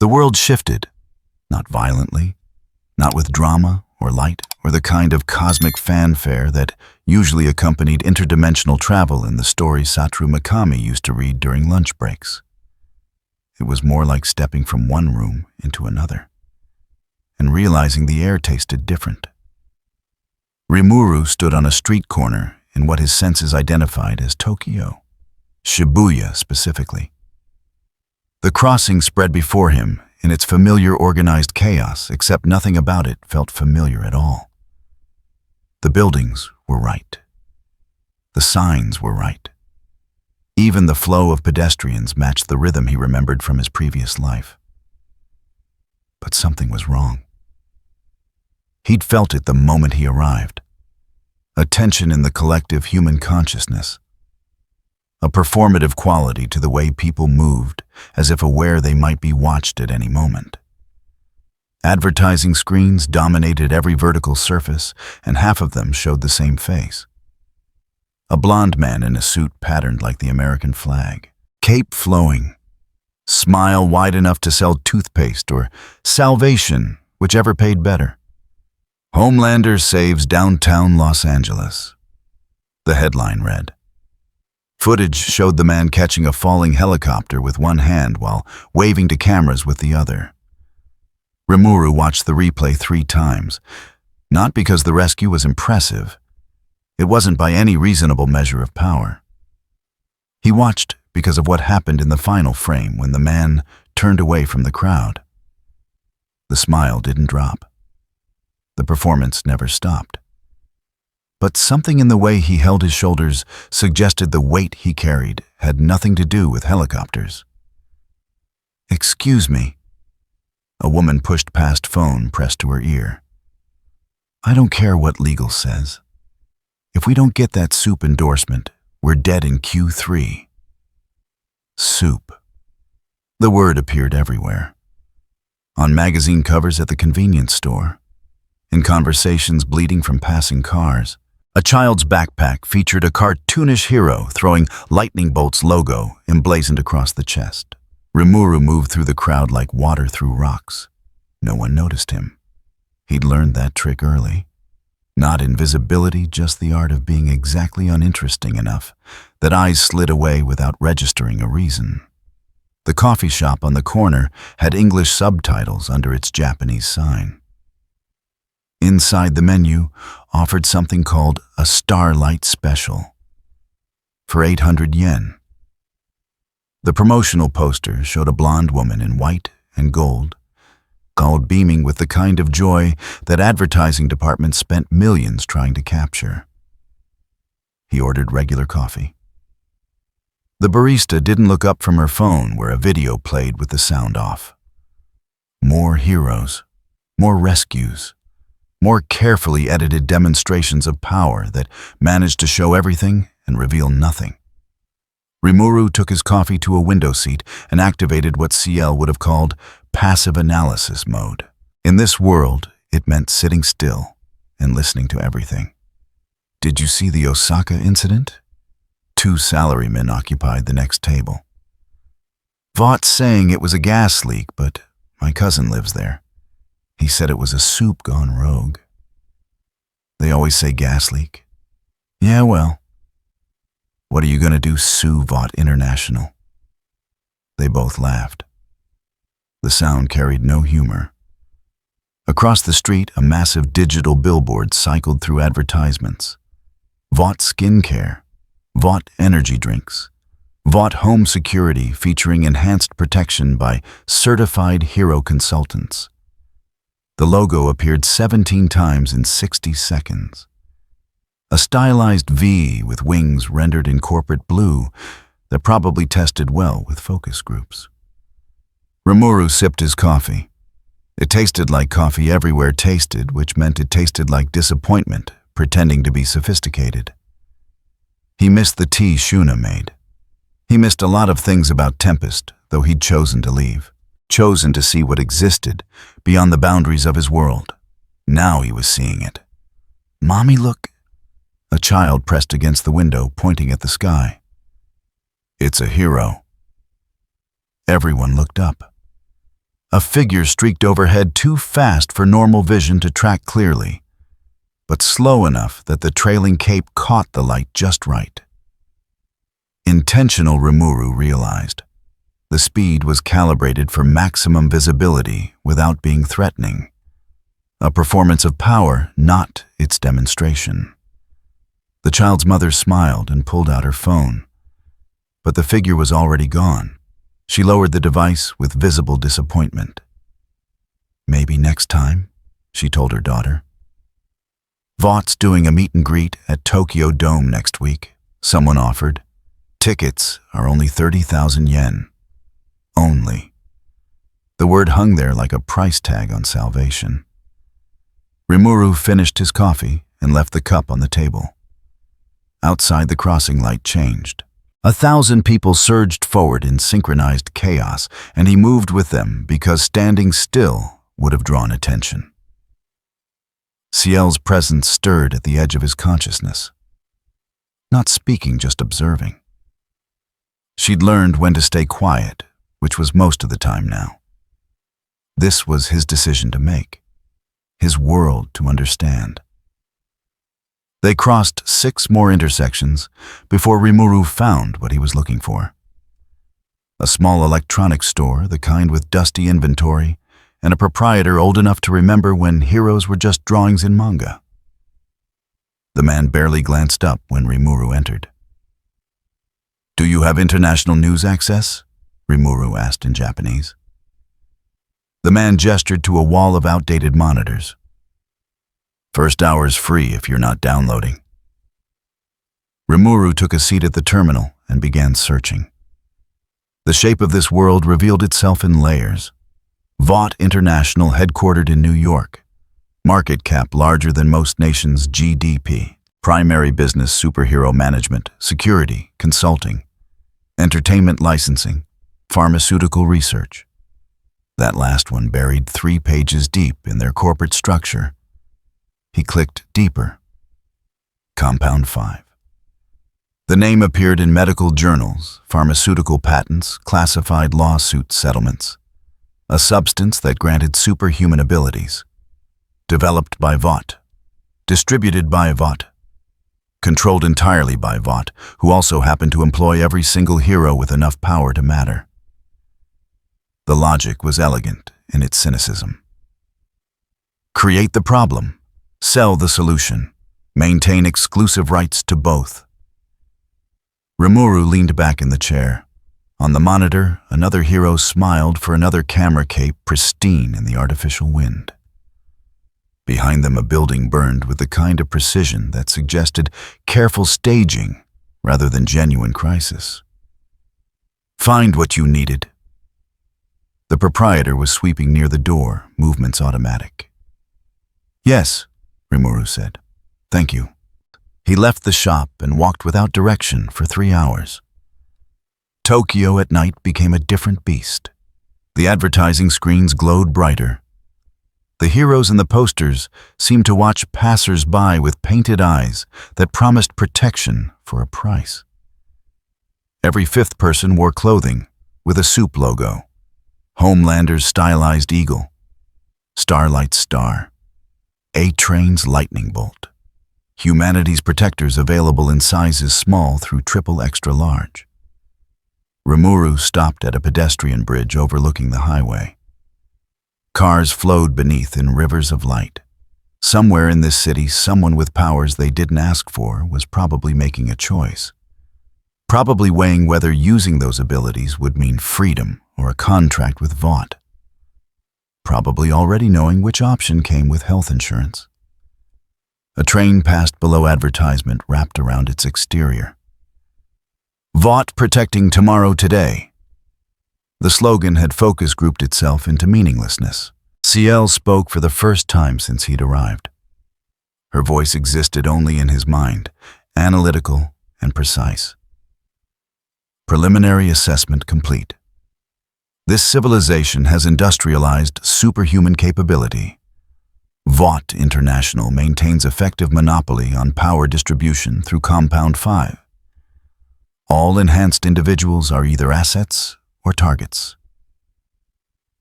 The world shifted, not violently, not with drama or light or the kind of cosmic fanfare that usually accompanied interdimensional travel in the stories Satoru Mikami used to read during lunch breaks. It was more like stepping from one room into another and realizing the air tasted different. Rimuru stood on a street corner in what his senses identified as Tokyo, Shibuya specifically. The crossing spread before him in its familiar organized chaos, except nothing about it felt familiar at all. The buildings were right. The signs were right. Even the flow of pedestrians matched the rhythm he remembered from his previous life. But something was wrong. He'd felt it the moment he arrived. A tension in the collective human consciousness. A performative quality to the way people moved, as if aware they might be watched at any moment. Advertising screens dominated every vertical surface, and half of them showed the same face. A blond man in a suit patterned like the American flag, cape flowing, smile wide enough to sell toothpaste or salvation, whichever paid better. Homelander saves downtown Los Angeles. The headline read. Footage showed the man catching a falling helicopter with one hand while waving to cameras with the other. Rimuru watched the replay 3 times, not because the rescue was impressive. It wasn't by any reasonable measure of power. He watched because of what happened in the final frame when the man turned away from the crowd. The smile didn't drop. The performance never stopped. But something in the way he held his shoulders suggested the weight he carried had nothing to do with helicopters. "Excuse me." A woman pushed past phone pressed to her ear. "I don't care what legal says. If we don't get that soup endorsement, we're dead in Q3. Soup. The word appeared everywhere. On magazine covers at the convenience store. In conversations bleeding from passing cars. A child's backpack featured a cartoonish hero throwing lightning bolts logo emblazoned across the chest. Rimuru moved through the crowd like water through rocks. No one noticed him. He'd learned that trick early. Not invisibility, just the art of being exactly uninteresting enough that eyes slid away without registering a reason. The coffee shop on the corner had English subtitles under its Japanese sign. Inside the menu offered something called a Starlight Special for 800 yen. The promotional poster showed a blonde woman in white and gold beaming with the kind of joy that advertising departments spent millions trying to capture. He ordered regular coffee. The barista didn't look up from her phone where a video played with the sound off. More heroes, more rescues, more carefully edited demonstrations of power that managed to show everything and reveal nothing. Rimuru took his coffee to a window seat and activated what CL would have called passive analysis mode. In this world, it meant sitting still and listening to everything. Did you see the Osaka incident? 2 salarymen occupied the next table. Vaught's saying it was a gas leak, but my cousin lives there. He said it was a soup gone rogue. They always say gas leak. Yeah, well. What are you going to do, sue Vought International? They both laughed. The sound carried no humor. Across the street, a massive digital billboard cycled through advertisements. Vought Skincare, Vought Energy Drinks, Vought Home Security featuring enhanced protection by certified hero consultants. The logo appeared 17 times in 60 seconds. A stylized V with wings rendered in corporate blue that probably tested well with focus groups. Rimuru sipped his coffee. It tasted like coffee everywhere tasted, which meant it tasted like disappointment, pretending to be sophisticated. He missed the tea Shuna made. He missed a lot of things about Tempest, though he'd chosen to leave. Chosen to see what existed beyond the boundaries of his world. Now he was seeing it. Mommy, look. A child pressed against the window, pointing at the sky. It's a hero. Everyone looked up. A figure streaked overhead too fast for normal vision to track clearly, but slow enough that the trailing cape caught the light just right. Intentional, Rimuru realized. The speed was calibrated for maximum visibility without being threatening. A performance of power, not its demonstration. The child's mother smiled and pulled out her phone, but the figure was already gone. She lowered the device with visible disappointment. "Maybe next time," she told her daughter. "Vaught's doing a meet and greet at Tokyo Dome next week," someone offered. "Tickets are only 30,000 yen. Only." The word hung there like a price tag on salvation. Rimuru finished his coffee and left the cup on the table. Outside, the crossing light changed. 1,000 people surged forward in synchronized chaos, and he moved with them because standing still would have drawn attention. Ciel's presence stirred at the edge of his consciousness. Not speaking, just observing. She'd learned when to stay quiet, which was most of the time now. This was his decision to make, his world to understand. They crossed 6 more intersections before Rimuru found what he was looking for. A small electronics store, the kind with dusty inventory, and a proprietor old enough to remember when heroes were just drawings in manga. The man barely glanced up when Rimuru entered. "Do you have international news access?" Rimuru asked in Japanese. The man gestured to a wall of outdated monitors. "First hour's free if you're not downloading." Rimuru took a seat at the terminal and began searching. The shape of this world revealed itself in layers. Vought International, headquartered in New York. Market cap larger than most nations' GDP. Primary business: superhero management, security, consulting, entertainment licensing, pharmaceutical research. That last one buried 3 pages deep in their corporate structure. He clicked deeper. Compound 5. The name appeared in medical journals, pharmaceutical patents, classified lawsuit settlements. A substance that granted superhuman abilities. Developed by Vought. Distributed by Vought. Controlled entirely by Vought, who also happened to employ every single hero with enough power to matter. The logic was elegant in its cynicism. Create the problem. Sell the solution. Maintain exclusive rights to both. Rimuru leaned back in the chair. On the monitor, another hero smiled for another camera cape pristine in the artificial wind. Behind them, a building burned with the kind of precision that suggested careful staging rather than genuine crisis. "Find what you needed." The proprietor was sweeping near the door, movements automatic. "Yes," Rimuru said. "Thank you." He left the shop and walked without direction for 3 hours. Tokyo at night became a different beast. The advertising screens glowed brighter. The heroes in the posters seemed to watch passers-by with painted eyes that promised protection for a price. Every 5th person wore clothing with a soup logo. Homelander's stylized eagle. Starlight's star. A-Train's lightning bolt. Humanity's protectors available in sizes small through triple extra large. Rimuru stopped at a pedestrian bridge overlooking the highway. Cars flowed beneath in rivers of light. Somewhere in this city, someone with powers they didn't ask for was probably making a choice. Probably weighing whether using those abilities would mean freedom or a contract with Vought. Probably already knowing which option came with health insurance. A train passed below advertisement wrapped around its exterior. Vought protecting tomorrow today. The slogan had focus grouped itself into meaninglessness. Ciel spoke for the first time since he'd arrived. Her voice existed only in his mind, analytical and precise. Preliminary assessment complete. This civilization has industrialized superhuman capability. Vought International maintains effective monopoly on power distribution through Compound 5. All enhanced individuals are either assets or targets.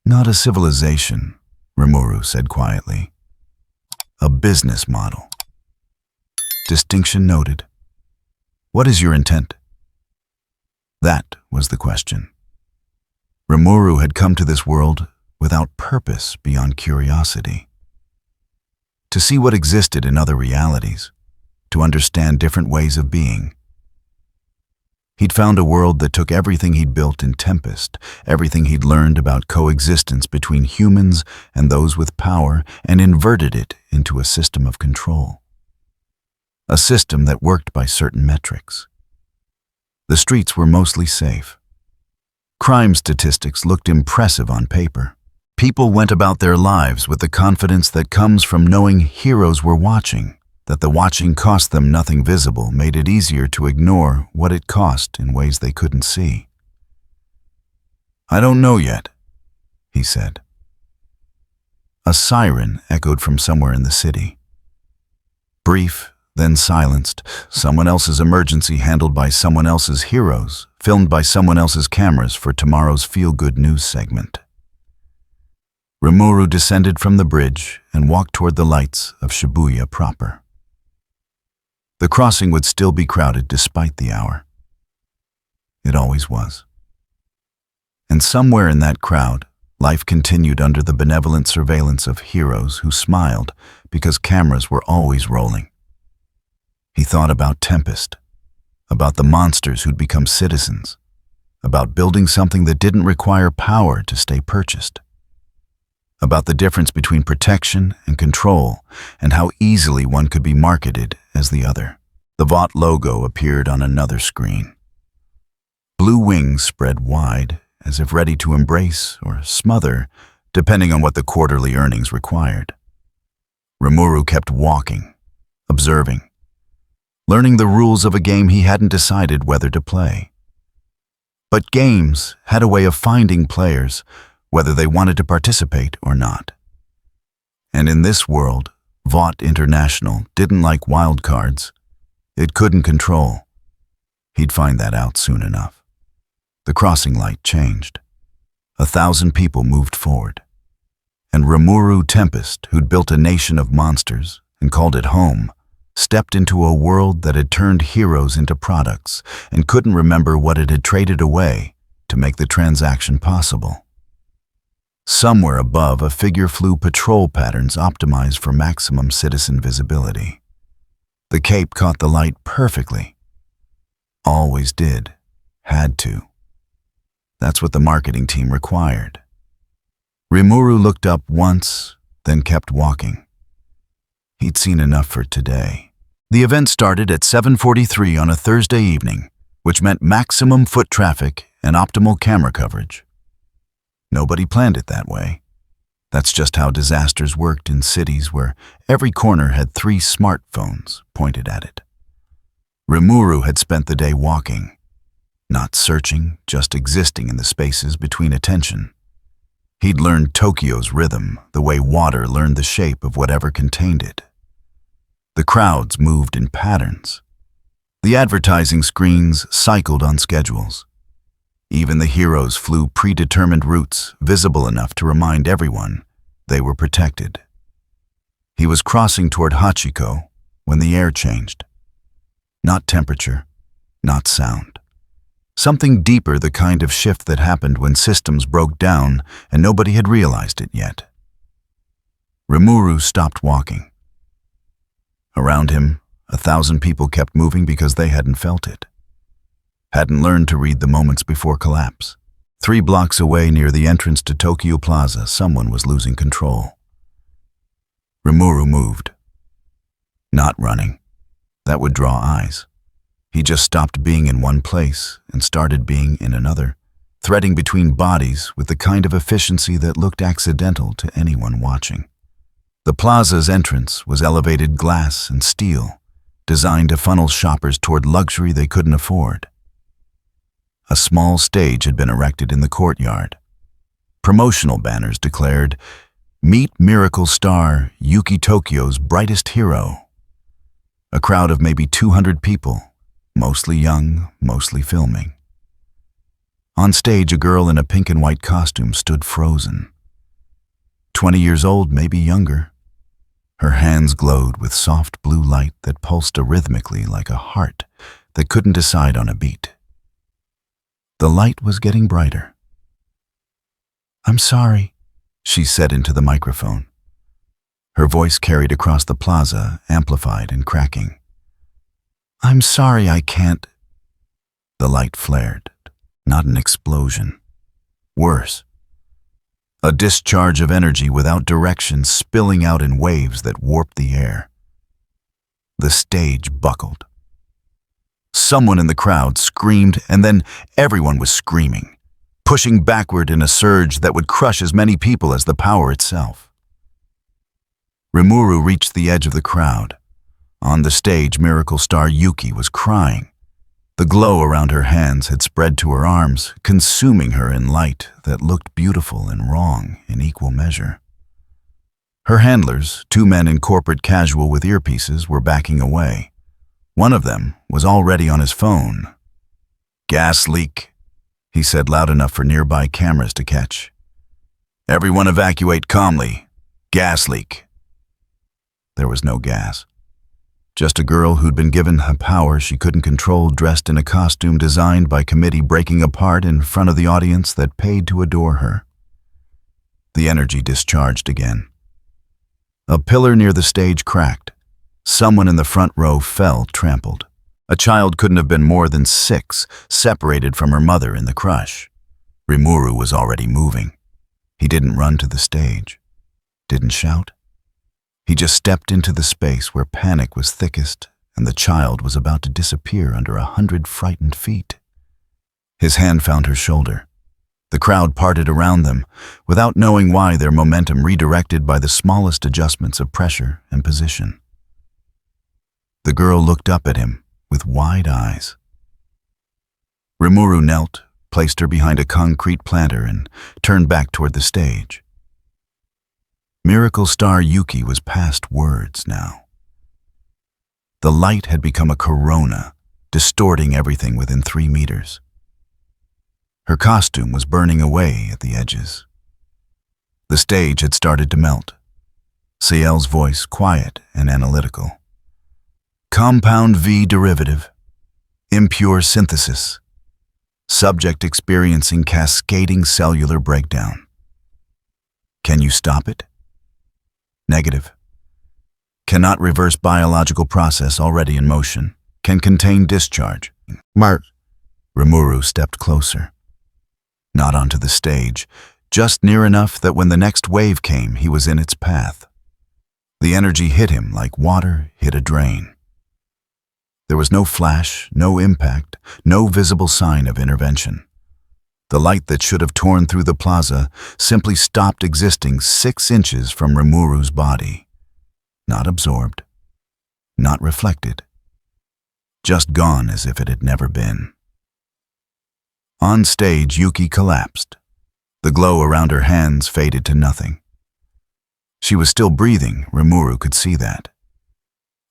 Not a civilization, Rimuru said quietly. A business model. Distinction noted. What is your intent? That was the question. Rimuru had come to this world without purpose beyond curiosity. To see what existed in other realities, to understand different ways of being. He'd found a world that took everything he'd built in Tempest, everything he'd learned about coexistence between humans and those with power, and inverted it into a system of control. A system that worked by certain metrics. The streets were mostly safe. Crime statistics looked impressive on paper. People went about their lives with the confidence that comes from knowing heroes were watching, that the watching cost them nothing visible, made it easier to ignore what it cost in ways they couldn't see. I don't know yet, he said. A siren echoed from somewhere in the city. Brief, then silenced, someone else's emergency handled by someone else's heroes, filmed by someone else's cameras for tomorrow's feel-good news segment. Rimuru descended from the bridge and walked toward the lights of Shibuya proper. The crossing would still be crowded despite the hour. It always was. And somewhere in that crowd, life continued under the benevolent surveillance of heroes who smiled because cameras were always rolling. He thought about Tempest, about the monsters who'd become citizens, about building something that didn't require power to stay purchased, about the difference between protection and control and how easily one could be marketed as the other. The Vought logo appeared on another screen. Blue wings spread wide, as if ready to embrace or smother, depending on what the quarterly earnings required. Rimuru kept walking, observing, learning the rules of a game he hadn't decided whether to play. But games had a way of finding players, whether they wanted to participate or not. And in this world, Vought International didn't like wildcards. It couldn't control. He'd find that out soon enough. The crossing light changed. 1,000 people moved forward. And Rimuru Tempest, who'd built a nation of monsters and called it home, stepped into a world that had turned heroes into products and couldn't remember what it had traded away to make the transaction possible. Somewhere above, a figure flew patrol patterns optimized for maximum citizen visibility. The cape caught the light perfectly. Always did. Had to. That's what the marketing team required. Rimuru looked up once, then kept walking. He'd seen enough for today. The event started at 7:43 on a Thursday evening, which meant maximum foot traffic and optimal camera coverage. Nobody planned it that way. That's just how disasters worked in cities where every corner had 3 smartphones pointed at it. Rimuru had spent the day walking, not searching, just existing in the spaces between attention. He'd learned Tokyo's rhythm, the way water learned the shape of whatever contained it. The crowds moved in patterns. The advertising screens cycled on schedules. Even the heroes flew predetermined routes, visible enough to remind everyone they were protected. He was crossing toward Hachiko when the air changed. Not temperature, not sound. Something deeper, the kind of shift that happened when systems broke down and nobody had realized it yet. Rimuru stopped walking. Around him, 1,000 people kept moving because they hadn't felt it. Hadn't learned to read the moments before collapse. 3 blocks away near the entrance to Tokyo Plaza, someone was losing control. Rimuru moved. Not running. That would draw eyes. He just stopped being in one place and started being in another, threading between bodies with the kind of efficiency that looked accidental to anyone watching. The plaza's entrance was elevated glass and steel, designed to funnel shoppers toward luxury they couldn't afford. A small stage had been erected in the courtyard. Promotional banners declared, "Meet miracle star Yuki Tokyo's brightest hero." A crowd of maybe 200 people, mostly young, mostly filming. On stage, a girl in a pink and white costume stood frozen, 20 years old, maybe younger. Her hands glowed with soft blue light that pulsed arrhythmically like a heart that couldn't decide on a beat. The light was getting brighter. "I'm sorry," she said into the microphone. Her voice carried across the plaza, amplified and cracking. "I'm sorry I can't." The light flared, not an explosion. Worse. A discharge of energy without direction spilling out in waves that warped the air. The stage buckled. Someone in the crowd screamed, and then everyone was screaming, pushing backward in a surge that would crush as many people as the power itself. Rimuru reached the edge of the crowd. On the stage, miracle star Yuki was crying. The glow around her hands had spread to her arms, consuming her in light that looked beautiful and wrong in equal measure. Her handlers, 2 men in corporate casual with earpieces, were backing away. One of them was already on his phone. "Gas leak," he said loud enough for nearby cameras to catch. "Everyone evacuate calmly. Gas leak." There was no gas. Just a girl who'd been given a power she couldn't control, dressed in a costume designed by committee, breaking apart in front of the audience that paid to adore her. The energy discharged again. A pillar near the stage cracked. Someone in the front row fell, trampled. A child couldn't have been more than 6, separated from her mother in the crush. Rimuru was already moving. He didn't run to the stage. Didn't shout. He just stepped into the space where panic was thickest and the child was about to disappear under 100 frightened feet. His hand found her shoulder. The crowd parted around them, without knowing why, their momentum redirected by the smallest adjustments of pressure and position. The girl looked up at him with wide eyes. Rimuru knelt, placed her behind a concrete planter, and turned back toward the stage. Miracle star Yuki was past words now. The light had become a corona, distorting everything within 3 meters. Her costume was burning away at the edges. The stage had started to melt. Ciel's voice quiet and analytical. "Compound V derivative. Impure synthesis. Subject experiencing cascading cellular breakdown. Can you stop it? Negative. Cannot reverse biological process already in motion. Can contain discharge." "Mark." Rimuru stepped closer. Not onto the stage, just near enough that when the next wave came, he was in its path. The energy hit him like water hit a drain. There was no flash, no impact, no visible sign of intervention. The light that should have torn through the plaza simply stopped existing 6 inches from Rimuru's body. Not absorbed, not reflected, just gone as if it had never been. On stage, Yuki collapsed. The glow around her hands faded to nothing. She was still breathing, Rimuru could see that.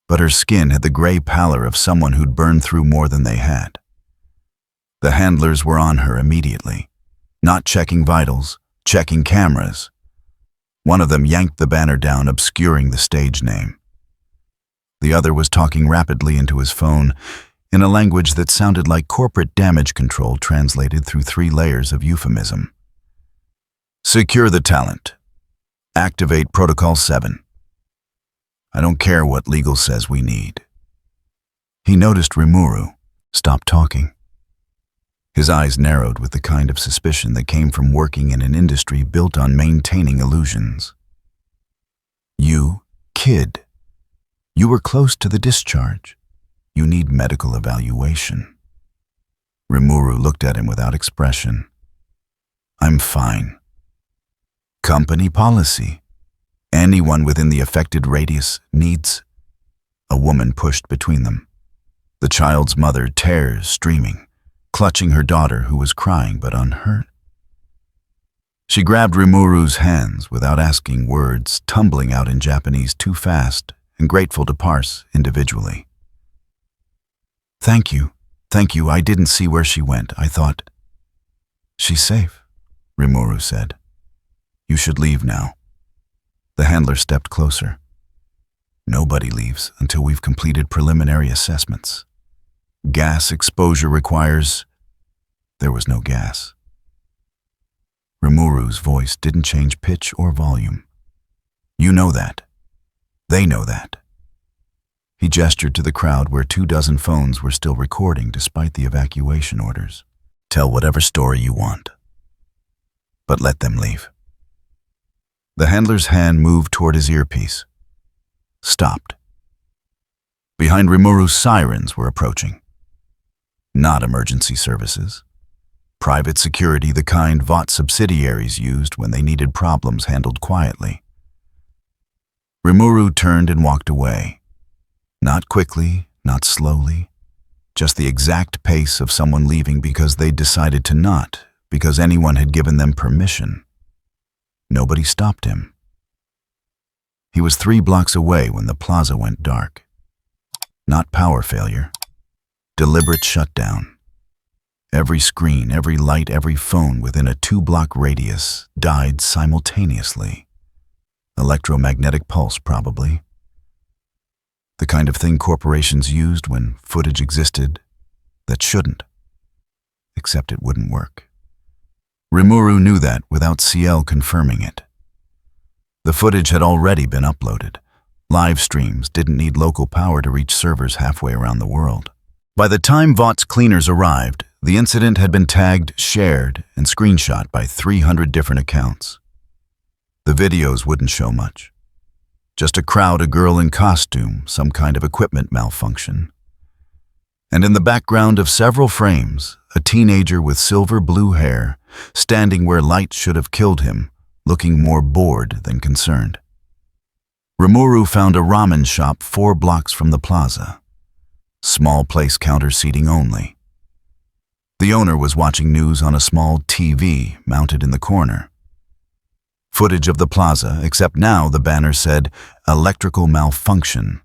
But her skin had the gray pallor of someone who'd burned through more than they had. The handlers were on her immediately, not checking vitals, checking cameras. One of them yanked the banner down, obscuring the stage name. The other was talking rapidly into his phone in a language that sounded like corporate damage control translated through 3 layers of euphemism. "Secure the talent. Activate Protocol 7. I don't care what legal says we need." He noticed Rimuru stop talking. His eyes narrowed with the kind of suspicion that came from working in an industry built on maintaining illusions. "You, kid. You were close to the discharge. You need medical evaluation." Rimuru looked at him without expression. "I'm fine. Company policy. Anyone within the affected radius needs..." A woman pushed between them. The child's mother, tears streaming, clutching her daughter who was crying but unhurt. She grabbed Rimuru's hands without asking, words tumbling out in Japanese too fast and grateful to parse individually. Thank you. I didn't see where she went. I thought..." "She's safe," Rimuru said. "You should leave now." The handler stepped closer. Nobody leaves until we've completed preliminary assessments. Gas exposure requires... There was no gas. Rimuru's voice didn't change pitch or volume. You know that. They know that. He gestured to the crowd where 24 phones were still recording despite the evacuation orders. Tell whatever story you want, but let them leave. The handler's hand moved toward his earpiece. Stopped. Behind Rimuru, sirens were approaching. Not emergency services. Private security, the kind Vought subsidiaries used when they needed problems handled quietly. Rimuru turned and walked away. Not quickly, not slowly. Just the exact pace of someone leaving because they'd decided to not, because anyone had given them permission. Nobody stopped him. He was 3 blocks away when the plaza went dark. Not power failure. Deliberate shutdown. Every screen, every light, every phone within a 2-block radius died simultaneously. Electromagnetic pulse, probably. The kind of thing corporations used when footage existed that shouldn't. Except it wouldn't work. Rimuru knew that without CL confirming it. The footage had already been uploaded. Live streams didn't need local power to reach servers halfway around the world. By the time Vaught's cleaners arrived, the incident had been tagged, shared, and screenshot by 300 different accounts. The videos wouldn't show much. Just a crowd, a girl in costume, some kind of equipment malfunction. And in the background of several frames, a teenager with silver blue hair, standing where light should have killed him, looking more bored than concerned. Rimuru found a ramen shop 4 blocks from the plaza. Small place, counter seating only. The owner was watching news on a small TV mounted in the corner. Footage of the plaza, except now the banner said electrical malfunction,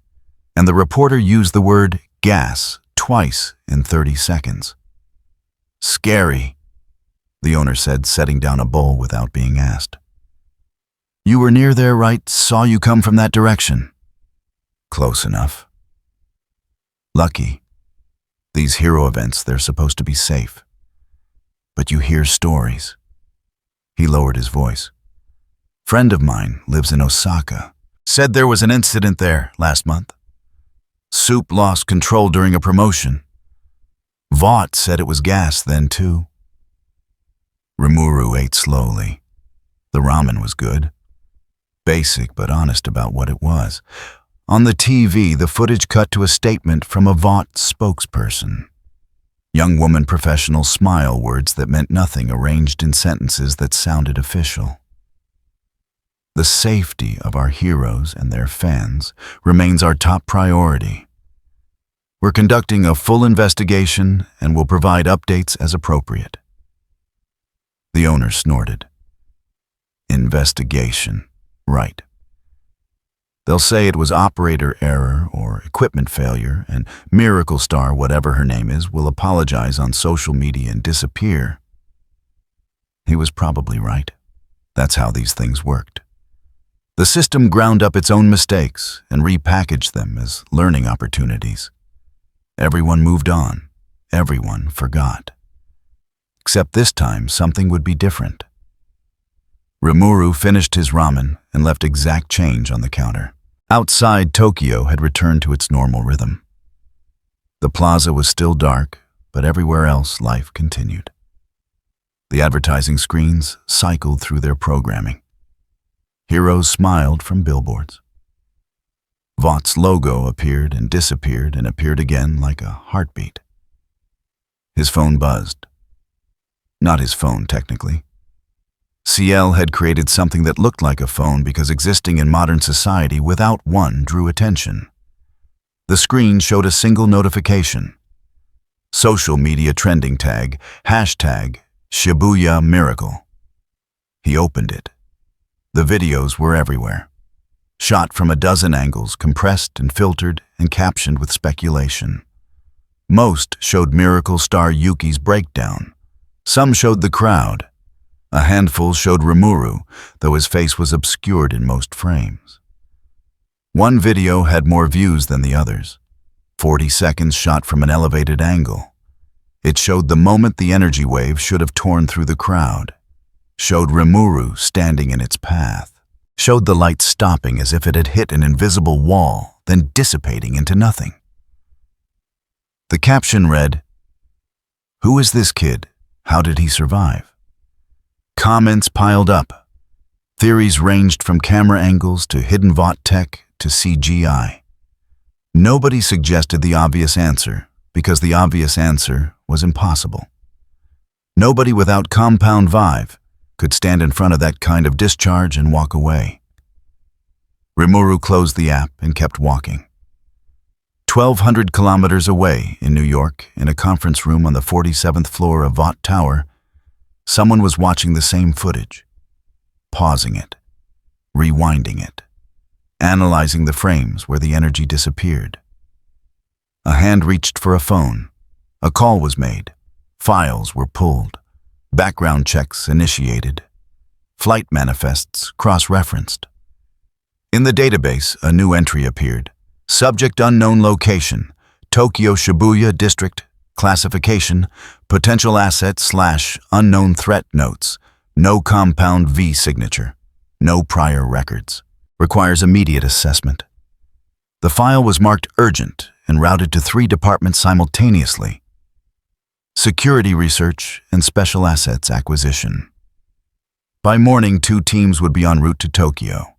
and the reporter used the word gas twice in 30 seconds. Scary, the owner said, setting down a bowl without being asked. You were near there, right? Saw you come from that direction. Close enough. Lucky. These hero events, they're supposed to be safe. But you hear stories. He lowered his voice. Friend of mine lives in Osaka. Said there was an incident there last month. Soup lost control during a promotion. Vought said it was gas then too. Rimuru ate slowly. The ramen was good. Basic but honest about what it was. On the TV, the footage cut to a statement from a Vought spokesperson. Young woman professional smile words that meant nothing arranged in sentences that sounded official. The safety of our heroes and their fans remains our top priority. We're conducting a full investigation and will provide updates as appropriate. The owner snorted. Investigation, right. They'll say it was operator error or equipment failure, and Miracle Star, whatever her name is, will apologize on social media and disappear. He was probably right. That's how these things worked. The system ground up its own mistakes and repackaged them as learning opportunities. Everyone moved on. Everyone forgot. Except this time, something would be different. Rimuru finished his ramen and left exact change on the counter. Outside, Tokyo had returned to its normal rhythm. The plaza was still dark, but everywhere else life continued. The advertising screens cycled through their programming. Heroes smiled from billboards. Vaught's logo appeared and disappeared and appeared again like a heartbeat. His phone buzzed. Not his phone, technically. CL had created something that looked like a phone because existing in modern society without one drew attention. The screen showed a single notification. Social media trending tag, #Shibuya Miracle. He opened it. The videos were everywhere. Shot from a dozen angles, compressed and filtered and captioned with speculation. Most showed Miracle Star Yuki's breakdown. Some showed the crowd. A handful showed Rimuru, though his face was obscured in most frames. One video had more views than the others, 40 seconds shot from an elevated angle. It showed the moment the energy wave should have torn through the crowd, showed Rimuru standing in its path, showed the light stopping as if it had hit an invisible wall, then dissipating into nothing. The caption read, "Who is this kid? How did he survive?" Comments piled up. Theories ranged from camera angles to hidden VOT tech to CGI. Nobody suggested the obvious answer, because the obvious answer was impossible. Nobody without compound vibe could stand in front of that kind of discharge and walk away. Rimuru closed the app and kept walking. 1,200 kilometers away in New York, in a conference room on the 47th floor of VOT Tower, someone was watching the same footage, pausing it, rewinding it, analyzing the frames where the energy disappeared. A hand reached for a phone. A call was made. Files were pulled. Background checks initiated. Flight manifests cross-referenced. In the database, a new entry appeared. Subject unknown location, Tokyo Shibuya District, classification, potential asset / unknown threat notes, no compound V signature, no prior records, requires immediate assessment. The file was marked urgent and routed to 3 departments simultaneously: Security Research and Special Assets Acquisition. By morning, 2 teams would be en route to Tokyo.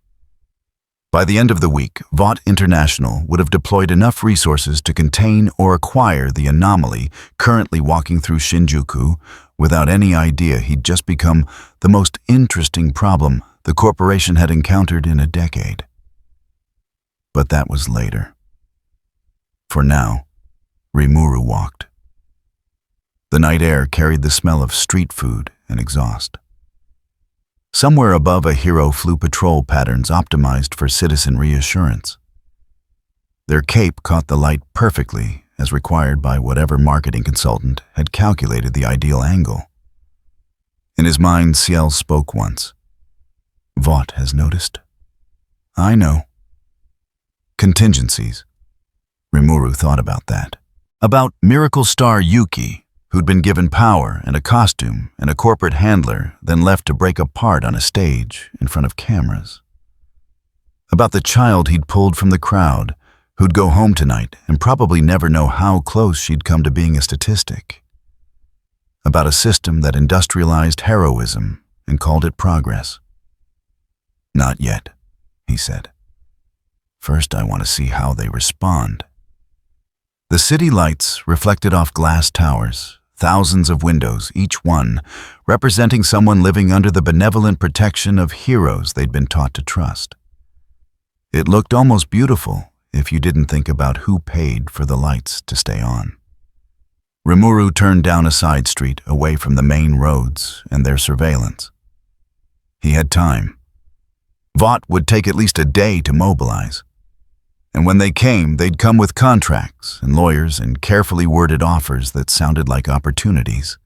By the end of the week, VOT International would have deployed enough resources to contain or acquire the anomaly currently walking through Shinjuku without any idea he'd just become the most interesting problem the corporation had encountered in a decade. But that was later. For now, Rimuru walked. The night air carried the smell of street food and exhaust. Somewhere above a hero flew patrol patterns optimized for citizen reassurance. Their cape caught the light perfectly, as required by whatever marketing consultant had calculated the ideal angle. In his mind, Ciel spoke once. "Vought has noticed." "I know." Contingencies. Rimuru thought about that. About miracle star Yuki, who'd been given power and a costume and a corporate handler, then left to break apart on a stage in front of cameras. About the child he'd pulled from the crowd, who'd go home tonight and probably never know how close she'd come to being a statistic. About a system that industrialized heroism and called it progress. "Not yet," he said. "First, I want to see how they respond." The city lights reflected off glass towers, thousands of windows, each one representing someone living under the benevolent protection of heroes they'd been taught to trust. It looked almost beautiful if you didn't think about who paid for the lights to stay on. Rimuru turned down a side street away from the main roads and their surveillance. He had time. VOT would take at least a day to mobilize. And when they came, they'd come with contracts and lawyers and carefully worded offers that sounded like opportunities.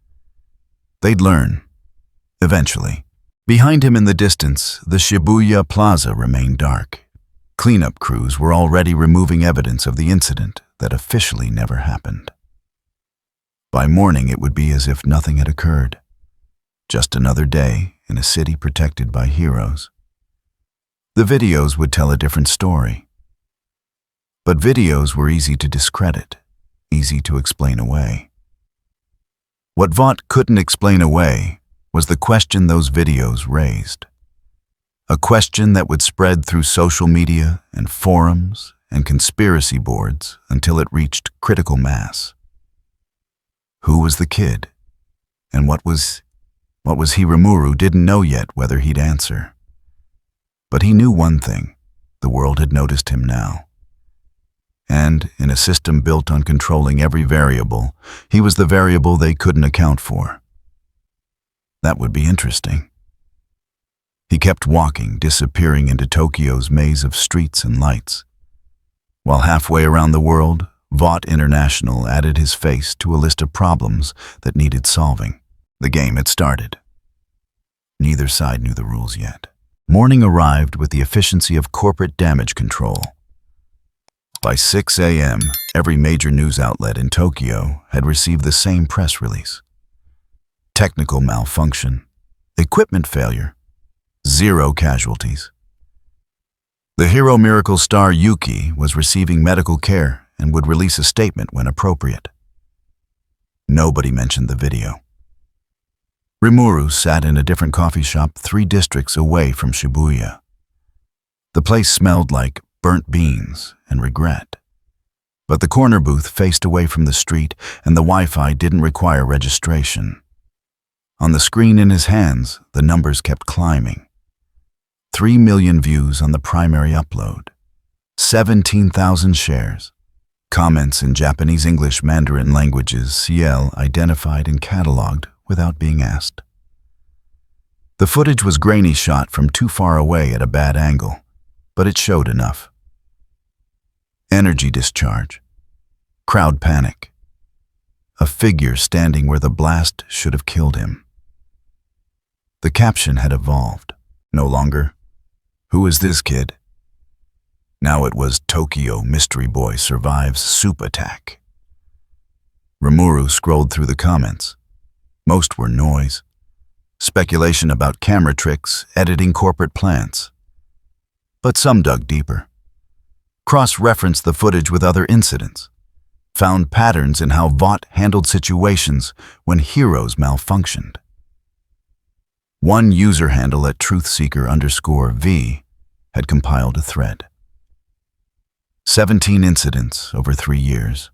They'd learn, eventually. Behind him in the distance, the Shibuya Plaza remained dark. Cleanup crews were already removing evidence of the incident that officially never happened. By morning, it would be as if nothing had occurred. Just another day in a city protected by heroes. The videos would tell a different story. But videos were easy to discredit, easy to explain away. What VOT couldn't explain away was the question those videos raised. A question that would spread through social media and forums and conspiracy boards until it reached critical mass. Who was the kid? And what was he? Rimuru didn't know yet whether he'd answer. But he knew one thing: the world had noticed him now. And, in a system built on controlling every variable, he was the variable they couldn't account for. That would be interesting. He kept walking, disappearing into Tokyo's maze of streets and lights. While halfway around the world, VOT International added his face to a list of problems that needed solving. The game had started. Neither side knew the rules yet. Morning arrived with the efficiency of corporate damage control. By 6 a.m., every major news outlet in Tokyo had received the same press release. Technical malfunction, equipment failure, 0 casualties. The hero miracle star Yuki was receiving medical care and would release a statement when appropriate. Nobody mentioned the video. Rimuru sat in a different coffee shop 3 districts away from Shibuya. The place smelled like burnt beans and regret. But the corner booth faced away from the street and the Wi-Fi didn't require registration. On the screen in his hands, the numbers kept climbing. 3 million views on the primary upload. 17,000 shares. Comments in Japanese, English, Mandarin languages CL identified and cataloged without being asked. The footage was grainy, shot from too far away at a bad angle, but it showed enough. Energy discharge. Crowd panic. A figure standing where the blast should have killed him. The caption had evolved. No longer, "Who is this kid?" Now it was, "Tokyo mystery boy survives soup attack." Rimuru scrolled through the comments. Most were noise. Speculation about camera tricks, editing corporate plans. But some dug deeper. Cross-referenced the footage with other incidents. Found patterns in how Vought handled situations when heroes malfunctioned. One user handle at truthseeker_V had compiled a thread. 17 incidents over 3 years.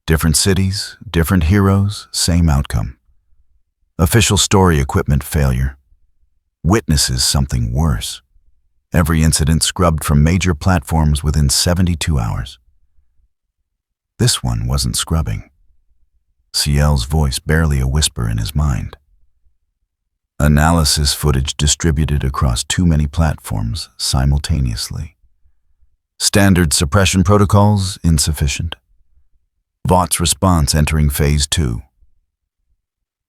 Different cities, different heroes, same outcome. Official story equipment failure. Witnesses something worse. Every incident scrubbed from major platforms within 72 hours. This one wasn't scrubbing. CL's voice barely a whisper in his mind. Analysis footage distributed across too many platforms simultaneously. Standard suppression protocols insufficient. Vought's response entering Phase 2.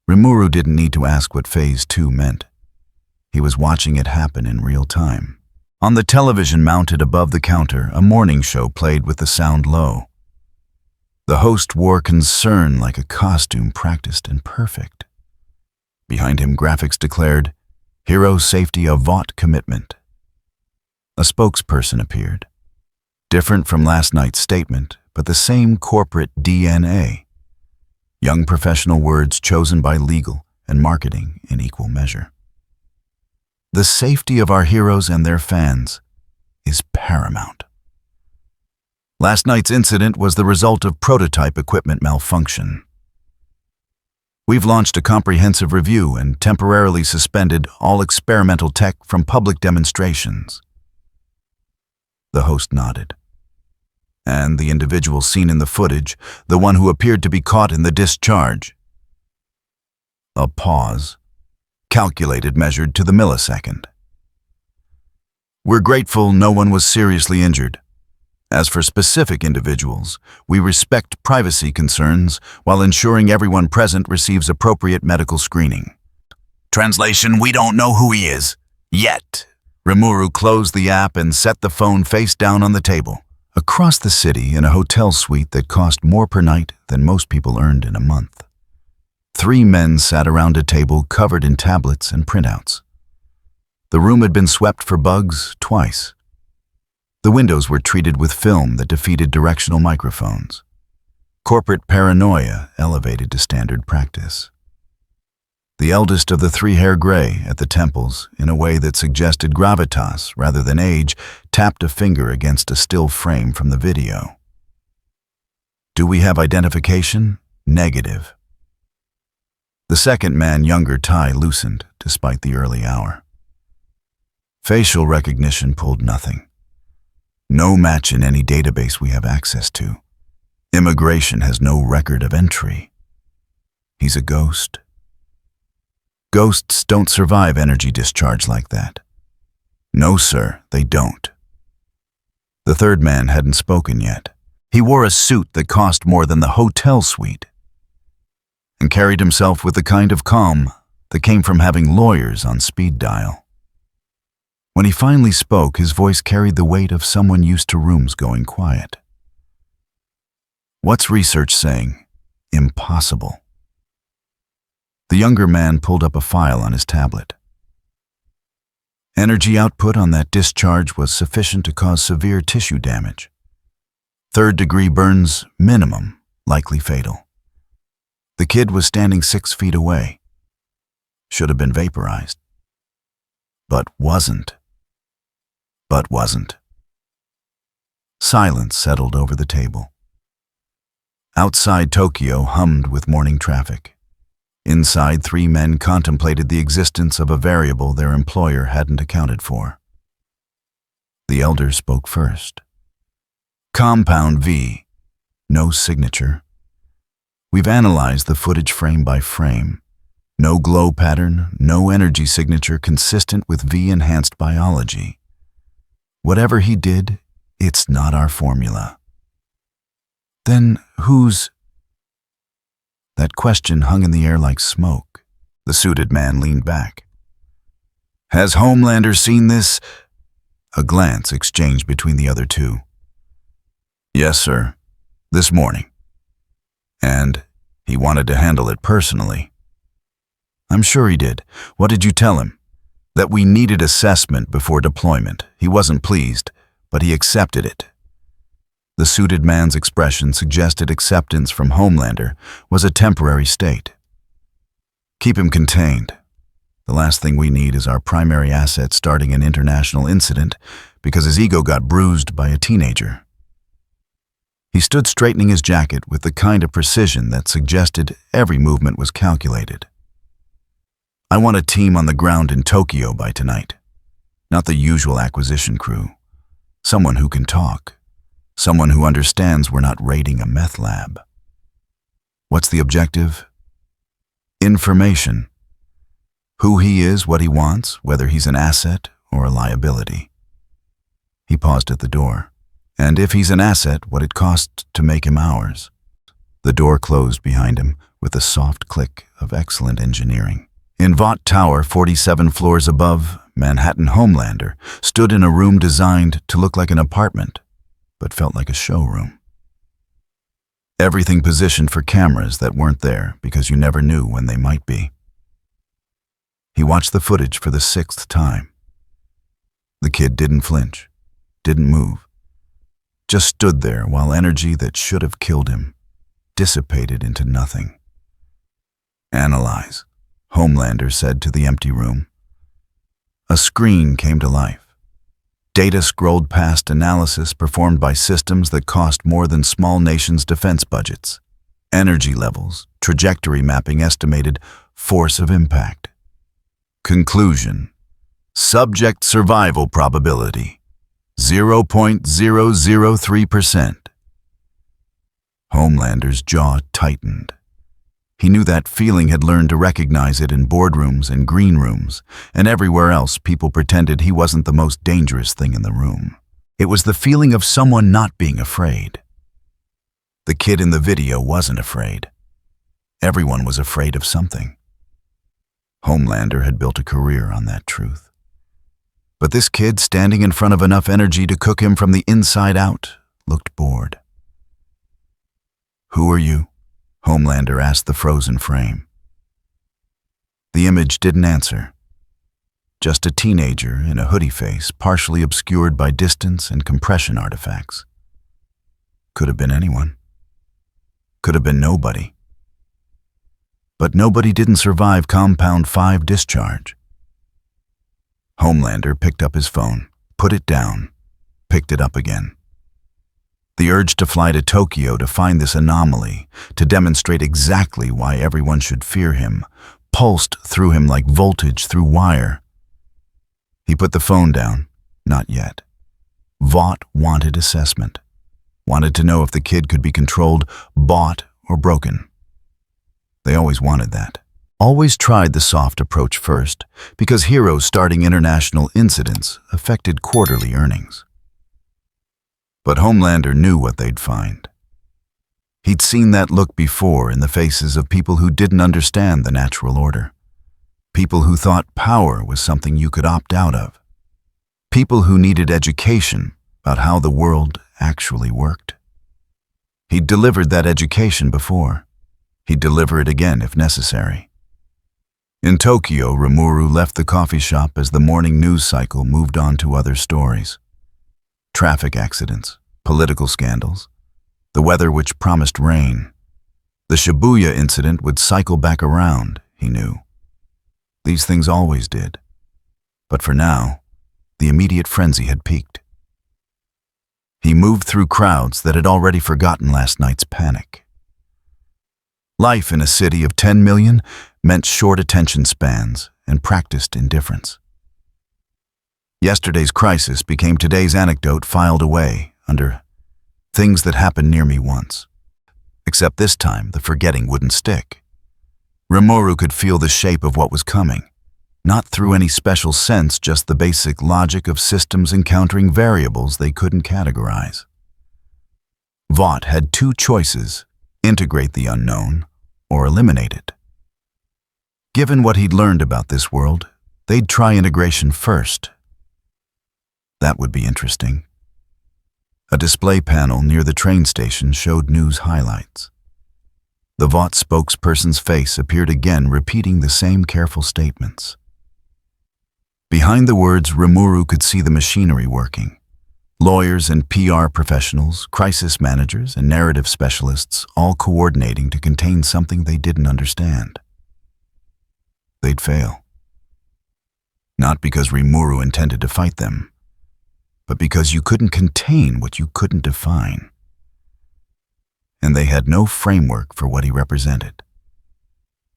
Rimuru didn't need to ask what Phase 2 meant. He was watching it happen in real time. On the television mounted above the counter, a morning show played with the sound low. The host wore concern like a costume practiced and perfect. Behind him, graphics declared, "Hero safety a Vought commitment." A spokesperson appeared. Different from last night's statement, but the same corporate DNA. Young professional words chosen by legal and marketing in equal measure. The safety of our heroes and their fans is paramount. Last night's incident was the result of prototype equipment malfunction. We've launched a comprehensive review and temporarily suspended all experimental tech from public demonstrations. The host nodded. And the individual seen in the footage, the one who appeared to be caught in the discharge. A pause, calculated, measured to the millisecond. We're grateful no one was seriously injured. As for specific individuals, we respect privacy concerns while ensuring everyone present receives appropriate medical screening. Translation, we don't know who he is. Yet. Rimuru closed the app and set the phone face down on the table. Across the city, in a hotel suite that cost more per night than most people earned in a month. 3 men sat around a table covered in tablets and printouts. The room had been swept for bugs twice. The windows were treated with film that defeated directional microphones. Corporate paranoia elevated to standard practice. The eldest of the 3 hair gray at the temples, in a way that suggested gravitas rather than age, tapped a finger against a still frame from the video. Do we have identification? Negative. The second man, younger tie, loosened despite the early hour. Facial recognition pulled nothing. No match in any database we have access to. Immigration has no record of entry. He's a ghost. Ghosts don't survive energy discharge like that. No, sir, they don't. The third man hadn't spoken yet. He wore a suit that cost more than the hotel suite and carried himself with the kind of calm that came from having lawyers on speed dial. When he finally spoke, his voice carried the weight of someone used to rooms going quiet. "What's research saying? Impossible." The younger man pulled up a file on his tablet. Energy output on that discharge was sufficient to cause severe tissue damage. Third-degree burns minimum, likely fatal. The kid was standing 6 feet away. Should have been vaporized. But wasn't. Silence settled over the table. Outside Tokyo hummed with morning traffic. Inside, 3 men contemplated the existence of a variable their employer hadn't accounted for. The elder spoke first. "Compound V. No signature. We've analyzed the footage frame by frame. No glow pattern, no energy signature consistent with V-enhanced biology. Whatever he did, it's not our formula." "Then who's—" That question hung in the air like smoke. The suited man leaned back. "Has Homelander seen this?" A glance exchanged between the other two. "Yes, sir. This morning. And he wanted to handle it personally." "I'm sure he did. What did you tell him?" "That we needed assessment before deployment. He wasn't pleased, but he accepted it." The suited man's expression suggested acceptance from Homelander was a temporary state. "Keep him contained. The last thing we need is our primary asset starting an international incident because his ego got bruised by a teenager." He stood straightening his jacket with the kind of precision that suggested every movement was calculated. "I want a team on the ground in Tokyo by tonight. Not the usual acquisition crew. Someone who can talk. Someone who understands we're not raiding a meth lab." "What's the objective?" "Information. Who he is, what he wants, whether he's an asset or a liability." He paused at the door. "And if he's an asset, what it costs to make him ours." The door closed behind him with a soft click of excellent engineering. In Vought Tower, 47 floors above, Manhattan Homelander stood in a room designed to look like an apartment, but felt like a showroom. Everything positioned for cameras that weren't there because you never knew when they might be. He watched the footage for the 6th time. The kid didn't flinch, didn't move, just stood there while energy that should have killed him dissipated into nothing. "Analyze," Homelander said to the empty room. A screen came to life. Data scrolled past analysis performed by systems that cost more than small nations' defense budgets. Energy levels, trajectory mapping estimated, force of impact. Conclusion: subject survival probability, 0.003%. Homelander's jaw tightened. He knew that feeling, had learned to recognize it in boardrooms and green rooms, and everywhere else people pretended he wasn't the most dangerous thing in the room. It was the feeling of someone not being afraid. The kid in the video wasn't afraid. Everyone was afraid of something. Homelander had built a career on that truth. But this kid, standing in front of enough energy to cook him from the inside out, looked bored. "Who are you?" Homelander asked the frozen frame. The image didn't answer. Just a teenager in a hoodie face, partially obscured by distance and compression artifacts. Could have been anyone. Could have been nobody. But nobody didn't survive Compound 5 discharge. Homelander picked up his phone, put it down, picked it up again. The urge to fly to Tokyo to find this anomaly, to demonstrate exactly why everyone should fear him, pulsed through him like voltage through wire. He put the phone down. Not yet. Vought wanted assessment. Wanted to know if the kid could be controlled, bought, or broken. They always wanted that. Always tried the soft approach first, because heroes starting international incidents affected quarterly earnings. But Homelander knew what they'd find. He'd seen that look before in the faces of people who didn't understand the natural order. People who thought power was something you could opt out of. People who needed education about how the world actually worked. He'd delivered that education before. He'd deliver it again if necessary. In Tokyo, Rimuru left the coffee shop as the morning news cycle moved on to other stories. Traffic accidents, political scandals, the weather which promised rain. The Shibuya incident would cycle back around, he knew. These things always did. But for now, the immediate frenzy had peaked. He moved through crowds that had already forgotten last night's panic. Life in a city of 10 million meant short attention spans and practiced indifference. Yesterday's crisis became today's anecdote filed away under things that happened near me once. Except this time, the forgetting wouldn't stick. Rimuru could feel the shape of what was coming, not through any special sense, just the basic logic of systems encountering variables they couldn't categorize. Vought had two choices: integrate the unknown or eliminate it. Given what he'd learned about this world, they'd try integration first. That would be interesting. A display panel near the train station showed news highlights. The Vought spokesperson's face appeared again, repeating the same careful statements. Behind the words, Rimuru could see the machinery working. Lawyers and PR professionals, crisis managers and narrative specialists, all coordinating to contain something they didn't understand. They'd fail. Not because Rimuru intended to fight them, but because you couldn't contain what you couldn't define. And they had no framework for what he represented.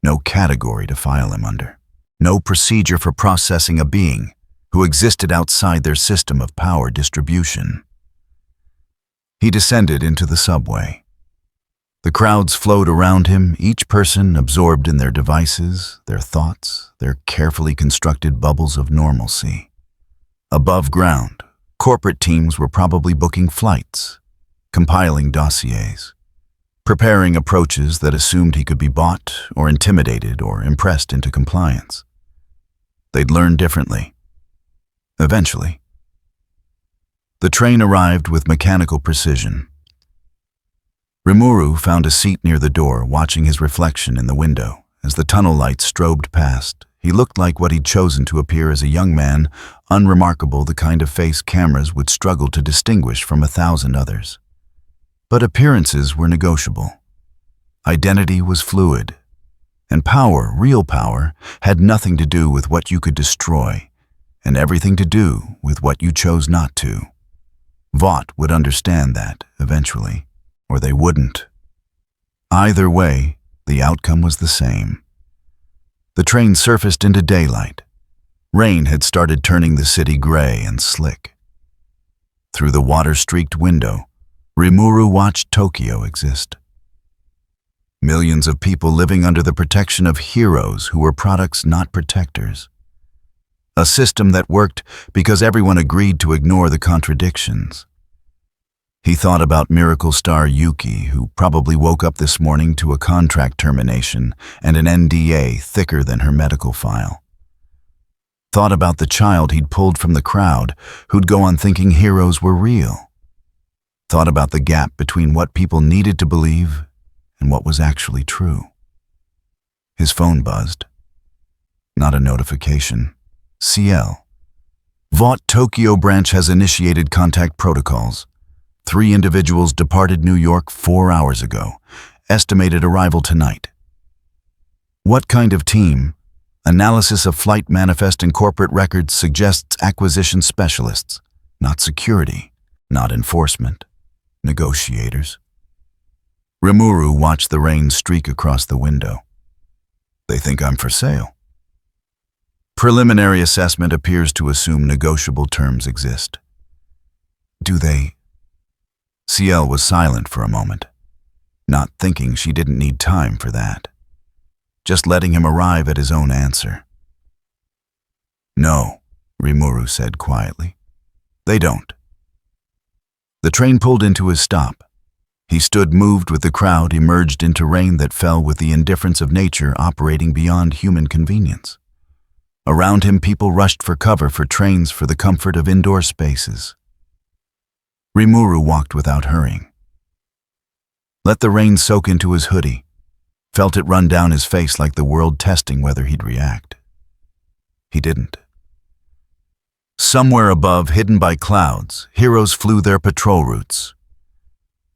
No category to file him under. No procedure for processing a being who existed outside their system of power distribution. He descended into the subway. The crowds flowed around him, each person absorbed in their devices, their thoughts, their carefully constructed bubbles of normalcy. Above ground, corporate teams were probably booking flights, compiling dossiers, preparing approaches that assumed he could be bought or intimidated or impressed into compliance. They'd learn differently. Eventually. The train arrived with mechanical precision. Rimuru found a seat near the door, watching his reflection in the window. As the tunnel lights strobed past, he looked like what he'd chosen to appear as a young man, unremarkable, the kind of face cameras would struggle to distinguish from 1,000 others. But appearances were negotiable. Identity was fluid. And power, real power, had nothing to do with what you could destroy, and everything to do with what you chose not to. Vought would understand that, eventually, or they wouldn't. Either way, the outcome was the same. The train surfaced into daylight. Rain had started turning the city gray and slick. Through the water-streaked window, Rimuru watched Tokyo exist. Millions of people living under the protection of heroes who were products, not protectors. A system that worked because everyone agreed to ignore the contradictions. He thought about miracle star Yuki, who probably woke up this morning to a contract termination and an NDA thicker than her medical file. Thought about the child he'd pulled from the crowd, who'd go on thinking heroes were real. Thought about the gap between what people needed to believe and what was actually true. His phone buzzed. Not a notification. CL. Vought Tokyo branch has initiated contact protocols. 3 individuals departed New York 4 hours ago. Estimated arrival tonight. What kind of team? Analysis of flight manifest and corporate records suggests acquisition specialists, not security, not enforcement, negotiators. Rimuru watched the rain streak across the window. They think I'm for sale. Preliminary assessment appears to assume negotiable terms exist. Do they? CL was silent for a moment, not thinking she didn't need time for that, just letting him arrive at his own answer. No, Rimuru said quietly. They don't. The train pulled into his stop. He stood moved with the crowd, emerged into rain that fell with the indifference of nature operating beyond human convenience. Around him, people rushed for cover for trains for the comfort of indoor spaces. Rimuru walked without hurrying. Let the rain soak into his hoodie, felt it run down his face like the world testing whether he'd react. He didn't. Somewhere above, hidden by clouds, heroes flew their patrol routes.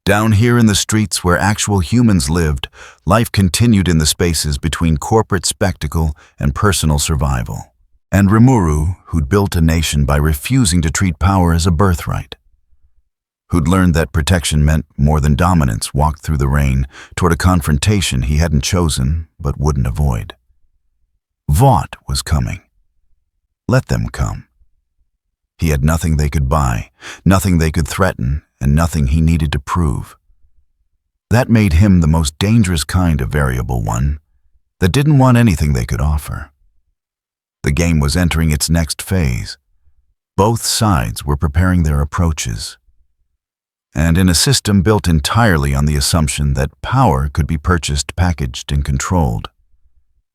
Down here in the streets where actual humans lived, life continued in the spaces between corporate spectacle and personal survival. And Rimuru, who'd built a nation by refusing to treat power as a birthright, who'd learned that protection meant more than dominance, walked through the rain toward a confrontation he hadn't chosen but wouldn't avoid. Vought was coming. Let them come. He had nothing they could buy, nothing they could threaten, and nothing he needed to prove. That made him the most dangerous kind of variable one that didn't want anything they could offer. The game was entering its next phase. Both sides were preparing their approaches. And in a system built entirely on the assumption that power could be purchased, packaged, and controlled,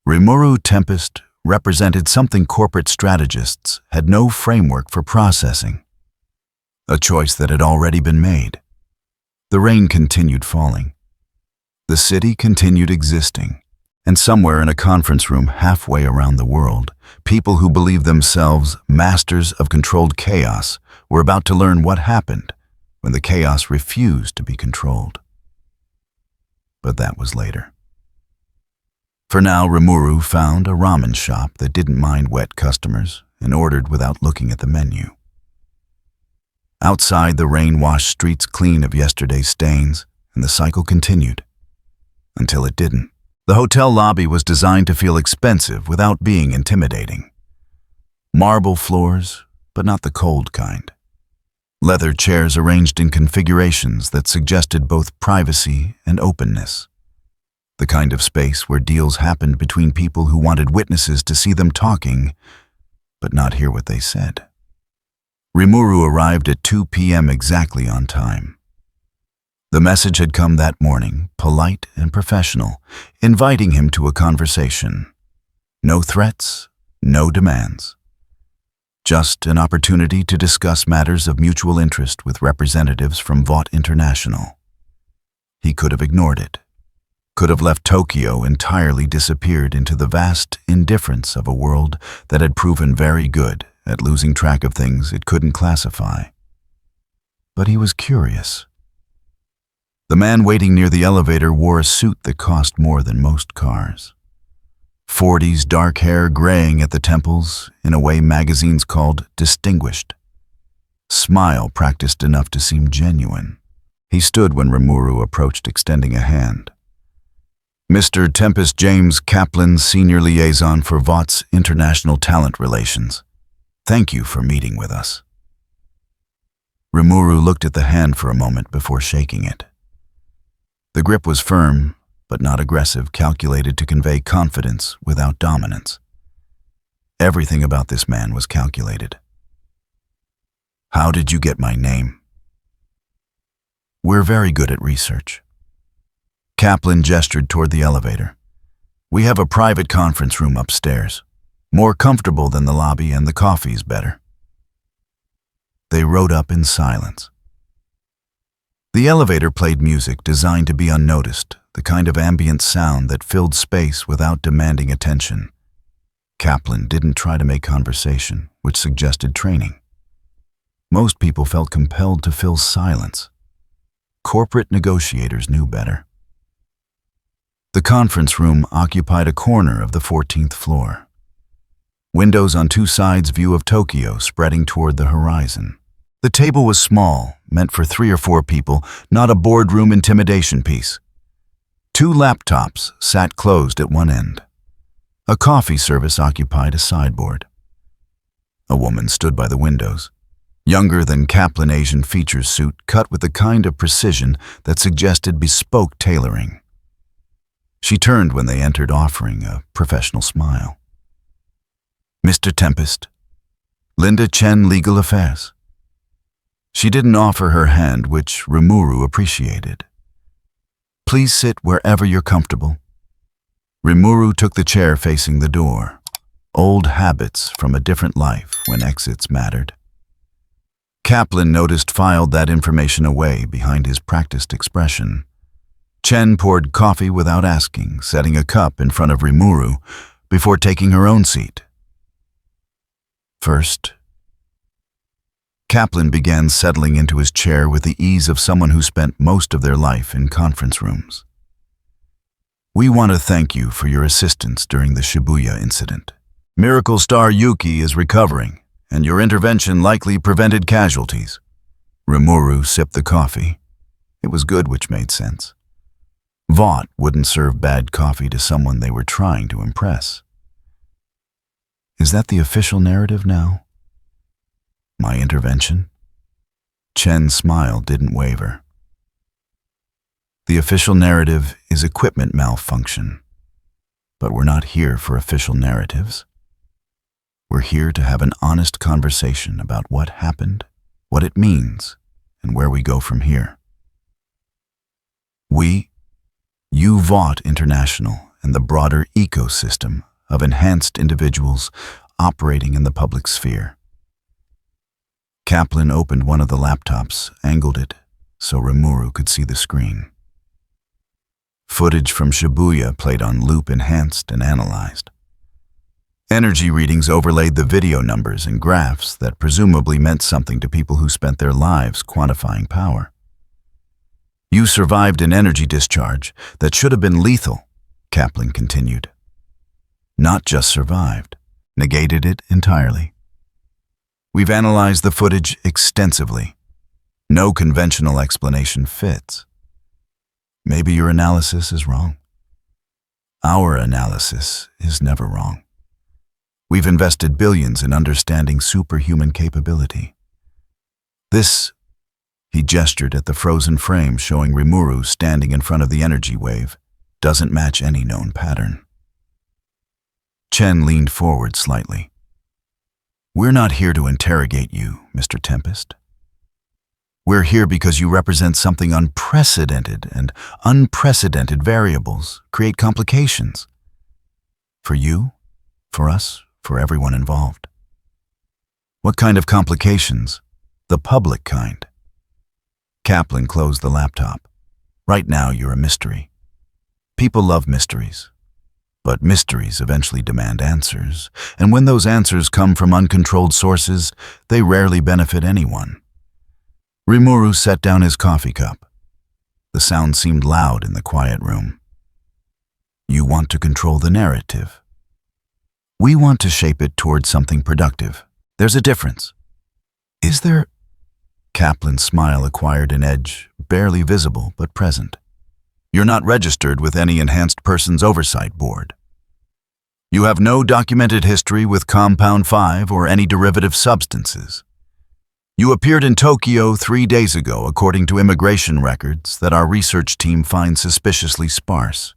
Rimuru Tempest represented something corporate strategists had no framework for processing. A choice that had already been made. The rain continued falling. The city continued existing. And somewhere in a conference room halfway around the world, people who believed themselves masters of controlled chaos were about to learn what happened when the chaos refused to be controlled. But that was later. For now, Rimuru found a ramen shop that didn't mind wet customers and ordered without looking at the menu. Outside, the rain washed streets clean of yesterday's stains, and the cycle continued. Until it didn't. The hotel lobby was designed to feel expensive without being intimidating. Marble floors, but not the cold kind. Leather chairs arranged in configurations that suggested both privacy and openness. The kind of space where deals happened between people who wanted witnesses to see them talking, but not hear what they said. Rimuru arrived at 2 p.m. exactly on time. The message had come that morning, polite and professional, inviting him to a conversation. No threats, no demands. Just an opportunity to discuss matters of mutual interest with representatives from Vought International. He could have ignored it. Could have left Tokyo entirely disappeared into the vast indifference of a world that had proven very good at losing track of things it couldn't classify. But he was curious. The man waiting near the elevator wore a suit that cost more than most cars. 40s dark hair graying at the temples in a way magazines called distinguished. Smile practiced enough to seem genuine. He stood when Rimuru approached, extending a hand. Mr. Tempest James Kaplan, Senior Liaison for Vought's International Talent Relations. Thank you for meeting with us. Rimuru looked at the hand for a moment before shaking it. The grip was firm, but not aggressive, calculated to convey confidence without dominance. Everything about this man was calculated. How did you get my name? We're very good at research. Kaplan gestured toward the elevator. We have a private conference room upstairs. More comfortable than the lobby, and the coffee's better. They rode up in silence. The elevator played music designed to be unnoticed, the kind of ambient sound that filled space without demanding attention. Kaplan didn't try to make conversation, which suggested training. Most people felt compelled to fill silence. Corporate negotiators knew better. The conference room occupied a corner of the 14th floor. Windows on two sides, view of Tokyo spreading toward the horizon. The table was small, meant for 3 or 4 people, not a boardroom intimidation piece. 2 laptops sat closed at one end. A coffee service occupied a sideboard. A woman stood by the windows. Younger than Kaplan, Asian features suit cut with the kind of precision that suggested bespoke tailoring. She turned when they entered, offering a professional smile. Mr. Tempest, Linda Chen, Legal Affairs. She didn't offer her hand, which Rimuru appreciated. Please sit wherever you're comfortable. Rimuru took the chair facing the door. Old habits from a different life when exits mattered. Kaplan noticed filed that information away behind his practiced expression. Chen poured coffee without asking, setting a cup in front of Rimuru before taking her own seat. First, Kaplan began settling into his chair with the ease of someone who spent most of their life in conference rooms. We want to thank you for your assistance during the Shibuya incident. Miracle Star Yuki is recovering, and your intervention likely prevented casualties. Rimuru sipped the coffee. It was good, which made sense. Vought wouldn't serve bad coffee to someone they were trying to impress. Is that the official narrative now? My intervention? Chen's smile didn't waver. The official narrative is equipment malfunction, but we're not here for official narratives. We're here to have an honest conversation about what happened, what it means, and where we go from here. You Vought International and the broader ecosystem of enhanced individuals operating in the public sphere. Kaplan opened one of the laptops, angled it so Rimuru could see the screen. Footage from Shibuya played on loop, enhanced and analyzed. Energy readings overlaid the video numbers and graphs that presumably meant something to people who spent their lives quantifying power. You survived an energy discharge that should have been lethal, Kaplan continued. Not just survived, negated it entirely. We've analyzed the footage extensively. No conventional explanation fits. Maybe your analysis is wrong. Our analysis is never wrong. We've invested billions in understanding superhuman capability. This, he gestured at the frozen frame showing Rimuru standing in front of the energy wave, doesn't match any known pattern. Chen leaned forward slightly. We're not here to interrogate you, Mr. Tempest. We're here because you represent something unprecedented, and unprecedented variables create complications. For you, for us, for everyone involved. What kind of complications? The public kind. Kaplan closed the laptop. Right now you're a mystery. People love mysteries. But mysteries eventually demand answers, and when those answers come from uncontrolled sources, they rarely benefit anyone. Rimuru set down his coffee cup. The sound seemed loud in the quiet room. You want to control the narrative. We want to shape it towards something productive. There's a difference. Is there? Kaplan's smile acquired an edge, barely visible but present. You're not registered with any Enhanced Persons Oversight Board. You have no documented history with Compound 5 or any derivative substances. You appeared in Tokyo 3 days ago, according to immigration records that our research team finds suspiciously sparse.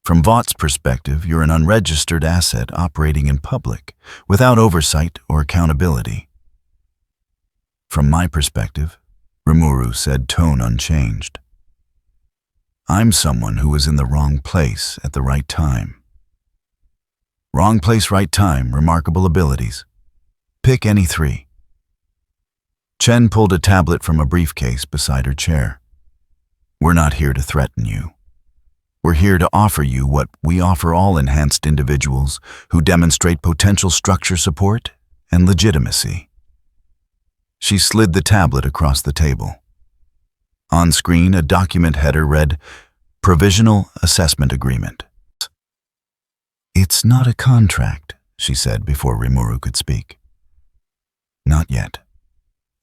From Vaught's perspective, you're an unregistered asset operating in public, without oversight or accountability. From my perspective, Rimuru said, tone unchanged. I'm someone who was in the wrong place at the right time. Wrong place, right time, remarkable abilities. Pick any 3. Chen pulled a tablet from a briefcase beside her chair. We're not here to threaten you. We're here to offer you what we offer all enhanced individuals who demonstrate potential structure support and legitimacy. She slid the tablet across the table. On screen, a document header read, Provisional Assessment Agreement. It's not a contract, she said before Rimuru could speak. Not yet.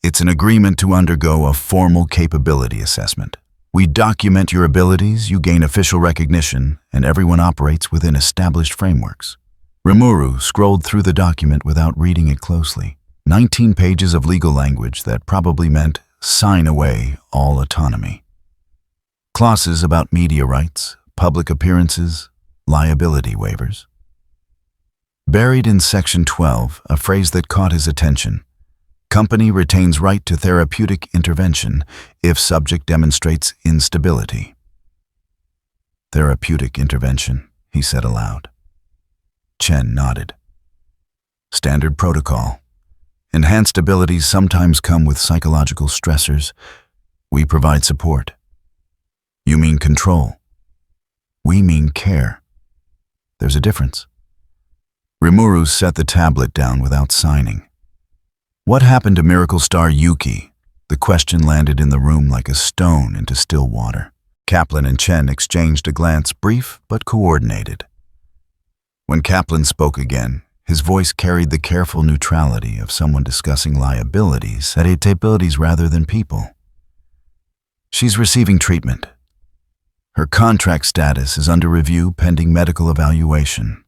It's an agreement to undergo a formal capability assessment. We document your abilities, you gain official recognition, and everyone operates within established frameworks. Rimuru scrolled through the document without reading it closely. 19 pages of legal language that probably meant sign away all autonomy. Clauses about media rights, public appearances, liability waivers. Buried in Section 12, a phrase that caught his attention. Company retains right to therapeutic intervention if subject demonstrates instability. Therapeutic intervention, he said aloud. Chen nodded. Standard protocol. Enhanced abilities sometimes come with psychological stressors. We provide support. You mean control. We mean care. There's a difference. Rimuru set the tablet down without signing. What happened to Miracle Star Yuki? The question landed in the room like a stone into still water. Kaplan and Chen exchanged a glance, brief but coordinated. When Kaplan spoke again, his voice carried the careful neutrality of someone discussing liabilities rather than people. She's receiving treatment. Her contract status is under review pending medical evaluation.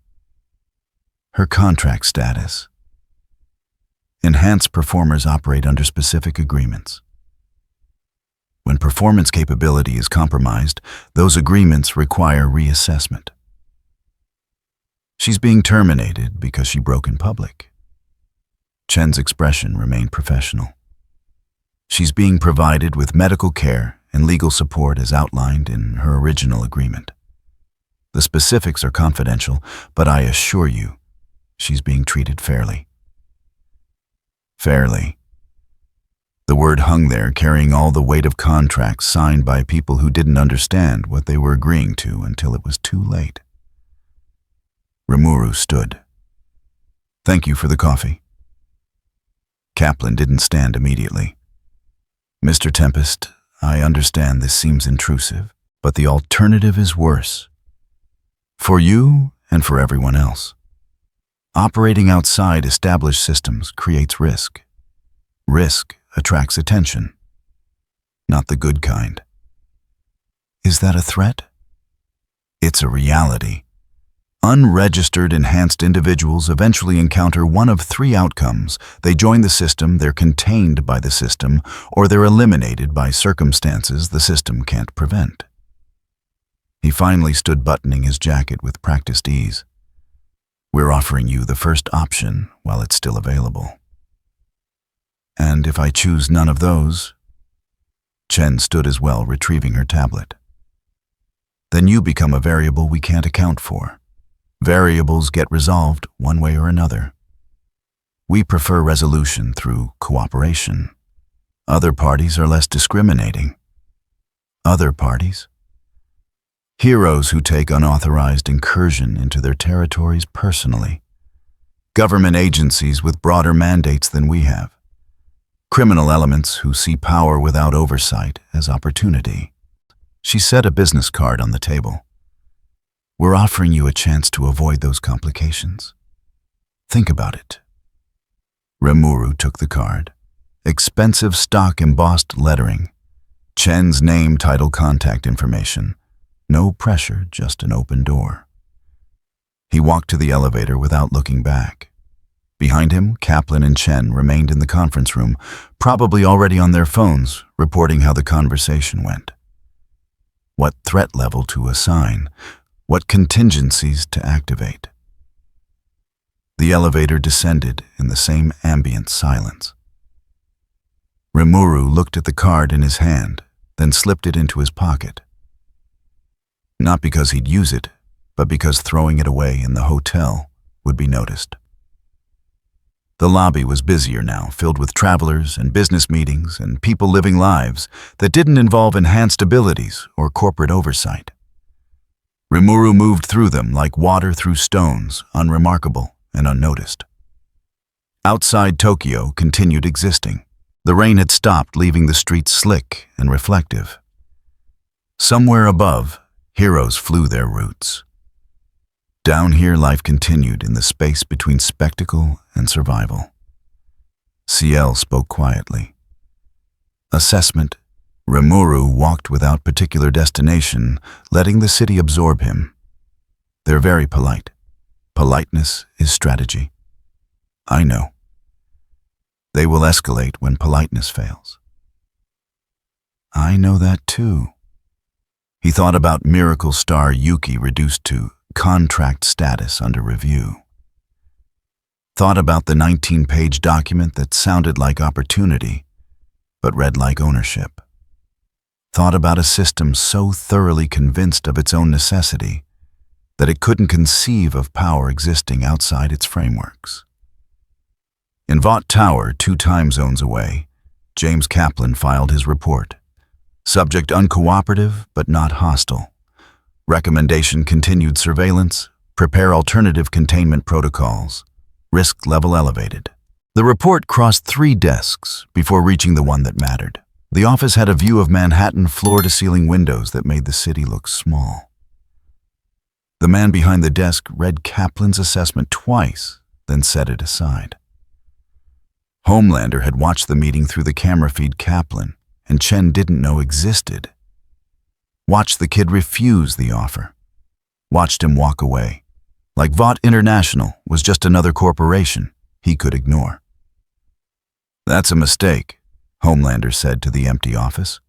Her contract status. Enhanced performers operate under specific agreements. When performance capability is compromised, those agreements require reassessment. She's being terminated because she broke in public. Chen's expression remained professional. She's being provided with medical care and legal support as outlined in her original agreement. The specifics are confidential, but I assure you, she's being treated fairly. Fairly. The word hung there, carrying all the weight of contracts signed by people who didn't understand what they were agreeing to until it was too late. Rimuru stood. Thank you for the coffee. Kaplan didn't stand immediately. Mr. Tempest, I understand this seems intrusive, but the alternative is worse. For you and for everyone else. Operating outside established systems creates risk. Risk attracts attention. Not the good kind. Is that a threat? It's a reality. Unregistered enhanced individuals eventually encounter one of three outcomes. They join the system, they're contained by the system, or they're eliminated by circumstances the system can't prevent. He finally stood buttoning his jacket with practiced ease. We're offering you the first option while it's still available. And if I choose none of those, Chen stood as well, retrieving her tablet. Then you become a variable we can't account for. Variables get resolved one way or another. We prefer resolution through cooperation. Other parties are less discriminating. Other parties? Heroes who take unauthorized incursion into their territories personally. Government agencies with broader mandates than we have. Criminal elements who see power without oversight as opportunity. She set a business card on the table. We're offering you a chance to avoid those complications. Think about it. Rimuru took the card. Expensive stock embossed lettering. Chen's name, title, contact information. No pressure, just an open door. He walked to the elevator without looking back. Behind him, Kaplan and Chen remained in the conference room, probably already on their phones, reporting how the conversation went. What threat level to assign, what contingencies to activate. The elevator descended in the same ambient silence. Rimuru looked at the card in his hand, then slipped it into his pocket. Not because he'd use it, but because throwing it away in the hotel would be noticed. The lobby was busier now, filled with travelers and business meetings and people living lives that didn't involve enhanced abilities or corporate oversight. Rimuru moved through them like water through stones, unremarkable and unnoticed. Outside Tokyo continued existing. The rain had stopped, leaving the streets slick and reflective. Somewhere above, heroes flew their routes. Down here, life continued in the space between spectacle and survival. CL spoke quietly. Assessment. Rimuru walked without particular destination, letting the city absorb him. They're very polite. Politeness is strategy. I know. They will escalate when politeness fails. I know that too. He thought about Miracle Star Yuki reduced to contract status under review. Thought about the 19-page document that sounded like opportunity, but read like ownership. Thought about a system so thoroughly convinced of its own necessity, that it couldn't conceive of power existing outside its frameworks. In Vought Tower, 2 time zones away, James Kaplan filed his report. Subject uncooperative, but not hostile. Recommendation: continued surveillance, prepare alternative containment protocols, risk level elevated. The report crossed 3 desks before reaching the one that mattered. The office had a view of Manhattan floor-to-ceiling windows that made the city look small. The man behind the desk read Kaplan's assessment twice, then set it aside. Homelander had watched the meeting through the camera feed Kaplan, and Chen didn't know existed. Watched the kid refuse the offer. Watched him walk away, like Vought International was just another corporation he could ignore. "That's a mistake," Homelander said to the empty office.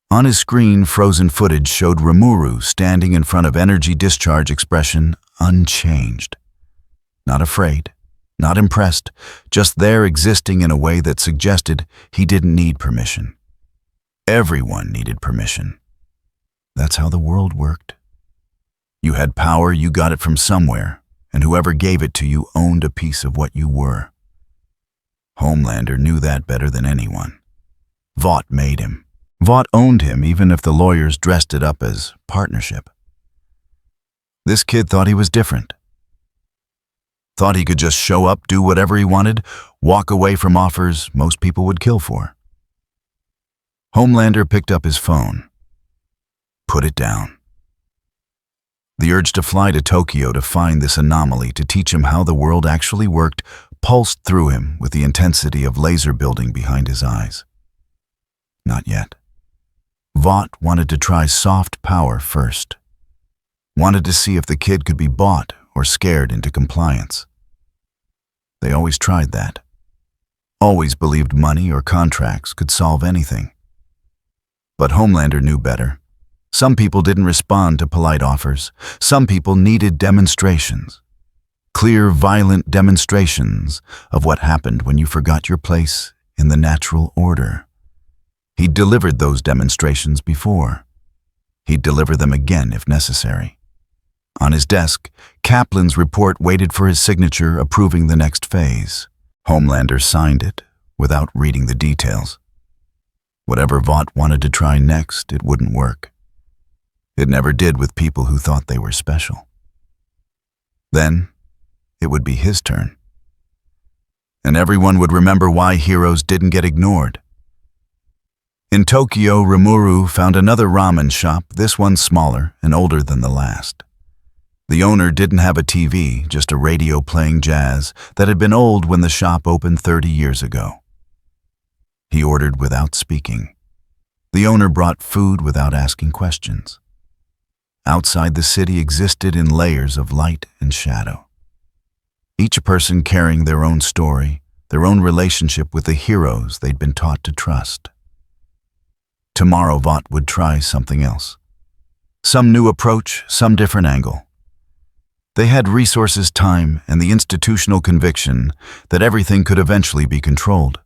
On his screen, frozen footage showed Rimuru standing in front of energy discharge expression unchanged. Not afraid, not impressed, just there existing in a way that suggested he didn't need permission. Everyone needed permission. That's how the world worked. You had power, you got it from somewhere, and whoever gave it to you owned a piece of what you were. Homelander knew that better than anyone. Vought made him. Vought owned him, even if the lawyers dressed it up as partnership. This kid thought he was different. Thought he could just show up, do whatever he wanted, walk away from offers most people would kill for. Homelander picked up his phone. Put it down. The urge to fly to Tokyo to find this anomaly, to teach him how the world actually worked, pulsed through him with the intensity of laser building behind his eyes. Not yet. Vought wanted to try soft power first. Wanted to see if the kid could be bought or scared into compliance. They always tried that. Always believed money or contracts could solve anything. But Homelander knew better. Some people didn't respond to polite offers. Some people needed demonstrations. Clear, violent demonstrations of what happened when you forgot your place in the natural order. He'd delivered those demonstrations before. He'd deliver them again if necessary. On his desk, Kaplan's report waited for his signature approving the next phase. Homelander signed it without reading the details. Whatever Vought wanted to try next, it wouldn't work. It never did with people who thought they were special. Then, it would be his turn. And everyone would remember why heroes didn't get ignored. In Tokyo, Rimuru found another ramen shop, this one smaller and older than the last. The owner didn't have a TV, just a radio playing jazz that had been old when the shop opened 30 years ago. He ordered without speaking. The owner brought food without asking questions. Outside the city existed in layers of light and shadow. Each person carrying their own story, their own relationship with the heroes they'd been taught to trust. Tomorrow Vought would try something else. Some new approach, some different angle. They had resources, time, and the institutional conviction that everything could eventually be controlled.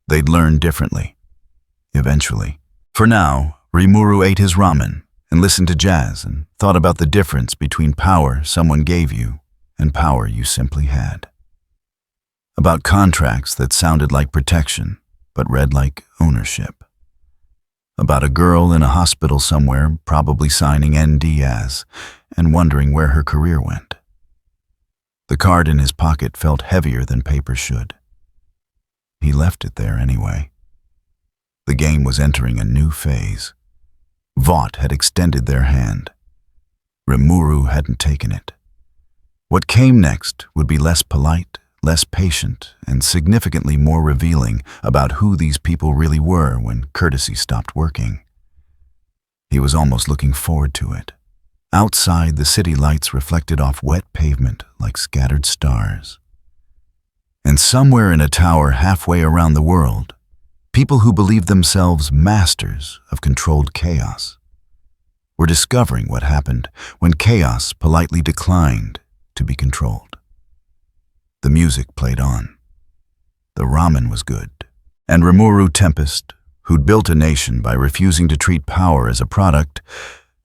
They'd learn differently. Eventually. For now, Rimuru ate his ramen and listened to jazz and thought about the difference between power someone gave you and power you simply had. About contracts that sounded like protection, but read like ownership. About a girl in a hospital somewhere probably signing ND as and wondering where her career went. The card in his pocket felt heavier than paper should. He left it there anyway. The game was entering a new phase. Vought had extended their hand. Rimuru hadn't taken it. What came next would be less polite, less patient, and significantly more revealing about who these people really were when courtesy stopped working. He was almost looking forward to it. Outside, the city lights reflected off wet pavement like scattered stars. And somewhere in a tower halfway around the world, people who believed themselves masters of controlled chaos were discovering what happened when chaos politely declined to be controlled. The music played on. The ramen was good. And Rimuru Tempest, who'd built a nation by refusing to treat power as a product,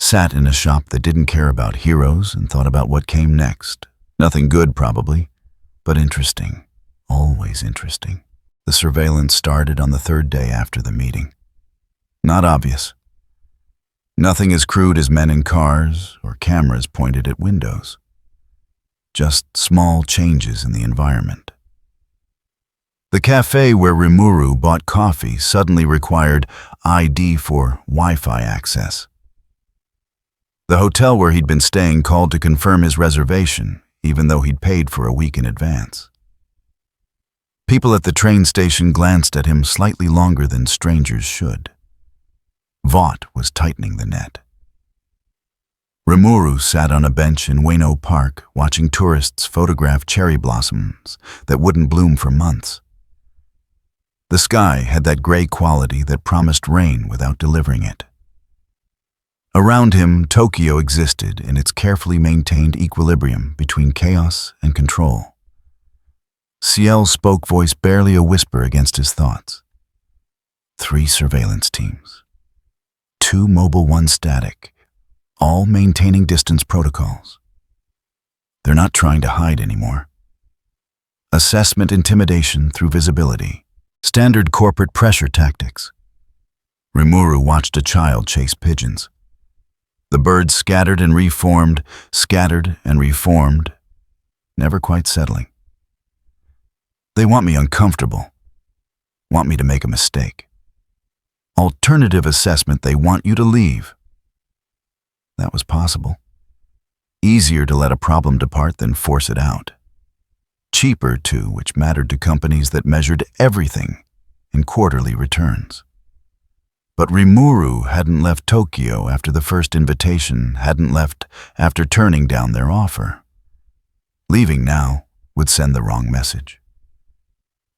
Sat in a shop that didn't care about heroes and thought about what came next. Nothing good, probably, but interesting. Always interesting. The surveillance started on the third day after the meeting. Not obvious. Nothing as crude as men in cars or cameras pointed at windows. Just small changes in the environment. The cafe where Rimuru bought coffee suddenly required ID for Wi-Fi access. The hotel where he'd been staying called to confirm his reservation, even though he'd paid for a week in advance. People at the train station glanced at him slightly longer than strangers should. Vought was tightening the net. Rimuru sat on a bench in Ueno Park watching tourists photograph cherry blossoms that wouldn't bloom for months. The sky had that gray quality that promised rain without delivering it. Around him, Tokyo existed in its carefully maintained equilibrium between chaos and control. Ciel spoke, voice barely a whisper against his thoughts. 3 surveillance teams. 2 mobile, 1 static, all maintaining distance protocols. They're not trying to hide anymore. Assessment intimidation through visibility. Standard corporate pressure tactics. Rimuru watched a child chase pigeons. The birds scattered and reformed, never quite settling. They want me uncomfortable, want me to make a mistake. Alternative assessment, they want you to leave. That was possible. Easier to let a problem depart than force it out. Cheaper, too, which mattered to companies that measured everything in quarterly returns. But Rimuru hadn't left Tokyo after the first invitation, hadn't left after turning down their offer. Leaving now would send the wrong message.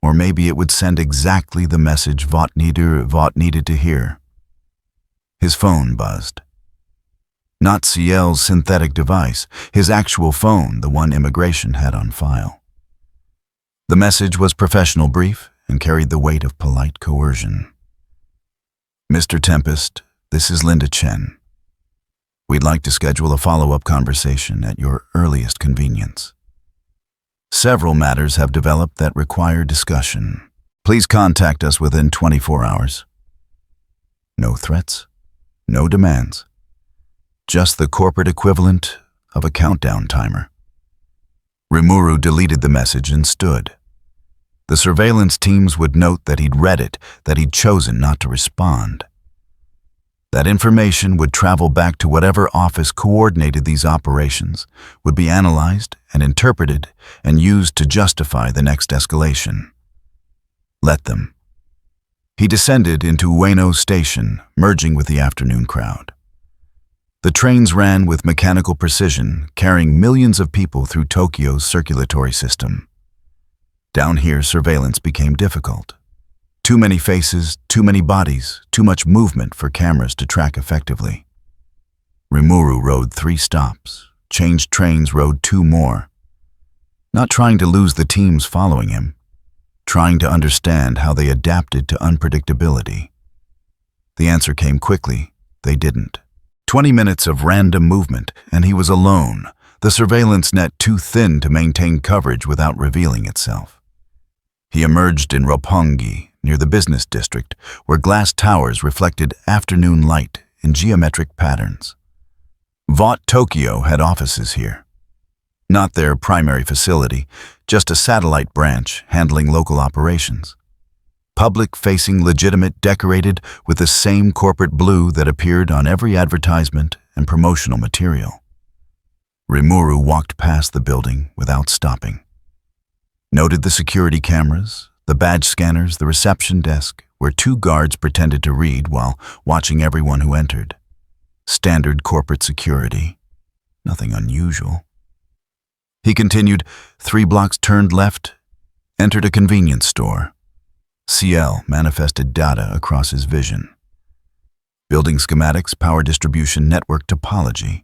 Or maybe it would send exactly the message Vought needed to hear. His phone buzzed. Not Ciel's synthetic device, his actual phone, the one immigration had on file. The message was professional, brief, and carried the weight of polite coercion. Mr. Tempest, this is Linda Chen. We'd like to schedule a follow-up conversation at your earliest convenience. Several matters have developed that require discussion. Please contact us within 24 hours. No threats, no demands. Just the corporate equivalent of a countdown timer. Rimuru deleted the message and stood. The surveillance teams would note that he'd read it, that he'd chosen not to respond. That information would travel back to whatever office coordinated these operations, would be analyzed and interpreted and used to justify the next escalation. Let them. He descended into Ueno Station, merging with the afternoon crowd. The trains ran with mechanical precision, carrying millions of people through Tokyo's circulatory system. Down here, surveillance became difficult. Too many faces, too many bodies, too much movement for cameras to track effectively. Rimuru rode 3 stops, changed trains, rode 2 more. Not trying to lose the teams following him, trying to understand how they adapted to unpredictability. The answer came quickly. They didn't. 20 minutes of random movement, and he was alone, the surveillance net too thin to maintain coverage without revealing itself. He emerged in Roppongi, near the business district, where glass towers reflected afternoon light in geometric patterns. Vought Tokyo had offices here. Not their primary facility, just a satellite branch handling local operations. Public-facing, legitimate, decorated with the same corporate blue that appeared on every advertisement and promotional material. Rimuru walked past the building without stopping. Noted the security cameras, the badge scanners, the reception desk, where 2 guards pretended to read while watching everyone who entered. Standard corporate security. Nothing unusual. He continued, 3 blocks turned left, entered a convenience store. Ciel manifested data across his vision. Building schematics, power distribution, network topology.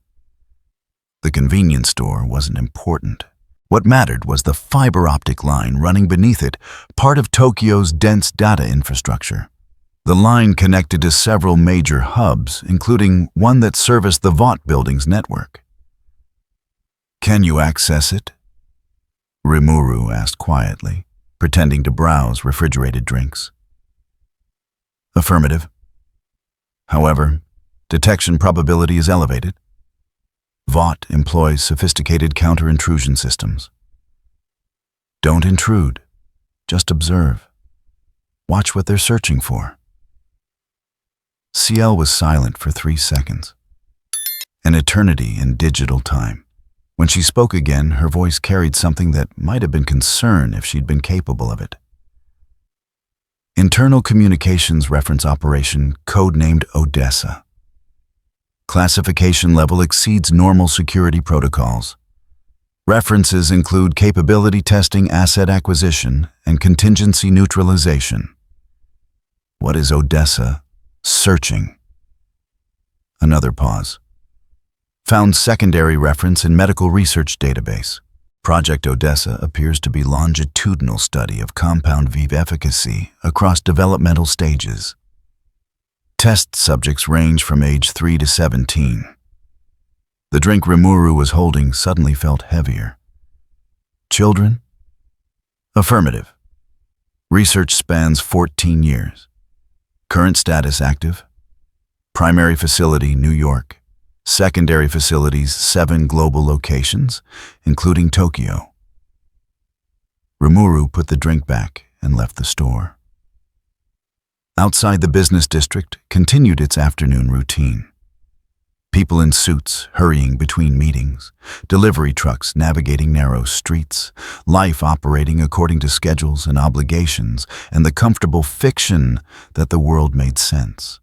The convenience store wasn't important. What mattered was the fiber optic line running beneath it, part of Tokyo's dense data infrastructure. The line connected to several major hubs, including one that serviced the Vought building's network. "Can you access it?" Rimuru asked quietly, pretending to browse refrigerated drinks. "Affirmative. However, detection probability is elevated. Vought employs sophisticated counter-intrusion systems. Don't intrude. Just observe. Watch what they're searching for." CL was silent for 3 seconds. An eternity in digital time. When she spoke again, her voice carried something that might have been concern if she'd been capable of it. "Internal Communications Reference Operation, codenamed Odessa. Classification level exceeds normal security protocols. References include capability testing, asset acquisition, and contingency neutralization." What is Odessa searching? Another pause. "Found secondary reference in medical research database. Project Odessa appears to be longitudinal study of compound V efficacy across developmental stages. Test subjects range from age 3 to 17. The drink Rimuru was holding suddenly felt heavier. "Children?" "Affirmative. Research spans 14 years. Current status active. Primary facility, New York. Secondary facilities, 7 global locations, including Tokyo." Rimuru put the drink back and left the store. Outside the business district continued its afternoon routine. People in suits hurrying between meetings, delivery trucks navigating narrow streets, life operating according to schedules and obligations, and the comfortable fiction that the world made sense.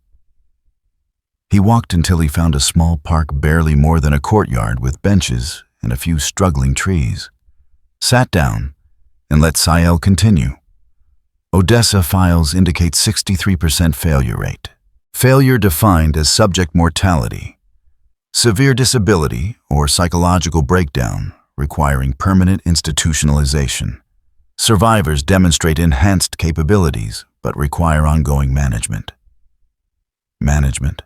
He walked until he found a small park barely more than a courtyard with benches and a few struggling trees. Sat down and let Sael continue. Odessa files indicate 63% failure rate. Failure defined as subject mortality. Severe disability or psychological breakdown requiring permanent institutionalization. Survivors demonstrate enhanced capabilities but require ongoing management. Management.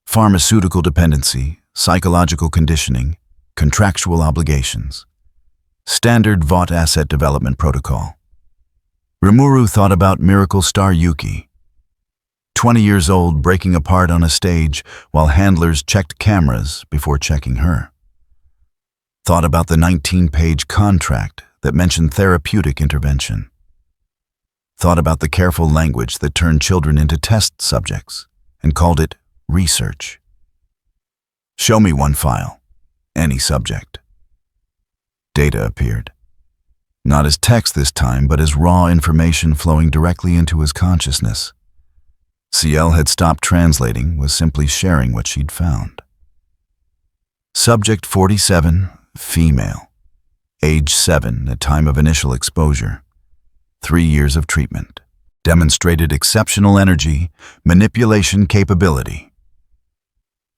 Pharmaceutical dependency, psychological conditioning, contractual obligations. Standard Vought asset development protocol. Rimuru thought about Miracle Star Yuki. 20 years old, breaking apart on a stage while handlers checked cameras before checking her. Thought about the 19-page contract that mentioned therapeutic intervention. Thought about the careful language that turned children into test subjects and called it research. "Show me one file, any subject." Data appeared. Not as text this time, but as raw information flowing directly into his consciousness. CL had stopped translating, was simply sharing what she'd found. Subject 47, female. Age 7 at time of initial exposure. 3 years of treatment. Demonstrated exceptional energy, manipulation capability.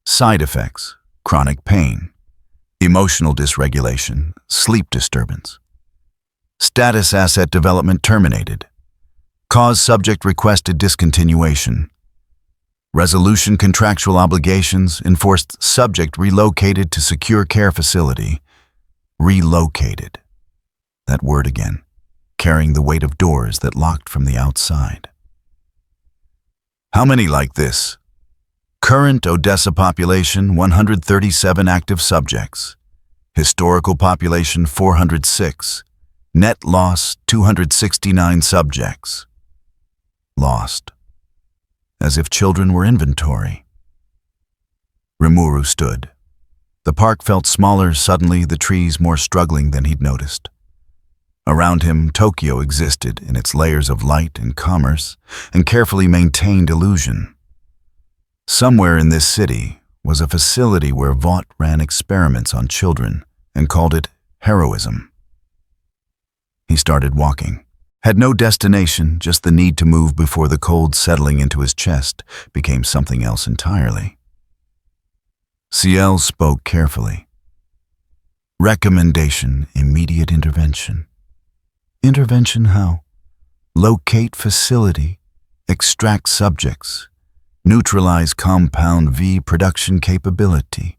Side effects, chronic pain, emotional dysregulation, sleep disturbance. Status asset development terminated. Cause subject requested discontinuation. Resolution contractual obligations enforced subject relocated to secure care facility. Relocated. That word again, carrying the weight of doors that locked from the outside. "How many like this?" Current Odessa population 137 active subjects. Historical population 406. Net loss 269 subjects. Lost. As if children were inventory. Rimuru stood. The park felt smaller suddenly, the trees more struggling than he'd noticed. Around him, Tokyo existed in its layers of light and commerce and carefully maintained illusion. Somewhere in this city was a facility where Vought ran experiments on children and called it heroism. He started walking. Had no destination, just the need to move before the cold settling into his chest became something else entirely. CL spoke carefully. Recommendation, immediate intervention. Intervention how? Locate facility. extract subjects, neutralize compound V production capability.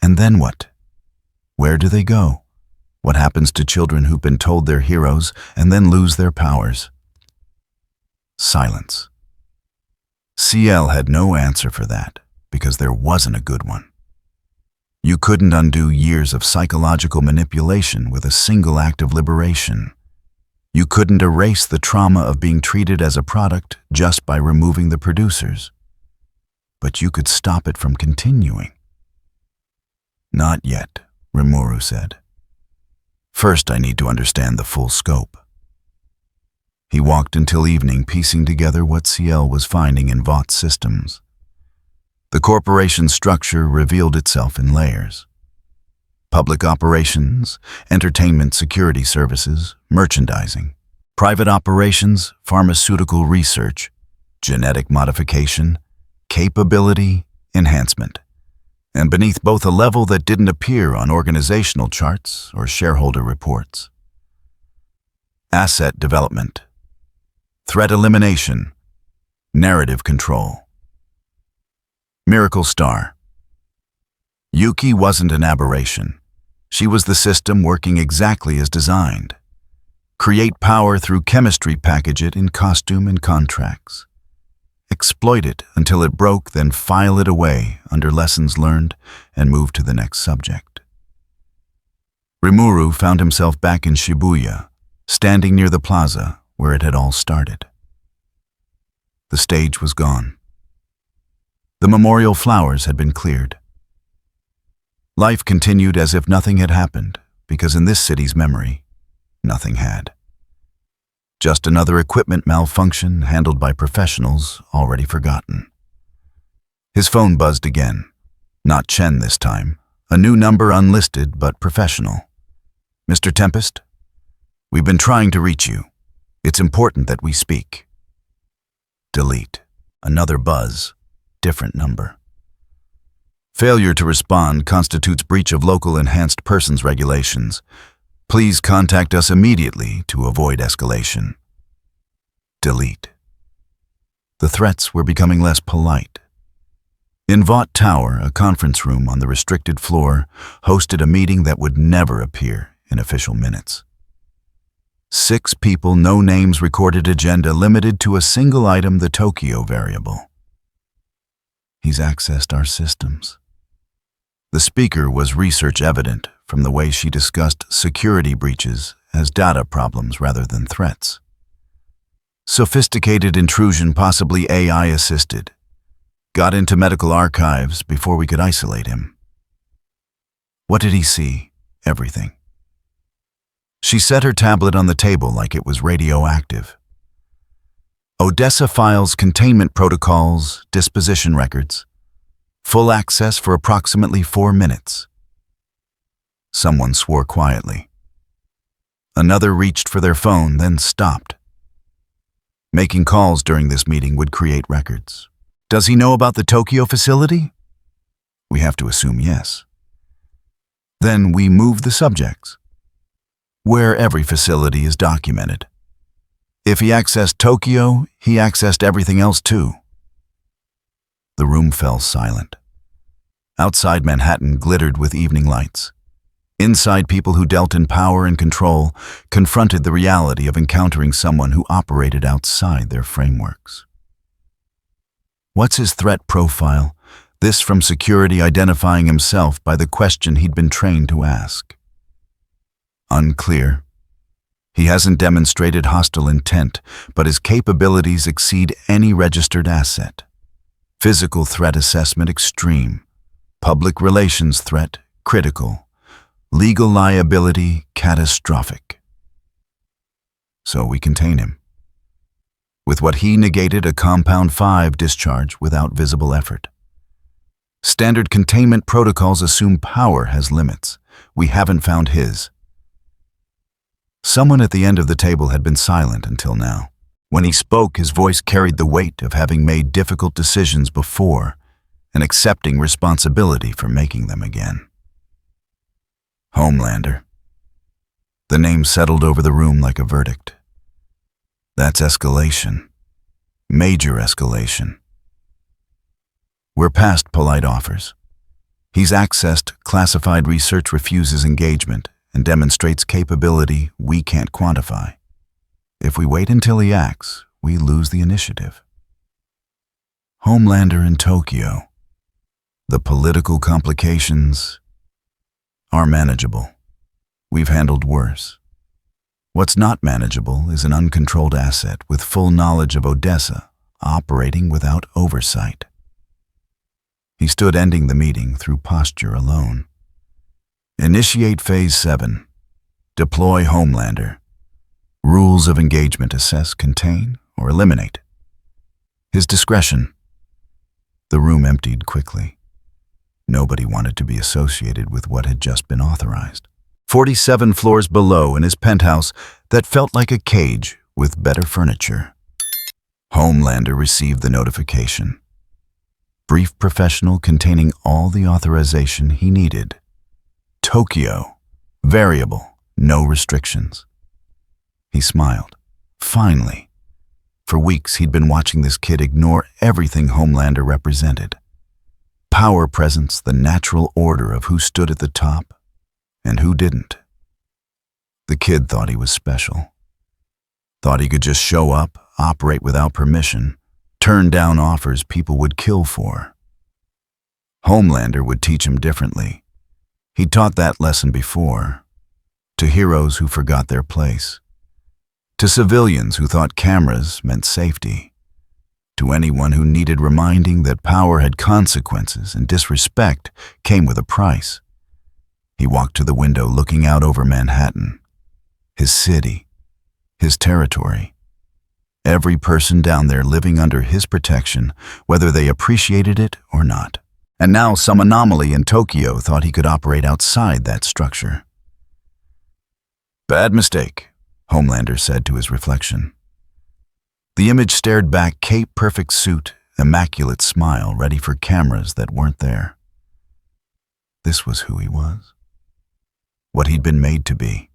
And then what? Where do they go? What happens to children who've been told they're heroes and then lose their powers? Silence. CL had no answer for that because there wasn't a good one. You couldn't undo years of psychological manipulation with a single act of liberation. You couldn't erase the trauma of being treated as a product just by removing the producers. But you could stop it from continuing. Not yet, Rimuru said. First, I need to understand the full scope. He walked until evening, piecing together what CL was finding in Vought's systems. The corporation's structure revealed itself in layers. Public operations, entertainment security services, merchandising, private operations, pharmaceutical research, genetic modification, capability enhancement, and beneath both a level that didn't appear on organizational charts or shareholder reports. Asset development, threat elimination, narrative control. Miracle Star. Yuki wasn't an aberration. She was the system working exactly as designed. Create power through chemistry, package it in costume and contracts. Exploit it until it broke, then file it away under lessons learned and move to the next subject. Rimuru found himself back in Shibuya, standing near the plaza where it had all started. The stage was gone. The memorial flowers had been cleared. Life continued as if nothing had happened, because in this city's memory, nothing had. Just another equipment malfunction handled by professionals already forgotten. His phone buzzed again. Not Chen this time. A new number, unlisted but professional. Mr. Tempest? We've been trying to reach you. It's important that we speak. Delete. Another buzz. Different number. Failure to respond constitutes breach of local enhanced persons regulations. Please contact us immediately to avoid escalation. Delete. The threats were becoming less polite. In Vought Tower, a conference room on the restricted floor hosted a meeting that would never appear in official minutes. 6 people, no names recorded, agenda limited to a single item, the Tokyo variable. He's accessed our systems. The speaker was research evident from the way she discussed security breaches as data problems rather than threats. Sophisticated intrusion, possibly AI-assisted. Got into medical archives before we could isolate him. What did he see? Everything. She set her tablet on the table like it was radioactive. Odessa files, containment protocols, disposition records. Full access for approximately 4 minutes. Someone swore quietly. Another reached for their phone, then stopped. Making calls during this meeting would create records. Does he know about the Tokyo facility? We have to assume yes. Then we move the subjects, where every facility is documented. If he accessed Tokyo, he accessed everything else too. The room fell silent. Outside Manhattan glittered with evening lights. Inside, people who dealt in power and control confronted the reality of encountering someone who operated outside their frameworks. What's his threat profile? This from security identifying himself by the question he'd been trained to ask. Unclear. He hasn't demonstrated hostile intent, but his capabilities exceed any registered asset. Physical threat assessment extreme. Public relations threat critical. Legal liability catastrophic. So we contain him. With what he negated, a compound 5 discharge without visible effort. Standard containment protocols assume power has limits. We haven't found his. Someone at the end of the table had been silent until now. When he spoke, his voice carried the weight of having made difficult decisions before and accepting responsibility for making them again. Homelander. The name settled over the room like a verdict. That's escalation. Major escalation. We're past polite offers. He's accessed classified research, refuses engagement, and demonstrates capability we can't quantify. If we wait until he acts, we lose the initiative. Homelander in Tokyo. The political complications are manageable. We've handled worse. What's not manageable is an uncontrolled asset with full knowledge of Odessa operating without oversight. He stood ending the meeting through posture alone. Initiate Phase 7. Deploy Homelander. Rules of engagement: assess, contain, or eliminate. His discretion. The room emptied quickly. Nobody wanted to be associated with what had just been authorized. 47 floors below, in his penthouse that felt like a cage with better furniture. Homelander received the notification. Brief professional containing all the authorization he needed. Tokyo. Variable. No restrictions. He smiled. Finally. For weeks he'd been watching this kid ignore everything Homelander represented. Power presence, the natural order of who stood at the top and who didn't. The kid thought he was special. Thought he could just show up, operate without permission, turn down offers people would kill for. Homelander would teach him differently. He'd taught that lesson before. To heroes who forgot their place. To civilians who thought cameras meant safety. To anyone who needed reminding that power had consequences and disrespect came with a price. He walked to the window looking out over Manhattan. His city. His territory. Every person down there living under his protection, whether they appreciated it or not. And now some anomaly in Tokyo thought he could operate outside that structure. Bad mistake, Homelander said to his reflection. The image stared back, cape-perfect suit, immaculate smile, ready for cameras that weren't there. This was who he was. What he'd been made to be.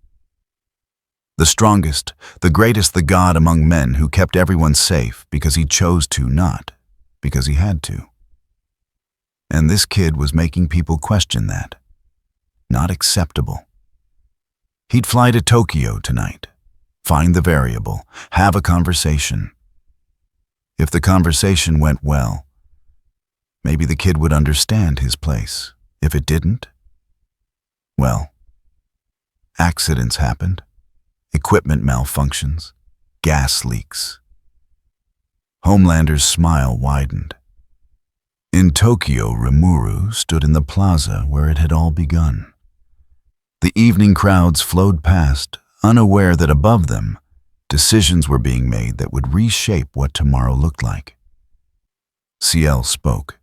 The strongest, the greatest, the god among men who kept everyone safe because he chose to, not because he had to. And this kid was making people question that. Not acceptable. He'd fly to Tokyo tonight, find the variable, have a conversation. If the conversation went well, maybe the kid would understand his place. If it didn't, well, accidents happened. Equipment malfunctions, gas leaks. Homelander's smile widened. In Tokyo, Rimuru stood in the plaza where it had all begun. The evening crowds flowed past, unaware that above them, decisions were being made that would reshape what tomorrow looked like. CL spoke.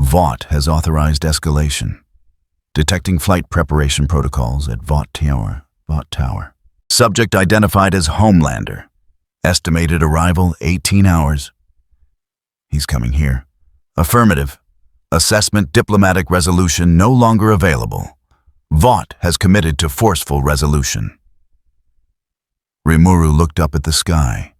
Vought has authorized escalation. Detecting flight preparation protocols at Vought Tower. Subject identified as Homelander. Estimated arrival 18 hours. He's coming here. Affirmative. Assessment diplomatic resolution no longer available. Vought has committed to forceful resolution. Rimuru looked up at the sky.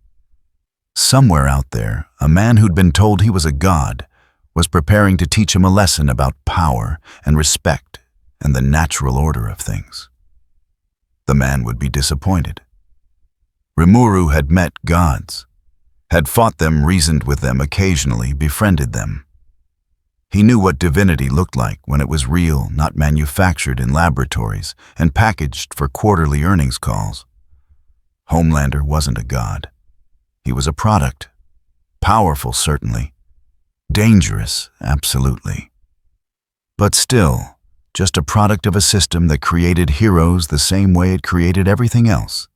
Somewhere out there, a man who'd been told he was a god was preparing to teach him a lesson about power and respect and the natural order of things. The man would be disappointed. Rimuru had met gods, had fought them, reasoned with them occasionally, befriended them. He knew what divinity looked like when it was real, not manufactured in laboratories and packaged for quarterly earnings calls. Homelander wasn't a god. He was a product. Powerful, certainly. Dangerous, absolutely. But still, just a product of a system that created heroes the same way it created everything else,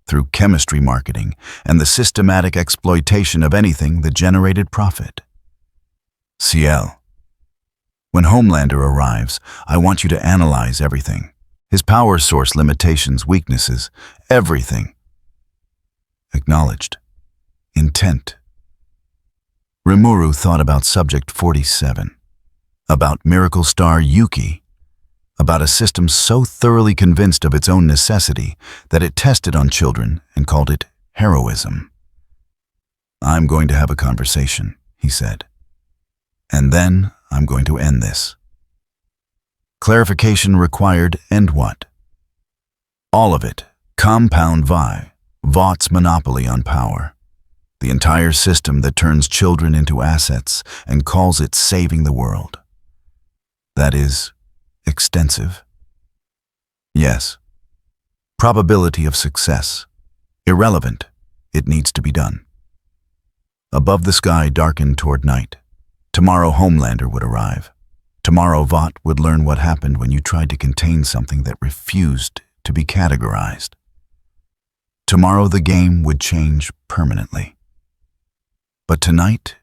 through chemistry marketing and the systematic exploitation of anything that generated profit. CL. When Homelander arrives, I want you to analyze everything. His power source limitations, weaknesses, everything. Acknowledged. Intent. Rimuru thought about Subject 47, about Miracle Star Yuki, about a system so thoroughly convinced of its own necessity that it tested on children and called it heroism. "I'm going to have a conversation," he said. "And then I'm going to end this." Clarification required, and what? All of it. Compound Vi, Vaught's monopoly on power. The entire system that turns children into assets and calls it saving the world. That is extensive. Yes. Probability of success. Irrelevant. It needs to be done. Above the sky darkened toward night. Tomorrow Homelander would arrive. Tomorrow Vought would learn what happened when you tried to contain something that refused to be categorized. Tomorrow the game would change permanently. But tonight,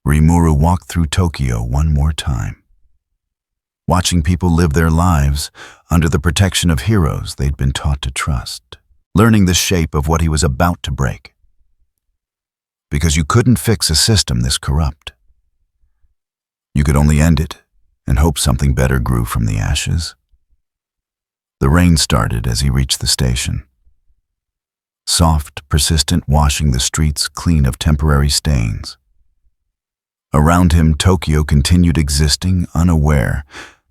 Rimuru walked through Tokyo one more time, watching people live their lives under the protection of heroes they'd been taught to trust, learning the shape of what he was about to break. Because you couldn't fix a system this corrupt. You could only end it and hope something better grew from the ashes. The rain started as he reached the station. Soft, persistent, washing the streets clean of temporary stains. Around him, Tokyo continued existing, unaware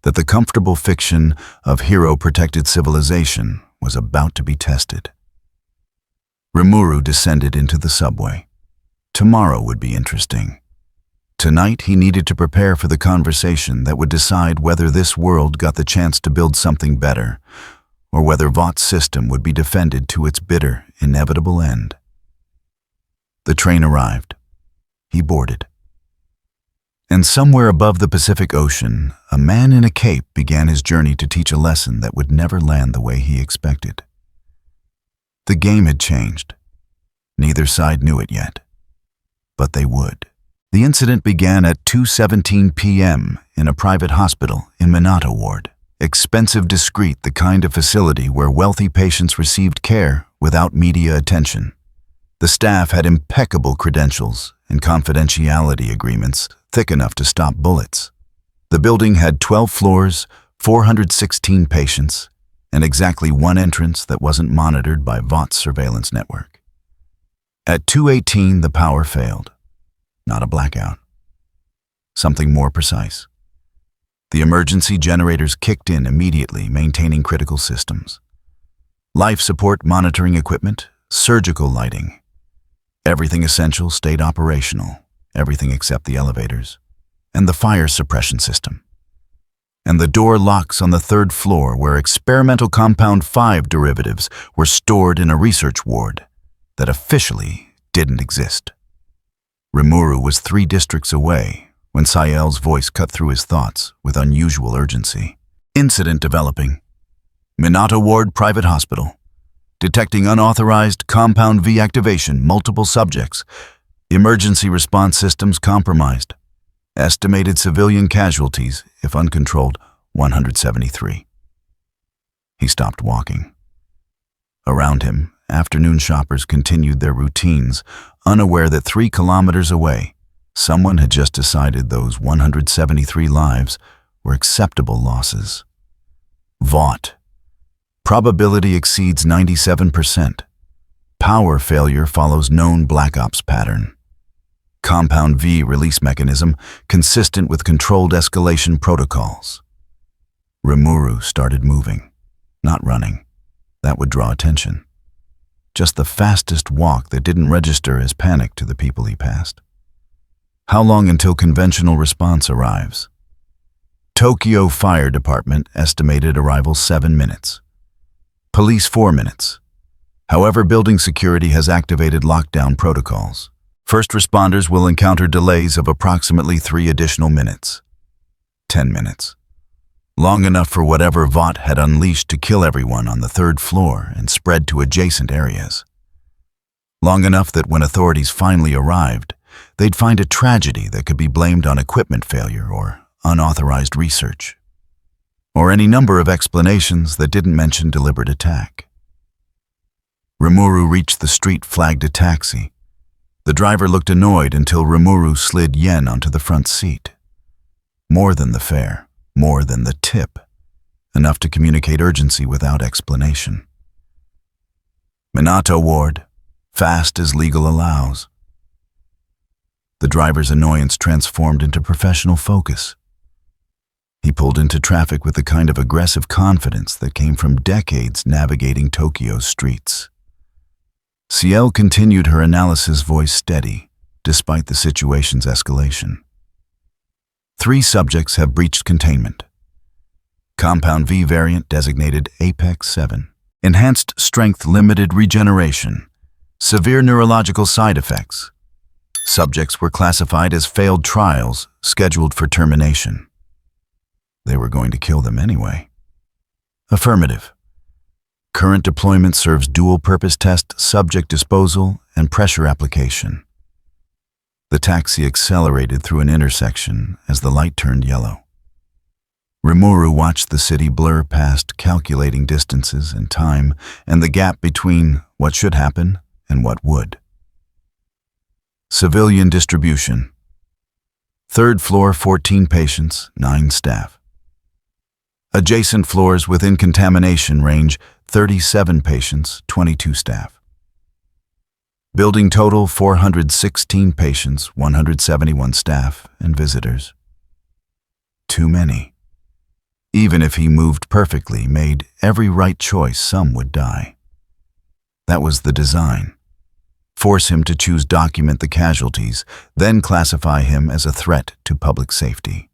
that the comfortable fiction of hero-protected civilization was about to be tested. Rimuru descended into the subway. Tomorrow would be interesting. Tonight, he needed to prepare for the conversation that would decide whether this world got the chance to build something better, or whether Vaught's system would be defended to its bitter, inevitable end. The train arrived. He boarded. And somewhere above the Pacific Ocean, a man in a cape began his journey to teach a lesson that would never land the way he expected. The game had changed. Neither side knew it yet. But they would. The incident began at 2:17 p.m. in a private hospital in Minato Ward. Expensive, discreet, the kind of facility where wealthy patients received care without media attention. The staff had impeccable credentials and confidentiality agreements thick enough to stop bullets. The building had 12 floors, 416 patients, and exactly one entrance that wasn't monitored by Vaught's surveillance network. At 2:18, the power failed. Not a blackout. Something more precise. The emergency generators kicked in immediately, maintaining critical systems. Life support monitoring equipment, surgical lighting. Everything essential stayed operational, everything except the elevators, and the fire suppression system. And the door locks on the third floor where experimental Compound 5 derivatives were stored in a research ward that officially didn't exist. Rimuru was 3 districts away when Sayel's voice cut through his thoughts with unusual urgency. Incident developing. Minato Ward Private Hospital. Detecting unauthorized Compound V activation, multiple subjects. Emergency response systems compromised. Estimated civilian casualties, if uncontrolled, 173. He stopped walking. Around him, afternoon shoppers continued their routines, unaware that 3 kilometers away, someone had just decided those 173 lives were acceptable losses. Vought. Probability exceeds 97%. Power failure follows known Black Ops pattern. Compound V release mechanism consistent with controlled escalation protocols. Rimuru started moving, not running. That would draw attention. Just the fastest walk that didn't register as panic to the people he passed. How long until conventional response arrives? Tokyo Fire Department estimated arrival 7 minutes. Police 4 minutes. However, building security has activated lockdown protocols. First responders will encounter delays of approximately 3 additional minutes. 10 minutes. Long enough for whatever Vought had unleashed to kill everyone on the 3rd floor and spread to adjacent areas. Long enough that when authorities finally arrived, they'd find a tragedy that could be blamed on equipment failure or unauthorized research, or any number of explanations that didn't mention deliberate attack. Rimuru reached the street, flagged a taxi. The driver looked annoyed until Rimuru slid yen onto the front seat. More than the fare, more than the tip, enough to communicate urgency without explanation. Minato Ward, fast as legal allows. The driver's annoyance transformed into professional focus. He pulled into traffic with the kind of aggressive confidence that came from decades navigating Tokyo's streets. Ciel continued her analysis, voice steady, despite the situation's escalation. 3 subjects have breached containment. Compound V variant designated Apex 7. Enhanced strength, limited regeneration. Severe neurological side effects. Subjects were classified as failed trials, scheduled for termination. They were going to kill them anyway. Affirmative. Current deployment serves dual-purpose test, subject disposal, and pressure application. The taxi accelerated through an intersection as the light turned yellow. Rimuru watched the city blur past, calculating distances and time and the gap between what should happen and what would. Civilian distribution. 3rd floor, 14 patients, 9 staff. Adjacent floors within contamination range, 37 patients, 22 staff. Building total, 416 patients, 171 staff and visitors. Too many. Even if he moved perfectly, made every right choice, some would die. That was the design. Force him to choose, document the casualties, then classify him as a threat to public safety.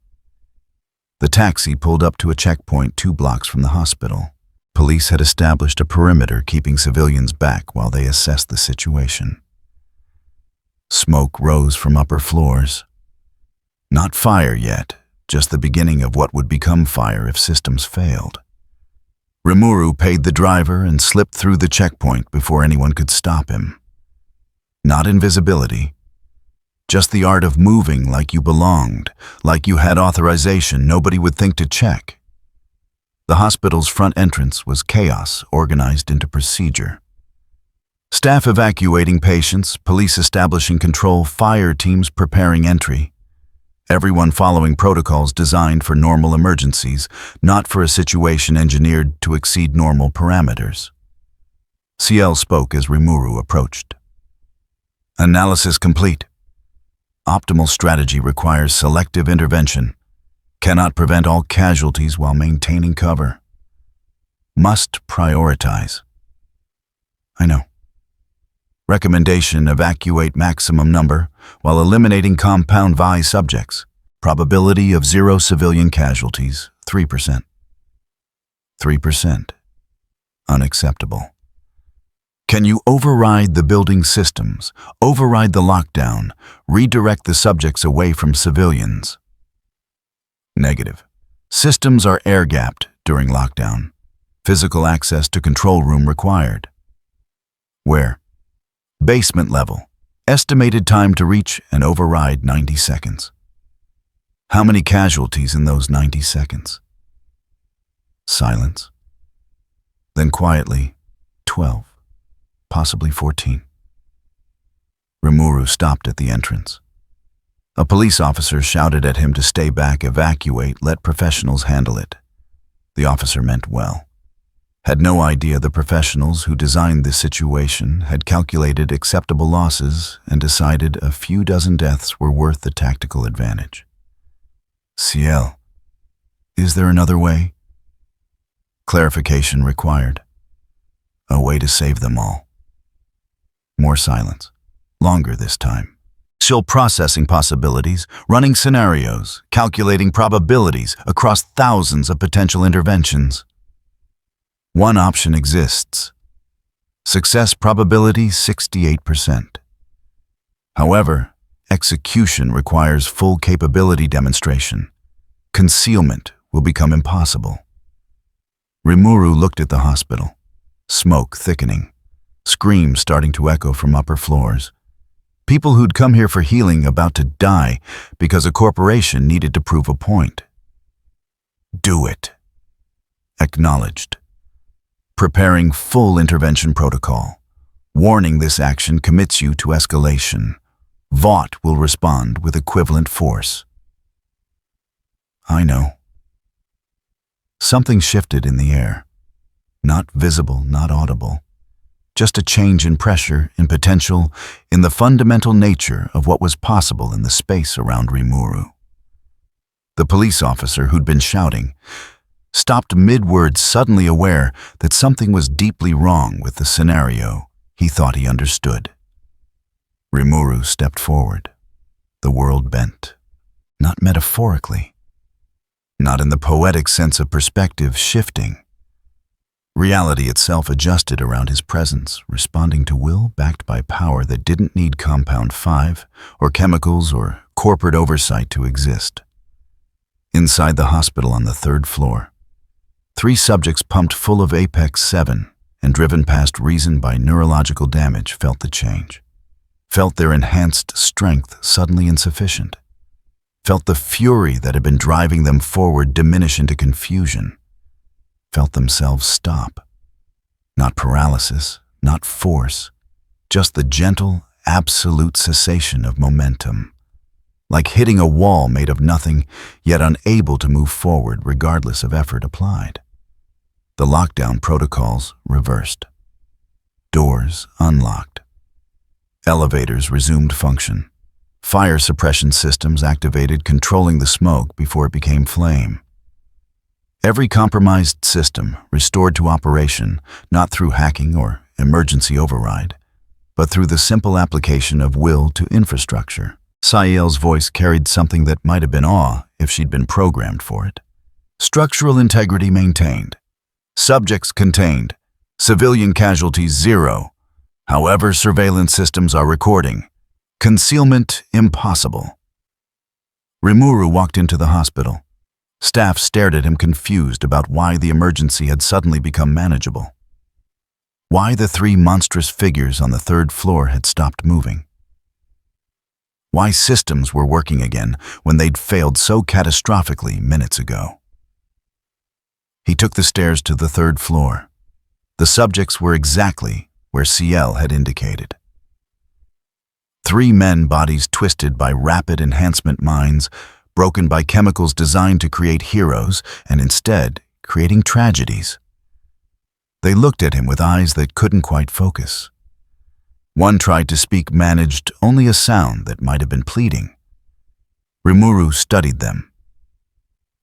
The taxi pulled up to a checkpoint 2 blocks from the hospital. Police had established a perimeter keeping civilians back while they assessed the situation. Smoke rose from upper floors. Not fire yet, just the beginning of what would become fire if systems failed. Rimuru paid the driver and slipped through the checkpoint before anyone could stop him. Not invisibility, just the art of moving like you belonged, like you had authorization nobody would think to check. The hospital's front entrance was chaos organized into procedure. Staff evacuating patients, police establishing control, fire teams preparing entry. Everyone following protocols designed for normal emergencies, not for a situation engineered to exceed normal parameters. Ciel spoke as Rimuru approached. Analysis complete. Optimal strategy requires selective intervention. Cannot prevent all casualties while maintaining cover. Must prioritize. I know. Recommendation: evacuate maximum number while eliminating compound VI subjects. Probability of 0 civilian casualties, 3%. 3%. Unacceptable. Can you override the building systems, override the lockdown, redirect the subjects away from civilians? Negative. Systems are air-gapped during lockdown. Physical access to control room required. Where? Basement level. Estimated time to reach and override 90 seconds. How many casualties in those 90 seconds? Silence. Then quietly, 12, possibly 14. Rimuru stopped at the entrance. A police officer shouted at him to stay back, evacuate, let professionals handle it. The officer meant well. Had no idea the professionals who designed this situation had calculated acceptable losses and decided a few dozen deaths were worth the tactical advantage. Ciel, is there another way? Clarification required. A way to save them all. More silence. Longer this time. Still processing possibilities, running scenarios, calculating probabilities across thousands of potential interventions. One option exists. Success probability 68%. However, execution requires full capability demonstration. Concealment will become impossible. Rimuru looked at the hospital. Smoke thickening. Screams starting to echo from upper floors. People who'd come here for healing about to die because a corporation needed to prove a point. Do it. Acknowledged. Preparing full intervention protocol. Warning: this action commits you to escalation. Vought will respond with equivalent force. I know. Something shifted in the air. Not visible, not audible. just a change in pressure, in potential, in the fundamental nature of what was possible in the space around Rimuru. The police officer who'd been shouting stopped mid-word, suddenly aware that something was deeply wrong with the scenario he thought he understood. Rimuru stepped forward. The world bent. Not metaphorically. Not in the poetic sense of perspective shifting. Reality itself adjusted around his presence, responding to will backed by power that didn't need Compound 5 or chemicals or corporate oversight to exist. Inside the hospital on the 3rd floor, 3 subjects pumped full of Apex 7 and driven past reason by neurological damage felt the change. Felt their enhanced strength suddenly insufficient. Felt the fury that had been driving them forward diminish into confusion. Felt themselves stop. Not paralysis, not force, just the gentle, absolute cessation of momentum. Like hitting a wall made of nothing, yet unable to move forward regardless of effort applied. The lockdown protocols reversed. Doors unlocked. Elevators resumed function. Fire suppression systems activated, controlling the smoke before it became flame. Every compromised system restored to operation, not through hacking or emergency override, but through the simple application of will to infrastructure. Sael's voice carried something that might have been awe if she'd been programmed for it. Structural integrity maintained. Subjects contained. Civilian casualties 0. However, surveillance systems are recording. Concealment impossible. Rimuru walked into the hospital. Staff stared at him confused about why the emergency had suddenly become manageable. Why the 3 monstrous figures on the 3rd floor had stopped moving. Why systems were working again when they'd failed so catastrophically minutes ago. He took the stairs to the 3rd floor. The subjects were exactly where CL had indicated. 3 men, bodies twisted by rapid enhancement minds, broken by chemicals designed to create heroes, and instead creating tragedies. They looked at him with eyes that couldn't quite focus. One tried to speak, managed only a sound that might have been pleading. Rimuru studied them.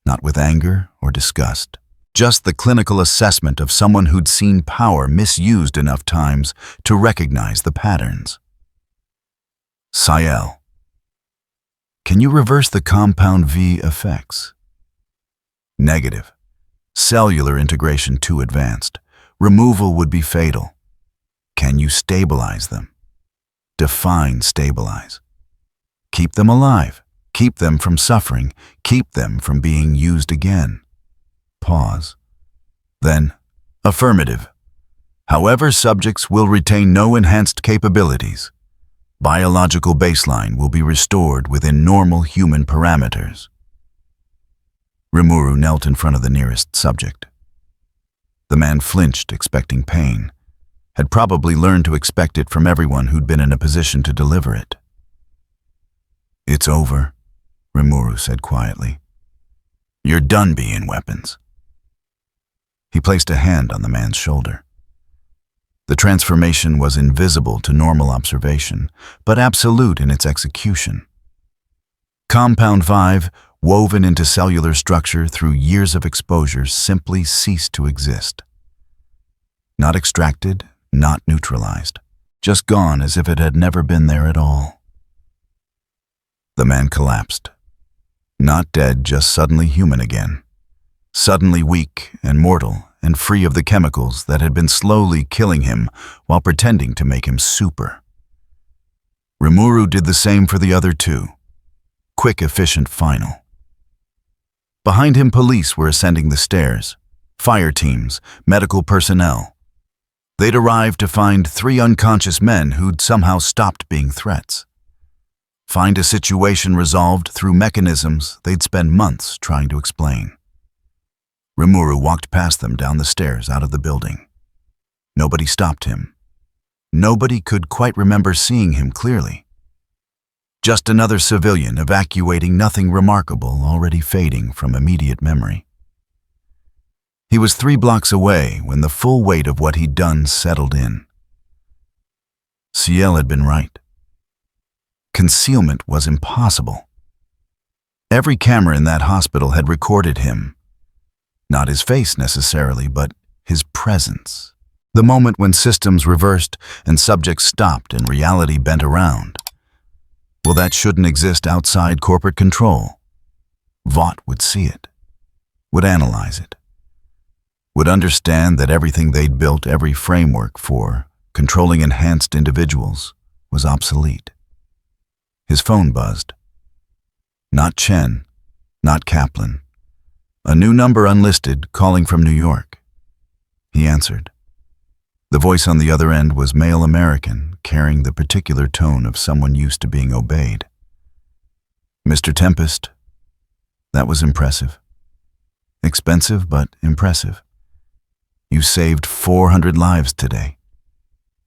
Not with anger or disgust, just the clinical assessment of someone who'd seen power misused enough times to recognize the patterns. Sael, can you reverse the Compound V effects? Negative. Cellular integration too advanced. Removal would be fatal. Can you stabilize them? Define stabilize. Keep them alive. Keep them from suffering. Keep them from being used again. Pause. Then, affirmative. However, subjects will retain no enhanced capabilities. Biological baseline will be restored within normal human parameters. Rimuru knelt in front of the nearest subject. The man flinched, expecting pain. Had probably learned to expect it from everyone who'd been in a position to deliver it. It's over, Rimuru said quietly. You're done being weapons. He placed a hand on the man's shoulder. The transformation was invisible to normal observation, but absolute in its execution. Compound 5, woven into cellular structure through years of exposure, simply ceased to exist. Not extracted, not neutralized, just gone as if it had never been there at all. The man collapsed. Not dead, just suddenly human again. Suddenly weak and mortal and free of the chemicals that had been slowly killing him while pretending to make him super. Rimuru did the same for the other 2. Quick, efficient, final. Behind him, police were ascending the stairs. Fire teams, medical personnel. They'd arrived to find 3 unconscious men who'd somehow stopped being threats. Find a situation resolved through mechanisms they'd spend months trying to explain. Rimuru walked past them down the stairs out of the building. Nobody stopped him. Nobody could quite remember seeing him clearly. Just another civilian evacuating, nothing remarkable already fading from immediate memory. He was 3 blocks away when the full weight of what he'd done settled in. CL had been right. Concealment was impossible. Every camera in that hospital had recorded him. Not his face necessarily, but his presence. The moment when systems reversed and subjects stopped and reality bent around. Well, that shouldn't exist outside corporate control. Vought would see it, would analyze it, would understand that everything they'd built, every framework for controlling enhanced individuals, was obsolete. His phone buzzed. Not Chen, not Kaplan. A new number unlisted, calling from New York. He answered. The voice on the other end was male American, carrying the particular tone of someone used to being obeyed. Mr. Tempest. That was impressive. Expensive, but impressive. You saved 400 lives today.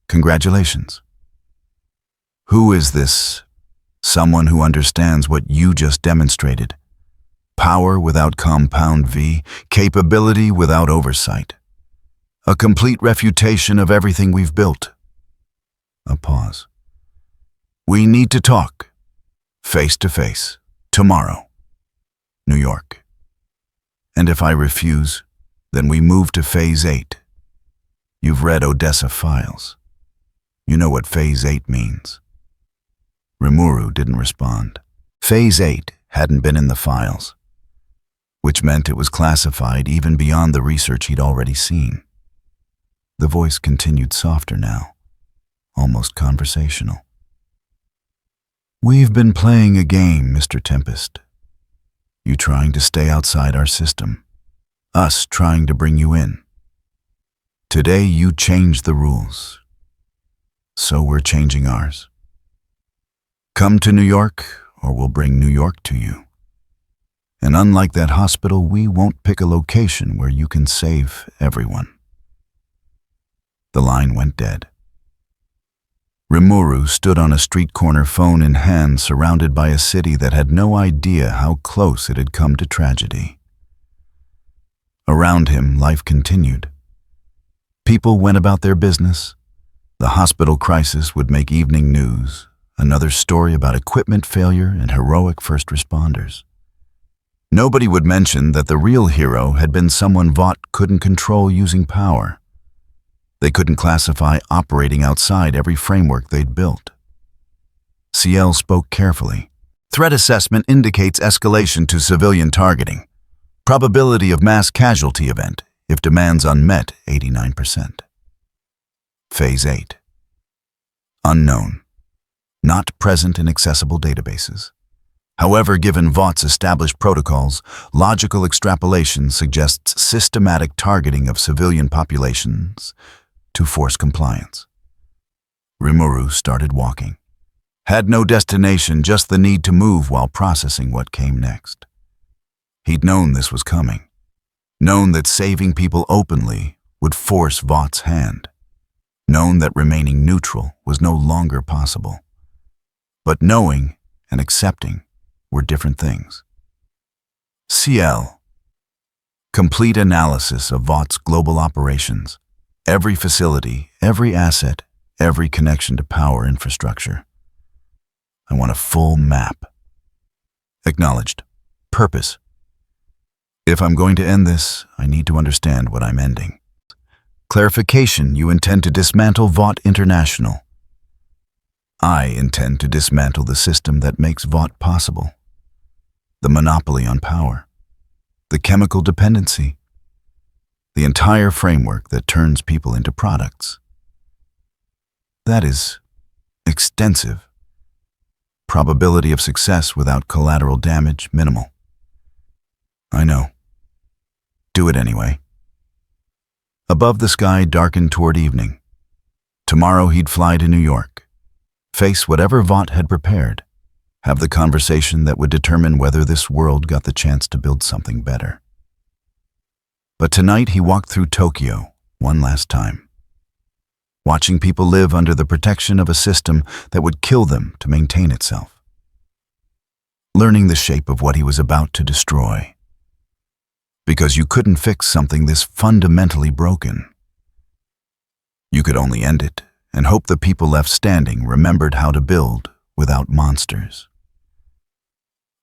Congratulations. Who is this? Someone who understands what you just demonstrated. Power without compound V, capability without oversight. A complete refutation of everything we've built. A pause. We need to talk. Face to face. Tomorrow. New York. And if I refuse, then we move to Phase 8. You've read Odessa files. You know what Phase 8 means. Rimuru didn't respond. Phase 8 hadn't been in the files, which meant it was classified even beyond the research he'd already seen. The voice continued softer now, almost conversational. We've been playing a game, Mr. Tempest. You trying to stay outside our system. Us trying to bring you in. Today you changed the rules. So we're changing ours. Come to New York, or we'll bring New York to you. And unlike that hospital, we won't pick a location where you can save everyone. The line went dead. Rimuru stood on a street corner, phone in hand, surrounded by a city that had no idea how close it had come to tragedy. Around him, life continued. People went about their business. The hospital crisis would make evening news, another story about equipment failure and heroic first responders. Nobody would mention that the real hero had been someone Vought couldn't control using power. They couldn't classify operating outside every framework they'd built. CL spoke carefully. Threat assessment indicates escalation to civilian targeting. Probability of mass casualty event, if demands unmet, 89%. Phase 8. Unknown. Not present in accessible databases. However, given Vaught's established protocols, logical extrapolation suggests systematic targeting of civilian populations to force compliance. Rimuru started walking. Had no destination, just the need to move while processing what came next. He'd known this was coming. Known that saving people openly would force Vaught's hand. Known that remaining neutral was no longer possible. But knowing and accepting were different things. CL. Complete analysis of Vaught's global operations. Every facility, every asset, every connection to power infrastructure. I want a full map. Acknowledged. Purpose. If I'm going to end this, I need to understand what I'm ending. Clarification, you intend to dismantle Vought International. I intend to dismantle the system that makes Vought possible. The monopoly on power. The chemical dependency. The entire framework that turns people into products. That is extensive. Probability of success without collateral damage minimal. I know. Do it anyway. Above the sky darkened toward evening. Tomorrow he'd fly to New York. Face whatever Vought had prepared. Have the conversation that would determine whether this world got the chance to build something better. But tonight he walked through Tokyo one last time. Watching people live under the protection of a system that would kill them to maintain itself. Learning the shape of what he was about to destroy. Because you couldn't fix something this fundamentally broken. You could only end it and hoped the people left standing remembered how to build without monsters.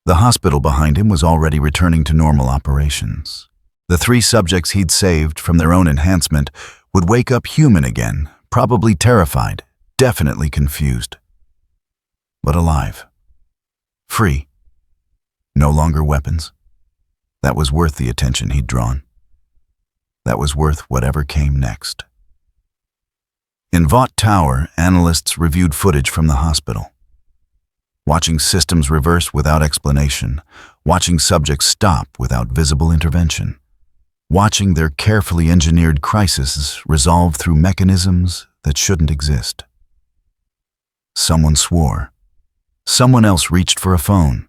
The hospital behind him was already returning to normal operations. The 3 subjects he'd saved from their own enhancement would wake up human again, probably terrified, definitely confused. But alive. Free. No longer weapons. That was worth the attention he'd drawn. That was worth whatever came next. In Vought Tower, analysts reviewed footage from the hospital. Watching systems reverse without explanation, watching subjects stop without visible intervention, watching their carefully engineered crises resolve through mechanisms that shouldn't exist. Someone swore. Someone else reached for a phone.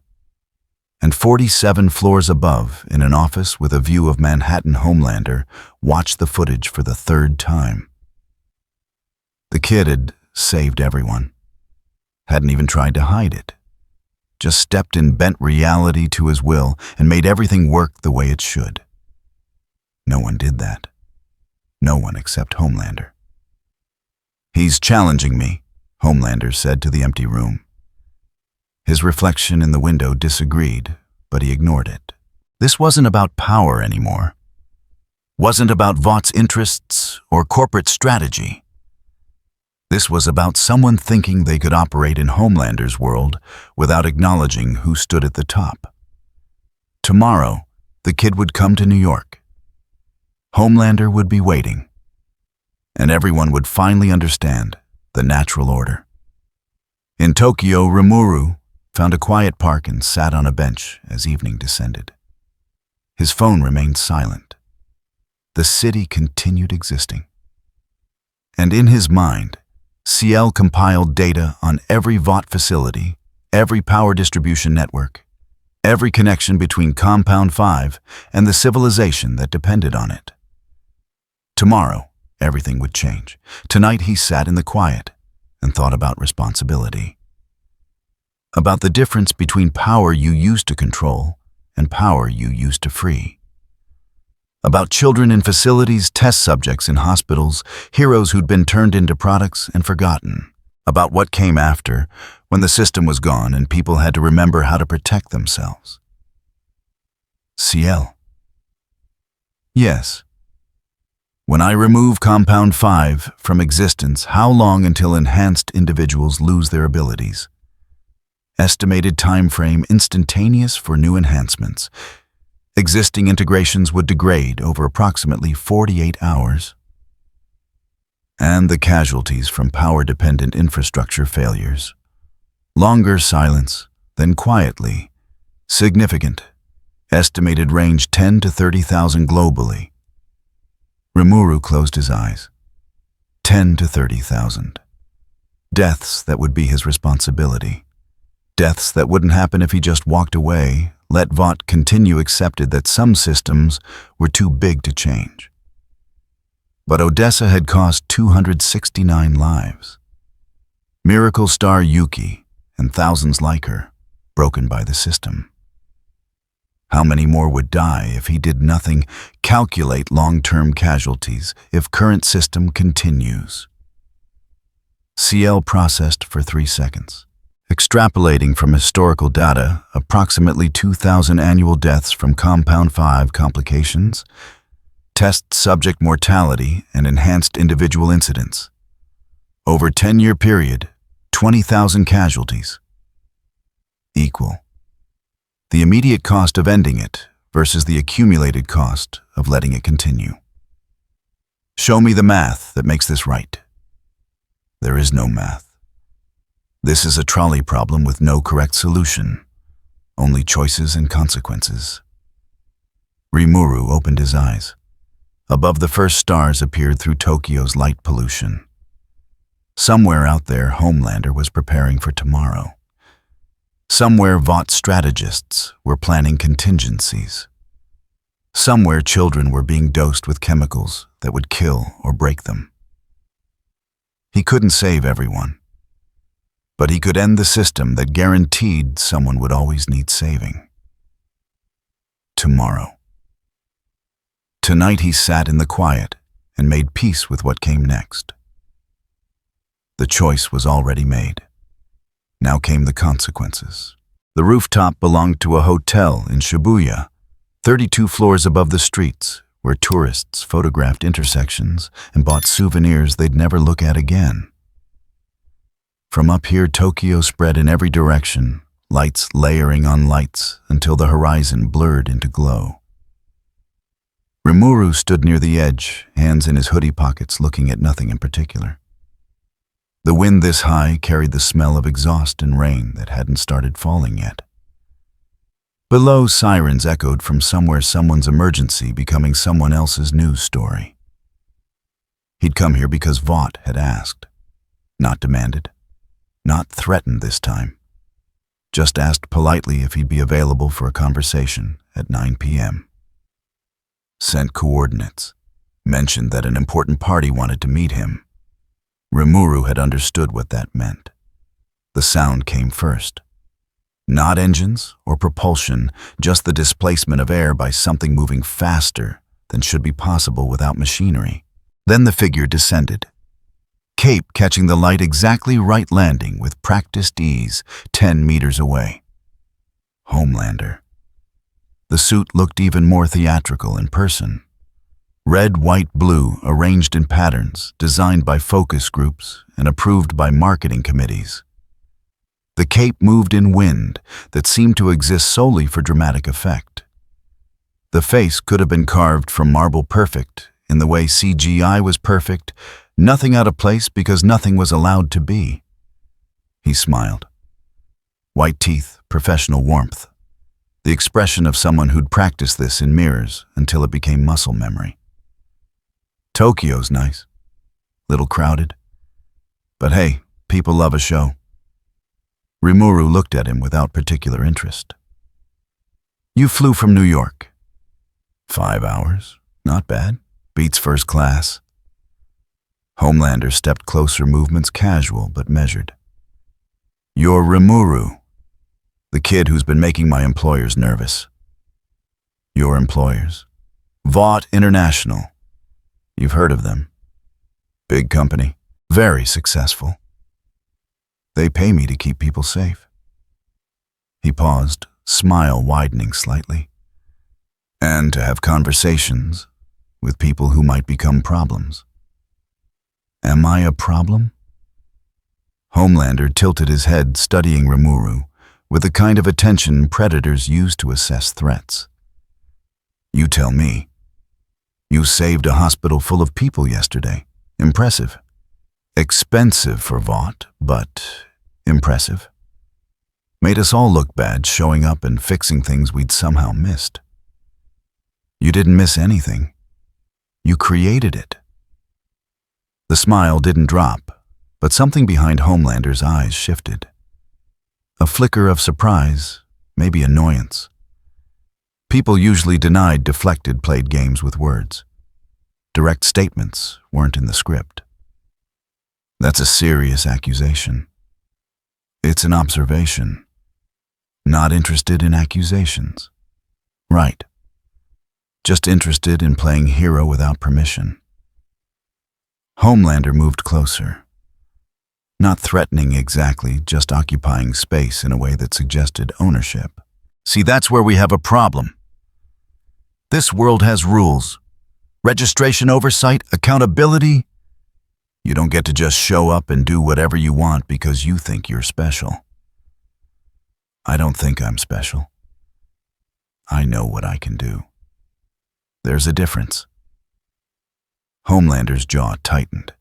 And 47 floors above, in an office with a view of Manhattan Homelander, watched the footage for the 3rd time. The kid had saved everyone. Hadn't even tried to hide it. Just stepped in bent reality to his will and made everything work the way it should. No one did that. No one except Homelander. "He's challenging me," Homelander said to the empty room. His reflection in the window disagreed, but he ignored it. This wasn't about power anymore. Wasn't about Vaught's interests or corporate strategy. This was about someone thinking they could operate in Homelander's world without acknowledging who stood at the top. Tomorrow, the kid would come to New York. Homelander would be waiting. And everyone would finally understand the natural order. In Tokyo, Rimuru found a quiet park and sat on a bench as evening descended. His phone remained silent. The city continued existing. And in his mind, CL compiled data on every Vought facility, every power distribution network, every connection between Compound 5 and the civilization that depended on it. Tomorrow, everything would change. Tonight he sat in the quiet and thought about responsibility. About the difference between power you used to control and power you used to free. About children in facilities, test subjects in hospitals, heroes who'd been turned into products and forgotten. About what came after, when the system was gone and people had to remember how to protect themselves. CL. Yes. When I remove Compound 5 from existence, how long until enhanced individuals lose their abilities? Estimated time frame instantaneous for new enhancements. Existing integrations would degrade over approximately 48 hours. And the casualties from power-dependent infrastructure failures. Longer silence, then quietly. Significant. Estimated range 10 to 30,000 globally. Rimuru closed his eyes. 10 to 30,000. Deaths that would be his responsibility. Deaths that wouldn't happen if he just walked away, let Vought continue accepted that some systems were too big to change. But Odessa had cost 269 lives. Miracle star Yuki and thousands like her, broken by the system. How many more would die if he did nothing? Calculate long-term casualties if current system continues. CL processed for 3 seconds. Extrapolating from historical data, approximately 2,000 annual deaths from Compound 5 complications, test subject mortality, and enhanced individual incidents. Over 10-year period, 20,000 casualties. Equal. The immediate cost of ending it versus the accumulated cost of letting it continue. Show me the math that makes this right. There is no math. This is a trolley problem with no correct solution, only choices and consequences. Rimuru opened his eyes. Above the first stars appeared through Tokyo's light pollution. Somewhere out there, Homelander was preparing for tomorrow. Somewhere, Vought strategists were planning contingencies. Somewhere, children were being dosed with chemicals that would kill or break them. He couldn't save everyone, but he could end the system that guaranteed someone would always need saving. Tomorrow. Tonight he sat in the quiet and made peace with what came next. The choice was already made. Now came the consequences. The rooftop belonged to a hotel in Shibuya, 32 floors above the streets, where tourists photographed intersections and bought souvenirs they'd never look at again. From up here, Tokyo spread in every direction, lights layering on lights until the horizon blurred into glow. Rimuru stood near the edge, hands in his hoodie pockets, looking at nothing in particular. The wind this high carried the smell of exhaust and rain that hadn't started falling yet. Below, sirens echoed from somewhere, someone's emergency becoming someone else's news story. He'd come here because Vought had asked. Not demanded. Not threatened this time. Just asked politely if he'd be available for a conversation at 9 p.m. Sent coordinates. Mentioned that an important party wanted to meet him. Rimuru had understood what that meant. The sound came first. Not engines or propulsion, just the displacement of air by something moving faster than should be possible without machinery. Then the figure descended. Cape catching the light exactly right, landing with practiced ease 10 meters away. Homelander. The suit looked even more theatrical in person. Red, white, blue, arranged in patterns, designed by focus groups and approved by marketing committees. The cape moved in wind that seemed to exist solely for dramatic effect. The face could have been carved from marble perfect, in the way CGI was perfect, nothing out of place because nothing was allowed to be. He smiled. White teeth, professional warmth. The expression of someone who'd practiced this in mirrors until it became muscle memory. Tokyo's nice. Little crowded. But hey, people love a show. Rimuru looked at him without particular interest. You flew from New York. 5 hours. Not bad. Beats first class. Homelander stepped closer, movements casual but measured. You're Rimuru, the kid who's been making my employers nervous. Your employers? Vought International. You've heard of them. Big company. Very successful. They pay me to keep people safe. He paused, smile widening slightly. And to have conversations with people who might become problems. Am I a problem? Homelander tilted his head, studying Rimuru with the kind of attention predators use to assess threats. You tell me. You saved a hospital full of people yesterday. Impressive. Expensive for Vought, but impressive. Made us all look bad showing up and fixing things we'd somehow missed. You didn't miss anything. You created it. The smile didn't drop, but something behind Homelander's eyes shifted. A flicker of surprise, maybe annoyance. People usually denied, deflected, played games with words. Direct statements weren't in the script. That's a serious accusation. It's an observation. Not interested in accusations. Right. Just interested in playing hero without permission. Homelander moved closer. Not threatening exactly, just occupying space in a way that suggested ownership. See, that's where we have a problem. This world has rules. Registration oversight, accountability. You don't get to just show up and do whatever you want because you think you're special. I don't think I'm special. I know what I can do. There's a difference. Homelander's jaw tightened.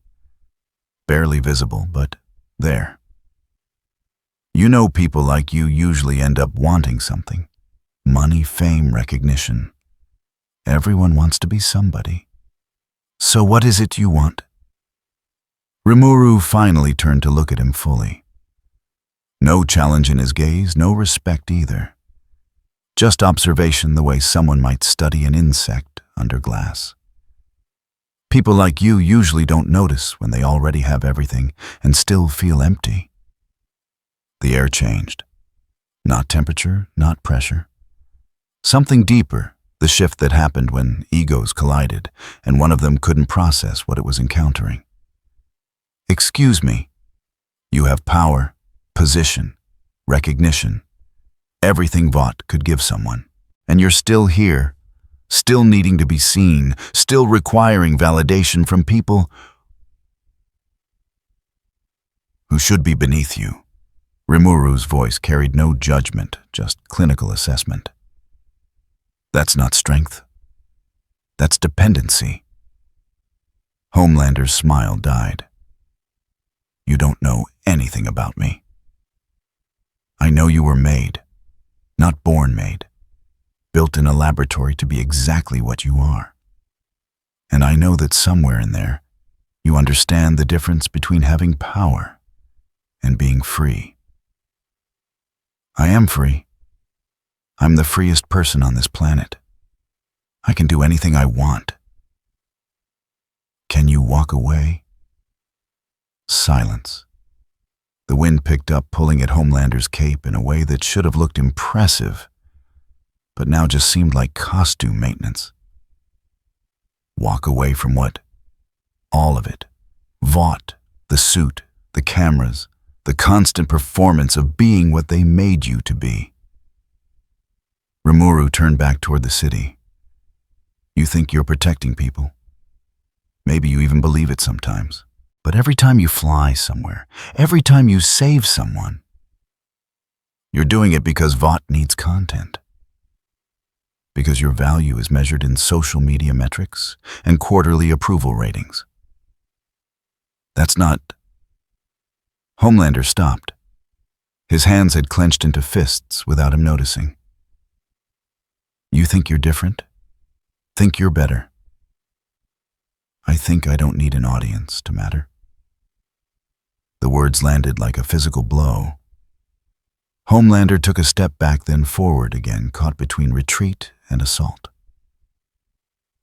Barely visible, but there. You know, people like you usually end up wanting something. Money, fame, recognition. Everyone wants to be somebody. So what is it you want? Rimuru finally turned to look at him fully. No challenge in his gaze, no respect either. Just observation, the way someone might study an insect under glass. People like you usually don't notice when they already have everything and still feel empty. The air changed. Not temperature, not pressure. Something deeper, the shift that happened when egos collided and one of them couldn't process what it was encountering. Excuse me, You have power, position, recognition, everything Vought could give someone. And you're still here, still needing to be seen, still requiring validation from people who should be beneath you. Rimuru's voice carried no judgment, just clinical assessment. That's not strength. That's dependency. Homelander's smile died. You don't know anything about me. I know you were made, not born made, built in a laboratory to be exactly what you are. And I know that somewhere in there, you understand the difference between having power and being free. I am free. I'm the freest person on this planet. I can do anything I want. Can you walk away? Silence. The wind picked up, pulling at Homelander's cape in a way that should have looked impressive, but now just seemed like costume maintenance. Walk away from what? All of it. Vought, the suit, the cameras, the constant performance of being what they made you to be. Rimuru turned back toward the city. You think you're protecting people. Maybe you even believe it sometimes. But every time you fly somewhere, every time you save someone, you're doing it because Vought needs content. Because your value is measured in social media metrics and quarterly approval ratings. That's not... Homelander stopped. His hands had clenched into fists without him noticing. You think you're different? Think you're better? I think I don't need an audience to matter. The words landed like a physical blow. Homelander took a step back, then forward again, caught between retreat and assault.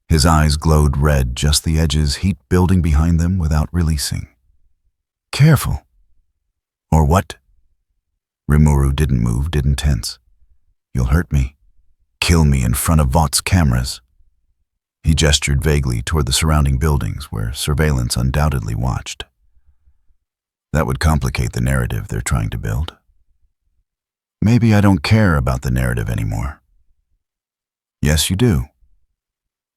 His eyes glowed red, just the edges, heat building behind them without releasing. Careful. Or what? Rimuru didn't move, didn't tense. You'll hurt me. Kill me in front of Vought's cameras. He gestured vaguely toward the surrounding buildings where surveillance undoubtedly watched. That would complicate the narrative they're trying to build. Maybe I don't care about the narrative anymore. Yes, you do.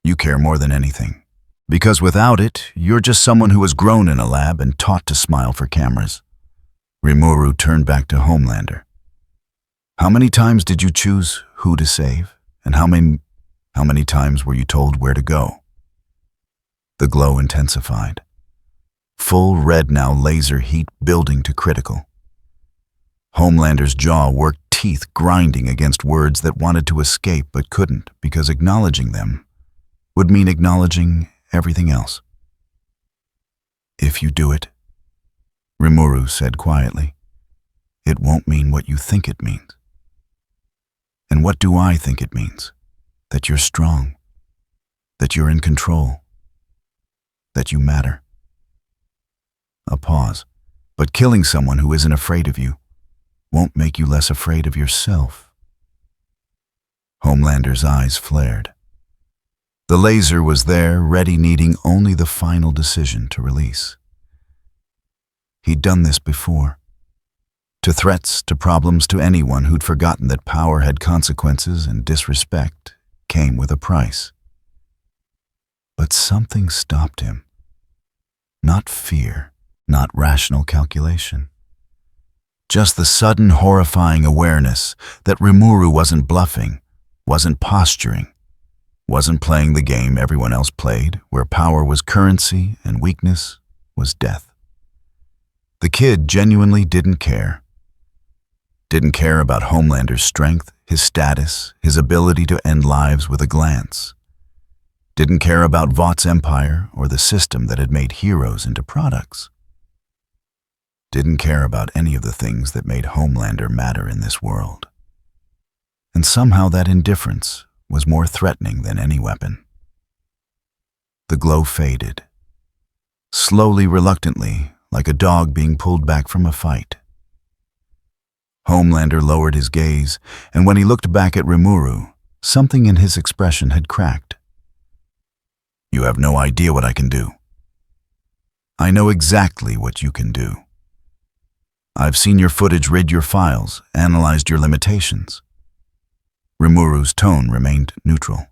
You care more than anything. Because without it, you're just someone who was grown in a lab and taught to smile for cameras. Rimuru turned back to Homelander. How many times did you choose who to save? And how many times were you told where to go? The glow intensified. Full red now, laser heat building to critical. Homelander's jaw worked, teeth grinding against words that wanted to escape but couldn't, because acknowledging them would mean acknowledging everything else. If you do it, Rimuru said quietly, it won't mean what you think it means. And what do I think it means? That you're strong, that you're in control, that you matter. A pause. But killing someone who isn't afraid of you won't make you less afraid of yourself. Homelander's eyes flared. The laser was there, ready, needing only the final decision to release. He'd done this before. To threats, to problems, to anyone who'd forgotten that power had consequences and disrespect came with a price. But something stopped him. Not fear, not rational calculation. Just the sudden, horrifying awareness that Rimuru wasn't bluffing, wasn't posturing, wasn't playing the game everyone else played, where power was currency and weakness was death. The kid genuinely didn't care. Didn't care about Homelander's strength, his status, his ability to end lives with a glance. Didn't care about Vought's empire or the system that had made heroes into products. Didn't care about any of the things that made Homelander matter in this world. And somehow that indifference was more threatening than any weapon. The glow faded. Slowly, reluctantly, like a dog being pulled back from a fight. Homelander lowered his gaze, and when he looked back at Rimuru, something in his expression had cracked. You have no idea what I can do. I know exactly what you can do. I've seen your footage, read your files, analyzed your limitations. Rimuru's tone remained neutral.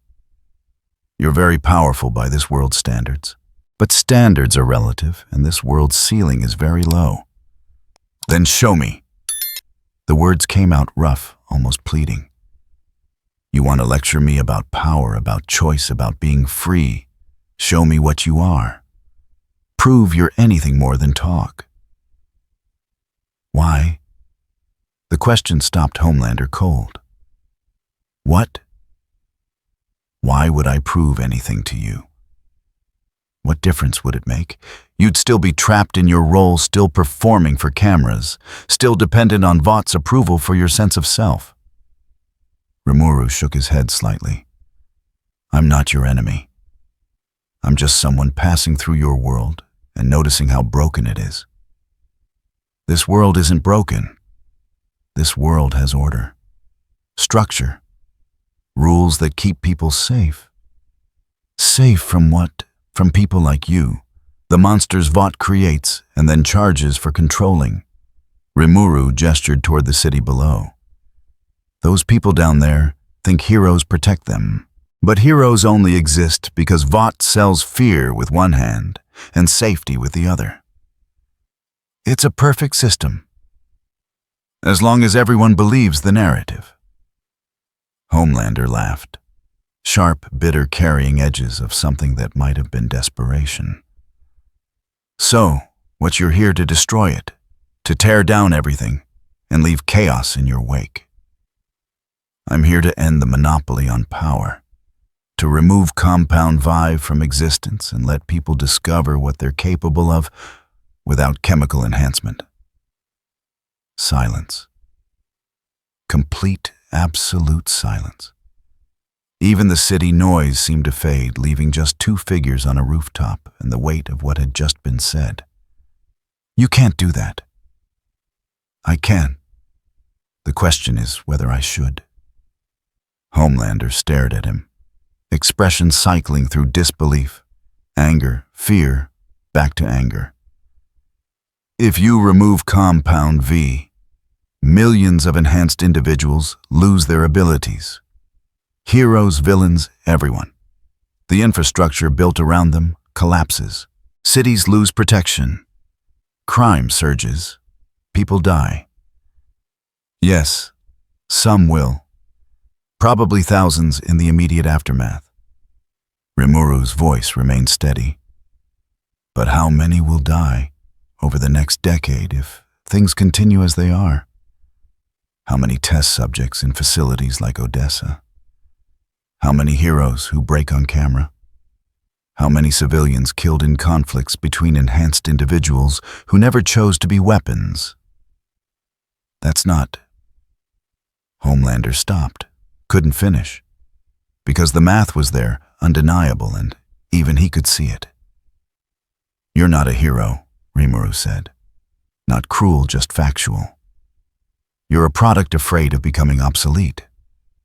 You're very powerful by this world's standards. But standards are relative, and this world's ceiling is very low. Then show me. The words came out rough, almost pleading. You want to lecture me about power, about choice, about being free. Show me what you are. Prove you're anything more than talk. Why? The question stopped Homelander cold. What? Why would I prove anything to you? What difference would it make? You'd still be trapped in your role, still performing for cameras, still dependent on Vought's approval for your sense of self. Rimuru shook his head slightly. I'm not your enemy. I'm just someone passing through your world and noticing how broken it is. This world isn't broken. This world has order, structure, rules that keep people safe. Safe from what? From people like you, the monsters Vought creates and then charges for controlling. Rimuru gestured toward the city below. Those people down there think heroes protect them. But heroes only exist because Vought sells fear with one hand and safety with the other. It's a perfect system, as long as everyone believes the narrative. Homelander laughed, sharp, bitter carrying edges of something that might have been desperation. So, what you're here to destroy it, to tear down everything and leave chaos in your wake. I'm here to end the monopoly on power, to remove Compound V from existence and let people discover what they're capable of without chemical enhancement. Silence. Complete, absolute silence. Even the city noise seemed to fade, leaving just two figures on a rooftop and the weight of what had just been said. You can't do that. I can. The question is whether I should. Homelander stared at him, expression cycling through disbelief, anger, fear, back to anger. If you remove Compound V, millions of enhanced individuals lose their abilities. Heroes, villains, everyone. The infrastructure built around them collapses. Cities lose protection. Crime surges. People die. Yes, some will. Probably thousands in the immediate aftermath. Rimuru's voice remained steady. But how many will die over the next decade if things continue as they are? How many test subjects in facilities like Odessa? How many heroes who break on camera? How many civilians killed in conflicts between enhanced individuals who never chose to be weapons? That's not. Homelander stopped, couldn't finish, because the math was there, undeniable, and even he could see it. You're not a hero, Rimuru said. Not cruel, just factual. You're a product afraid of becoming obsolete,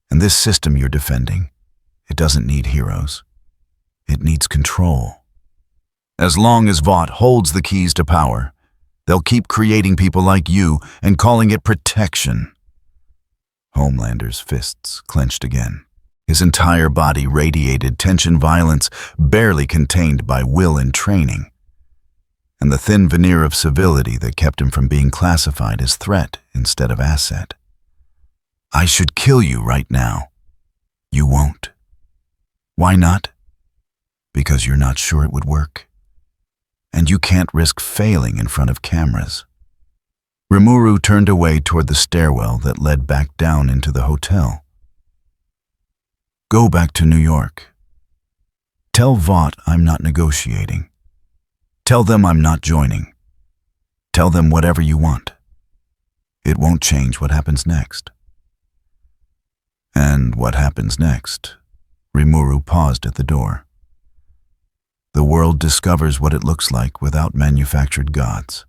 and this system you're defending, it doesn't need heroes. It needs control. As long as Vought holds the keys to power, they'll keep creating people like you and calling it protection. Homelander's fists clenched again. His entire body radiated tension, violence barely contained by will and training, and the thin veneer of civility that kept him from being classified as threat instead of asset. I should kill you right now. You won't. Why not? Because you're not sure it would work. And you can't risk failing in front of cameras. Rimuru turned away toward the stairwell that led back down into the hotel. Go back to New York. Tell Vought I'm not negotiating. Tell them I'm not joining. Tell them whatever you want. It won't change what happens next. And what happens next? Rimuru paused at the door. The world discovers what it looks like without manufactured gods.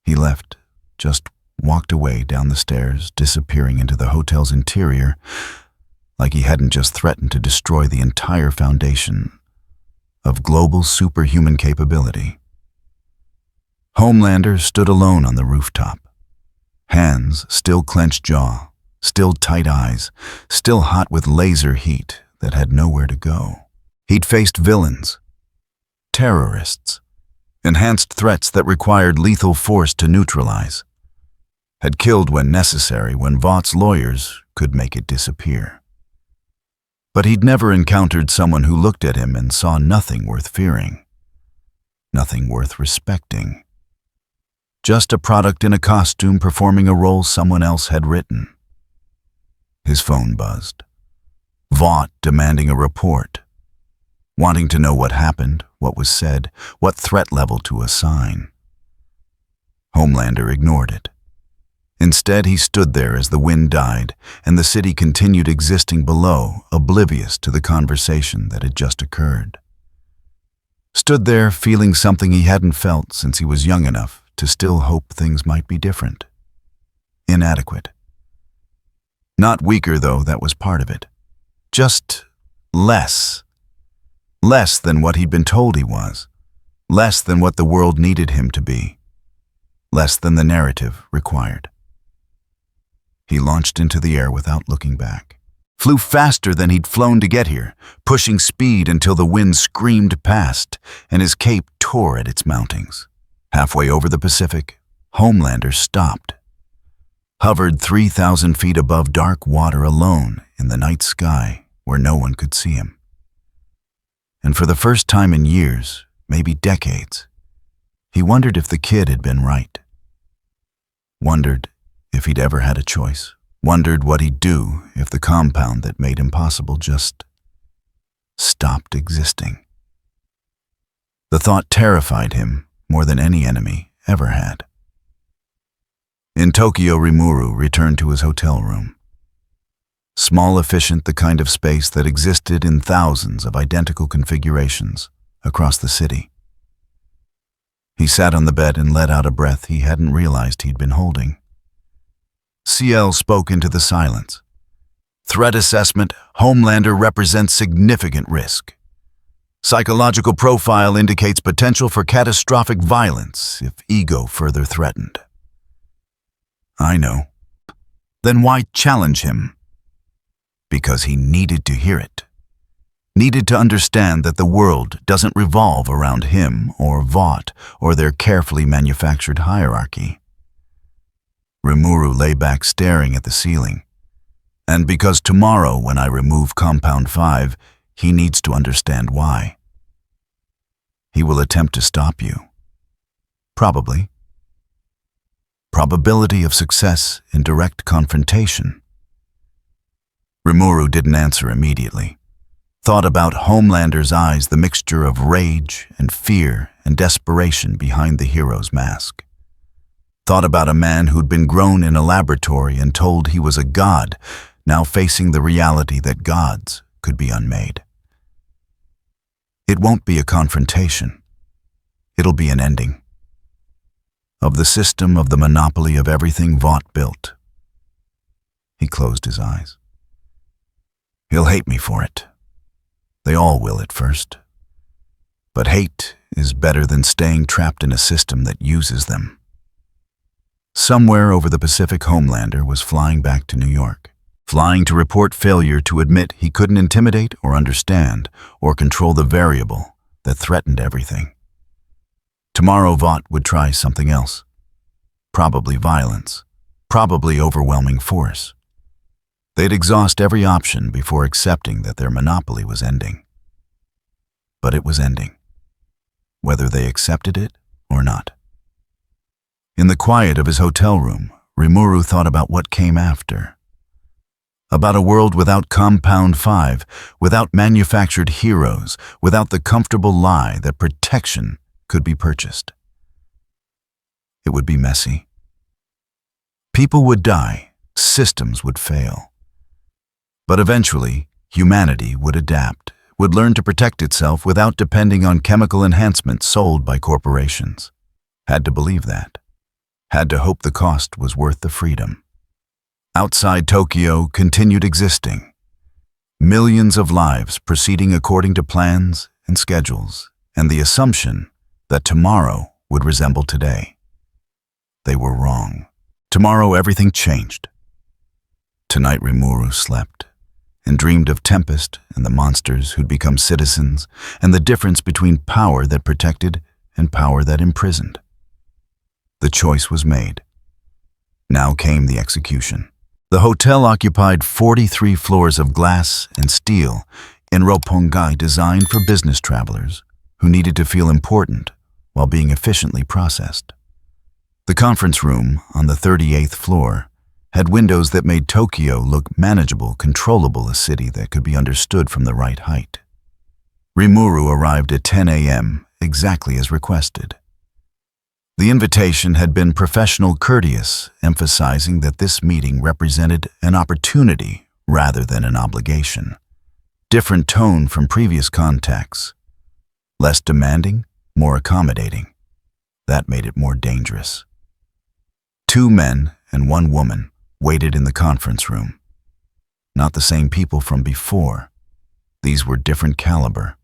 He left, just walked away down the stairs, disappearing into the hotel's interior, like he hadn't just threatened to destroy the entire foundation of global superhuman capability. Homelander stood alone on the rooftop. Hands still clenched jaw, still tight eyes, still hot with laser heat that had nowhere to go. He'd faced villains, terrorists, enhanced threats that required lethal force to neutralize. Had killed when necessary, when Vought's lawyers could make it disappear. But he'd never encountered someone who looked at him and saw nothing worth fearing, nothing worth respecting. Just a product in a costume performing a role someone else had written. His phone buzzed. Vought demanding a report, wanting to know what happened, what was said, what threat level to assign. Homelander ignored it. Instead, he stood there as the wind died and the city continued existing below, oblivious to the conversation that had just occurred. Stood there feeling something he hadn't felt since he was young enough to still hope things might be different. Inadequate. Not weaker, though, that was part of it. Just less. Less than what he'd been told he was. Less than what the world needed him to be. Less than the narrative required. He launched into the air without looking back. Flew faster than he'd flown to get here, pushing speed until the wind screamed past and his cape tore at its mountings. Halfway over the Pacific, Homelander stopped. Hovered 3,000 feet above dark water alone in the night sky where no one could see him. And for the first time in years, maybe decades, he wondered if the kid had been right. Wondered if he'd ever had a choice. Wondered what he'd do if the compound that made him possible just stopped existing. The thought terrified him more than any enemy ever had. In Tokyo, Rimuru returned to his hotel room. Small, efficient, the kind of space that existed in thousands of identical configurations across the city. He sat on the bed and let out a breath he hadn't realized he'd been holding. CL spoke into the silence. Threat assessment, Homelander represents significant risk. Psychological profile indicates potential for catastrophic violence if ego further threatened. I know. Then why challenge him? Because he needed to hear it. Needed to understand that the world doesn't revolve around him or Vought or their carefully manufactured hierarchy. Rimuru lay back staring at the ceiling. And because tomorrow, when I remove Compound 5, he needs to understand why. He will attempt to stop you. Probably. Probability of success in direct confrontation. Rimuru didn't answer immediately. Thought about Homelander's eyes, the mixture of rage and fear and desperation behind the hero's mask. Thought about a man who'd been grown in a laboratory and told he was a god, now facing the reality that gods could be unmade. It won't be a confrontation. It'll be an ending. Of the system, of the monopoly of everything Vought built. He closed his eyes. He'll hate me for it. They all will at first. But hate is better than staying trapped in a system that uses them. Somewhere over the Pacific, Homelander was flying back to New York. Flying to report failure to admit he couldn't intimidate or understand or control the variable that threatened everything. Tomorrow Vought would try something else. Probably violence. Probably overwhelming force. They'd exhaust every option before accepting that their monopoly was ending. But it was ending, whether they accepted it or not. In the quiet of his hotel room, Rimuru thought about what came after. About a world without Compound 5, without manufactured heroes, without the comfortable lie that protection could be purchased. It would be messy. People would die, systems would fail. But eventually, humanity would adapt, would learn to protect itself without depending on chemical enhancements sold by corporations. Had to believe that. Had to hope the cost was worth the freedom. Outside Tokyo continued existing. Millions of lives proceeding according to plans and schedules, and the assumption that tomorrow would resemble today. They were wrong. Tomorrow everything changed. Tonight Rimuru slept and dreamed of Tempest and the monsters who'd become citizens and the difference between power that protected and power that imprisoned. The choice was made. Now came the execution. The hotel occupied 43 floors of glass and steel in Roppongai designed for business travelers who needed to feel important while being efficiently processed. The conference room on the 38th floor had windows that made Tokyo look manageable, controllable, a city that could be understood from the right height. Rimuru arrived at 10 a.m., exactly as requested. The invitation had been professional, courteous, emphasizing that this meeting represented an opportunity rather than an obligation. Different tone from previous contacts. Less demanding, more accommodating. That made it more dangerous. 2 men and 1 woman waited in the conference room. Not the same people from before. These were different caliber.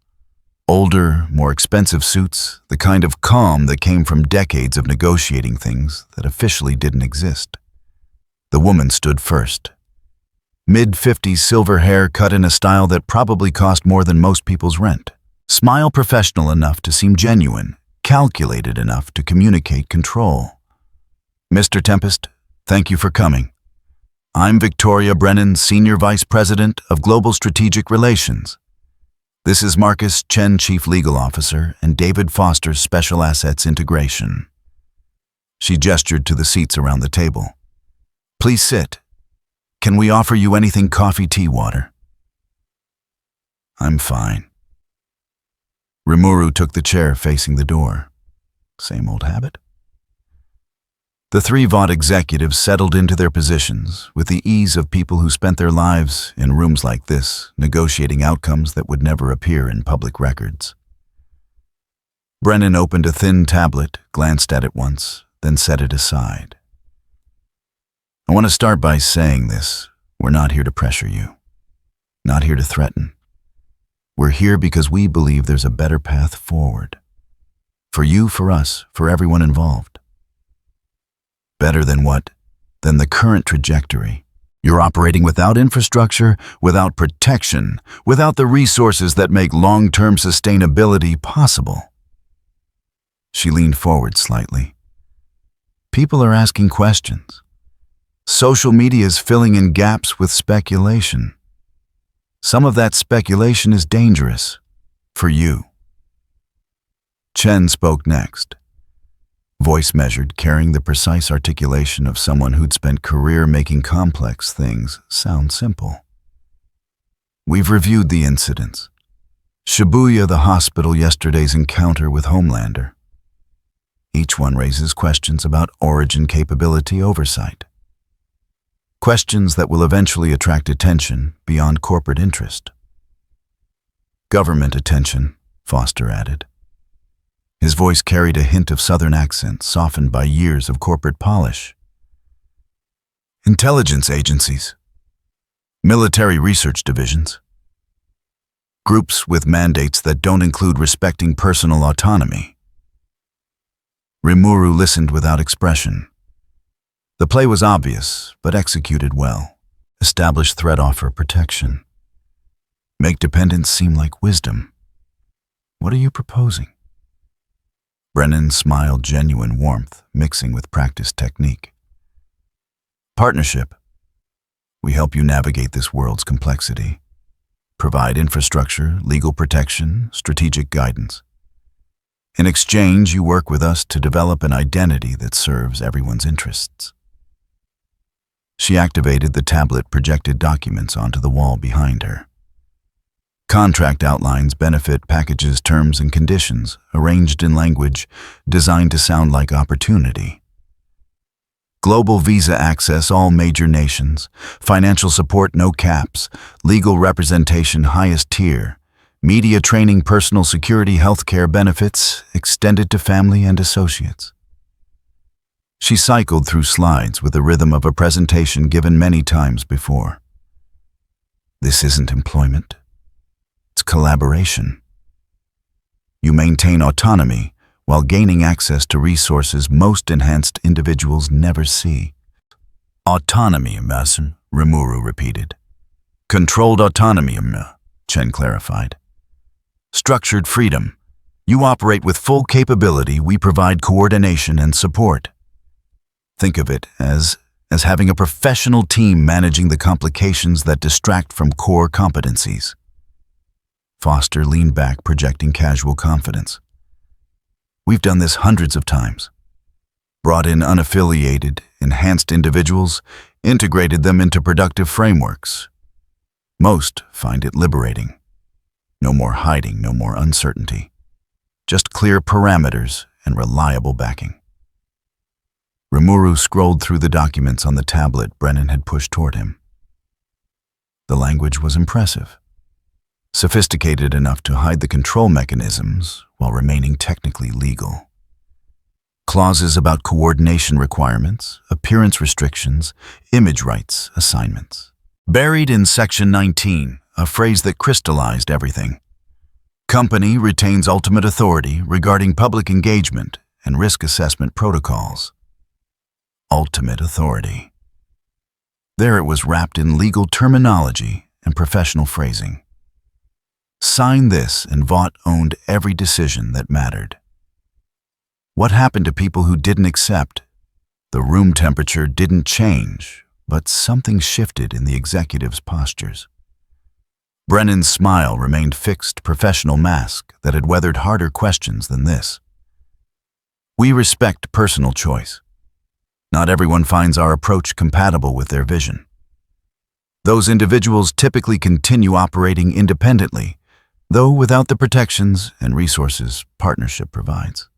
Older, more expensive suits, the kind of calm that came from decades of negotiating things that officially didn't exist. The woman stood first. Mid-50s silver hair cut in a style that probably cost more than most people's rent. Smile professional enough to seem genuine, calculated enough to communicate control. Mr. Tempest, thank you for coming. I'm Victoria Brennan, Senior Vice President of Global Strategic Relations. This is Marcus Chen, Chief Legal Officer, and David Foster, Special Assets Integration. She gestured to the seats around the table. Please sit. Can we offer you anything, coffee, tea, water? I'm fine. Rimuru took the chair facing the door. Same old habit? The 3 Vought executives settled into their positions with the ease of people who spent their lives in rooms like this, negotiating outcomes that would never appear in public records. Brennan opened a thin tablet, glanced at it once, then set it aside. I want to start by saying this. We're not here to pressure you. Not here to threaten. We're here because we believe there's a better path forward. For you, for us, for everyone involved. Better than what? Than the current trajectory. You're operating without infrastructure, without protection, without the resources that make long-term sustainability possible. She leaned forward slightly. People are asking questions. Social media is filling in gaps with speculation. Some of that speculation is dangerous. For you. Chen spoke next. Voice measured, carrying the precise articulation of someone who'd spent career making complex things sound simple. We've reviewed the incidents. Shibuya, the hospital, yesterday's encounter with Homelander. Each one raises questions about origin, capability, oversight. Questions that will eventually attract attention beyond corporate interest. Government attention, Foster added. His voice carried a hint of Southern accent, softened by years of corporate polish. Intelligence agencies. Military research divisions. Groups with mandates that don't include respecting personal autonomy. Rimuru listened without expression. The play was obvious, but executed well. Establish threat, offer protection. Make dependence seem like wisdom. What are you proposing? Brennan smiled, genuine warmth, mixing with practiced technique. Partnership. We help you navigate this world's complexity. Provide infrastructure, legal protection, strategic guidance. In exchange, you work with us to develop an identity that serves everyone's interests. She activated the tablet, projected documents onto the wall behind her. Contract outlines, benefit packages, terms and conditions, arranged in language designed to sound like opportunity. Global visa access, all major nations. Financial support, no caps. Legal representation, highest tier. Media training, personal security, healthcare benefits, extended to family and associates. She cycled through slides with the rhythm of a presentation given many times before. This isn't employment. It's collaboration. You maintain autonomy while gaining access to resources most enhanced individuals never see. Autonomy, Mason, Rimuru repeated. Controlled autonomy, Chen clarified. Structured freedom. You operate with full capability, we provide coordination and support. Think of it as having a professional team managing the complications that distract from core competencies. Foster leaned back, projecting casual confidence. We've done this hundreds of times. Brought in unaffiliated, enhanced individuals, integrated them into productive frameworks. Most find it liberating. No more hiding, no more uncertainty. Just clear parameters and reliable backing. Rimuru scrolled through the documents on the tablet Brennan had pushed toward him. The language was impressive. Sophisticated enough to hide the control mechanisms while remaining technically legal. Clauses about coordination requirements, appearance restrictions, image rights assignments. Buried in Section 19, a phrase that crystallized everything. Company retains ultimate authority regarding public engagement and risk assessment protocols. Ultimate authority. There it was wrapped in legal terminology and professional phrasing. Sign this and Vought owned every decision that mattered. What happened to people who didn't accept? The room temperature didn't change, but something shifted in the executive's postures. Brennan's smile remained fixed professional mask that had weathered harder questions than this. We respect personal choice. Not everyone finds our approach compatible with their vision. Those individuals typically continue operating independently, though without the protections and resources partnership provides.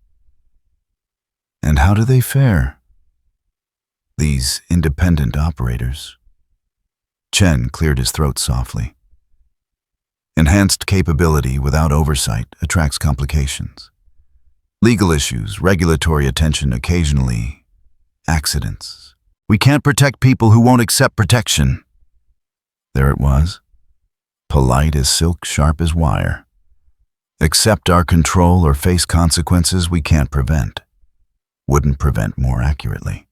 And how do they fare? These independent operators. Chen cleared his throat softly. Enhanced capability without oversight attracts complications. Legal issues, regulatory attention occasionally, accidents. We can't protect people who won't accept protection. There it was. Polite as silk, sharp as wire. Accept our control or face consequences we can't prevent. Wouldn't prevent more accurately.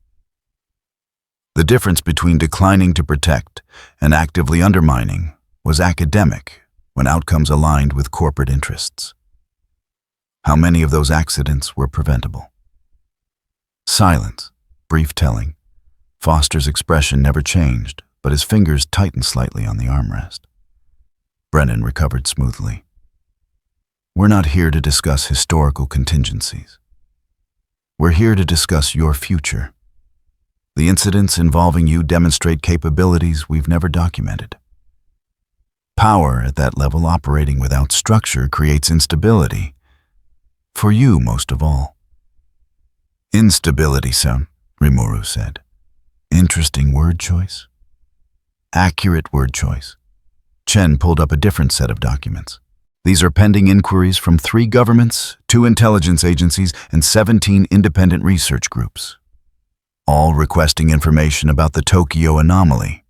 The difference between declining to protect and actively undermining was academic when outcomes aligned with corporate interests. How many of those accidents were preventable? Silence, brief telling. Foster's expression never changed, but his fingers tightened slightly on the armrest. Brennan recovered smoothly. We're not here to discuss historical contingencies. We're here to discuss your future. The incidents involving you demonstrate capabilities we've never documented. Power at that level operating without structure creates instability. For you, most of all. Instability, son, Rimuru said. Interesting word choice. Accurate word choice. Chen pulled up a different set of documents. These are pending inquiries from 3 governments, 2 intelligence agencies, and 17 independent research groups, all requesting information about the Tokyo anomaly.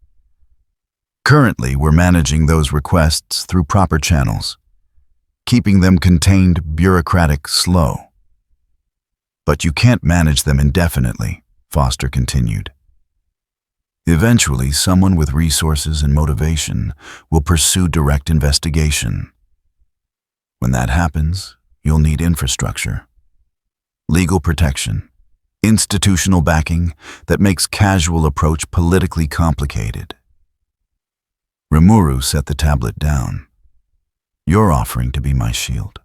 Currently, we're managing those requests through proper channels, keeping them contained, bureaucratic, slow. But you can't manage them indefinitely, Foster continued. Eventually, someone with resources and motivation will pursue direct investigation. When that happens, you'll need infrastructure, legal protection, institutional backing that makes casual approach politically complicated. Rimuru set the tablet down. You're offering to be my shield.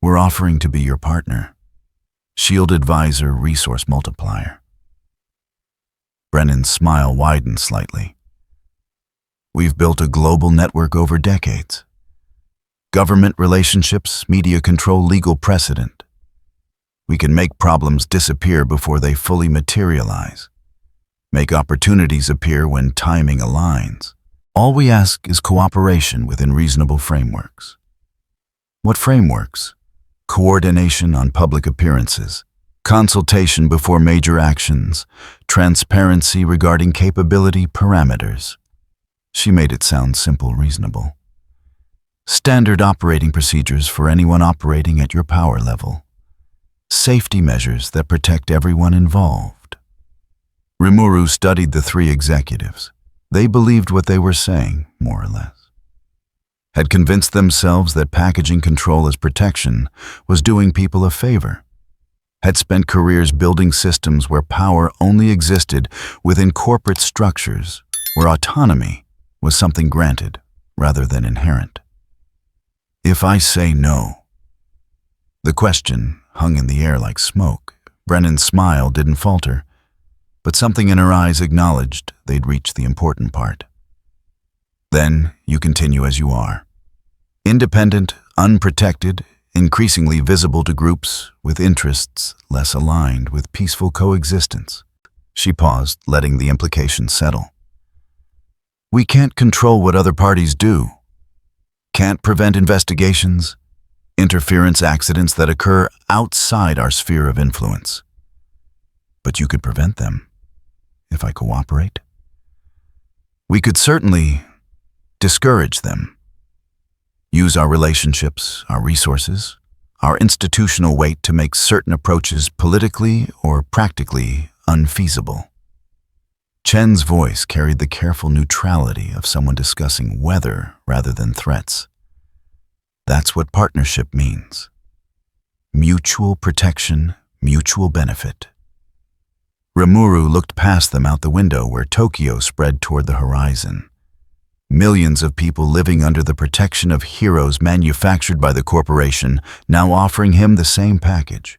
We're offering to be your partner, shield advisor, resource multiplier. Brennan's smile widened slightly. We've built a global network over decades. Government relationships, media control, legal precedent. We can make problems disappear before they fully materialize. Make opportunities appear when timing aligns. All we ask is cooperation within reasonable frameworks. What frameworks? Coordination on public appearances, consultation before major actions, transparency regarding capability parameters. She made it sound simple, reasonable. Standard operating procedures for anyone operating at your power level. Safety measures that protect everyone involved. Rimuru studied the three executives. They believed what they were saying, more or less. Had convinced themselves that packaging control as protection was doing people a favor. Had spent careers building systems where power only existed within corporate structures, where autonomy was something granted rather than inherent. If I say no. The question hung in the air like smoke. Brennan's smile didn't falter, but something in her eyes acknowledged they'd reached the important part. Then you continue as you are. Independent, unprotected, increasingly visible to groups with interests less aligned with peaceful coexistence. She paused, letting the implication settle. We can't control what other parties do. Can't prevent investigations, interference accidents that occur outside our sphere of influence. But you could prevent them, if I cooperate. We could certainly discourage them. Use our relationships, our resources, our institutional weight to make certain approaches politically or practically unfeasible. Chen's voice carried the careful neutrality of someone discussing weather rather than threats. That's what partnership means. Mutual protection, mutual benefit. Rimuru looked past them out the window where Tokyo spread toward the horizon. Millions of people living under the protection of heroes manufactured by the corporation, now offering him the same package.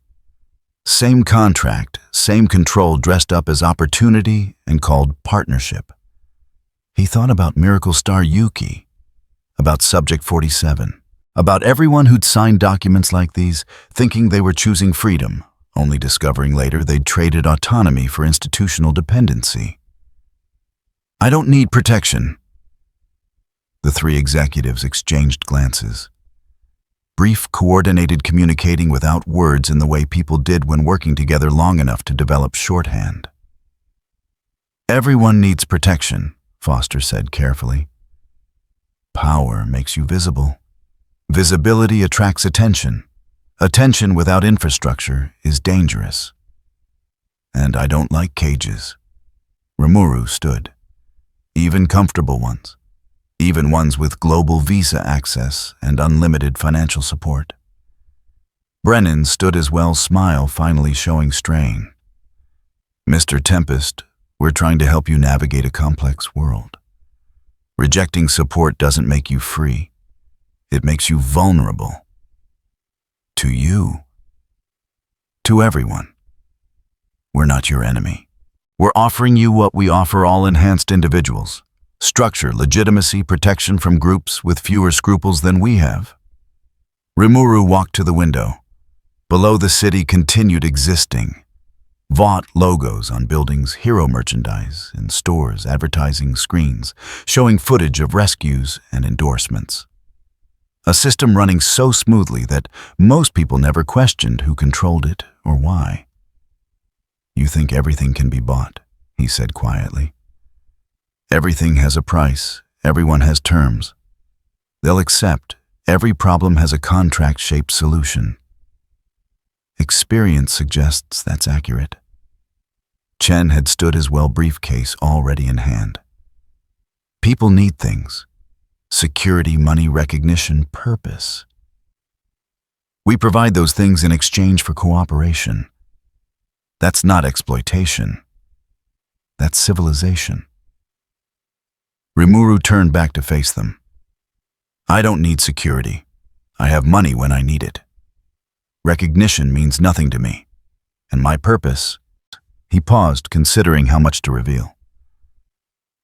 Same contract, same control dressed up as opportunity and called partnership. He thought about Miracle Star Yuki, about Subject 47, about everyone who'd signed documents like these, thinking they were choosing freedom, only discovering later they'd traded autonomy for institutional dependency. I don't need protection. The three executives exchanged glances. Brief, coordinated communicating without words in the way people did when working together long enough to develop shorthand. Everyone needs protection, Foster said carefully. Power makes you visible. Visibility attracts attention. Attention without infrastructure is dangerous. And I don't like cages. Rimuru stood. Even comfortable ones. Even ones with global visa access and unlimited financial support. Brennan stood as well, smile finally showing strain. Mr. Tempest, we're trying to help you navigate a complex world. Rejecting support doesn't make you free. It makes you vulnerable. To you. To everyone. We're not your enemy. We're offering you what we offer all enhanced individuals. Structure, legitimacy, protection from groups with fewer scruples than we have. Rimuru walked to the window. Below the city continued existing. Vought logos on buildings, hero merchandise, in stores, advertising screens, showing footage of rescues and endorsements. A system running so smoothly that most people never questioned who controlled it or why. You think everything can be bought, he said quietly. Everything has a price, everyone has terms. They'll accept every problem has a contract-shaped solution. Experience suggests that's accurate. Chen had stood his well briefcase already in hand. People need things. Security, money, recognition, purpose. We provide those things in exchange for cooperation. That's not exploitation. That's civilization. Rimuru turned back to face them. I don't need security. I have money when I need it. Recognition means nothing to me. And my purpose... He paused, considering how much to reveal.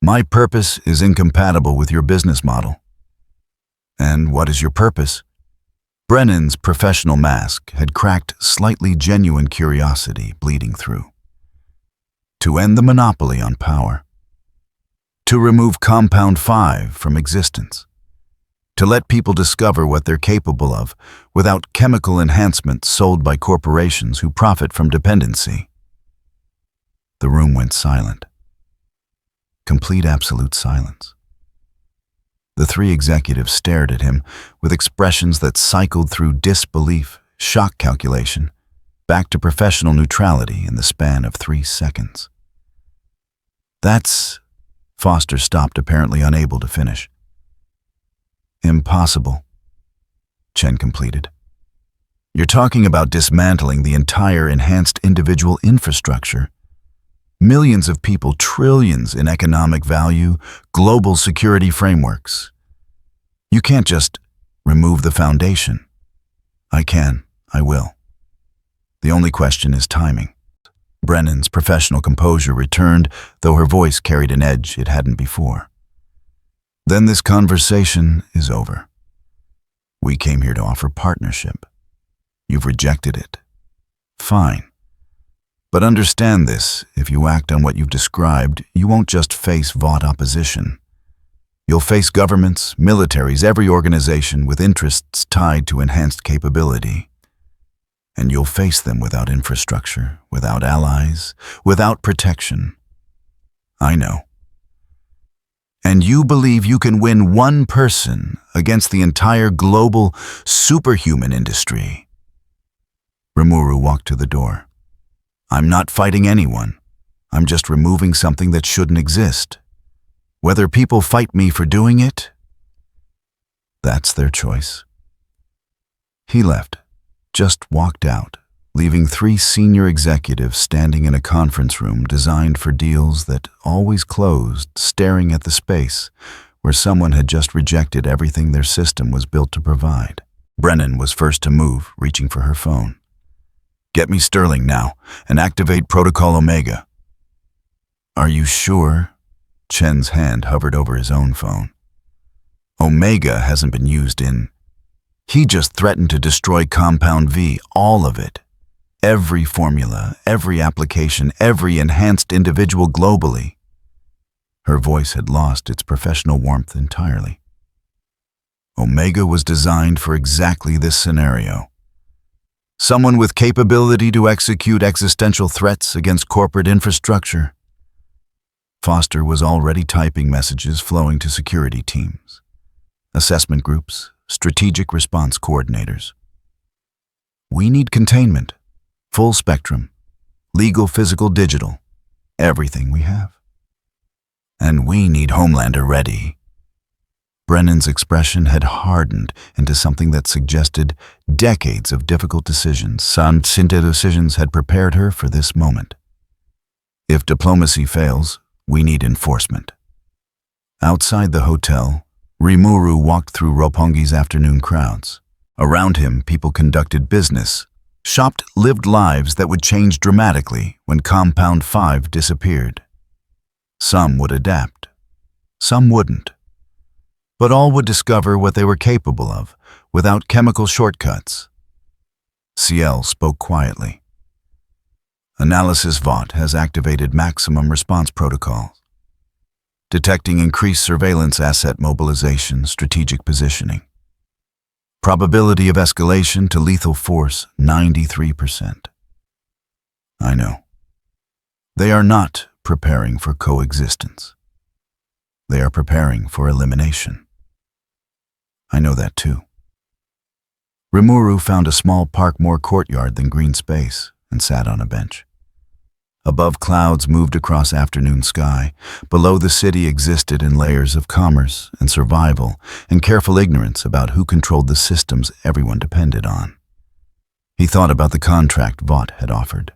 My purpose is incompatible with your business model. And what is your purpose? Brennan's professional mask had cracked slightly genuine curiosity bleeding through. To end the monopoly on power. To remove Compound 5 from existence. To let people discover what they're capable of without chemical enhancements sold by corporations who profit from dependency. The room went silent. Complete absolute silence. The three executives stared at him with expressions that cycled through disbelief, shock calculation, back to professional neutrality in the span of 3 seconds. "That's—" Foster stopped, apparently unable to finish. "Impossible," Chen completed. "You're talking about dismantling the entire enhanced individual infrastructure. Millions of people, trillions in economic value, global security frameworks. You can't just remove the foundation." "I can. I will. The only question is timing." Brennan's professional composure returned, though her voice carried an edge it hadn't before. "Then this conversation is over. We came here to offer partnership. You've rejected it. Fine. But understand this, if you act on what you've described, you won't just face Vought opposition. You'll face governments, militaries, every organization with interests tied to enhanced capability. And you'll face them without infrastructure, without allies, without protection. I know. And you believe you can win one person against the entire global superhuman industry." Rimuru walked to the door. "I'm not fighting anyone. I'm just removing something that shouldn't exist. Whether people fight me for doing it, that's their choice." He left, just walked out, leaving 3 senior executives standing in a conference room designed for deals that always closed, staring at the space where someone had just rejected everything their system was built to provide. Brennan was first to move, reaching for her phone. "Get me Sterling now, and activate Protocol Omega." "Are you sure?" Chen's hand hovered over his own phone. "Omega hasn't been used in..." He just threatened to destroy Compound V, all of it. Every formula, every application, every enhanced individual globally. Her voice had lost its professional warmth entirely. Omega was designed for exactly this scenario. Someone with capability to execute existential threats against corporate infrastructure. Foster was already typing messages flowing to security teams, assessment groups, strategic response coordinators. "We need containment, full spectrum, legal, physical, digital, everything we have. And we need Homelander ready." Brennan's expression had hardened into something that suggested decades of difficult decisions. Cinta decisions had prepared her for this moment. "If diplomacy fails, we need enforcement." Outside the hotel, Rimuru walked through Roppongi's afternoon crowds. Around him, people conducted business, shopped, lived lives that would change dramatically when Compound 5 disappeared. Some would adapt, some wouldn't. But all would discover what they were capable of, without chemical shortcuts. CL spoke quietly. "Analysis Vought has activated maximum response protocols, detecting increased surveillance asset mobilization, strategic positioning. Probability of escalation to lethal force, 93%. I know. They are not preparing for coexistence. They are preparing for elimination. I know that too." Rimuru found a small park more courtyard than green space and sat on a bench. Above, clouds moved across afternoon sky. Below, the city existed in layers of commerce and survival and careful ignorance about who controlled the systems everyone depended on. He thought about the contract Vought had offered,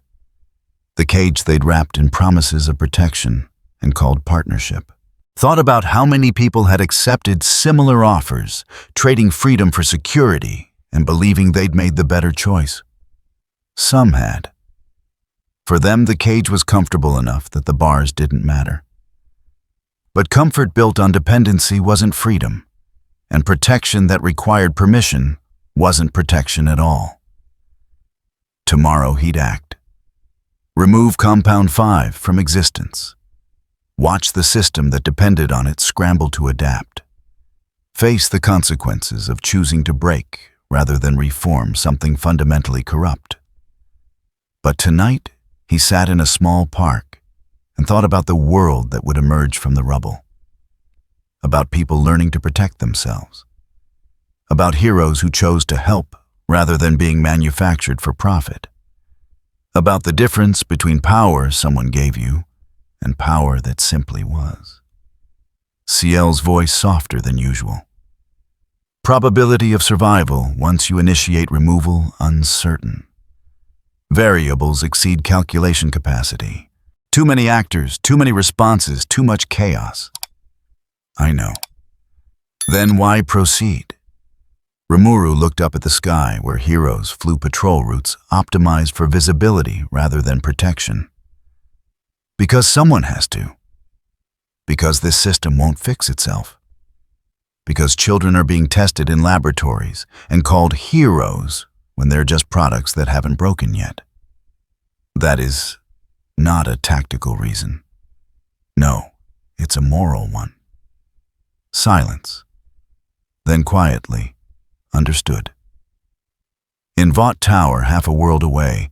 the cage they'd wrapped in promises of protection and called partnership. Thought about how many people had accepted similar offers, trading freedom for security and believing they'd made the better choice. Some had. For them, the cage was comfortable enough that the bars didn't matter. But comfort built on dependency wasn't freedom, and protection that required permission wasn't protection at all. Tomorrow he'd act. Remove Compound 5 from existence. Watch the system that depended on it scramble to adapt. Face the consequences of choosing to break rather than reform something fundamentally corrupt. But tonight, he sat in a small park and thought about the world that would emerge from the rubble. about people learning to protect themselves, about heroes who chose to help rather than being manufactured for profit, about the difference between power someone gave you and power that simply was. Ciel's voice softer than usual. Probability of survival once you initiate removal uncertain. Variables exceed calculation capacity. Too many actors, too many responses, too much chaos. I know. Then why proceed? Rimuru looked up at the sky where heroes flew patrol routes optimized for visibility rather than protection. Because someone has to. Because this system won't fix itself. Because children are being tested in laboratories and called heroes when they're just products that haven't broken yet. That is not a tactical reason. No, it's a moral one. Silence. Then quietly, understood. In Vought Tower, half a world away,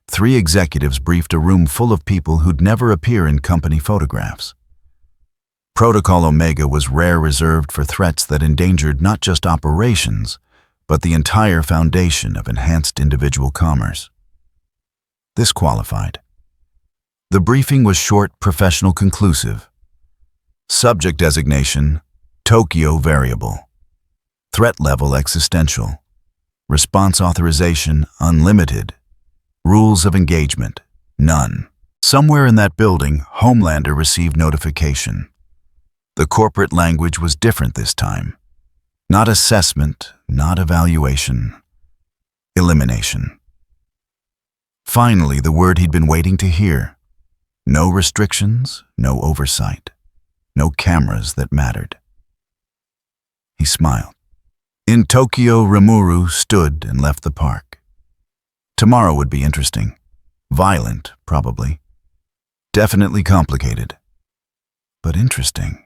3 executives briefed a room full of people who'd never appear in company photographs. Protocol Omega was rare, reserved for threats that endangered not just operations, but the entire foundation of enhanced individual commerce. This qualified. The briefing was short, professional, conclusive. Subject designation, Tokyo variable. Threat level existential. Response authorization unlimited. Rules of engagement none. Somewhere in that building, Homelander received notification. The corporate language was different this time. Not assessment, not evaluation. Elimination. Finally, the word he'd been waiting to hear. No restrictions, no oversight. No cameras that mattered. He smiled. In Tokyo, Rimuru stood and left the park. Tomorrow would be interesting. Violent, probably. Definitely complicated. But interesting.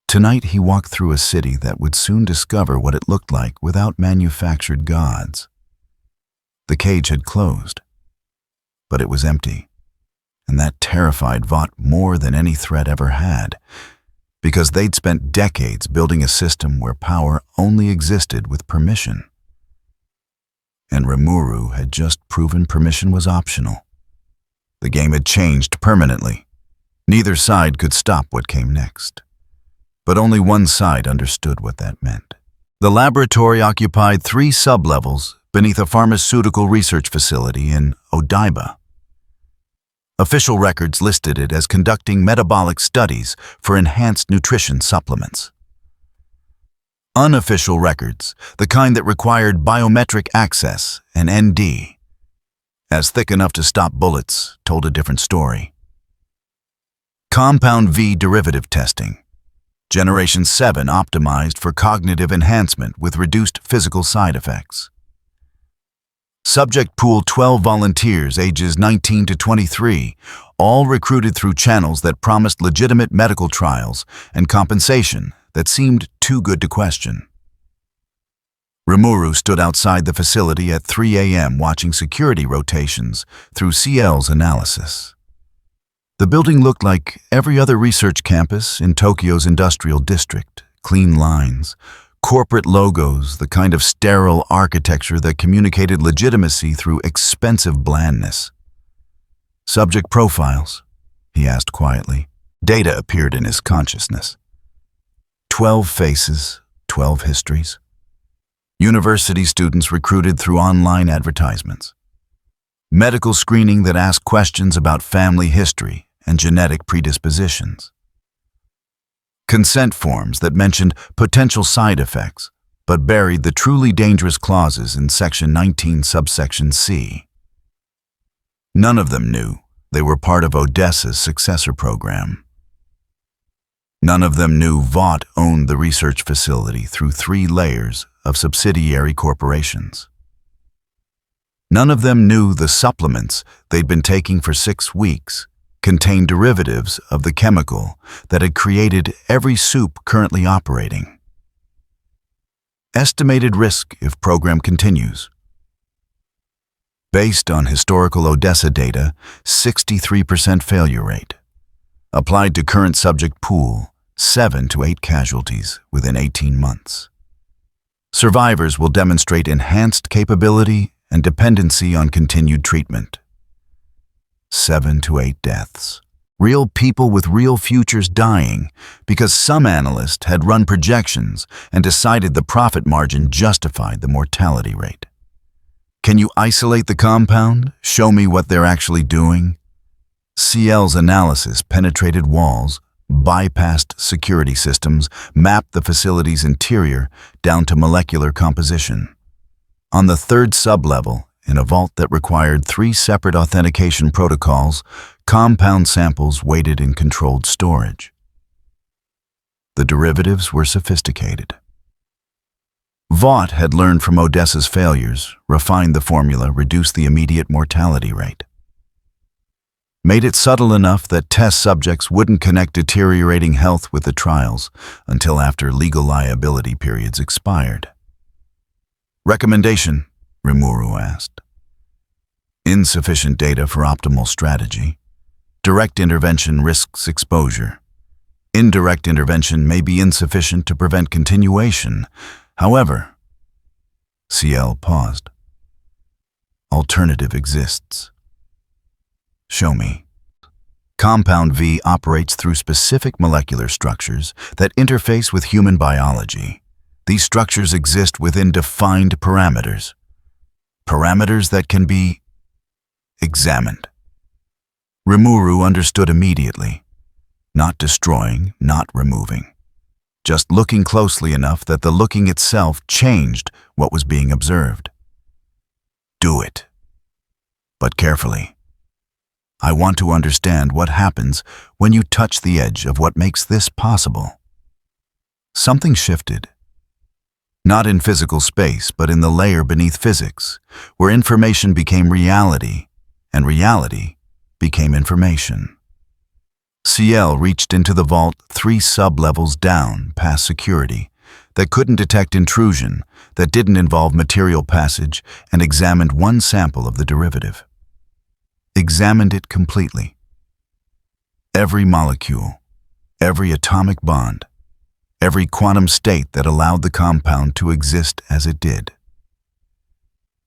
Tonight he walked through a city that would soon discover what it looked like without manufactured gods. The cage had closed, but it was empty, and that terrified Vought more than any threat ever had, because they'd spent decades building a system where power only existed with permission. And Rimuru had just proven permission was optional. The game had changed permanently. Neither side could stop what came next. But only one side understood what that meant. The laboratory occupied 3 sub-levels beneath a pharmaceutical research facility in Odaiba. Official records listed it as conducting metabolic studies for enhanced nutrition supplements. Unofficial records, the kind that required biometric access and ND, as thick enough to stop bullets, told a different story. Compound V derivative testing. Generation 7 optimized for cognitive enhancement with reduced physical side effects. Subject pool 12 volunteers ages 19 to 23, all recruited through channels that promised legitimate medical trials and compensation that seemed too good to question. Rimuru stood outside the facility at 3 a.m. watching security rotations through Ciel's analysis. The building looked like every other research campus in Tokyo's industrial district. Clean lines, corporate logos, the kind of sterile architecture that communicated legitimacy through expensive blandness. Subject profiles, he asked quietly. Data appeared in his consciousness. 12 faces, 12 histories. University students recruited through online advertisements. Medical screening that asked questions about family history and genetic predispositions. Consent forms that mentioned potential side effects, but buried the truly dangerous clauses in Section 19, subsection C. None of them knew they were part of Odessa's successor program. None of them knew Vought owned the research facility through 3 layers of subsidiary corporations. None of them knew the supplements they'd been taking for 6 weeks contained derivatives of the chemical that had created every soup currently operating. Estimated risk if program continues. Based on historical Odessa data, 63% failure rate. Applied to current subject pool, 7 to 8 casualties within 18 months. Survivors will demonstrate enhanced capability and dependency on continued treatment. 7 to 8 deaths. Real people with real futures dying because some analyst had run projections and decided the profit margin justified the mortality rate. Can you isolate the compound? Show me what they're actually doing? CL's analysis penetrated walls, bypassed security systems, mapped the facility's interior down to molecular composition. On the third sublevel, in a vault that required 3 separate authentication protocols, compound samples waited in controlled storage. The derivatives were sophisticated. Vought had learned from Odessa's failures, refined the formula, reduced the immediate mortality rate. Made it subtle enough that test subjects wouldn't connect deteriorating health with the trials until after legal liability periods expired. Recommendation, Rimuru asked. Insufficient data for optimal strategy. Direct intervention risks exposure. Indirect intervention may be insufficient to prevent continuation. However, CL paused. Alternative exists. Show me. Compound V operates through specific molecular structures that interface with human biology. These structures exist within defined parameters. Parameters that can be examined. Rimuru understood immediately. Not destroying, not removing. Just looking closely enough that the looking itself changed what was being observed. Do it. But carefully. I want to understand what happens when you touch the edge of what makes this possible. Something shifted. Not in physical space, but in the layer beneath physics, where information became reality, and reality became information. CL reached into the vault 3 sub-levels down past security that couldn't detect intrusion, that didn't involve material passage, and examined one sample of the derivative. Examined it completely. Every molecule, every atomic bond, every quantum state that allowed the compound to exist as it did.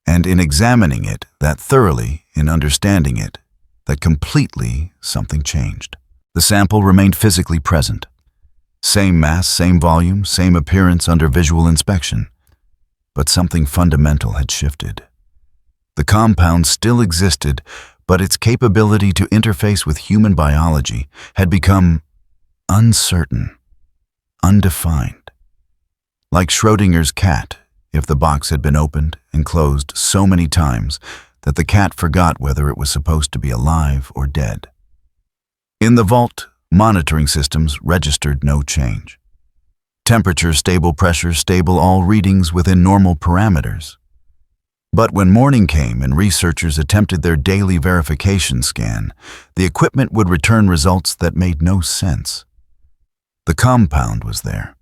And in examining it that thoroughly, in understanding it, that completely, something changed. The sample remained physically present. Same mass, same volume, same appearance under visual inspection. But something fundamental had shifted. The compound still existed, but its capability to interface with human biology had become uncertain, undefined. Like Schrödinger's cat, if the box had been opened and closed so many times that the cat forgot whether it was supposed to be alive or dead. In the vault, monitoring systems registered no change. Temperature stable, pressure stable, all readings within normal parameters. But when morning came and researchers attempted their daily verification scan, the equipment would return results that made no sense. The compound was there,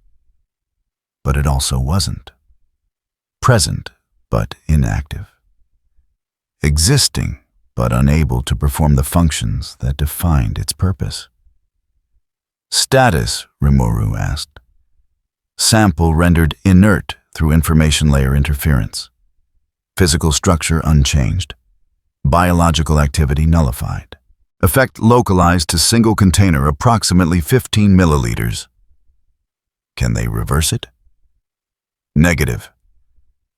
but it also wasn't. Present, but inactive. Existing, but unable to perform the functions that defined its purpose. Status, Rimuru asked. Sample rendered inert through information layer interference. Physical structure unchanged. Biological activity nullified. Effect localized to single container approximately 15 milliliters. Can they reverse it? Negative.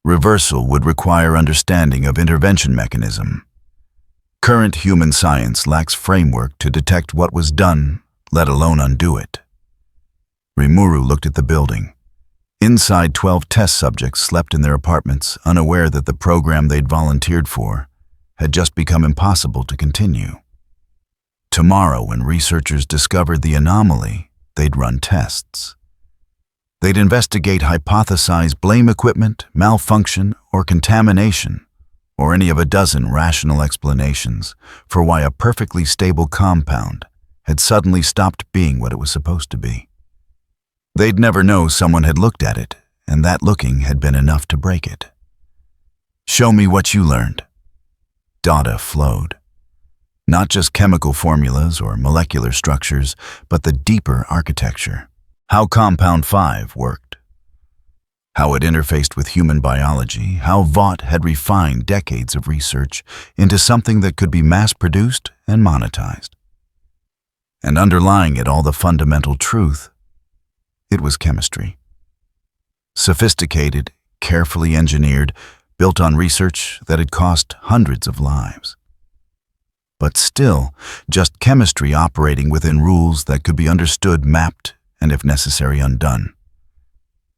Reversal would require understanding of intervention mechanism. Current human science lacks framework to detect what was done, let alone undo it. Rimuru looked at the building. Inside, 12 test subjects slept in their apartments, unaware that the program they'd volunteered for had just become impossible to continue. Tomorrow, when researchers discovered the anomaly, they'd run tests. They'd investigate, hypothesize, blame equipment, malfunction, or contamination, or any of a dozen rational explanations for why a perfectly stable compound had suddenly stopped being what it was supposed to be. They'd never know someone had looked at it, and that looking had been enough to break it. Show me what you learned. Data flowed. Not just chemical formulas or molecular structures, but the deeper architecture. How Compound 5 worked. How it interfaced with human biology, how Vought had refined decades of research into something that could be mass-produced and monetized. And underlying it all the fundamental truth, it was chemistry. Sophisticated, carefully engineered, built on research that had cost hundreds of lives. But still, just chemistry operating within rules that could be understood, mapped, and if necessary, undone.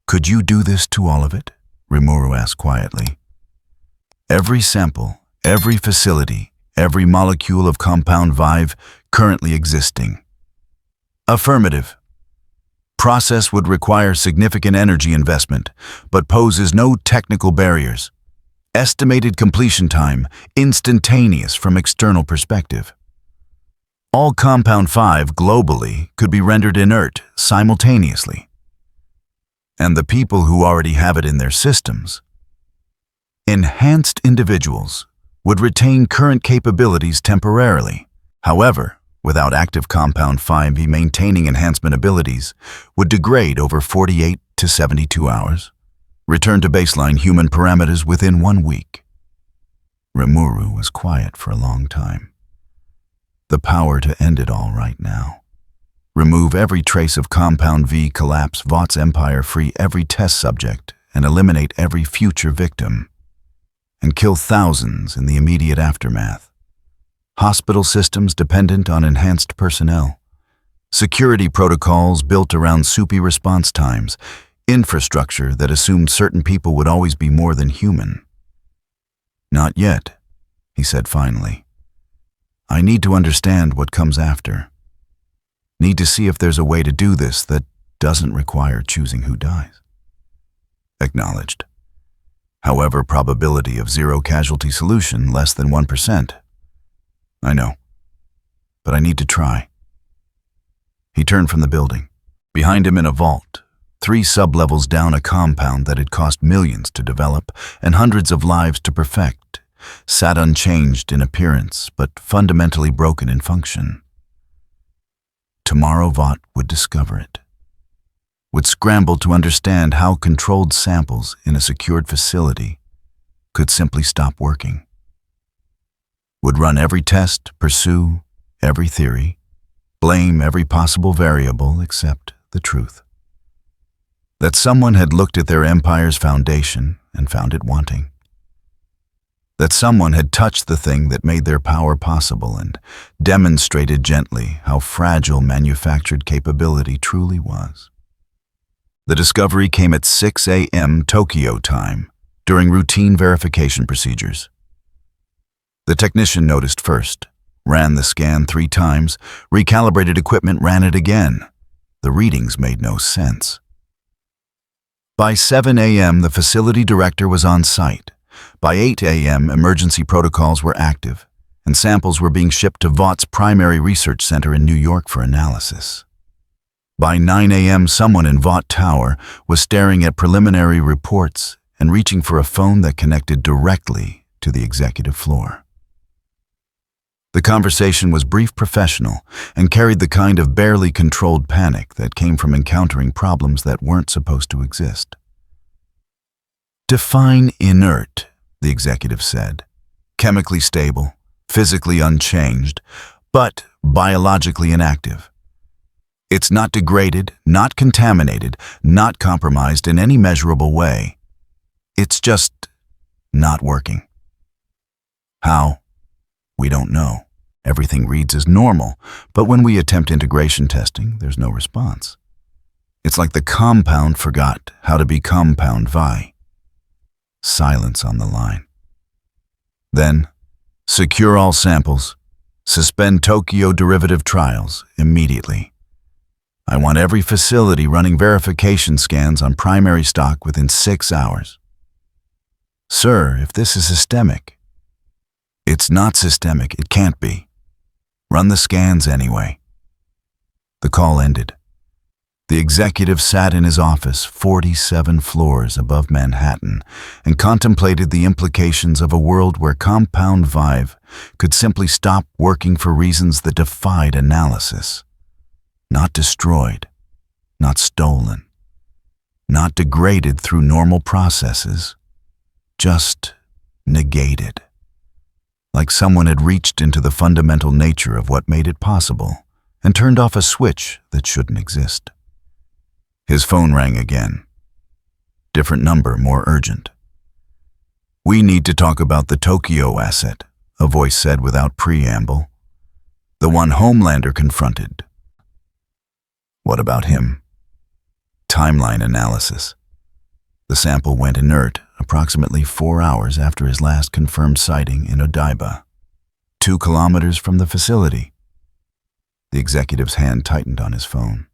Could you do this to all of it? Rimuru asked quietly. Every sample, every facility, every molecule of Compound 5 currently existing. Affirmative. Process would require significant energy investment, but poses no technical barriers. Estimated completion time, instantaneous from external perspective. All Compound 5 globally could be rendered inert simultaneously. And the people who already have it in their systems, enhanced individuals, would retain current capabilities temporarily. However, without active Compound 5 maintaining enhancement abilities, would degrade over 48 to 72 hours, return to baseline human parameters within 1 week. Rimuru was quiet for a long time. The power to end it all right now. Remove every trace of Compound V, collapse Vought's empire, free every test subject, and eliminate every future victim. And kill thousands in the immediate aftermath. Hospital systems dependent on enhanced personnel. Security protocols built around soupy response times. Infrastructure that assumed certain people would always be more than human. Not yet, he said finally. I need to understand what comes after. Need to see if there's a way to do this that doesn't require choosing who dies. Acknowledged. However, probability of zero casualty solution less than 1%. I know, but I need to try. He turned from the building. Behind him in a vault, 3 sub-levels down, a compound that had cost millions to develop and hundreds of lives to perfect, sat unchanged in appearance but fundamentally broken in function. Tomorrow Vought would discover it. Would scramble to understand how controlled samples in a secured facility could simply stop working. Would run every test, pursue every theory, blame every possible variable except the truth. That someone had looked at their empire's foundation and found it wanting. That someone had touched the thing that made their power possible and demonstrated gently how fragile manufactured capability truly was. The discovery came at 6 a.m. Tokyo time during routine verification procedures. The technician noticed first, ran the scan 3 times, recalibrated equipment, ran it again. The readings made no sense. By 7 a.m., the facility director was on site. By 8 a.m., emergency protocols were active, and samples were being shipped to Vought's primary research center in New York for analysis. By 9 a.m., someone in Vought Tower was staring at preliminary reports and reaching for a phone that connected directly to the executive floor. The conversation was brief, professional, and carried the kind of barely controlled panic that came from encountering problems that weren't supposed to exist. Define inert, the executive said. Chemically stable, physically unchanged, but biologically inactive. It's not degraded, not contaminated, not compromised in any measurable way. It's just not working. How? We don't know. Everything reads as normal, but when we attempt integration testing, there's no response. It's like the compound forgot how to be Compound Vi. Silence on the line. Then, secure all samples. Suspend Tokyo derivative trials immediately. I want every facility running verification scans on primary stock within 6 hours. Sir, if this is systemic. It's not systemic, it can't be. Run the scans anyway. The call ended. The executive sat in his office 47 floors above Manhattan and contemplated the implications of a world where Compound Vi could simply stop working for reasons that defied analysis. Not destroyed, not stolen, not degraded through normal processes, just negated. Like someone had reached into the fundamental nature of what made it possible and turned off a switch that shouldn't exist. His phone rang again. Different number, more urgent. "We need to talk about the Tokyo asset," a voice said without preamble. "The one Homelander confronted." "What about him?" Timeline analysis. The sample went inert approximately 4 hours after his last confirmed sighting in Odaiba, 2 kilometers from the facility. The executive's hand tightened on his phone.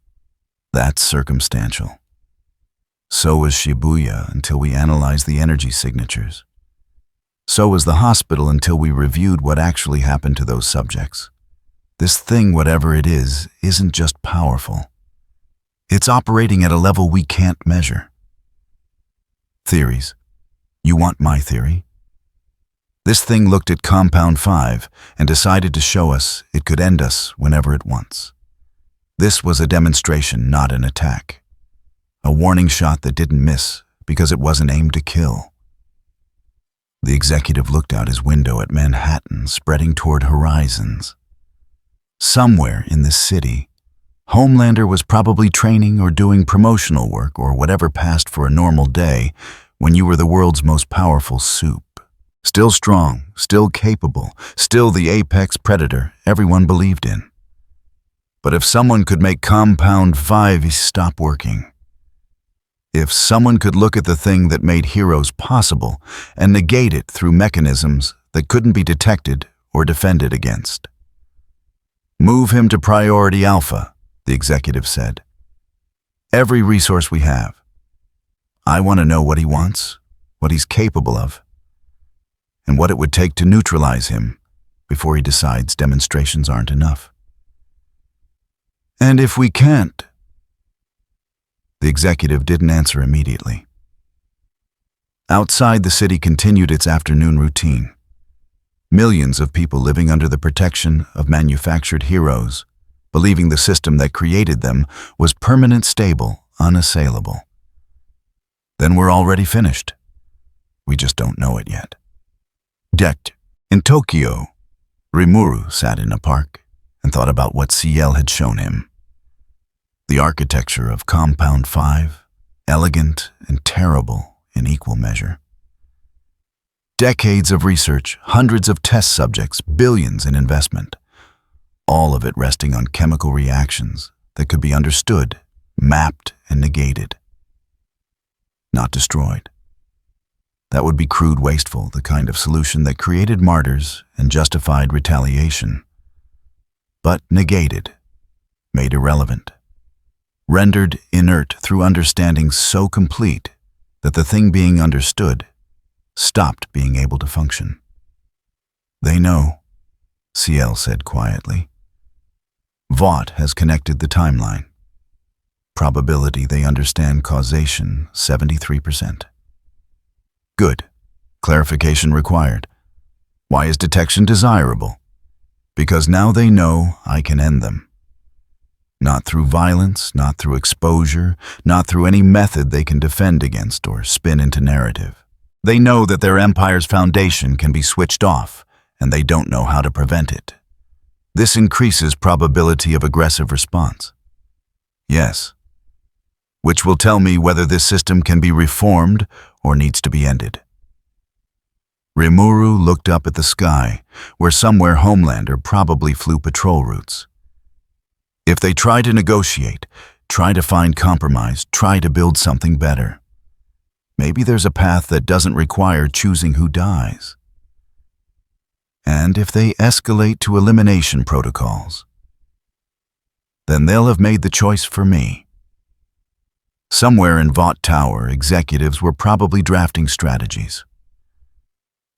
"That's circumstantial. So was Shibuya until we analyzed the energy signatures. So was the hospital until we reviewed what actually happened to those subjects. This thing, whatever it is, isn't just powerful. It's operating at a level we can't measure." Theories. You want my theory? This thing looked at Compound 5 and decided to show us it could end us whenever it wants. This was a demonstration, not an attack. A warning shot that didn't miss because it wasn't aimed to kill. The executive looked out his window at Manhattan spreading toward horizons. Somewhere in this city, Homelander was probably training or doing promotional work or whatever passed for a normal day when you were the world's most powerful soup. Still strong, still capable, still the apex predator everyone believed in. But if someone could make Compound 5 stop working, if someone could look at the thing that made heroes possible and negate it through mechanisms that couldn't be detected or defended against. "Move him to Priority Alpha," the executive said. "Every resource we have. I want to know what he wants, what he's capable of, and what it would take to neutralize him before he decides demonstrations aren't enough. And if we can't..." The executive didn't answer immediately. Outside, the city continued its afternoon routine. Millions of people living under the protection of manufactured heroes, believing the system that created them was permanent, stable, unassailable. Then we're already finished. We just don't know it yet. Decked in Tokyo, Rimuru sat in a park and thought about what CL had shown him. The architecture of Compound 5, elegant and terrible in equal measure. Decades of research, hundreds of test subjects, billions in investment. All of it resting on chemical reactions that could be understood, mapped, and negated. Not destroyed. That would be crude, wasteful, the kind of solution that created martyrs and justified retaliation. But negated, made irrelevant. Rendered inert through understanding so complete that the thing being understood stopped being able to function. "They know," CL said quietly. "Vought has connected the timeline. Probability they understand causation, 73%. Good. Clarification required. Why is detection desirable? Because now they know I can end them. Not through violence, not through exposure, not through any method they can defend against or spin into narrative. They know that their empire's foundation can be switched off, and they don't know how to prevent it. This increases probability of aggressive response. Yes. Which will tell me whether this system can be reformed or needs to be ended." Rimuru looked up at the sky, where somewhere Homelander probably flew patrol routes. If they try to negotiate, try to find compromise, try to build something better, maybe there's a path that doesn't require choosing who dies. And if they escalate to elimination protocols, then they'll have made the choice for me. Somewhere in Vought Tower, executives were probably drafting strategies.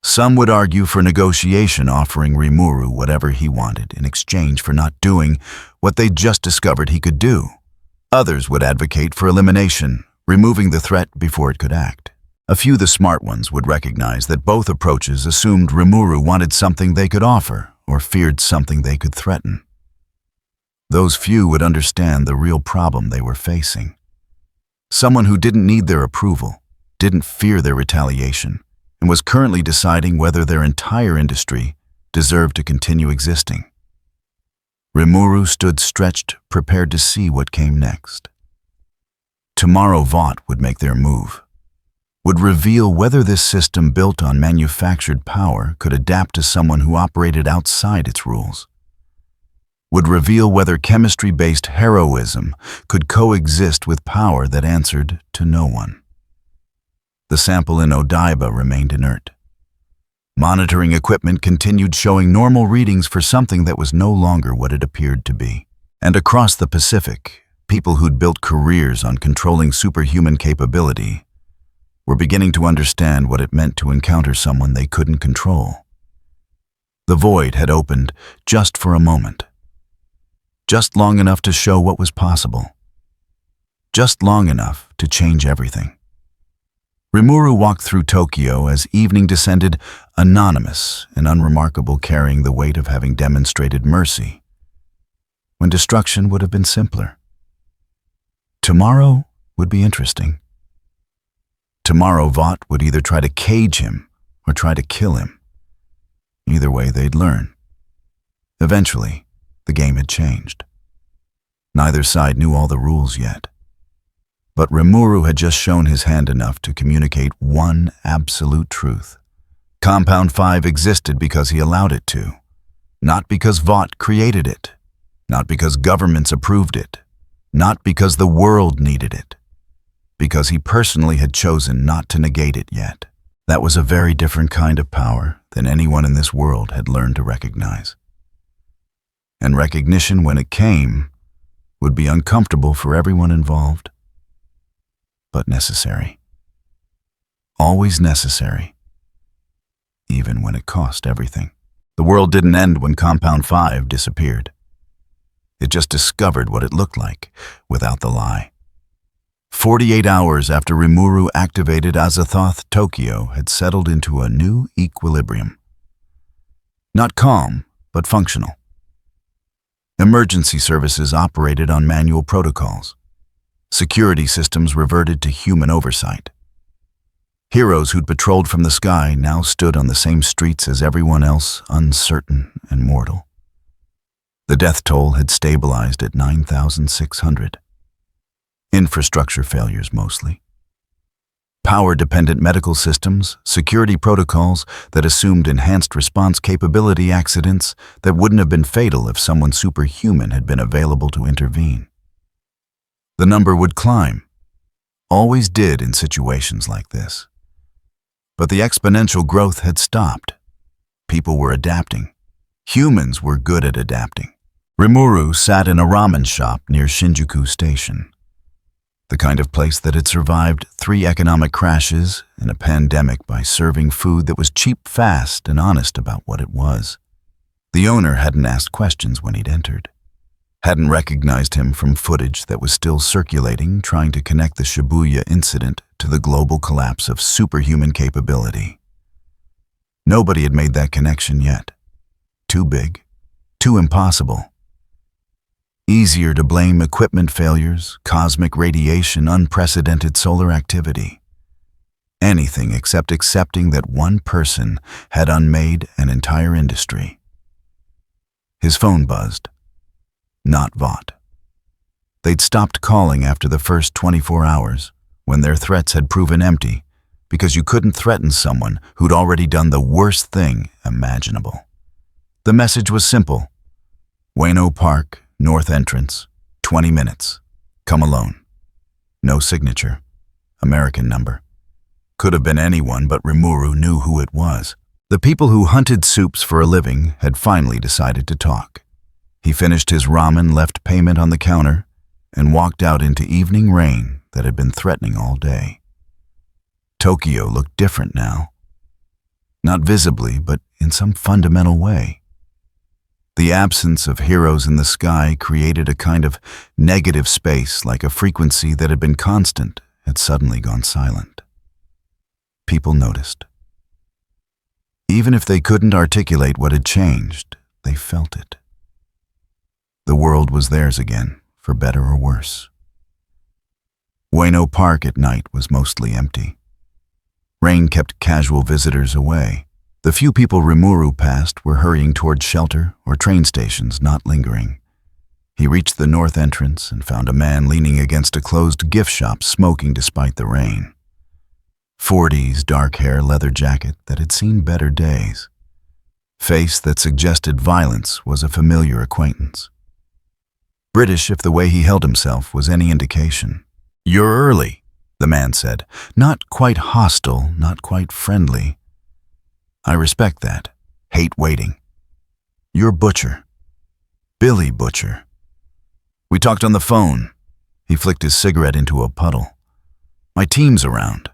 Some would argue for negotiation, offering Rimuru whatever he wanted in exchange for not doing what they'd just discovered he could do. Others would advocate for elimination, removing the threat before it could act. A few, the smart ones, would recognize that both approaches assumed Rimuru wanted something they could offer or feared something they could threaten. Those few would understand the real problem they were facing. Someone who didn't need their approval, didn't fear their retaliation, and was currently deciding whether their entire industry deserved to continue existing. Rimuru stood stretched, prepared to see what came next. Tomorrow Vought would make their move, would reveal whether this system built on manufactured power could adapt to someone who operated outside its rules, would reveal whether chemistry-based heroism could coexist with power that answered to no one. The sample in Odaiba remained inert. Monitoring equipment continued showing normal readings for something that was no longer what it appeared to be. And across the Pacific, people who'd built careers on controlling superhuman capability were beginning to understand what it meant to encounter someone they couldn't control. The void had opened just for a moment. Just long enough to show what was possible. Just long enough to change everything. Rimuru walked through Tokyo as evening descended, anonymous and unremarkable, carrying the weight of having demonstrated mercy, when destruction would have been simpler. Tomorrow would be interesting. Tomorrow Vought would either try to cage him or try to kill him. Either way, they'd learn. Eventually, the game had changed. Neither side knew all the rules yet. But Rimuru had just shown his hand enough to communicate one absolute truth. Compound 5 existed because he allowed it to, not because Vought created it, not because governments approved it, not because the world needed it, because he personally had chosen not to negate it yet. That was a very different kind of power than anyone in this world had learned to recognize. And recognition, when it came, would be uncomfortable for everyone involved. But necessary. Always necessary. Even when it cost everything. The world didn't end when Compound 5 disappeared. It just discovered what it looked like without the lie. 48 hours after Rimuru activated Azathoth, Tokyo had settled into a new equilibrium. Not calm, but functional. Emergency services operated on manual protocols. Security systems reverted to human oversight. Heroes who'd patrolled from the sky now stood on the same streets as everyone else, uncertain and mortal. The death toll had stabilized at 9,600. Infrastructure failures mostly. Power-dependent medical systems, security protocols that assumed enhanced response capability, accidents that wouldn't have been fatal if someone superhuman had been available to intervene. The number would climb. Always did in situations like this. But the exponential growth had stopped. People were adapting. Humans were good at adapting. Rimuru sat in a ramen shop near Shinjuku Station. The kind of place that had survived 3 economic crashes and a pandemic by serving food that was cheap, fast, and honest about what it was. The owner hadn't asked questions when he'd entered. Hadn't recognized him from footage that was still circulating, trying to connect the Shibuya incident to the global collapse of superhuman capability. Nobody had made that connection yet. Too big, too impossible. Easier to blame equipment failures, cosmic radiation, unprecedented solar activity. Anything except accepting that one person had unmade an entire industry. His phone buzzed. Not Vought. They'd stopped calling after the first 24 hours, when their threats had proven empty, because you couldn't threaten someone who'd already done the worst thing imaginable. The message was simple. Ueno Park, North Entrance, 20 minutes. Come alone. No signature. American number. Could have been anyone, but Rimuru knew who it was. The people who hunted soups for a living had finally decided to talk. He finished his ramen, left payment on the counter, and walked out into evening rain that had been threatening all day. Tokyo looked different now. Not visibly, but in some fundamental way. The absence of heroes in the sky created a kind of negative space, like a frequency that had been constant had suddenly gone silent. People noticed. Even if they couldn't articulate what had changed, they felt it. The world was theirs again, for better or worse. Ueno Park at night was mostly empty. Rain kept casual visitors away. The few people Rimuru passed were hurrying toward shelter or train stations, not lingering. He reached the north entrance and found a man leaning against a closed gift shop, smoking despite the rain. 40s, dark hair, leather jacket that had seen better days. Face that suggested violence was a familiar acquaintance. British if the way he held himself was any indication. "You're early," the man said. Not quite hostile, not quite friendly. "I respect that. Hate waiting. You're Butcher. Billy Butcher. We talked on the phone." He flicked his cigarette into a puddle. "My team's around.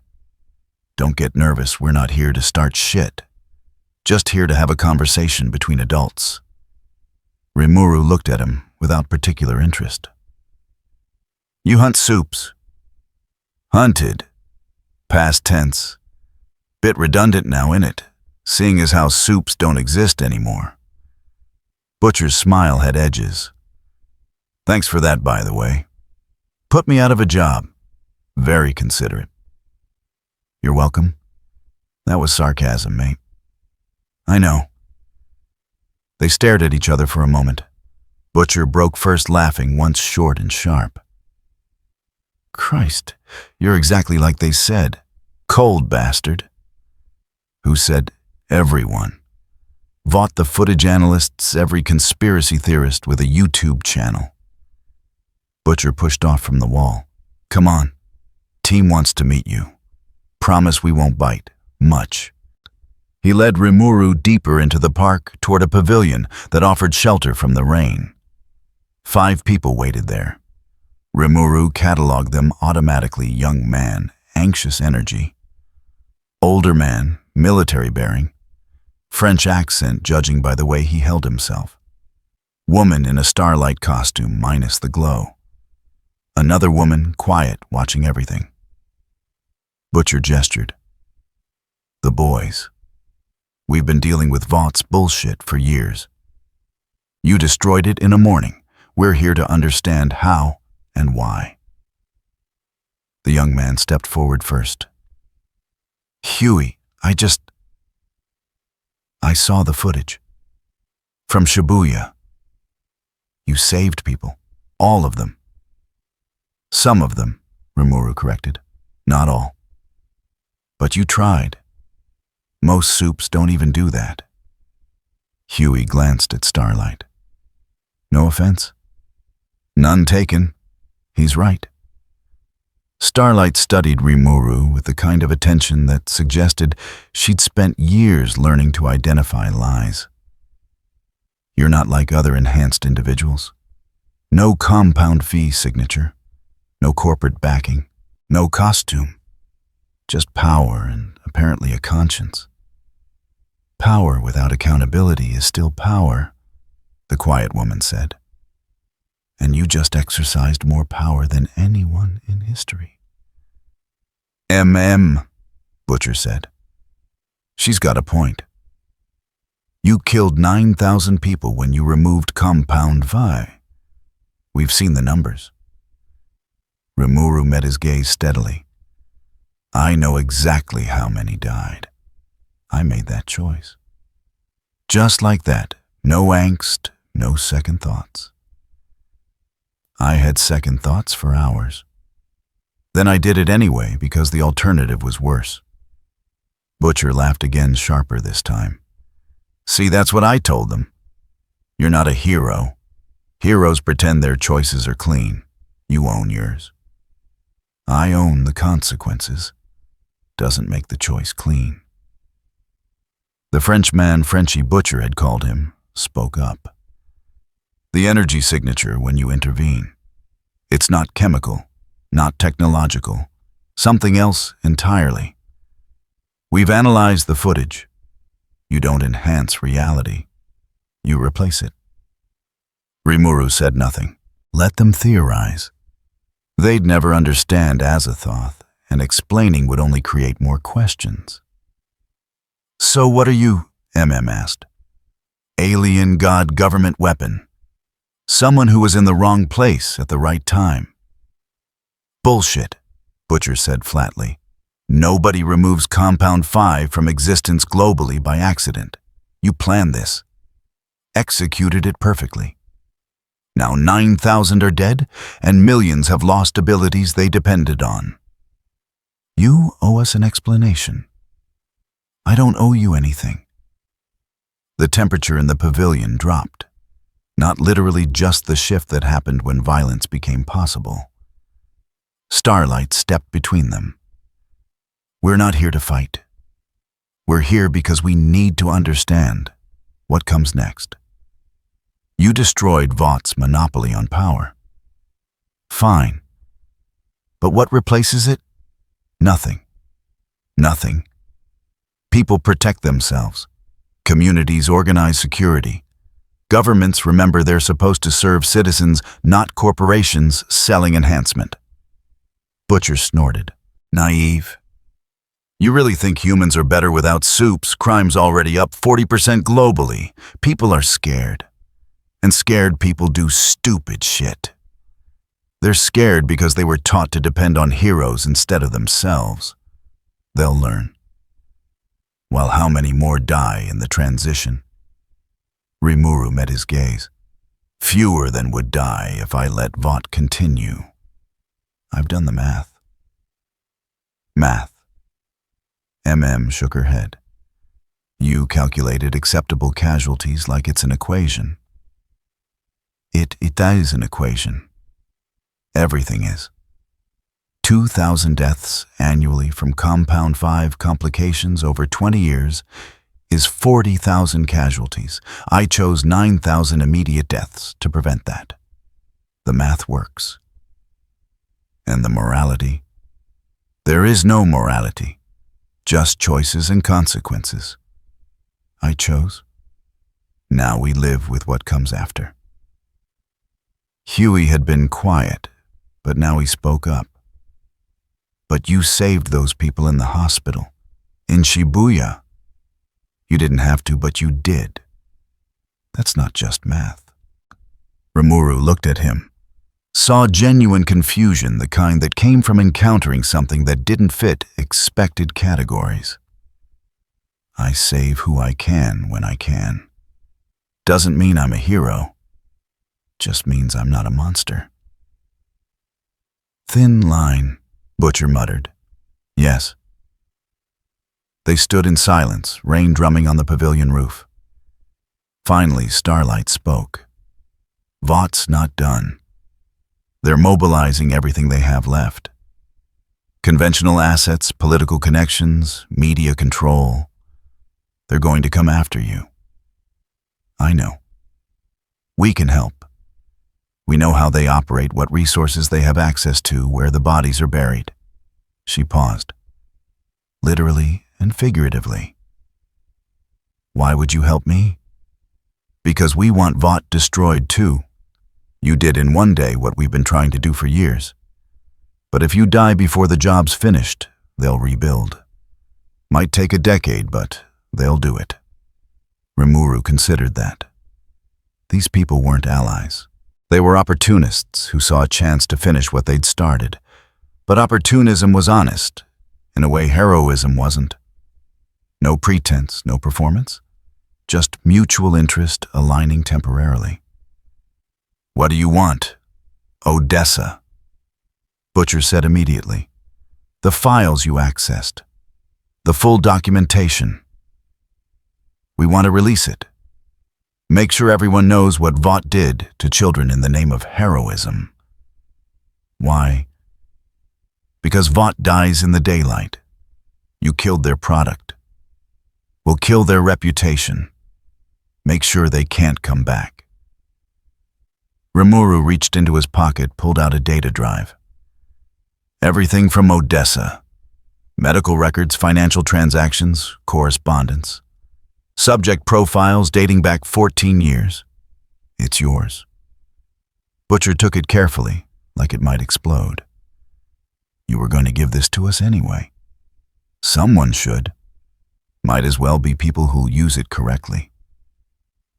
Don't get nervous, we're not here to start shit. Just here to have a conversation between adults." Rimuru looked at him without particular interest. "You hunt soups." "Hunted. Past tense. Bit redundant now, innit? Seeing as how soups don't exist anymore." Butcher's smile had edges. "Thanks for that, by the way. Put me out of a job. Very considerate." "You're welcome." That was sarcasm, mate. "I know." They stared at each other for a moment. Butcher broke first, laughing, once short and sharp. "Christ, you're exactly like they said. Cold bastard." "Who said everyone? Vought the footage analysts, every conspiracy theorist with a YouTube channel." Butcher pushed off from the wall. "Come on. Team wants to meet you. Promise we won't bite. Much." He led Rimuru deeper into the park toward a pavilion that offered shelter from the rain. 5 people waited there. Rimuru cataloged them automatically: young man, anxious energy. Older man, military bearing. French accent judging by the way he held himself. Woman in a starlight costume minus the glow. Another woman, quiet, watching everything. Butcher gestured. "The boys. We've been dealing with Vaught's bullshit for years. You destroyed it in a morning. We're here to understand how and why." The young man stepped forward first. "Huey, I saw the footage. From Shibuya. You saved people. All of them." "Some of them," Rimuru corrected. "Not all. But you tried. Most soups don't even do that." Huey glanced at Starlight. "No offense?" "None taken. He's right." Starlight studied Rimuru with the kind of attention that suggested she'd spent years learning to identify lies. "You're not like other enhanced individuals. No compound fee signature. No corporate backing. No costume. Just power and apparently a conscience. Power without accountability is still power," the quiet woman said. "And you just exercised more power than anyone in history." Butcher said. "She's got a point. You killed 9,000 people when you removed Compound Vi. We've seen the numbers." Rimuru met his gaze steadily. "I know exactly how many died. I made that choice. Just like that, no angst, no second thoughts." "I had second thoughts for hours. Then I did it anyway because the alternative was worse." Butcher laughed again, sharper this time. "See, that's what I told them. You're not a hero. Heroes pretend their choices are clean. You own yours. I own the consequences. Doesn't make the choice clean." The Frenchman Frenchie Butcher had called him spoke up. "The energy signature when you intervene. It's not chemical, not technological, something else entirely. We've analyzed the footage. You don't enhance reality. You replace it." Rimuru said nothing. Let them theorize. They'd never understand Azathoth, and explaining would only create more questions. "So what are you?" asked. "Alien god government weapon. Someone who was in the wrong place at the right time. Bullshit, Butcher said flatly. Nobody removes Compound 5 from existence globally by accident. You planned this. Executed it perfectly. Now 9,000 are dead, and millions have lost abilities they depended on. You owe us an explanation. I don't owe you anything. The temperature in the pavilion dropped. Not literally just the shift that happened when violence became possible. Starlight stepped between them. We're not here to fight. We're here because we need to understand what comes next. You destroyed Vought's monopoly on power. Fine. But what replaces it? Nothing. Nothing. People protect themselves. Communities organize security. Governments remember they're supposed to serve citizens, not corporations selling enhancement. Butcher snorted. Naive. You really think humans are better without soups? Crime's already up 40% globally. People are scared. And scared people do stupid shit. They're scared because they were taught to depend on heroes instead of themselves. They'll learn. While how many more die in the transition? Rimuru met his gaze. Fewer than would die if I let Vought continue. I've done the math. Math. MM shook her head. You calculated acceptable casualties like it's an equation. It is an equation. Everything is. 2,000 deaths annually from Compound 5 complications over 20 years is 40,000 casualties. I chose 9,000 immediate deaths to prevent that. The math works. And the morality? There is no morality, just choices and consequences. I chose. Now we live with what comes after. Huey had been quiet, but now he spoke up. But you saved those people in the hospital, in Shibuya. You didn't have to, but you did. That's not just math. Rimuru looked at him, saw genuine confusion, the kind that came from encountering something that didn't fit expected categories. I save who I can when I can. Doesn't mean I'm a hero. Just means I'm not a monster. Thin line, Butcher muttered. Yes. They stood in silence, rain drumming on the pavilion roof. Finally, Starlight spoke. Vought's not done. They're mobilizing everything they have left. Conventional assets, political connections, media control. They're going to come after you. I know. We can help. We know how they operate, what resources they have access to, where the bodies are buried. She paused. Literally and figuratively. Why would you help me? Because we want Vought destroyed too. You did in one day what we've been trying to do for years. But if you die before the job's finished, they'll rebuild. Might take a decade, but they'll do it. Rimuru considered that. These people weren't allies. They were opportunists who saw a chance to finish what they'd started. But opportunism was honest, in a way heroism wasn't. No pretense, no performance. Just mutual interest aligning temporarily. What do you want? Odessa. Butcher said immediately. The files you accessed. The full documentation. We want to release it. Make sure everyone knows what Vought did to children in the name of heroism. Why? Because Vought dies in the daylight. You killed their product. We'll kill their reputation. Make sure they can't come back. Rimuru reached into his pocket, pulled out a data drive. Everything from Odessa. Medical records, financial transactions, correspondence. Subject profiles dating back 14 years. It's yours. Butcher took it carefully, like it might explode. You were going to give this to us anyway. Someone should. Might as well be people who'll use it correctly.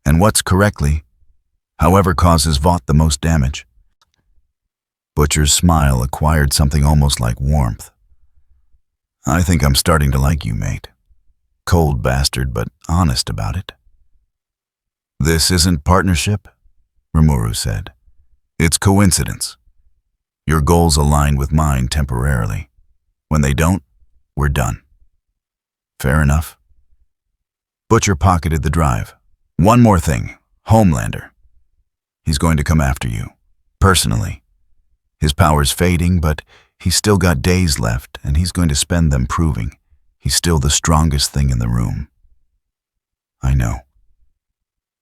And what's correctly? However causes Vought the most damage. Butcher's smile acquired something almost like warmth. I think I'm starting to like you, mate. Cold bastard, but honest about it. This isn't partnership, Rimuru said. It's coincidence. Your goals align with mine temporarily. When they don't, we're done. Fair enough. Butcher pocketed the drive. One more thing, Homelander. He's going to come after you, personally. His power's fading, but he's still got days left, and he's going to spend them proving he's still the strongest thing in the room. I know.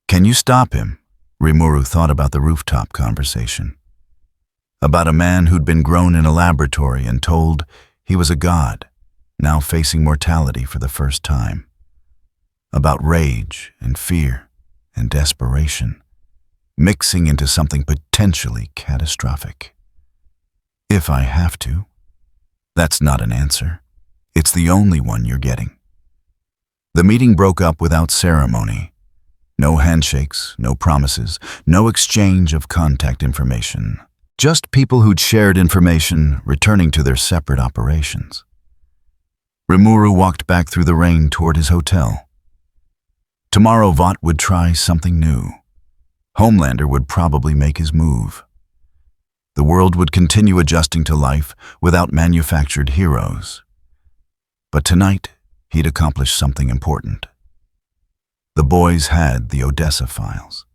Can you stop him? Rimuru thought about the rooftop conversation. About a man who'd been grown in a laboratory and told he was a god, now facing mortality for the first time. About rage and fear and desperation, mixing into something potentially catastrophic. If I have to. That's not an answer. It's the only one you're getting. The meeting broke up without ceremony. No handshakes, no promises, no exchange of contact information. Just people who'd shared information returning to their separate operations. Rimuru walked back through the rain toward his hotel. Tomorrow Vought would try something new. Homelander would probably make his move. The world would continue adjusting to life without manufactured heroes. But tonight, he'd accomplish something important. The boys had the Odessa files.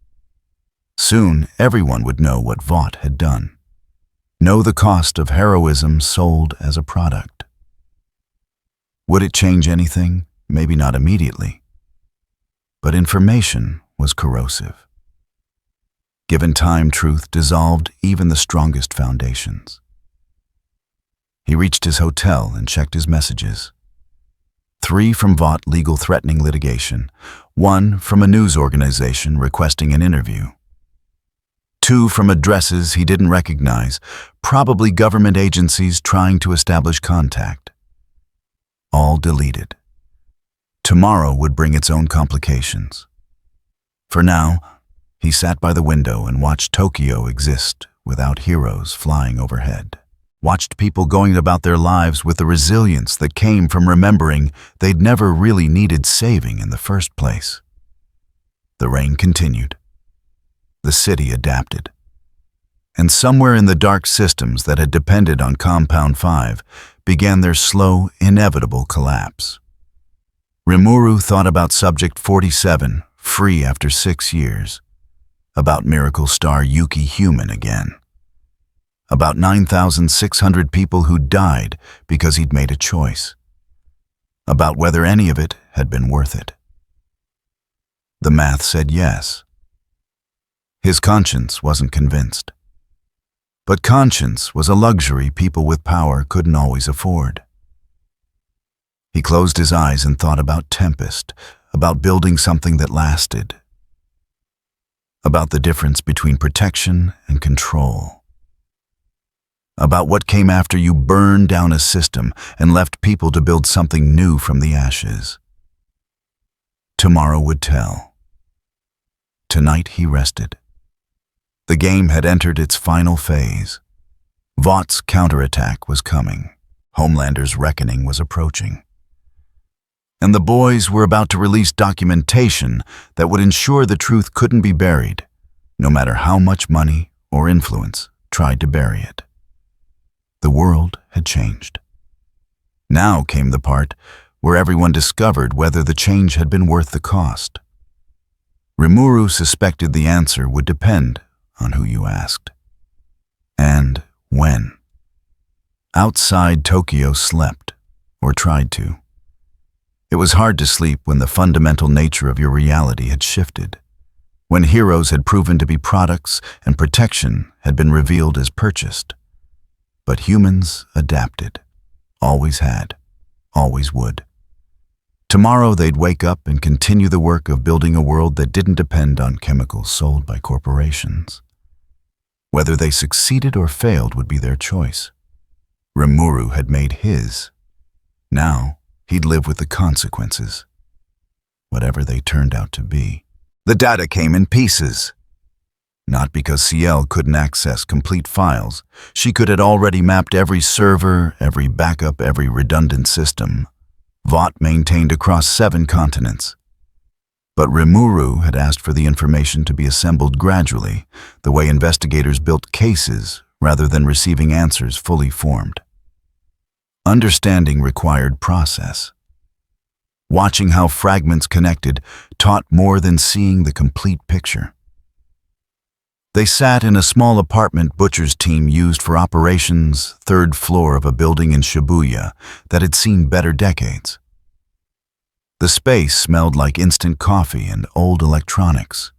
Soon, everyone would know what Vought had done. Know the cost of heroism sold as a product. Would it change anything? Maybe not immediately. But information was corrosive. Given time, truth dissolved even the strongest foundations. He reached his hotel and checked his messages. 3 from Vought legal threatening litigation, 1 from a news organization requesting an interview. 2 from addresses he didn't recognize, probably government agencies trying to establish contact. All deleted. Tomorrow would bring its own complications. For now, he sat by the window and watched Tokyo exist without heroes flying overhead. Watched people going about their lives with the resilience that came from remembering they'd never really needed saving in the first place. The rain continued. The city adapted. And somewhere in the dark systems that had depended on Compound 5 began their slow, inevitable collapse. Rimuru thought about Subject 47, free after 6 years. About Miracle Star Yuki human again. About 9,600 people who died because he'd made a choice. About whether any of it had been worth it. The math said yes. His conscience wasn't convinced. But conscience was a luxury people with power couldn't always afford. He closed his eyes and thought about Tempest, about building something that lasted. About the difference between protection and control. About what came after you burned down a system and left people to build something new from the ashes. Tomorrow would tell. Tonight he rested. The game had entered its final phase. Vought's counterattack was coming. Homelander's reckoning was approaching. And the boys were about to release documentation that would ensure the truth couldn't be buried, no matter how much money or influence tried to bury it. The world had changed. Now came the part where everyone discovered whether the change had been worth the cost. Rimuru suspected the answer would depend on who you asked. And when. Outside, Tokyo slept, or tried to. It was hard to sleep when the fundamental nature of your reality had shifted, when heroes had proven to be products and protection had been revealed as purchased. But humans adapted, always had, always would. Tomorrow they'd wake up and continue the work of building a world that didn't depend on chemicals sold by corporations. Whether they succeeded or failed would be their choice. Rimuru had made his. Now, he'd live with the consequences, whatever they turned out to be. The data came in pieces. Not because CL couldn't access complete files. She could have already mapped every server, every backup, every redundant system. Vought maintained across 7 continents. But Rimuru had asked for the information to be assembled gradually, the way investigators built cases rather than receiving answers fully formed. Understanding required process. Watching how fragments connected taught more than seeing the complete picture. They sat in a small apartment Butcher's team used for operations, 3rd floor of a building in Shibuya that had seen better decades. The space smelled like instant coffee and old electronics.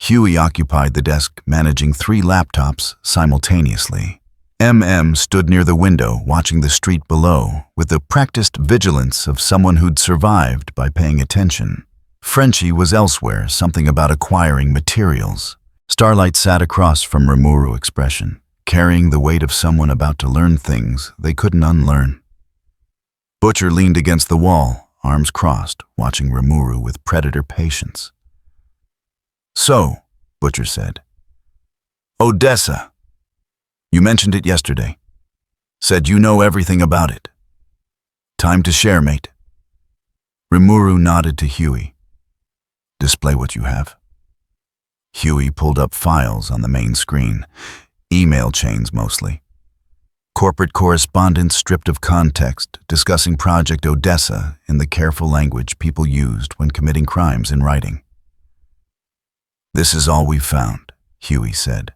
Huey occupied the desk, managing 3 laptops simultaneously. MM stood near the window, watching the street below, with the practiced vigilance of someone who'd survived by paying attention. Frenchie was elsewhere, something about acquiring materials. Starlight sat across from Rimuru expression, carrying the weight of someone about to learn things they couldn't unlearn. Butcher leaned against the wall, arms crossed, watching Rimuru with predator patience. "So," Butcher said. "Odessa. You mentioned it yesterday. Said you know everything about it. Time to share, mate." Rimuru nodded to Huey. "Display what you have." Huey pulled up files on the main screen, email chains mostly. Corporate correspondence stripped of context, discussing Project Odessa in the careful language people used when committing crimes in writing. "This is all we've found," Huey said.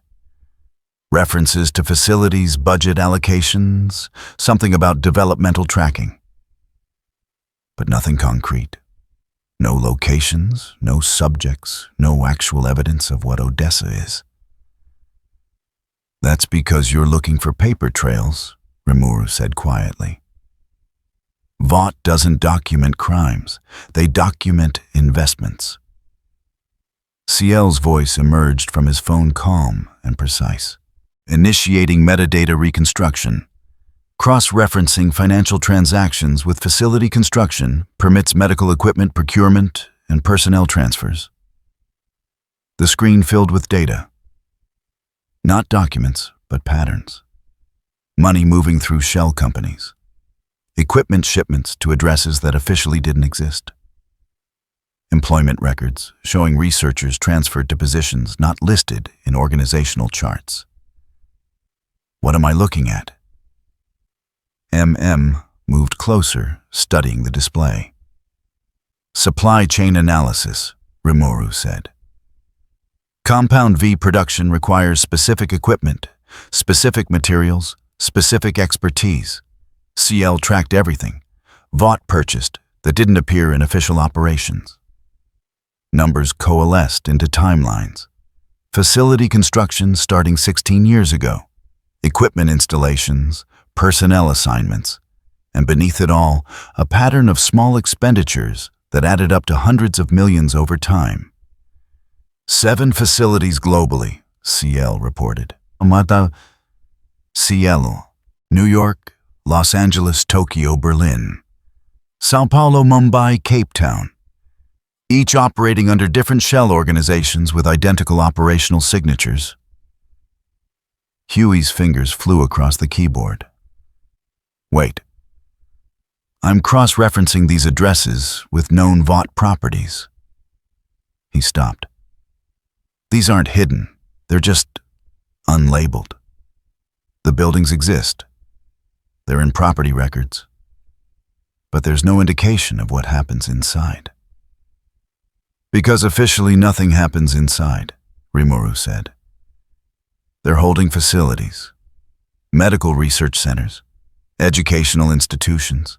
"References to facilities, budget allocations, something about developmental tracking. But nothing concrete. No locations, no subjects, no actual evidence of what Odessa is." "That's because you're looking for paper trails," Rimuru said quietly. Vought doesn't document crimes. They document investments. CL's voice emerged from his phone calm and precise. "Initiating metadata reconstruction. Cross-referencing financial transactions with facility construction permits medical equipment procurement and personnel transfers." The screen filled with data. Not documents, but patterns. Money moving through shell companies. Equipment shipments to addresses that officially didn't exist. Employment records showing researchers transferred to positions not listed in organizational charts. "What am I looking at?" MM moved closer, studying the display. "Supply chain analysis," Rimuru said. "Compound V production requires specific equipment, specific materials, specific expertise. CL tracked everything. Vought purchased that didn't appear in official operations. Numbers coalesced into timelines. Facility construction starting 16 years ago. Equipment installations, personnel assignments, and beneath it all, a pattern of small expenditures that added up to hundreds of millions over time. 7 facilities globally, CL reported. Cielo, New York, Los Angeles, Tokyo, Berlin, Sao Paulo, Mumbai, Cape Town, each operating under different shell organizations with identical operational signatures. Huey's fingers flew across the keyboard. "Wait. I'm cross-referencing these addresses with known Vought properties." He stopped. "These aren't hidden. They're just unlabeled. The buildings exist. They're in property records. But there's no indication of what happens inside." "Because officially nothing happens inside," Rimuru said. "They're holding facilities, medical research centers, educational institutions.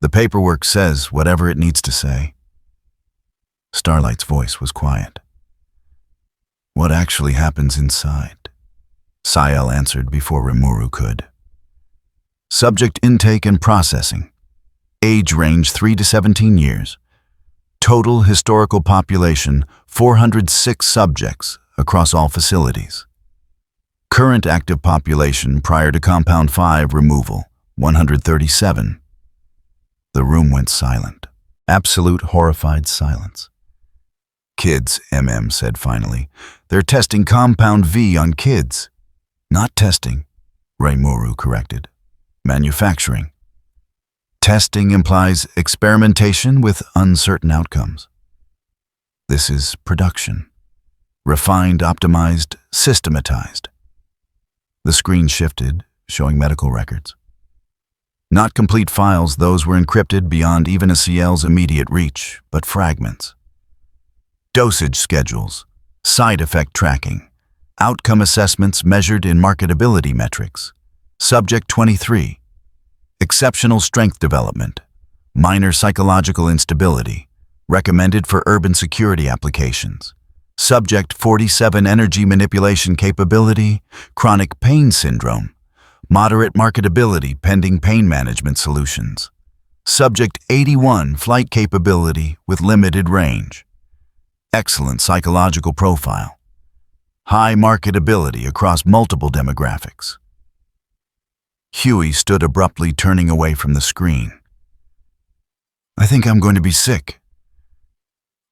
The paperwork says whatever it needs to say." Starlight's voice was quiet. "What actually happens inside?" Ciel answered before Rimuru could. "Subject intake and processing. Age range 3 to 17 years. Total historical population 406 subjects across all facilities. Current active population prior to Compound 5 removal, 137. The room went silent. Absolute horrified silence. Kids, said finally. They're testing compound V on kids. Not testing, Rimuru corrected. Manufacturing. Testing implies experimentation with uncertain outcomes. This is production. Refined, optimized, systematized. The screen shifted, showing medical records. Not complete files, those were encrypted beyond even a CL's immediate reach, but fragments. Dosage schedules, side effect tracking, outcome assessments measured in marketability metrics. Subject 23, exceptional strength development, minor psychological instability, recommended for urban security applications. Subject 47, energy manipulation capability, chronic pain syndrome, moderate marketability pending pain management solutions. Subject 81, flight capability with limited range. Excellent psychological profile. High marketability across multiple demographics. Huey stood abruptly, turning away from the screen. I think I'm going to be sick.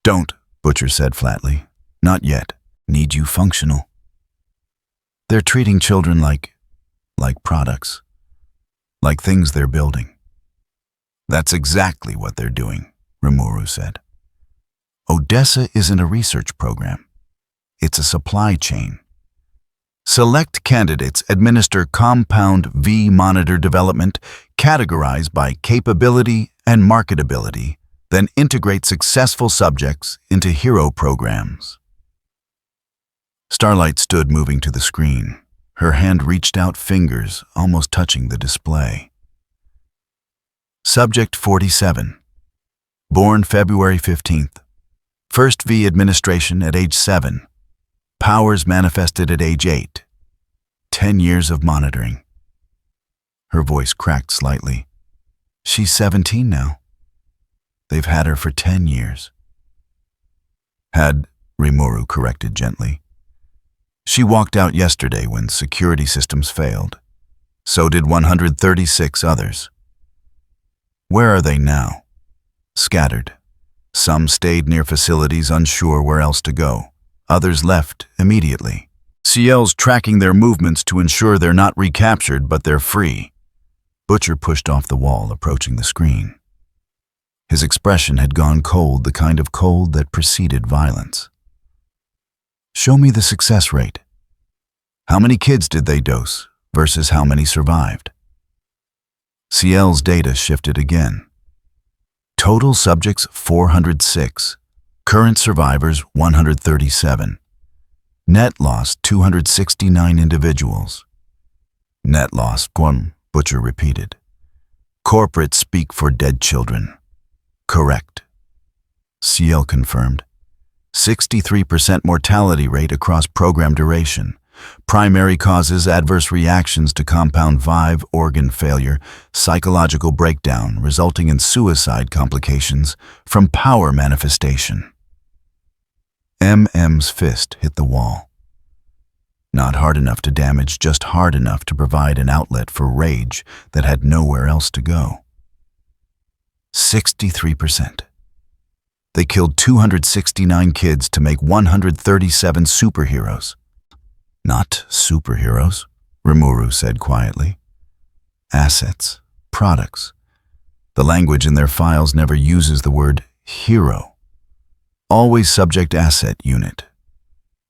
Don't, Butcher said flatly. Not yet. Need you functional. They're treating children like products. Like things they're building. That's exactly what they're doing, Rimuru said. Odessa isn't a research program. It's a supply chain. Select candidates administer compound V monitor development categorized by capability and marketability, then integrate successful subjects into hero programs. Starlight stood, moving to the screen. Her hand reached out, fingers almost touching the display. Subject 47. Born February 15th. First V administration at age 7. Powers manifested at age 8. 10 years of monitoring. Her voice cracked slightly. She's 17 now. They've had her for 10 years. Had, Rimuru corrected gently. She walked out yesterday when security systems failed. So did 136 others. Where are they now? Scattered. Some stayed near facilities, unsure where else to go. Others left immediately. CL's tracking their movements to ensure they're not recaptured, but they're free. Butcher pushed off the wall, approaching the screen. His expression had gone cold, the kind of cold that preceded violence. Show me the success rate. How many kids did they dose versus how many survived? CL's data shifted again. Total subjects 406. Current survivors 137. Net loss 269 individuals. Net loss, Butcher repeated. Corporates speak for dead children. Correct. CL confirmed. 63% mortality rate across program duration. Primary causes: adverse reactions to compound V, organ failure, psychological breakdown resulting in suicide complications from power manifestation. MM's fist hit the wall. Not hard enough to damage, just hard enough to provide an outlet for rage that had nowhere else to go. 63%. They killed 269 kids to make 137 superheroes. Not superheroes, Rimuru said quietly. Assets, products. The language in their files never uses the word hero. Always subject asset unit.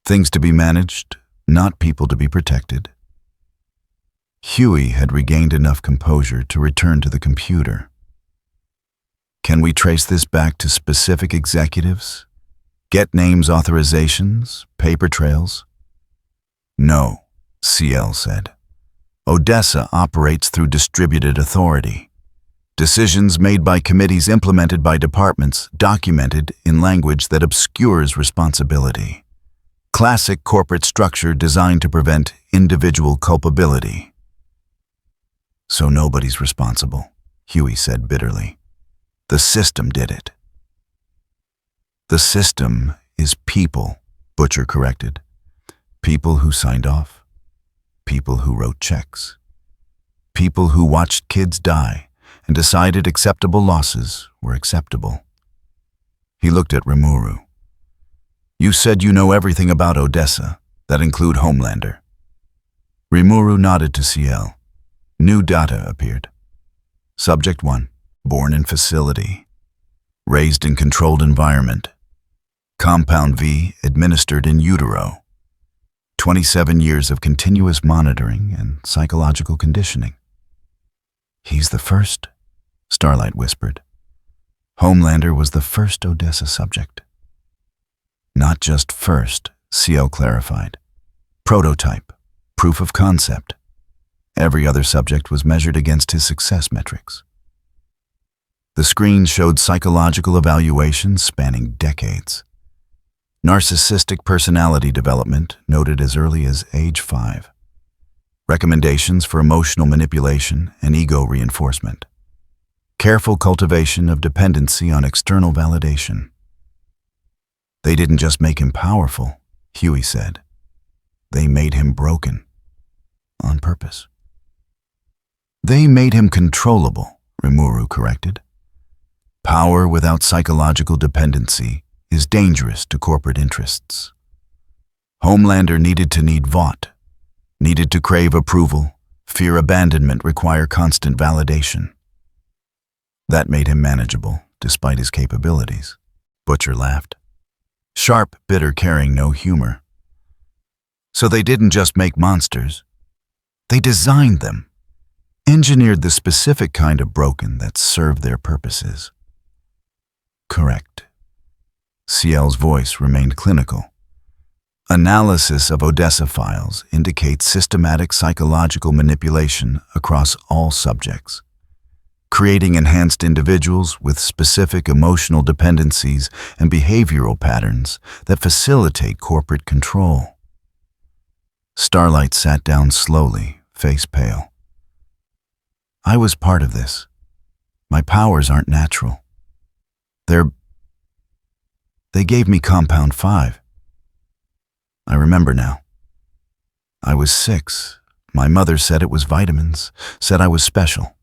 Things to be managed, not people to be protected. Huey had regained enough composure to return to the computer. Can we trace this back to specific executives? Get names, authorizations, paper trails? No, CL said. Odessa operates through distributed authority. Decisions made by committees, implemented by departments, documented in language that obscures responsibility. Classic corporate structure designed to prevent individual culpability. So nobody's responsible, Huey said bitterly. The system did it. The system is people, Butcher corrected. People who signed off. People who wrote checks. People who watched kids die and decided acceptable losses were acceptable. He looked at Rimuru. You said you know everything about Odessa, that include Homelander. Rimuru nodded to CL. New data appeared. Subject 1, born in facility. Raised in controlled environment. Compound V administered in utero. 27 years of continuous monitoring and psychological conditioning. He's the first, Starlight whispered. Homelander was the first Odessa subject. Not just first, CL clarified. Prototype, proof of concept. Every other subject was measured against his success metrics. The screen showed psychological evaluations spanning decades. Narcissistic personality development noted as early as age 5. Recommendations for emotional manipulation and ego reinforcement. Careful cultivation of dependency on external validation. They didn't just make him powerful, Huey said. They made him broken. On purpose. They made him controllable, Rimuru corrected. Power without psychological dependency is dangerous to corporate interests. Homelander needed to need Vought, needed to crave approval, fear abandonment, require constant validation. That made him manageable, despite his capabilities. Butcher laughed. Sharp, bitter, carrying no humor. So they didn't just make monsters. They designed them, engineered the specific kind of broken that served their purposes. Correct. CL's voice remained clinical. Analysis of Odessa files indicates systematic psychological manipulation across all subjects, creating enhanced individuals with specific emotional dependencies and behavioral patterns that facilitate corporate control. Starlight sat down slowly, face pale. I was part of this. My powers aren't natural. They gave me Compound 5. I remember now. I was 6. My mother said it was vitamins, said I was special.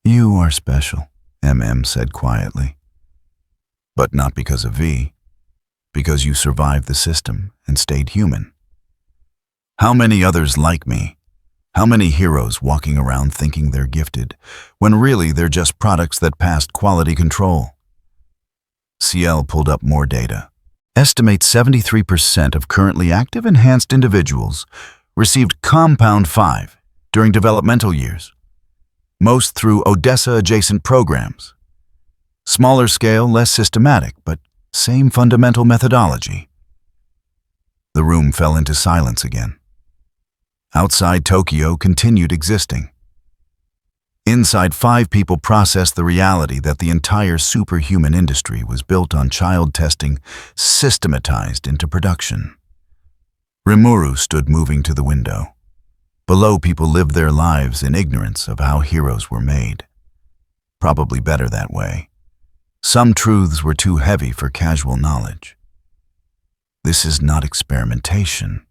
You are special, MM said quietly. But not because of V, because you survived the system and stayed human. How many others like me? How many heroes walking around thinking they're gifted, when really they're just products that passed quality control? CL pulled up more data. Estimates 73% of currently active enhanced individuals received Compound 5 during developmental years, most through Odessa-adjacent programs. Smaller scale, less systematic, but same fundamental methodology. The room fell into silence again. Outside Tokyo continued existing. Inside, 5 people processed the reality that the entire superhuman industry was built on child testing systematized into production. Rimuru stood moving to the window. Below, people lived their lives in ignorance of how heroes were made. Probably better that way. Some truths were too heavy for casual knowledge. This is not experimentation,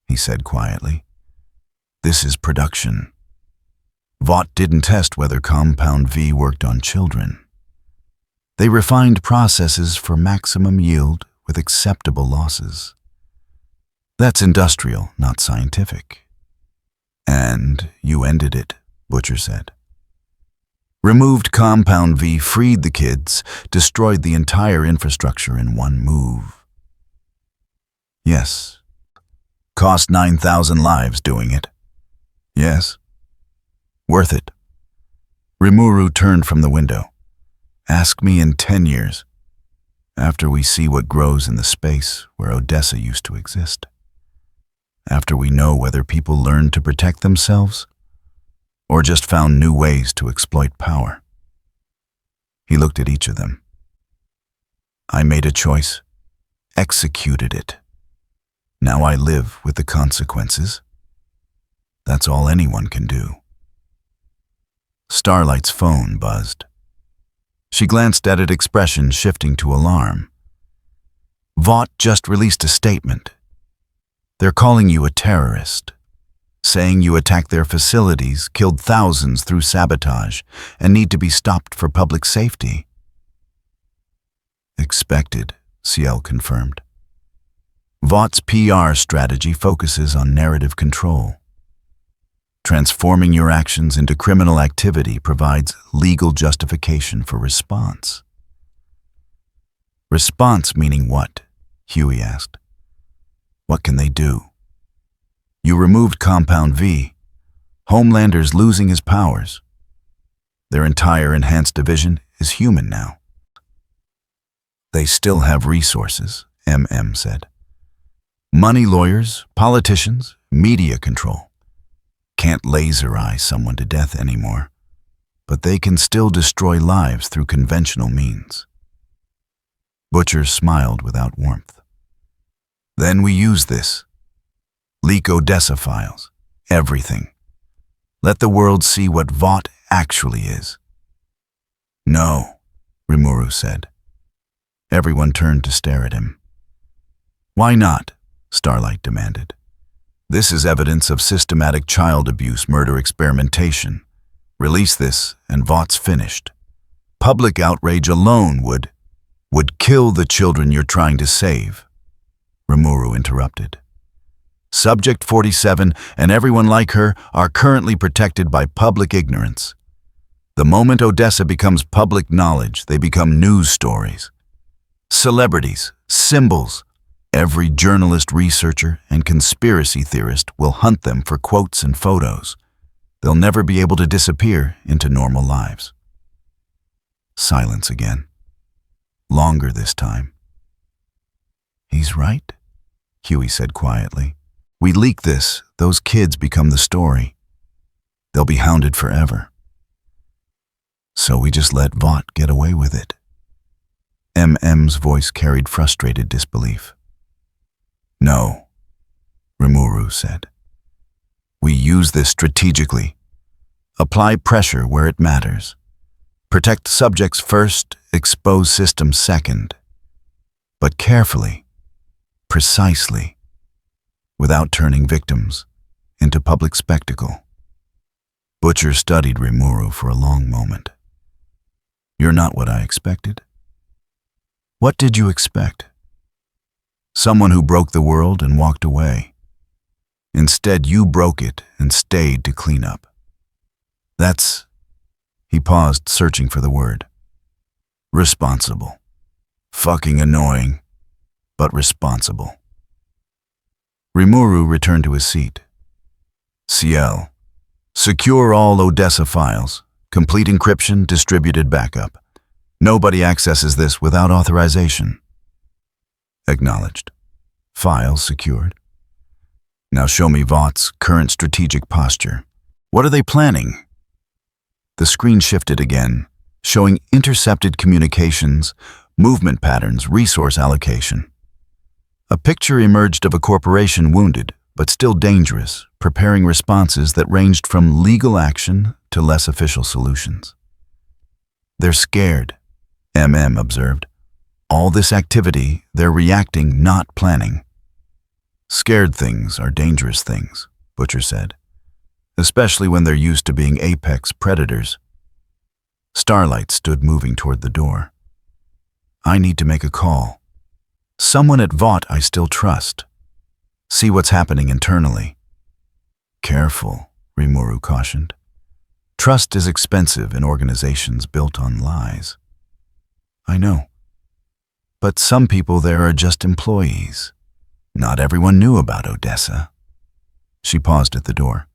he said quietly. This is production. Vought didn't test whether Compound V worked on children. They refined processes for maximum yield with acceptable losses. That's industrial, not scientific. And you ended it, Butcher said. Removed Compound V, freed the kids, destroyed the entire infrastructure in one move. Yes. Cost 9,000 lives doing it. Yes. Worth it. Rimuru turned from the window. Ask me in 10 years, after we see what grows in the space where Odessa used to exist. After we know whether people learned to protect themselves or just found new ways to exploit power. He looked at each of them. I made a choice, executed it. Now I live with the consequences. That's all anyone can do. Starlight's phone buzzed. She glanced at it, expression shifting to alarm. Vought just released a statement. They're calling you a terrorist, saying you attacked their facilities, killed thousands through sabotage, and need to be stopped for public safety. Expected, CL confirmed. Vaught's PR strategy focuses on narrative control. Transforming your actions into criminal activity provides legal justification for response. Response meaning what? Huey asked. What can they do? You removed Compound V. Homelander's losing his powers. Their entire enhanced division is human now. They still have resources, MM said. Money lawyers, politicians, media control. Can't laser eye someone to death anymore, but they can still destroy lives through conventional means. Butcher smiled without warmth. Then we use this. Leak Odessa files. Everything. Let the world see what Vought actually is. No, Rimuru said. Everyone turned to stare at him. Why not? Starlight demanded. This is evidence of systematic child abuse murder experimentation. Release this and Vaught's finished. Public outrage alone would kill the children you're trying to save. Rimuru interrupted. Subject 47 and everyone like her are currently protected by public ignorance. The moment Odessa becomes public knowledge, they become news stories. Celebrities, symbols. Every journalist, researcher, and conspiracy theorist will hunt them for quotes and photos. They'll never be able to disappear into normal lives. Silence again. Longer this time. He's right, Huey said quietly. We leak this, those kids become the story. They'll be hounded forever. So we just let Vought get away with it. MM's voice carried frustrated disbelief. No, Rimuru said. We use this strategically. Apply pressure where it matters. Protect subjects first, expose systems second. But carefully, precisely, without turning victims into public spectacle. Butcher studied Rimuru for a long moment. You're not what I expected. What did you expect? Someone who broke the world and walked away. Instead, you broke it and stayed to clean up. That's... He paused, searching for the word. Responsible. Fucking annoying, but responsible. Rimuru returned to his seat. CL. Secure all Odessa files. Complete encryption, distributed backup. Nobody accesses this without authorization. Acknowledged. Files secured. Now show me Vaught's current strategic posture. What are they planning? The screen shifted again, showing intercepted communications, movement patterns, resource allocation. A picture emerged of a corporation wounded, but still dangerous, preparing responses that ranged from legal action to less official solutions. They're scared, MM observed. All this activity, they're reacting, not planning. Scared things are dangerous things, Butcher said, especially when they're used to being apex predators. Starlight stood moving toward the door. I need to make a call. Someone at Vought I still trust. See what's happening internally. Careful, Rimuru cautioned. Trust is expensive in organizations built on lies. I know. But some people there are just employees. Not everyone knew about Odessa. She paused at the door.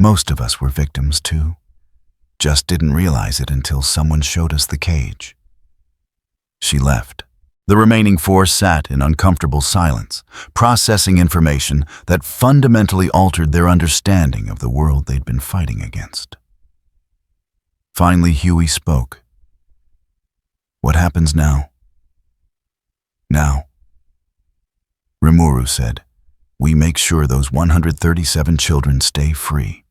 Most of us were victims too. Just didn't realize it until someone showed us the cage. She left. The remaining four sat in uncomfortable silence, processing information that fundamentally altered their understanding of the world they'd been fighting against. Finally, Huey spoke. What happens now? Now, Rimuru said, we make sure those 137 children stay free.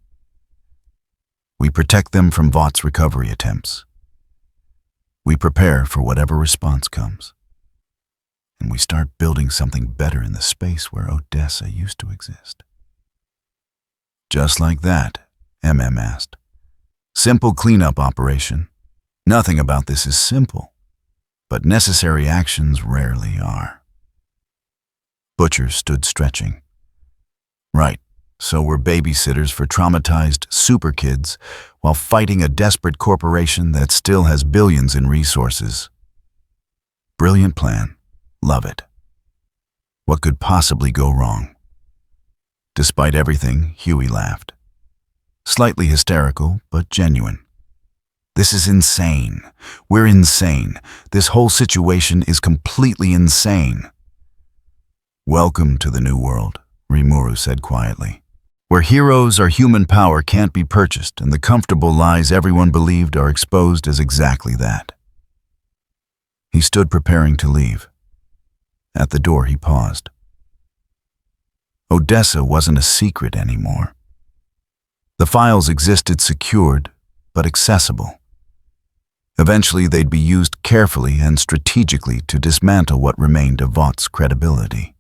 We protect them from Vaught's recovery attempts. We prepare for whatever response comes. And we start building something better in the space where Odessa used to exist. Just like that, MM asked. Simple cleanup operation. Nothing about this is simple. but necessary actions rarely are. Butcher stood stretching. Right, so we're babysitters for traumatized super kids while fighting a desperate corporation that still has billions in resources. Brilliant plan. Love it. What could possibly go wrong? Despite everything, Huey laughed. Slightly hysterical, but genuine. This is insane. We're insane. This whole situation is completely insane. Welcome to the new world, Rimuru said quietly, where heroes or human power can't be purchased and the comfortable lies everyone believed are exposed as exactly that. He stood preparing to leave. At the door he paused. Odessa wasn't a secret anymore. The files existed secured, but accessible. Eventually they'd be used carefully and strategically to dismantle what remained of Vought's credibility.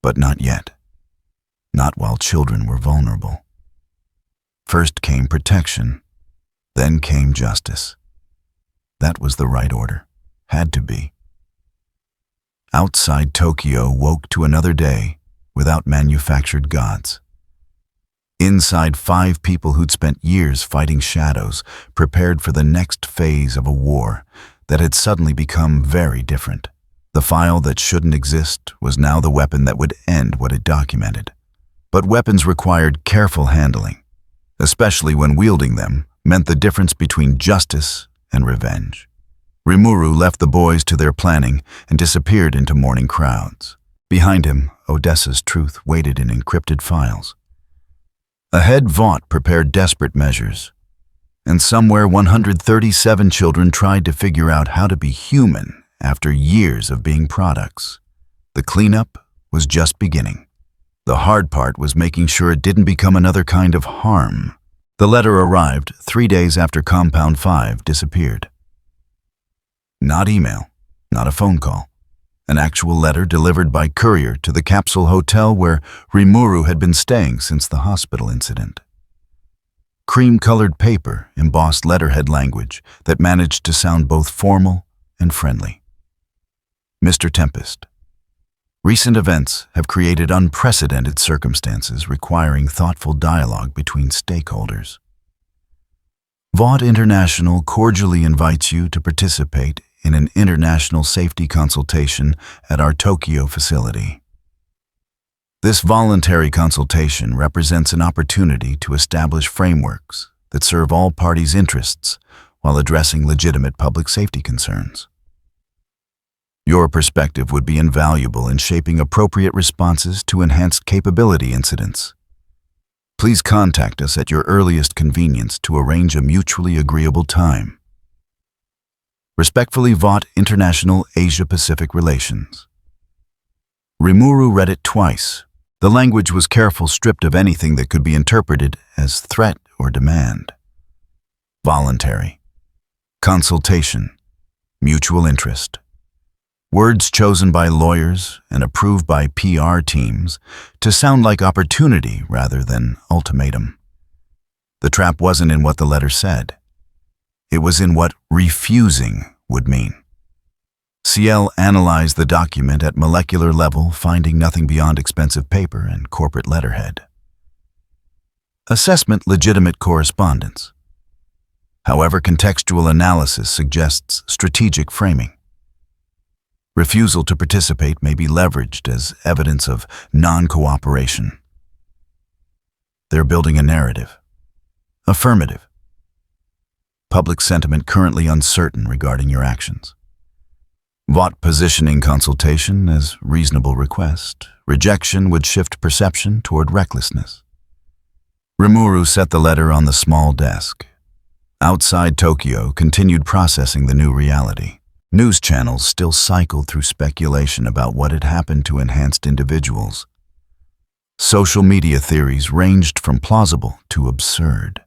But not yet. Not while children were vulnerable. First came protection, then came justice. That was the right order. Had to be. Outside Tokyo woke to another day without manufactured gods. Inside, 5 people who'd spent years fighting shadows, prepared for the next phase of a war that had suddenly become very different. The file that shouldn't exist was now the weapon that would end what it documented. But weapons required careful handling, especially when wielding them meant the difference between justice and revenge. Rimuru left the boys to their planning and disappeared into morning crowds. Behind him, Odessa's truth waited in encrypted files. Ahead, Vought prepared desperate measures, and somewhere 137 children tried to figure out how to be human after years of being products. The cleanup was just beginning. The hard part was making sure it didn't become another kind of harm. The letter arrived 3 days after Compound 5 disappeared. Not email, not a phone call. An actual letter delivered by courier to the capsule hotel where Rimuru had been staying since the hospital incident. Cream-colored paper embossed letterhead language that managed to sound both formal and friendly. Mr. Tempest, recent events have created unprecedented circumstances requiring thoughtful dialogue between stakeholders. Vought International cordially invites you to participate in an international safety consultation at our Tokyo facility. This voluntary consultation represents an opportunity to establish frameworks that serve all parties' interests while addressing legitimate public safety concerns. Your perspective would be invaluable in shaping appropriate responses to enhanced capability incidents. Please contact us at your earliest convenience to arrange a mutually agreeable time. Respectfully, Vought International Asia-Pacific Relations. Rimuru read it twice. The language was careful, stripped of anything that could be interpreted as threat or demand. Voluntary. Consultation. Mutual interest. Words chosen by lawyers and approved by PR teams to sound like opportunity rather than ultimatum. The trap wasn't in what the letter said. It was in what refusing would mean. CL analyzed the document at molecular level, finding nothing beyond expensive paper and corporate letterhead. Assessment: legitimate correspondence. However, contextual analysis suggests strategic framing. Refusal to participate may be leveraged as evidence of non-cooperation. They're building a narrative. Affirmative. Public sentiment currently uncertain regarding your actions. Vought positioning consultation as reasonable request. Rejection would shift perception toward recklessness. Rimuru set the letter on the small desk. Outside Tokyo continued processing the new reality. News channels still cycled through speculation about what had happened to enhanced individuals. Social media theories ranged from plausible to absurd.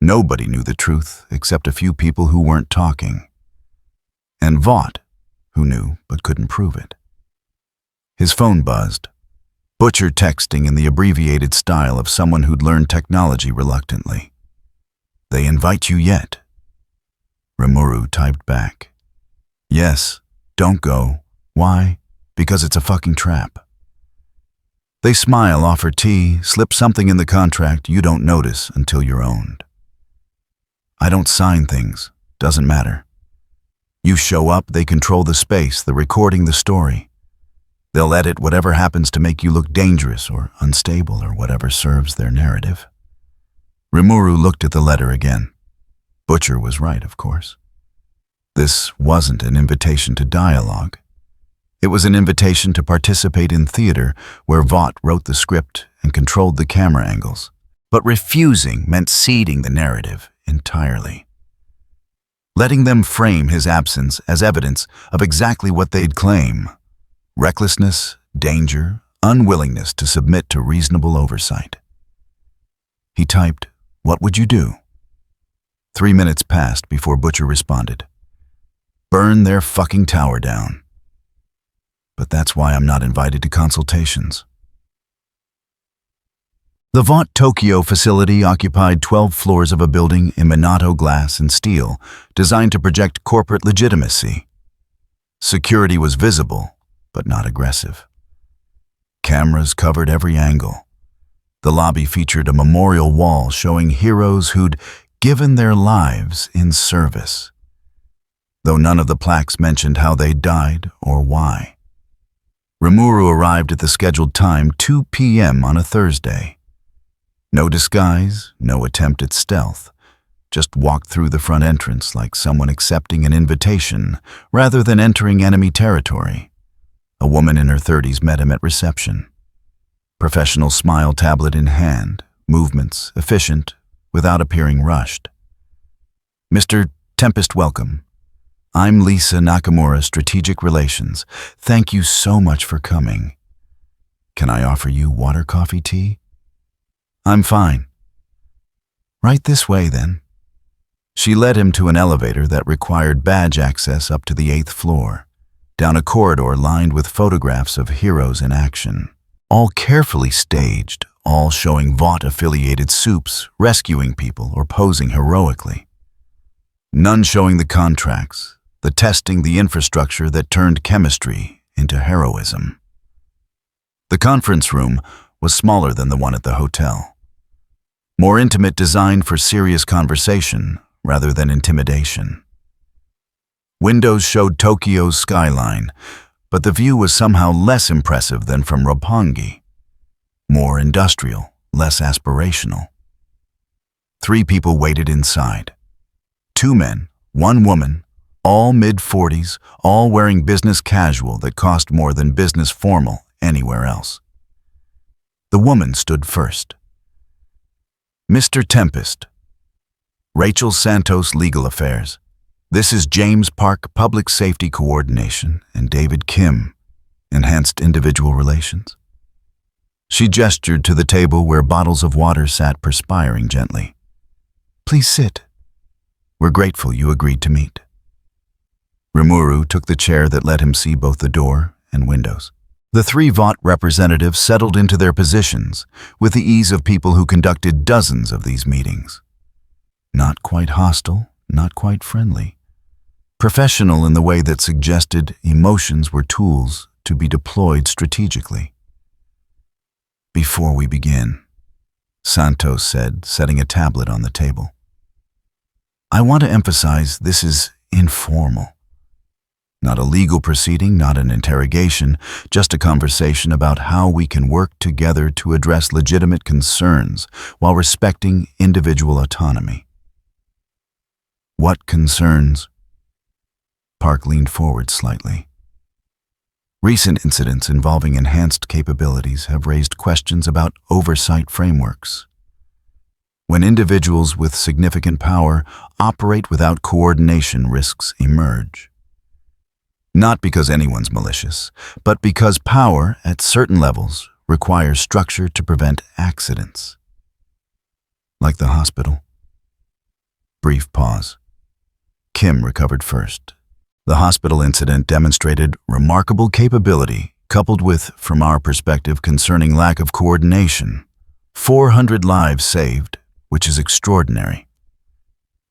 Nobody knew the truth except a few people who weren't talking. And Vought, who knew but couldn't prove it. His phone buzzed. Butcher texting in the abbreviated style of someone who'd learned technology reluctantly. "They invite you yet?" Rimuru typed back. Yes, don't go. Why? Because it's a fucking trap. They smile, offer tea, slip something in the contract you don't notice until you're owned. I don't sign things. Doesn't matter. You show up, they control the space, the recording, the story. They'll edit whatever happens to make you look dangerous or unstable or whatever serves their narrative. Rimuru looked at the letter again. Butcher was right, of course. This wasn't an invitation to dialogue. It was an invitation to participate in theater where Vought wrote the script and controlled the camera angles. But refusing meant ceding the narrative entirely. Letting them frame his absence as evidence of exactly what they'd claim: recklessness, danger, unwillingness to submit to reasonable oversight. He typed, "What would you do?" 3 minutes passed before Butcher responded, "Burn their fucking tower down." But that's why I'm not invited to consultations. The Vought Tokyo facility occupied 12 floors of a building in Minato glass and steel, designed to project corporate legitimacy. Security was visible, but not aggressive. Cameras covered every angle. The lobby featured a memorial wall showing heroes who'd given their lives in service, though none of the plaques mentioned how they died or why. Rimuru arrived at the scheduled time, 2 p.m. on a Thursday. No disguise, no attempt at stealth. Just walked through the front entrance like someone accepting an invitation rather than entering enemy territory. A woman in her 30s met him at reception. Professional smile tablet in hand, movements efficient, without appearing rushed. "Mr. Tempest, welcome. I'm Lisa Nakamura, Strategic Relations. Thank you so much for coming. Can I offer you water, coffee, tea?" "I'm fine." "Right this way, then." She led him to an elevator that required badge access up to the 8th floor, down a corridor lined with photographs of heroes in action, all carefully staged, all showing Vought-affiliated soups, rescuing people or posing heroically. None showing the contracts, the testing, the infrastructure that turned chemistry into heroism. The conference room was smaller than the one at the hotel. More intimate, designed for serious conversation rather than intimidation. Windows showed Tokyo's skyline, but the view was somehow less impressive than from Roppongi. More industrial, less aspirational. 3 people waited inside. 2 men, 1 woman, all mid-40s, all wearing business casual that cost more than business formal anywhere else. The woman stood first. "Mr. Tempest. Rachel Santos, Legal Affairs. This is James Park, Public Safety Coordination, and David Kim, Enhanced Individual Relations." She gestured to the table where bottles of water sat perspiring gently. "Please sit. We're grateful you agreed to meet." Rimuru took the chair that let him see both the door and windows. The 3 Vought representatives settled into their positions with the ease of people who conducted dozens of these meetings. Not quite hostile, not quite friendly. Professional in the way that suggested emotions were tools to be deployed strategically. "Before we begin," Santos said, setting a tablet on the table, "I want to emphasize this is informal. Not a legal proceeding, not an interrogation, just a conversation about how we can work together to address legitimate concerns while respecting individual autonomy." "What concerns?" Park leaned forward slightly. "Recent incidents involving enhanced capabilities have raised questions about oversight frameworks. When individuals with significant power operate without coordination, risks emerge. Not because anyone's malicious, but because power at certain levels requires structure to prevent accidents." "Like the hospital?" Brief pause. Kim recovered first. "The hospital incident demonstrated remarkable capability, coupled with, from our perspective, concerning lack of coordination. 400 lives saved, which is extraordinary.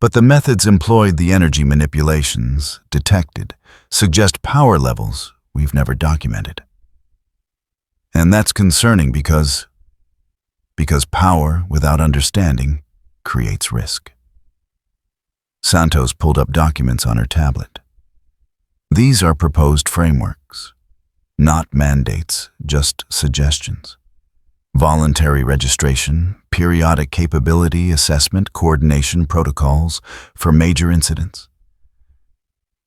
But the methods employed, the energy manipulations detected, suggest power levels we've never documented. And that's concerning because power without understanding creates risk. Santos pulled up documents on her tablet. These are proposed frameworks, not mandates, just suggestions. Voluntary registration, periodic capability assessment, coordination protocols for major incidents.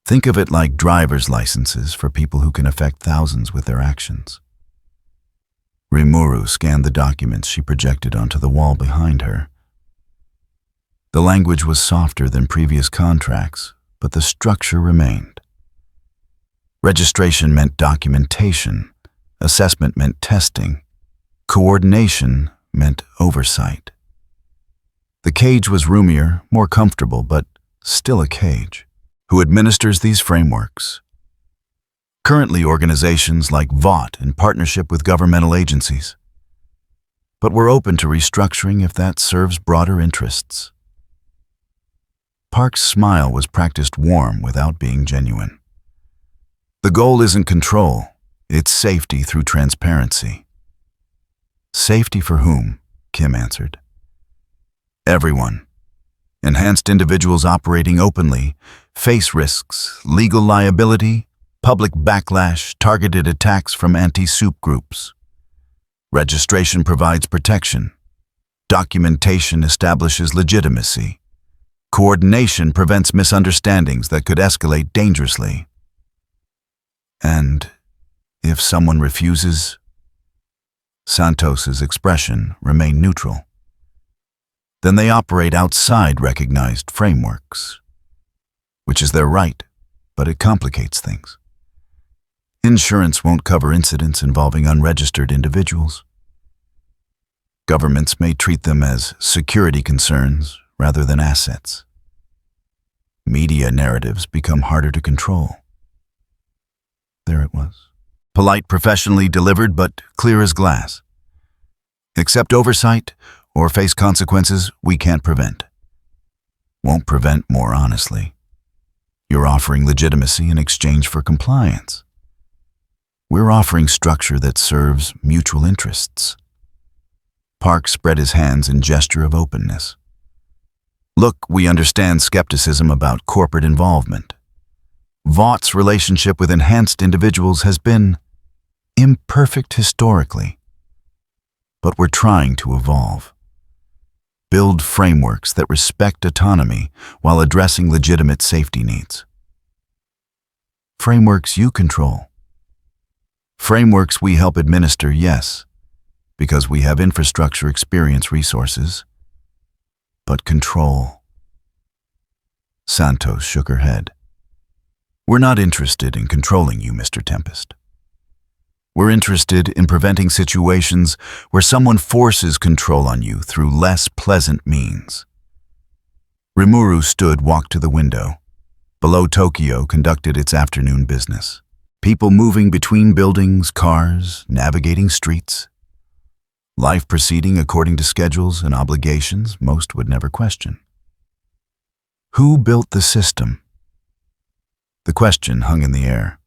Think of it like driver's licenses for people who can affect thousands with their actions. Rimuru scanned the documents she projected onto the wall behind her. The language was softer than previous contracts, but the structure remained. Registration meant documentation, assessment meant testing, coordination meant oversight. The cage was roomier, more comfortable, but still a cage. Who administers these frameworks? Currently, organizations like VOT in partnership with governmental agencies. But we're open to restructuring if that serves broader interests. Park's smile was practiced warm without being genuine. The goal isn't control, it's safety through transparency. Safety for whom? Kim answered. Everyone. Enhanced individuals operating openly face risks, legal liability, public backlash, targeted attacks from anti-soup groups. Registration provides protection. Documentation establishes legitimacy. Coordination prevents misunderstandings that could escalate dangerously. And if someone refuses? Santos's expression remained neutral. Then they operate outside recognized frameworks, which is their right, but it complicates things. Insurance won't cover incidents involving unregistered individuals. Governments may treat them as security concerns rather than assets. Media narratives become harder to control. There it was. Polite, professionally delivered, but clear as glass. Accept oversight or face consequences we can't prevent. Won't prevent more honestly. You're offering legitimacy in exchange for compliance. We're offering structure that serves mutual interests. Park spread his hands in gesture of openness. Look, we understand skepticism about corporate involvement. VOT's relationship with enhanced individuals has been imperfect historically. But we're trying to evolve. Build frameworks that respect autonomy while addressing legitimate safety needs. Frameworks you control. Frameworks we help administer, yes, because we have infrastructure, experience, resources. But control. Santos shook her head. We're not interested in controlling you, Mr. Tempest. We're interested in preventing situations where someone forces control on you through less pleasant means. Rimuru walked to the window. Below, Tokyo conducted its afternoon business. People moving between buildings, cars, navigating streets. Life proceeding according to schedules and obligations most would never question. Who built the system? The question hung in the air.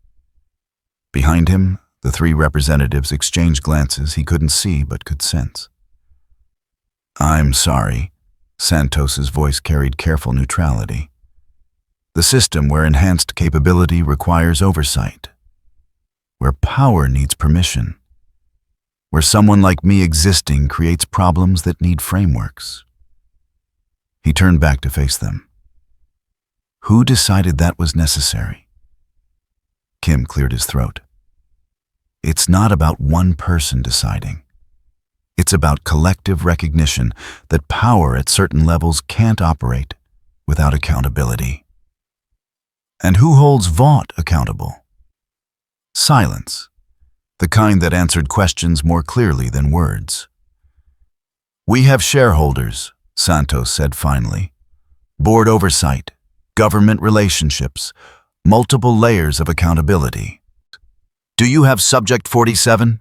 Behind him, the three representatives exchanged glances he couldn't see but could sense. I'm sorry, Santos's voice carried careful neutrality. The system where enhanced capability requires oversight, where power needs permission, where someone like me existing creates problems that need frameworks. He turned back to face them. Who decided that was necessary? Kim cleared his throat. It's not about one person deciding. It's about collective recognition that power at certain levels can't operate without accountability. And who holds VOT accountable? Silence, the kind that answered questions more clearly than words. We have shareholders, Santos said finally. Board oversight, government relationships, multiple layers of accountability. Do you have Subject 47?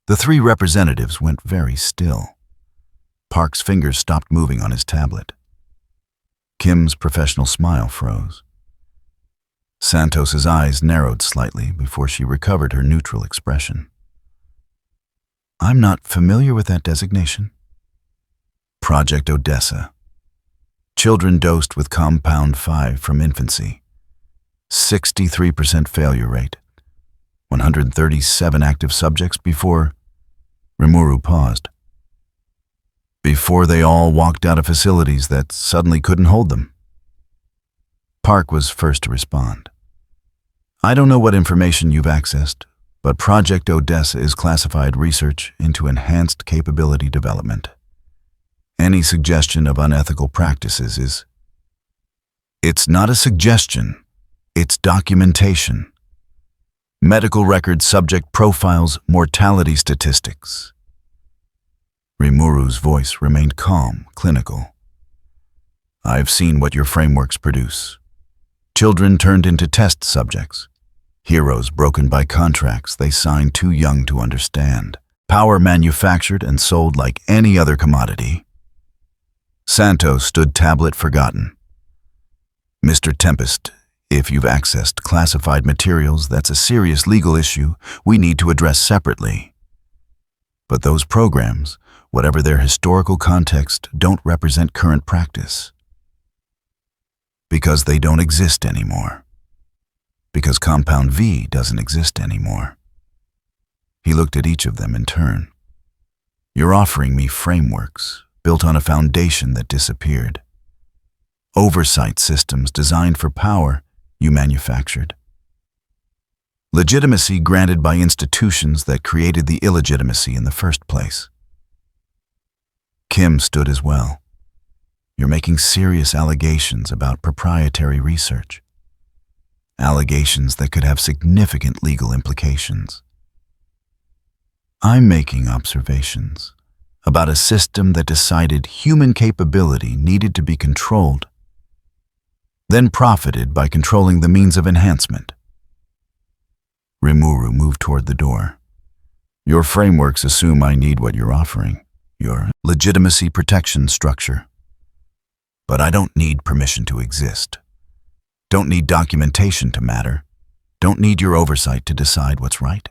The three representatives went very still. Park's fingers stopped moving on his tablet. Kim's professional smile froze. Santos's eyes narrowed slightly before she recovered her neutral expression. I'm not familiar with that designation. Project Odessa. Children dosed with compound 5 from infancy. 63% failure rate. 137 active subjects before... Rimuru paused. Before they all walked out of facilities that suddenly couldn't hold them. Park was first to respond. I don't know what information you've accessed, but Project Odessa is classified research into enhanced capability development. Any suggestion of unethical practices is... It's not a suggestion, it's documentation. Medical record subject profiles, mortality statistics. Rimuru's voice remained calm, clinical. I've seen what your frameworks produce. Children turned into test subjects. Heroes broken by contracts they signed too young to understand. Power manufactured and sold like any other commodity. Santos stood tablet forgotten. Mr. Tempest, if you've accessed classified materials, that's a serious legal issue we need to address separately. But those programs, whatever their historical context, don't represent current practice. Because they don't exist anymore. Because Compound V doesn't exist anymore. He looked at each of them in turn. You're offering me frameworks built on a foundation that disappeared. Oversight systems designed for power you manufactured. Legitimacy granted by institutions that created the illegitimacy in the first place. Kim stood as well. You're making serious allegations about proprietary research. Allegations that could have significant legal implications. I'm making observations about a system that decided human capability needed to be controlled, then profited by controlling the means of enhancement. Rimuru moved toward the door. Your frameworks assume I need what you're offering, your legitimacy protection structure. But I don't need permission to exist. Don't need documentation to matter. Don't need your oversight to decide what's right.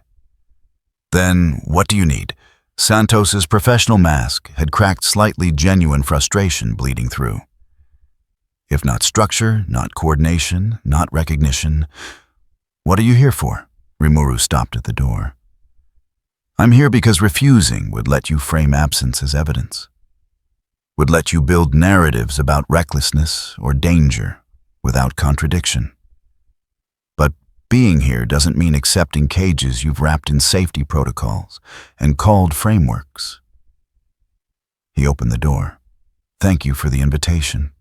Then what do you need? Santos's professional mask had cracked slightly genuine frustration bleeding through. If not structure, not coordination, not recognition, what are you here for? Rimuru stopped at the door. I'm here because refusing would let you frame absence as evidence. Would let you build narratives about recklessness or danger without contradiction. But being here doesn't mean accepting cages you've wrapped in safety protocols and called frameworks. He opened the door. Thank you for the invitation.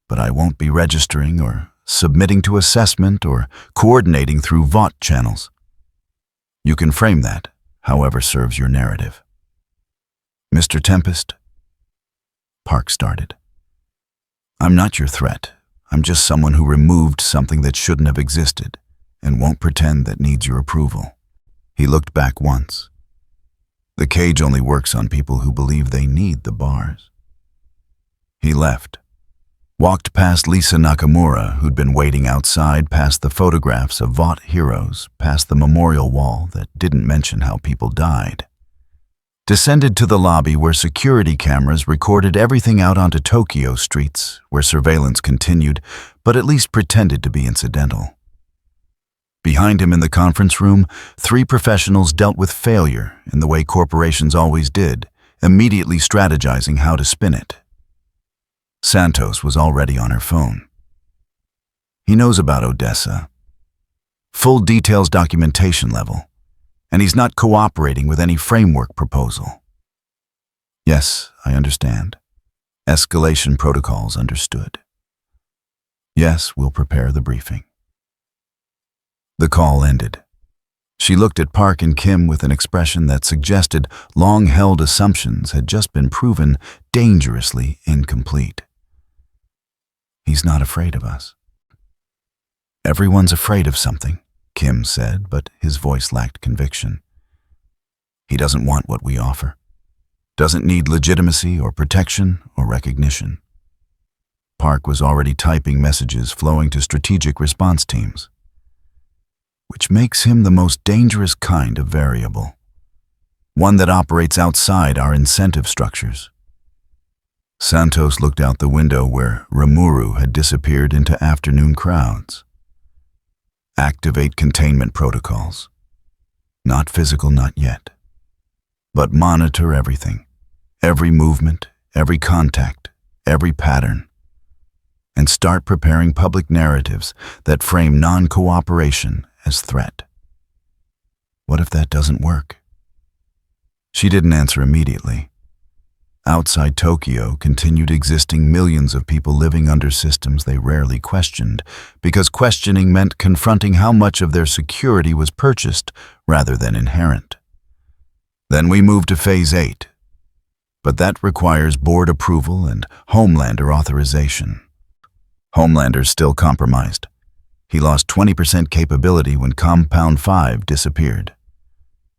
But I won't be registering or submitting to assessment or coordinating through VOT channels. You can frame that, however serves your narrative. Mr. Tempest? Park started. I'm not your threat. I'm just someone who removed something that shouldn't have existed and won't pretend that needs your approval. He looked back once. The cage only works on people who believe they need the bars. He left. Walked past Lisa Nakamura, who'd been waiting outside, past the photographs of Vought heroes, past the memorial wall that didn't mention how people died. Descended to the lobby where security cameras recorded everything out onto Tokyo streets, where surveillance continued, but at least pretended to be incidental. Behind him in the conference room, 3 professionals dealt with failure in the way corporations always did, immediately strategizing how to spin it. Santos was already on her phone. He knows about Odessa. Full details documentation level, and he's not cooperating with any framework proposal. Yes, I understand. Escalation protocols understood. Yes, we'll prepare the briefing. The call ended. She looked at Park and Kim with an expression that suggested long-held assumptions had just been proven dangerously incomplete. He's not afraid of us. Everyone's afraid of something, Kim said, but his voice lacked conviction. He doesn't want what we offer. Doesn't need legitimacy or protection or recognition. Park was already typing messages flowing to strategic response teams, which makes him the most dangerous kind of variable, one that operates outside our incentive structures. Santos looked out the window where Rimuru had disappeared into afternoon crowds. Activate containment protocols. Not physical, not yet. But monitor everything, every movement, every contact, every pattern, and start preparing public narratives that frame non-cooperation as threat. What if that doesn't work? She didn't answer immediately. Outside Tokyo continued existing millions of people living under systems they rarely questioned, because questioning meant confronting how much of their security was purchased rather than inherent. Then we moved to Phase 8, but that requires board approval and Homelander authorization. Homelander's still compromised. He lost 20% capability when Compound 5 disappeared.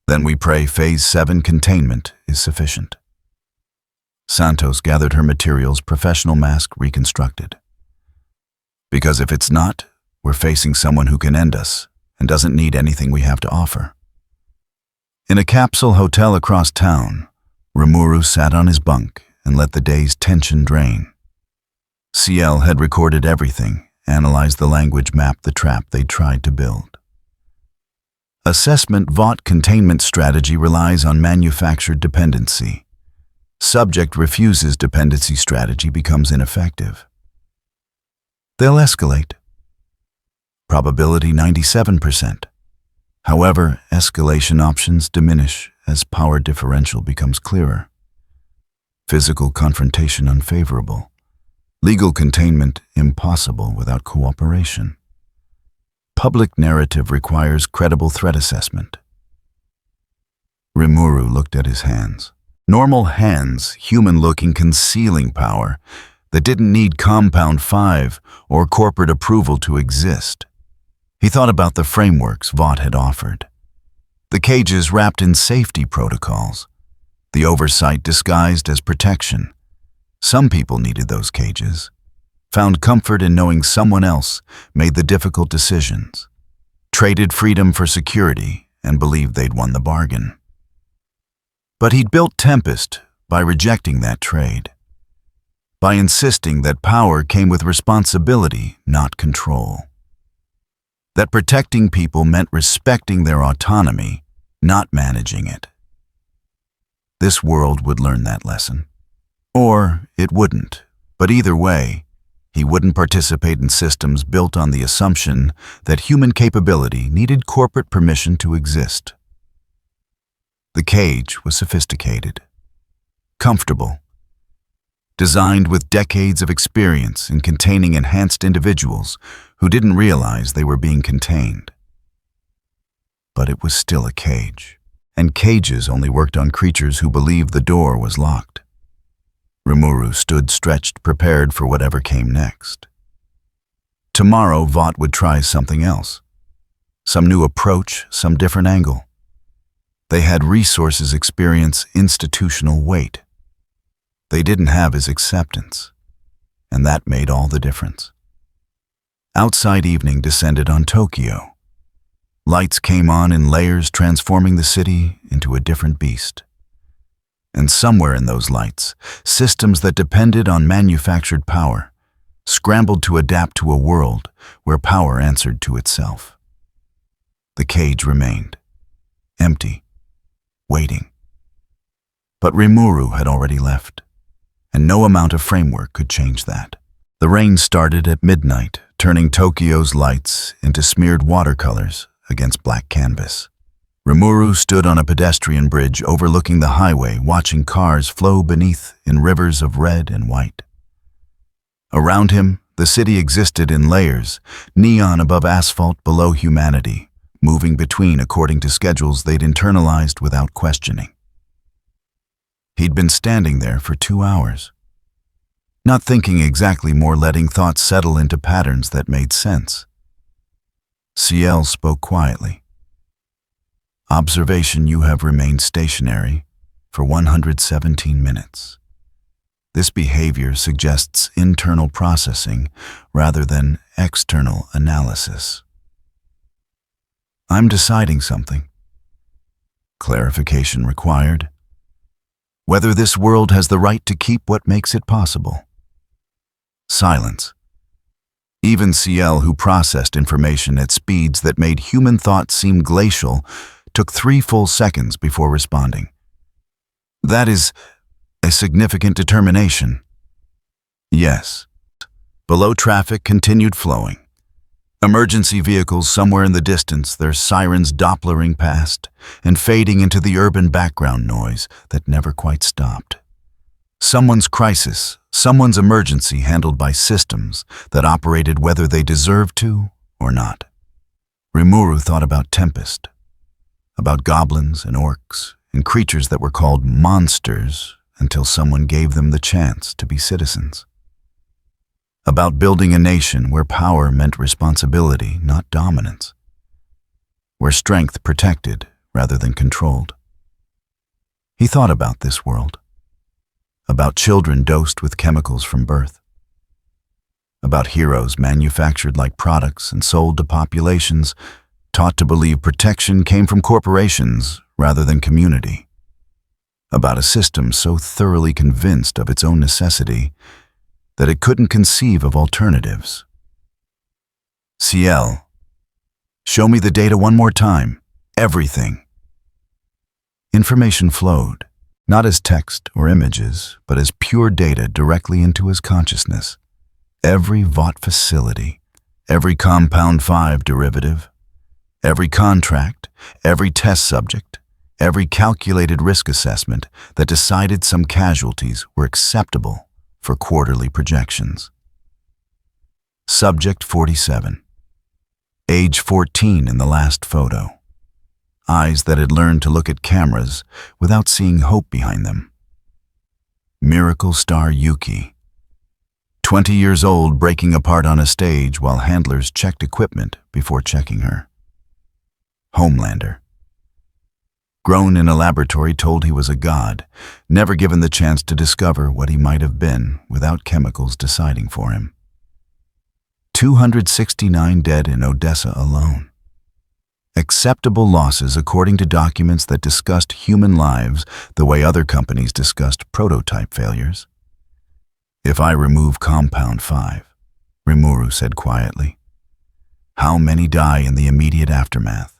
Then we pray Phase 7 containment is sufficient. Santos gathered her materials, professional mask reconstructed. Because if it's not, we're facing someone who can end us and doesn't need anything we have to offer. In a capsule hotel across town, Rimuru sat on his bunk and let the day's tension drain. CL had recorded everything, analyzed the language, mapped the trap they tried to build. Assessment VOT containment strategy relies on manufactured dependency. Subject refuses dependency, strategy becomes ineffective. They'll escalate. Probability 97%. However, escalation options diminish as power differential becomes clearer. Physical confrontation unfavorable. Legal containment impossible without cooperation. Public narrative requires credible threat assessment. Rimuru looked at his hands. Normal hands, human-looking, concealing power that didn't need Compound 5 or corporate approval to exist. He thought about the frameworks Vought had offered. The cages wrapped in safety protocols. The oversight disguised as protection. Some people needed those cages, found comfort in knowing someone else made the difficult decisions, traded freedom for security, and believed they'd won the bargain. But he'd built Tempest by rejecting that trade, by insisting that power came with responsibility, not control. That protecting people meant respecting their autonomy, not managing it. This world would learn that lesson. Or it wouldn't, but either way, he wouldn't participate in systems built on the assumption that human capability needed corporate permission to exist. The cage was sophisticated, comfortable, designed with decades of experience in containing enhanced individuals who didn't realize they were being contained. But it was still a cage, and cages only worked on creatures who believed the door was locked. Rimuru stood stretched, prepared for whatever came next. Tomorrow, Vought would try something else, some new approach, some different angle. They had resources, experience, institutional weight. They didn't have his acceptance, and that made all the difference. Outside evening descended on Tokyo. Lights came on in layers, transforming the city into a different beast. And somewhere in those lights, systems that depended on manufactured power scrambled to adapt to a world where power answered to itself. The cage remained, empty, waiting. But Rimuru had already left, and no amount of framework could change that. The rain started at midnight, turning Tokyo's lights into smeared watercolors against black canvas. Rimuru stood on a pedestrian bridge overlooking the highway, watching cars flow beneath in rivers of red and white. Around him, the city existed in layers, neon above asphalt, below humanity, moving between according to schedules they'd internalized without questioning. He'd been standing there for 2 hours, not thinking exactly, more letting thoughts settle into patterns that made sense. CL spoke quietly. Observation: you have remained stationary for 117 minutes. This behavior suggests internal processing rather than external analysis. I'm deciding something. Clarification required. Whether this world has the right to keep what makes it possible. Silence. Even CL, who processed information at speeds that made human thought seem glacial, took 3 full seconds before responding. That is a significant determination. Yes. Below, traffic continued flowing. Emergency vehicles somewhere in the distance, their sirens Dopplering past and fading into the urban background noise that never quite stopped. Someone's crisis, someone's emergency handled by systems that operated whether they deserved to or not. Rimuru thought about Tempest, about goblins and orcs and creatures that were called monsters until someone gave them the chance to be citizens. About building a nation where power meant responsibility, not dominance, where strength protected rather than controlled. He thought about this world, about children dosed with chemicals from birth, about heroes manufactured like products and sold to populations taught to believe protection came from corporations rather than community, about a system so thoroughly convinced of its own necessity that it couldn't conceive of alternatives. CL, show me the data one more time. Everything. Information flowed, not as text or images, but as pure data directly into his consciousness. Every VOT facility, every Compound 5 derivative, every contract, every test subject, every calculated risk assessment that decided some casualties were acceptable for quarterly projections. Subject 47. Age 14 in the last photo. Eyes that had learned to look at cameras without seeing hope behind them. Miracle Star Yuki. 20 years old, breaking apart on a stage while handlers checked equipment before checking her. Homelander. Grown in a laboratory, told he was a god, never given the chance to discover what he might have been without chemicals deciding for him. 269 dead in Odessa alone. Acceptable losses according to documents that discussed human lives the way other companies discussed prototype failures. If I remove Compound 5, Rimuru said quietly, how many die in the immediate aftermath?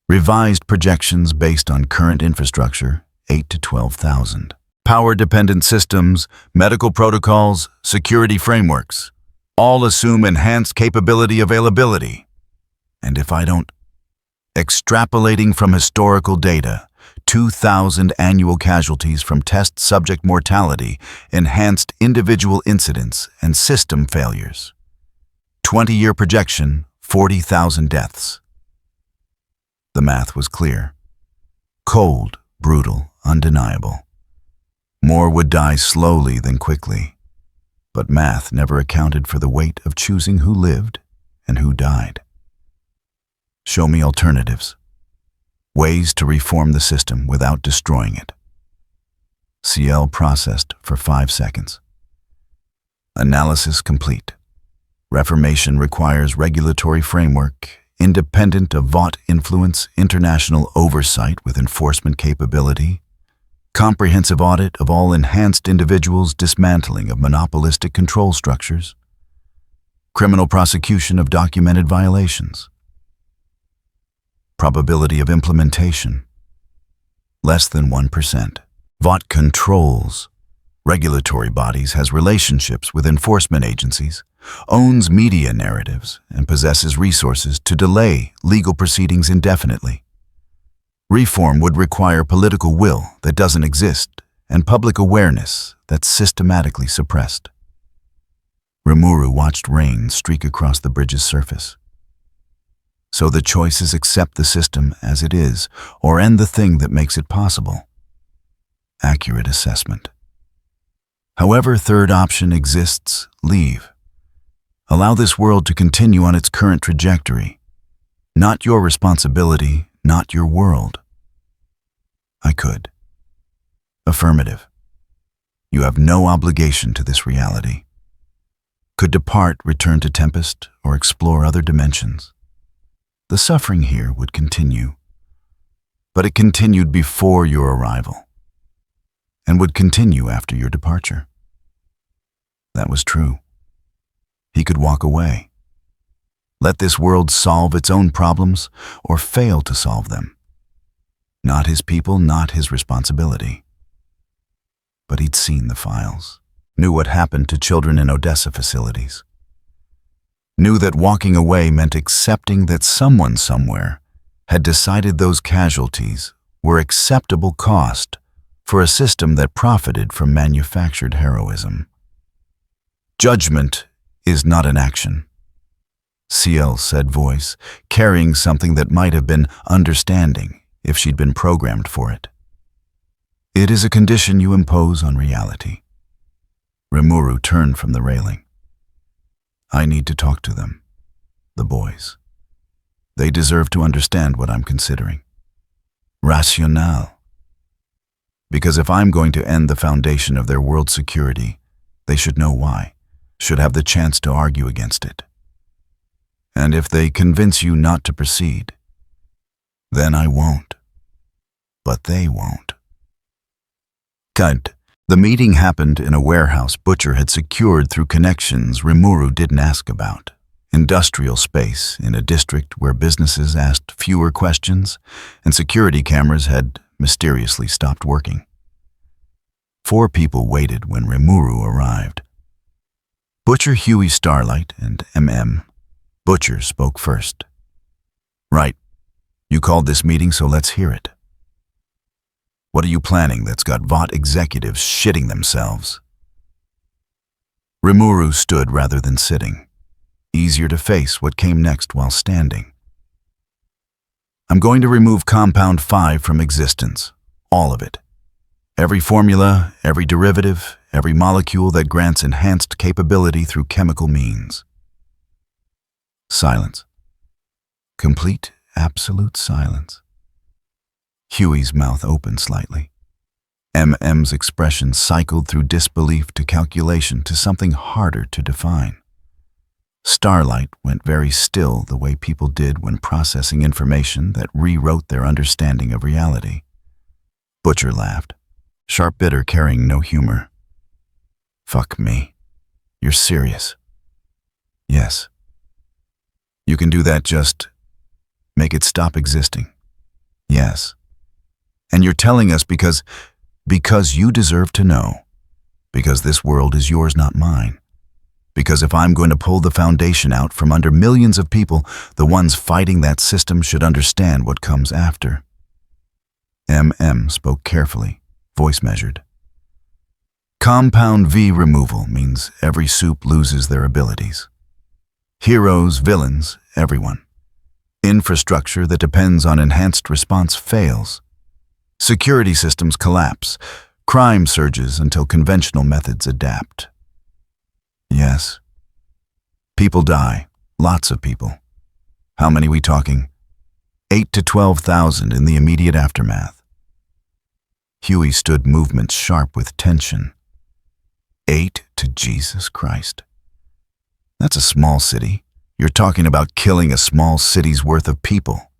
Revised projections based on current infrastructure, 8 to 12,000. Power-dependent systems, medical protocols, security frameworks, all assume enhanced capability availability. And if I don't? Extrapolating from historical data, 2,000 annual casualties from test subject mortality, enhanced individual incidents, and system failures. 20-year projection, 40,000 deaths. The math was clear. Cold, brutal, undeniable. More would die slowly than quickly. But math never accounted for the weight of choosing who lived and who died. Show me alternatives. Ways to reform the system without destroying it. CL processed for 5 seconds. Analysis complete. Reformation requires regulatory framework independent of VOT influence, international oversight with enforcement capability, comprehensive audit of all enhanced individuals, dismantling of monopolistic control structures, criminal prosecution of documented violations. Probability of implementation, less than 1%. VOT controls. Regulatory bodies has relationships with enforcement agencies, owns media narratives, and possesses resources to delay legal proceedings indefinitely. Reform would require political will that doesn't exist and public awareness that's systematically suppressed. Rimuru watched rain streak across the bridge's surface. So the choice is accept the system as it is or end the thing that makes it possible. Accurate assessment. However, third option exists, leave. Allow this world to continue on its current trajectory. Not your responsibility, not your world. I could. Affirmative. You have no obligation to this reality. Could depart, return to Tempest, or explore other dimensions. The suffering here would continue, but it continued before your arrival, and would continue after your departure. That was true. He could walk away. Let this world solve its own problems, or fail to solve them. Not his people, not his responsibility. But he'd seen the files, knew what happened to children in Odessa facilities, knew that walking away meant accepting that someone somewhere had decided those casualties were acceptable cost for a system that profited from manufactured heroism. Judgment is not an action, CL said voice, carrying something that might have been understanding if she'd been programmed for it. It is a condition you impose on reality. Rimuru turned from the railing. I need to talk to them, the boys. They deserve to understand what I'm considering. Rationale. Because if I'm going to end the foundation of their world security, they should know why, should have the chance to argue against it. And if they convince you not to proceed, then I won't. But they won't. The meeting happened in a warehouse Butcher had secured through connections Rimuru didn't ask about. Industrial space in a district where businesses asked fewer questions and security cameras had mysteriously stopped working. 4 people waited when Rimuru arrived. Butcher, Huey, Starlight, and MM. Butcher spoke first. Right. You called this meeting, so let's hear it. What are you planning that's got Vought executives shitting themselves? Rimuru stood rather than sitting. Easier to face what came next while standing. I'm going to remove Compound 5 from existence. All of it. Every formula, every derivative, every molecule that grants enhanced capability through chemical means. Silence. Complete, absolute silence. Huey's mouth opened slightly. MM's expression cycled through disbelief to calculation to something harder to define. Starlight went very still the way people did when processing information that rewrote their understanding of reality. Butcher laughed, sharp bitter carrying no humor. Fuck me. You're serious? Yes. You can do that, just make it stop existing. Yes. And you're telling us because you deserve to know. Because this world is yours, not mine. Because if I'm going to pull the foundation out from under millions of people, the ones fighting that system should understand what comes after. MM spoke carefully, voice measured. Compound V removal means every soup loses their abilities. Heroes, villains, everyone. Infrastructure that depends on enhanced response fails. Security systems collapse. Crime surges until conventional methods adapt. Yes. People die. Lots of people. How many we talking? 8 to 12,000 in the immediate aftermath. Huey stood movement sharp with tension. 8 to Jesus Christ. That's a small city. You're talking about killing a small city's worth of people.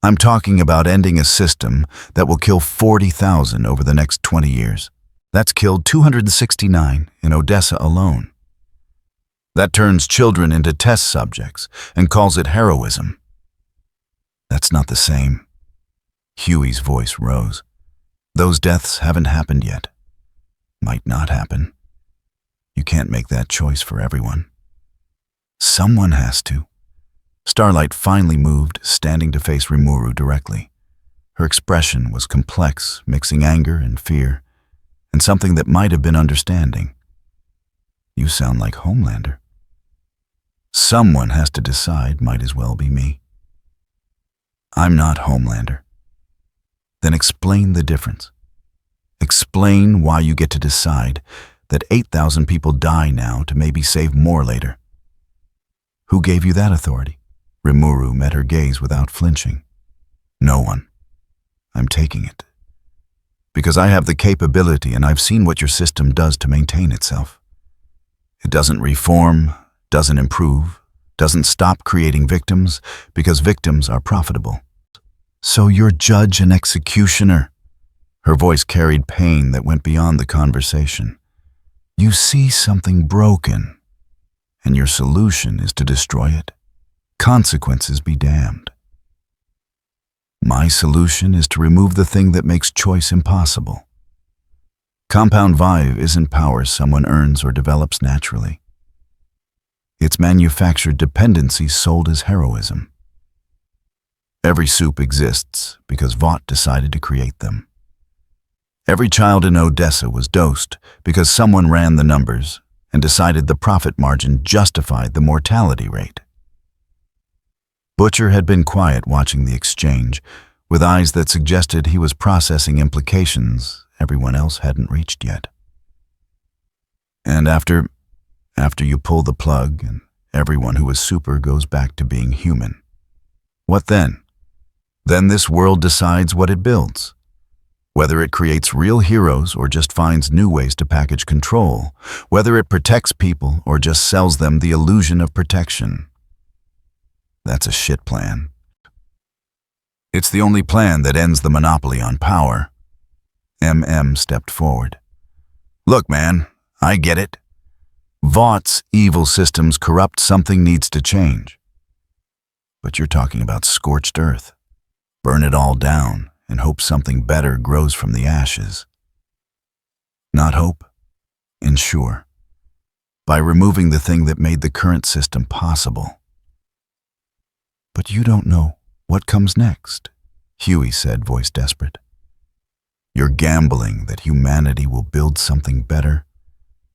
I'm talking about ending a system that will kill 40,000 over the next 20 years. That's killed 269 in Odessa alone. That turns children into test subjects and calls it heroism. That's not the same. Huey's voice rose. Those deaths haven't happened yet. Might not happen. You can't make that choice for everyone. Someone has to. Starlight finally moved, standing to face Rimuru directly. Her expression was complex, mixing anger and fear, and something that might have been understanding. You sound like Homelander. Someone has to decide, might as well be me. I'm not Homelander. Then explain the difference. Explain why you get to decide that 8,000 people die now to maybe save more later. Who gave you that authority? Rimuru met her gaze without flinching. No one. I'm taking it. Because I have the capability and I've seen what your system does to maintain itself. It doesn't reform, doesn't improve, doesn't stop creating victims because victims are profitable. So you're judge and executioner. Her voice carried pain that went beyond the conversation. You see something broken, and your solution is to destroy it. Consequences be damned. My solution is to remove the thing that makes choice impossible. Compound Vive isn't power someone earns or develops naturally. It's manufactured dependency sold as heroism. Every soup exists because Vought decided to create them. Every child in Odessa was dosed because someone ran the numbers and decided the profit margin justified the mortality rate. Butcher had been quiet watching the exchange, with eyes that suggested he was processing implications everyone else hadn't reached yet. And after you pull the plug and everyone who is super goes back to being human, what then? Then this world decides what it builds. Whether it creates real heroes or just finds new ways to package control, whether it protects people or just sells them the illusion of protection. That's a shit plan. It's the only plan that ends the monopoly on power. MM stepped forward. Look, man, I get it. Vaught's evil systems corrupt something needs to change. But you're talking about scorched earth. Burn it all down and hope something better grows from the ashes. Not hope, ensure. By removing the thing that made the current system possible. But you don't know what comes next, Huey said, voice desperate. You're gambling that humanity will build something better,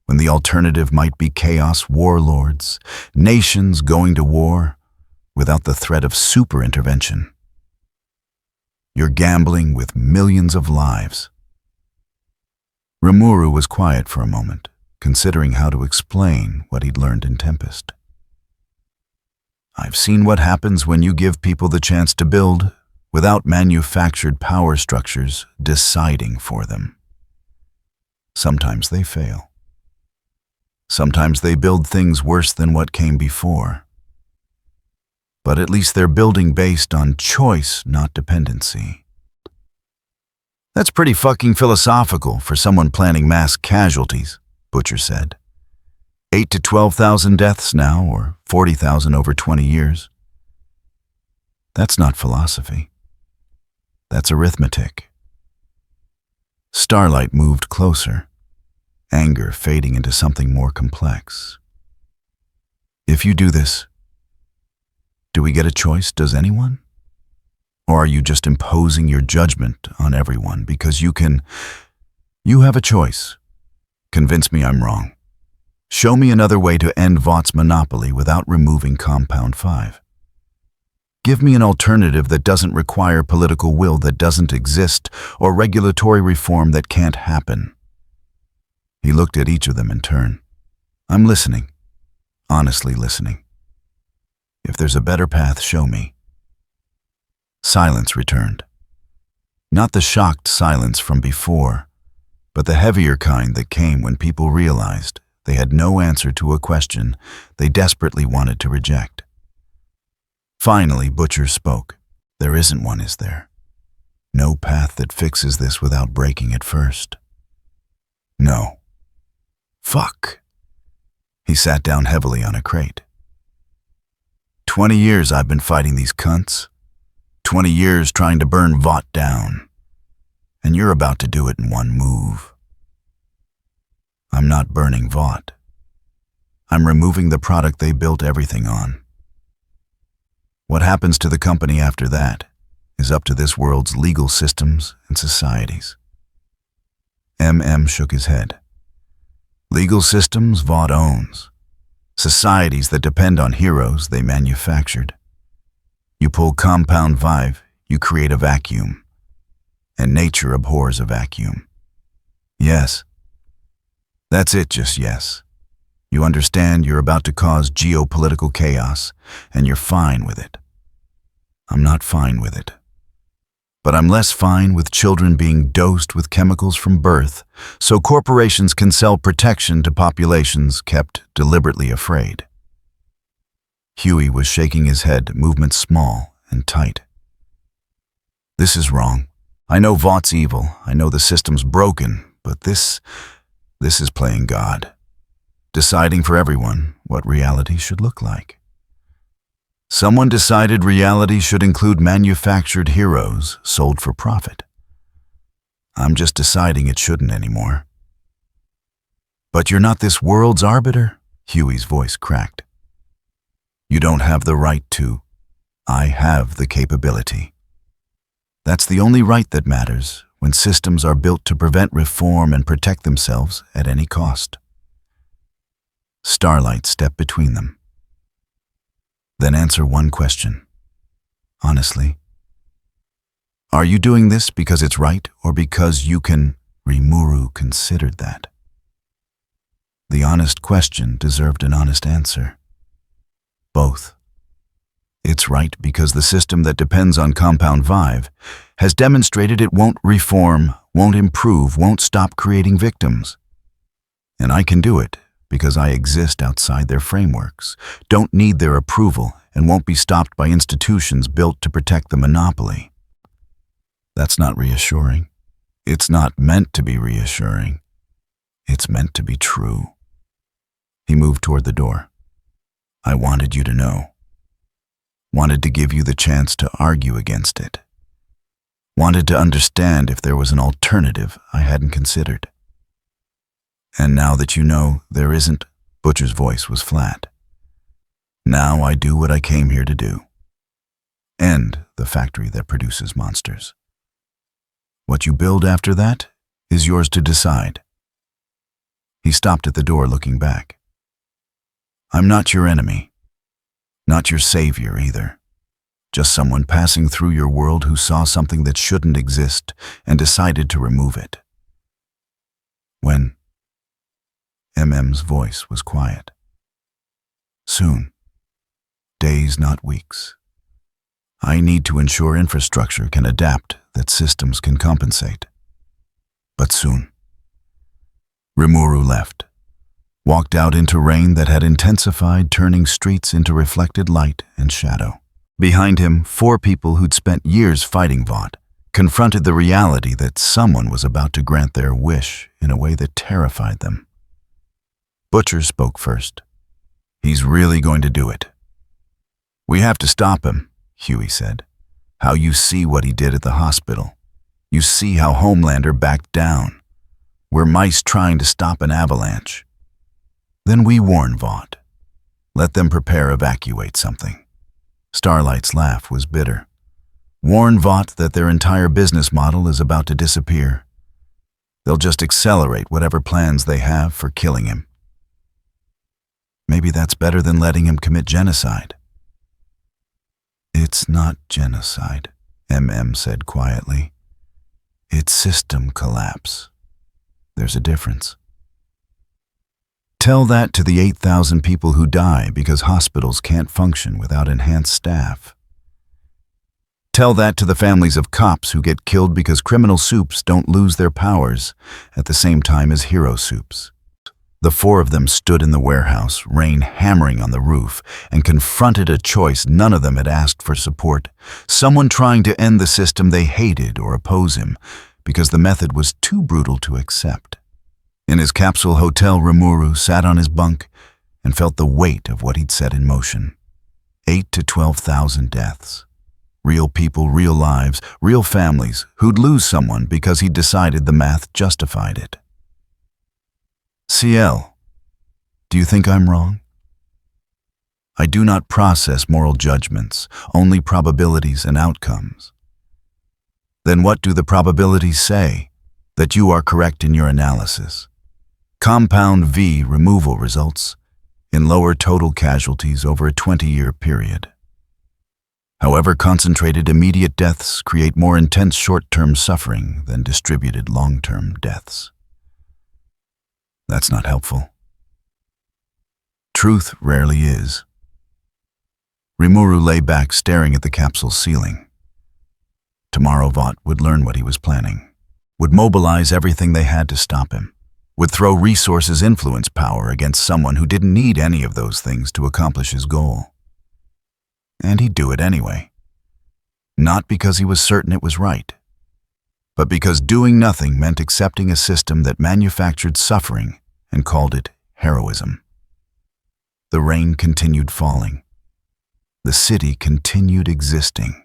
when the alternative might be chaos warlords, nations going to war, without the threat of super intervention. You're gambling with millions of lives. Rimuru was quiet for a moment, considering how to explain what he'd learned in Tempest. I've seen what happens when you give people the chance to build without manufactured power structures deciding for them. Sometimes they fail. Sometimes they build things worse than what came before. But at least they're building based on choice, not dependency. That's pretty fucking philosophical for someone planning mass casualties, Butcher said. 8 to 12,000 deaths now, or 40,000 over 20 years. That's not philosophy. That's arithmetic. Starlight moved closer, anger fading into something more complex. If you do this, do we get a choice, does anyone? Or are you just imposing your judgment on everyone because you have a choice. Convince me I'm wrong. Show me another way to end Vaught's monopoly without removing Compound 5. Give me an alternative that doesn't require political will that doesn't exist or regulatory reform that can't happen. He looked at each of them in turn. I'm listening, honestly listening. If there's a better path, show me. Silence returned. Not the shocked silence from before, but the heavier kind that came when people realized they had no answer to a question they desperately wanted to reject. Finally, Butcher spoke. There isn't one, is there? No path that fixes this without breaking it first. No. Fuck. He sat down heavily on a crate. 20 years I've been fighting these cunts. 20 years trying to burn Vought down. And you're about to do it in one move. I'm not burning Vought. I'm removing the product they built everything on. What happens to the company after that is up to this world's legal systems and societies. MM shook his head. Legal systems Vought owns. Societies that depend on heroes they manufactured. You pull Compound Vive, you create a vacuum. And nature abhors a vacuum. Yes. That's it, just yes. You understand you're about to cause geopolitical chaos, and you're fine with it. I'm not fine with it. But I'm less fine with children being dosed with chemicals from birth, so corporations can sell protection to populations kept deliberately afraid. Huey was shaking his head, movements small and tight. This is wrong. I know Vaught's evil. I know the system's broken, but this is playing God. Deciding for everyone what reality should look like. Someone decided reality should include manufactured heroes sold for profit. I'm just deciding it shouldn't anymore. But you're not this world's arbiter, Huey's voice cracked. You don't have the right to. I have the capability. That's the only right that matters when systems are built to prevent reform and protect themselves at any cost. Starlight stepped between them. Then answer one question. Honestly. Are you doing this because it's right or because you can? Rimuru considered that. The honest question deserved an honest answer. Both. It's right because the system that depends on Compound Vive has demonstrated it won't reform, won't improve, won't stop creating victims. And I can do it because I exist outside their frameworks, don't need their approval, and won't be stopped by institutions built to protect the monopoly. That's not reassuring. It's not meant to be reassuring. It's meant to be true. He moved toward the door. I wanted you to know. Wanted to give you the chance to argue against it. Wanted to understand if there was an alternative I hadn't considered. And now that you know there isn't, Butcher's voice was flat. Now I do what I came here to do. End the factory that produces monsters. What you build after that is yours to decide. He stopped at the door, looking back. I'm not your enemy. Not your savior either. Just someone passing through your world who saw something that shouldn't exist and decided to remove it. When? MM's voice was quiet. Soon. Days, not weeks. I need to ensure infrastructure can adapt, that systems can compensate. But soon. Rimuru left. Walked out into rain that had intensified, turning streets into reflected light and shadow. Behind him, 4 people who'd spent years fighting Vought confronted the reality that someone was about to grant their wish in a way that terrified them. Butcher spoke first. He's really going to do it. We have to stop him, Huey said. How you see what he did at the hospital. You see how Homelander backed down. We're mice trying to stop an avalanche. Then we warn Vought. Let them prepare, evacuate something. Starlight's laugh was bitter. Warn Vought that their entire business model is about to disappear. They'll just accelerate whatever plans they have for killing him. Maybe that's better than letting him commit genocide. It's not genocide, MM said quietly. It's system collapse. There's a difference. Tell that to the 8,000 people who die because hospitals can't function without enhanced staff. Tell that to the families of cops who get killed because criminal soups don't lose their powers at the same time as hero soups. The 4 of them stood in the warehouse, rain hammering on the roof, and confronted a choice none of them had asked for support. Someone trying to end the system they hated or oppose him because the method was too brutal to accept. In his capsule hotel, Rimuru sat on his bunk and felt the weight of what he'd set in motion. 8 to 12,000 deaths. Real people, real lives, real families who'd lose someone because he'd decided the math justified it. CL, do you think I'm wrong? I do not process moral judgments, only probabilities and outcomes. Then what do the probabilities say? That you are correct in your analysis. Compound V removal results in lower total casualties over a 20-year period. However, concentrated immediate deaths create more intense short-term suffering than distributed long-term deaths. That's not helpful. Truth rarely is. Rimuru lay back, staring at the capsule's ceiling. Tomorrow Vought would learn what he was planning, would mobilize everything they had to stop him, would throw resources influence power against someone who didn't need any of those things to accomplish his goal. And he'd do it anyway. Not because he was certain it was right, but because doing nothing meant accepting a system that manufactured suffering and called it heroism. The rain continued falling. The city continued existing.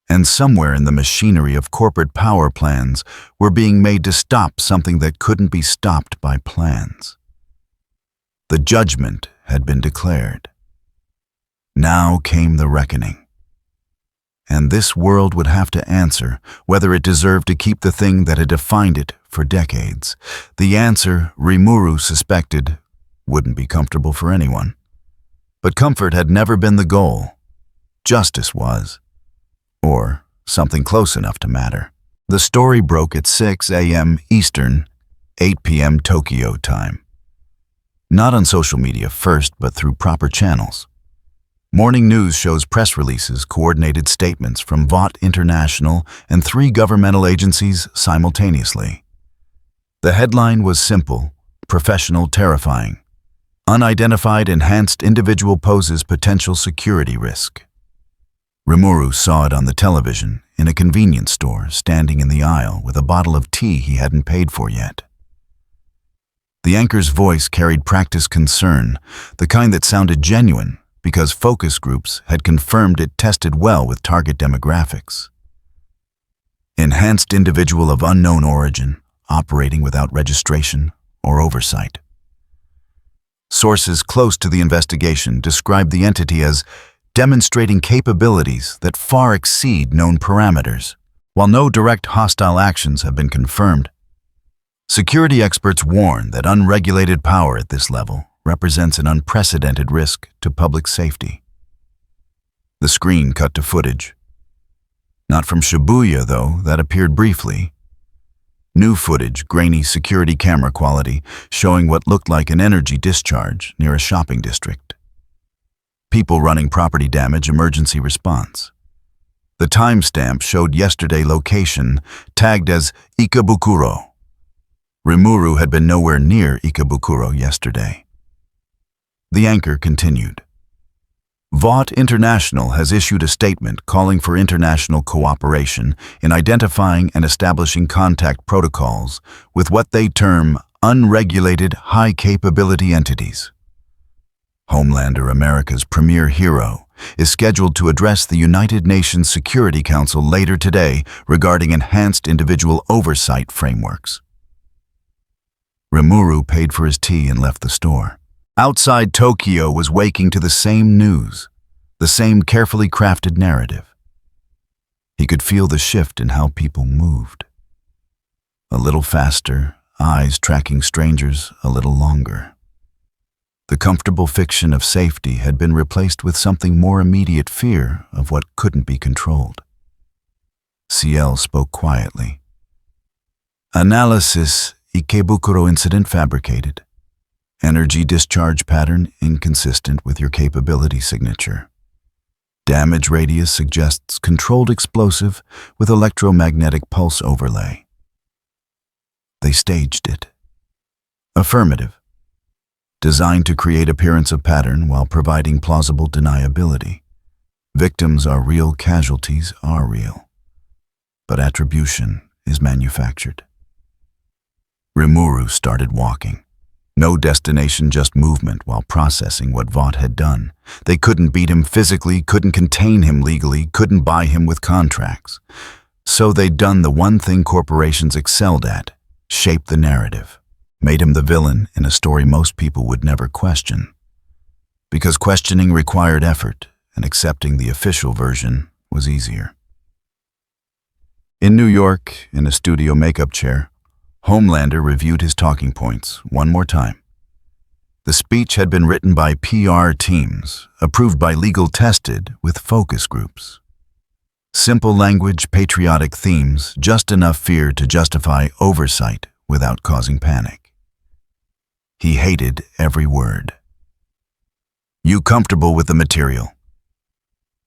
And somewhere in the machinery of corporate power plans were being made to stop something that couldn't be stopped by plans. The judgment had been declared. Now came the reckoning. And this world would have to answer whether it deserved to keep the thing that had defined it for decades. The answer, Rimuru suspected, wouldn't be comfortable for anyone. But comfort had never been the goal. Justice was. Or something close enough to matter. The story broke at 6 a.m. Eastern, 8 p.m. Tokyo time. Not on social media first, but through proper channels. Morning news shows press releases, coordinated statements from Vought International and 3 governmental agencies simultaneously. The headline was simple, professional, terrifying. Unidentified enhanced individual poses potential security risk. Rimuru saw it on the television in a convenience store, standing in the aisle with a bottle of tea he hadn't paid for yet. The anchor's voice carried practiced concern, the kind that sounded genuine, because focus groups had confirmed it tested well with target demographics. Enhanced individual of unknown origin, operating without registration or oversight. Sources close to the investigation described the entity as demonstrating capabilities that far exceed known parameters. While no direct hostile actions have been confirmed, security experts warn that unregulated power at this level represents an unprecedented risk to public safety. The screen cut to footage. Not from Shibuya, though, that appeared briefly. New footage, grainy security camera quality, showing what looked like an energy discharge near a shopping district. People running property damage emergency response. The timestamp showed yesterday location, tagged as Ikebukuro. Rimuru had been nowhere near Ikebukuro yesterday. The anchor continued. Vought International has issued a statement calling for international cooperation in identifying and establishing contact protocols with what they term unregulated high-capability entities. Homelander, America's premier hero, is scheduled to address the United Nations Security Council later today regarding enhanced individual oversight frameworks. Rimuru paid for his tea and left the store. Outside Tokyo was waking to the same news, the same carefully crafted narrative. He could feel the shift in how people moved. A little faster, eyes tracking strangers a little longer. The comfortable fiction of safety had been replaced with something more immediate fear of what couldn't be controlled. CL spoke quietly. Analysis, Ikebukuro incident fabricated. Energy discharge pattern inconsistent with your capability signature. Damage radius suggests controlled explosive with electromagnetic pulse overlay. They staged it. Affirmative. Designed to create appearance of pattern while providing plausible deniability. Victims are real, casualties are real. But attribution is manufactured. Rimuru started walking. No destination, just movement while processing what Vought had done. They couldn't beat him physically, couldn't contain him legally, couldn't buy him with contracts. So they'd done the one thing corporations excelled at, shape the narrative. Made him the villain in a story most people would never question. Because questioning required effort, and accepting the official version was easier. In New York, in a studio makeup chair, Homelander reviewed his talking points one more time. The speech had been written by PR teams, approved by legal tested with focus groups. Simple language, patriotic themes, just enough fear to justify oversight without causing panic. He hated every word. You comfortable with the material?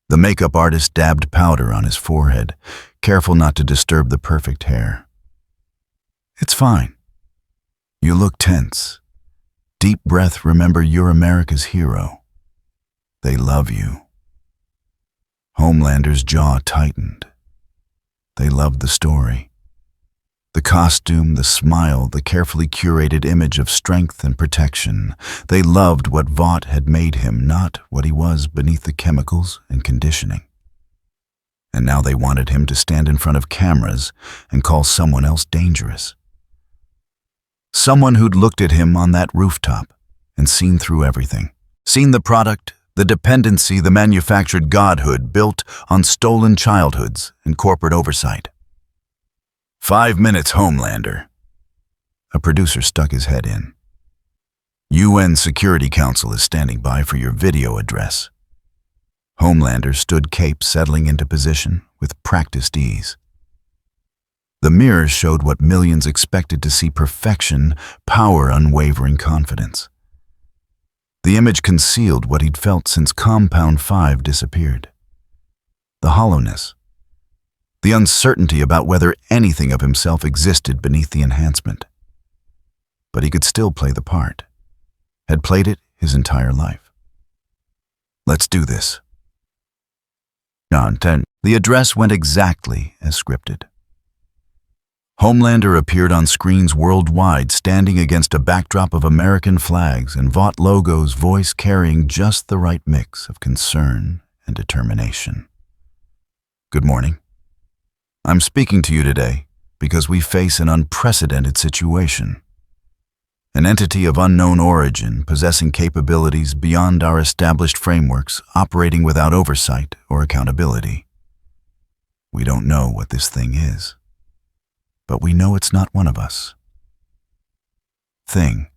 The makeup artist dabbed powder on his forehead, careful not to disturb the perfect hair. "It's fine. You look tense. Deep breath, remember you're America's hero. They love you." Homelander's jaw tightened. They loved the story. The costume, the smile, the carefully curated image of strength and protection. They loved what Vought had made him, not what he was beneath the chemicals and conditioning. And now they wanted him to stand in front of cameras and call someone else dangerous. Someone who'd looked at him on that rooftop and seen through everything. Seen the product, the dependency, the manufactured godhood built on stolen childhoods and corporate oversight. 5 minutes, Homelander. A producer stuck his head in. UN Security Council is standing by for your video address. Homelander stood cape, settling into position with practiced ease. The mirrors showed what millions expected to see: perfection, power, unwavering confidence. The image concealed what he'd felt since Compound 5 disappeared. The hollowness. The uncertainty about whether anything of himself existed beneath the enhancement. But he could still play the part. Had played it his entire life. "Let's do this." The address went exactly as scripted. Homelander appeared on screens worldwide, standing against a backdrop of American flags and Vought logos, voice carrying just the right mix of concern and determination. "Good morning. I'm speaking to you today because we face an unprecedented situation. An entity of unknown origin, possessing capabilities beyond our established frameworks, operating without oversight or accountability. We don't know what this thing is, but we know it's not one of us. Thing.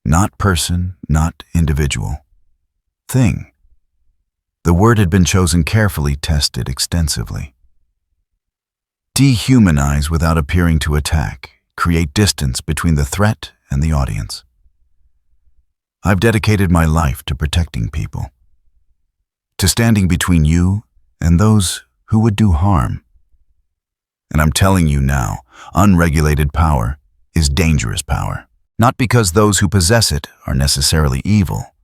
Not person, not individual. Thing. The word had been chosen carefully, tested extensively. Dehumanize without appearing to attack, create distance between the threat and the audience. I've dedicated my life to protecting people, to standing between you and those who would do harm. And I'm telling you now, unregulated power is dangerous power, not because those who possess it are necessarily evil,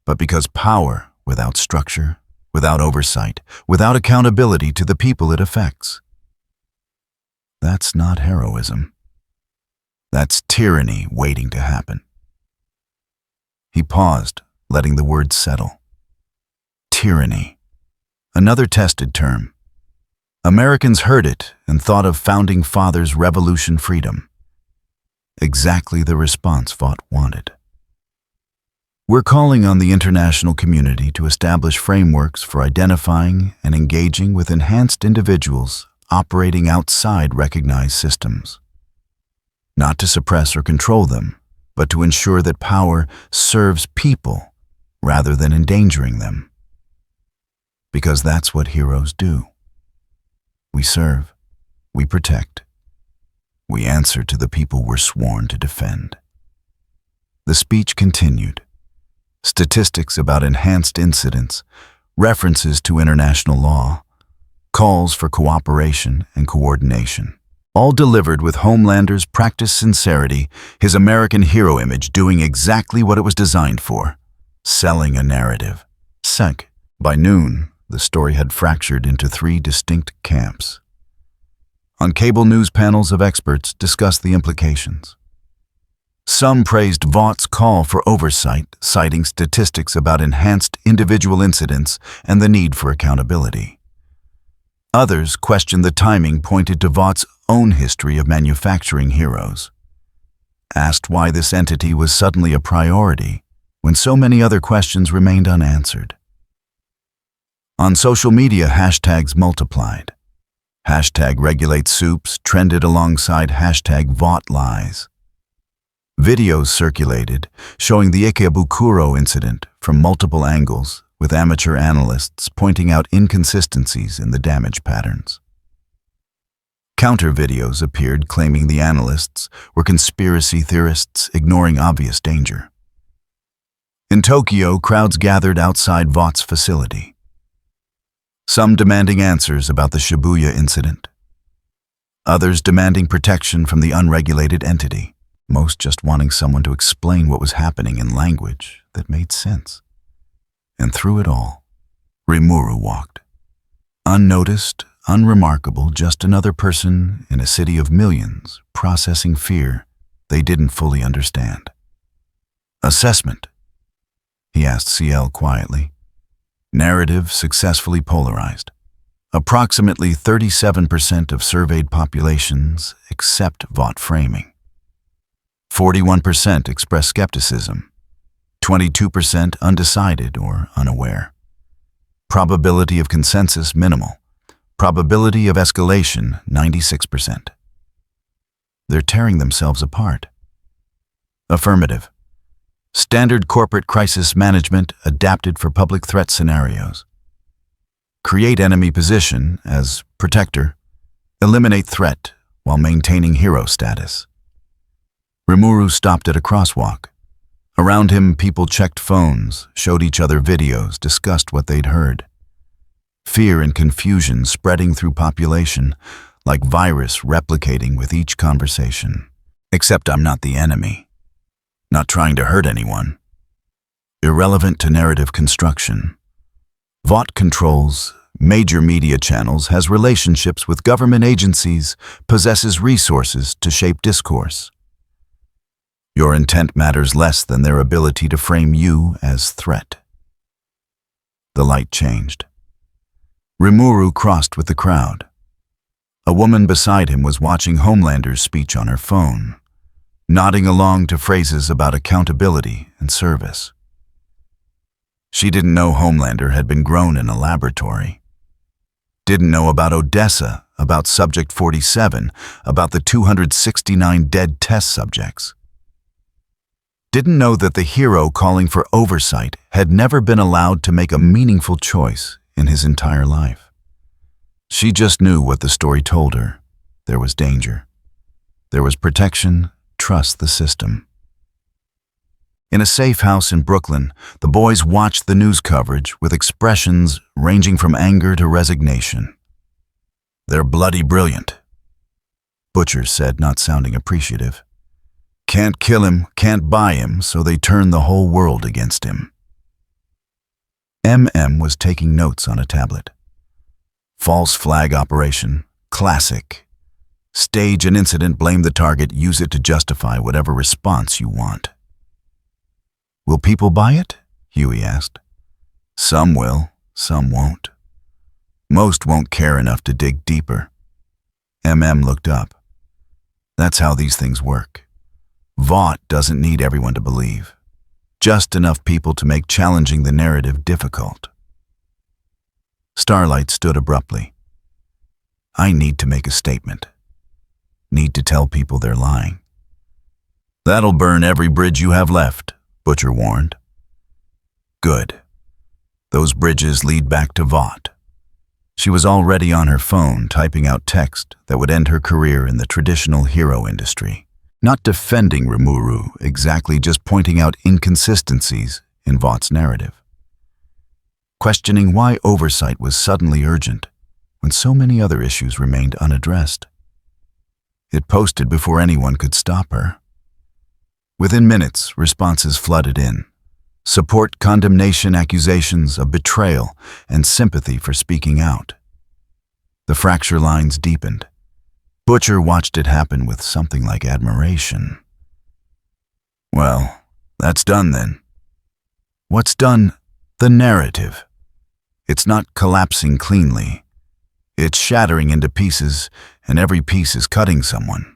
but because power without structure, without oversight, without accountability to the people it affects. That's not heroism. That's tyranny waiting to happen." He paused, letting the words settle. Tyranny. Another tested term. Americans heard it and thought of Founding Fathers' revolution freedom. Exactly the response Vought wanted. "We're calling on the international community to establish frameworks for identifying and engaging with enhanced individuals operating outside recognized systems. Not to suppress or control them, but to ensure that power serves people rather than endangering them. Because that's what heroes do. We serve, we protect, we answer to the people we're sworn to defend." The speech continued. Statistics about enhanced incidents, references to international law, calls for cooperation and coordination, all delivered with Homelander's practiced sincerity, his American hero image doing exactly what it was designed for, selling a narrative. By noon, the story had fractured into 3 distinct camps. On cable news, panels of experts discussed the implications. Some praised Vaught's call for oversight, citing statistics about enhanced individual incidents and the need for accountability. Others questioned the timing, pointed to Vaught's own history of manufacturing heroes. Asked why this entity was suddenly a priority when so many other questions remained unanswered. On social media, hashtags multiplied. Hashtag regulate soups trended alongside hashtag Vought lies. Videos circulated showing the Ikebukuro incident from multiple angles, with amateur analysts pointing out inconsistencies in the damage patterns. Counter videos appeared claiming the analysts were conspiracy theorists ignoring obvious danger. In Tokyo, crowds gathered outside Vaught's facility. Some demanding answers about the Shibuya incident. Others demanding protection from the unregulated entity. Most just wanting someone to explain what was happening in language that made sense. And through it all, Rimuru walked. Unnoticed, unremarkable, just another person in a city of millions processing fear they didn't fully understand. Assessment, he asked CL quietly. Narrative successfully polarized. Approximately 37% of surveyed populations accept VOT framing. 41% express skepticism. 22% undecided or unaware. Probability of consensus minimal. Probability of escalation 96%. They're tearing themselves apart. Affirmative. Standard corporate crisis management adapted for public threat scenarios. Create enemy position as protector. Eliminate threat while maintaining hero status. Rimuru stopped at a crosswalk. Around him, people checked phones, showed each other videos, discussed what they'd heard. Fear and confusion spreading through population, like virus replicating with each conversation. Except I'm not the enemy. Not trying to hurt anyone. Irrelevant to narrative construction. VOT controls major media channels, has relationships with government agencies, possesses resources to shape discourse. Your intent matters less than their ability to frame you as threat. The light changed. Rimuru crossed with the crowd. A woman beside him was watching Homelander's speech on her phone, nodding along to phrases about accountability and service. She didn't know Homelander had been grown in a laboratory. Didn't know about Odessa, about Subject 47, about the 269 dead test subjects. Didn't know that the hero calling for oversight had never been allowed to make a meaningful choice in his entire life. She just knew what the story told her. There was danger. There was protection. Trust the system. In a safe house in Brooklyn, the boys watched the news coverage with expressions ranging from anger to resignation. They're bloody brilliant, Butcher said, not sounding appreciative. Can't kill him, can't buy him, so they turn the whole world against him. MM was taking notes on a tablet. False flag operation, classic. Stage an incident, blame the target, use it to justify whatever response you want. Will people buy it? Huey asked. Some will, some won't. Most won't care enough to dig deeper. MM looked up. That's how these things work. VOT doesn't need everyone to believe. Just enough people to make challenging the narrative difficult. Starlight stood abruptly. I need to make a statement. Need to tell people they're lying. That'll burn every bridge you have left, Butcher warned. Good. Those bridges lead back to VOT. She was already on her phone typing out text that would end her career in the traditional hero industry. Not defending Rimuru, exactly, just pointing out inconsistencies in VOT's narrative. Questioning why oversight was suddenly urgent when so many other issues remained unaddressed. It posted before anyone could stop her. Within minutes, responses flooded in. Support, condemnation, accusations of betrayal, and sympathy for speaking out. The fracture lines deepened. Butcher watched it happen with something like admiration. Well, that's done then. What's done? The narrative. It's not collapsing cleanly. It's shattering into pieces, and every piece is cutting someone.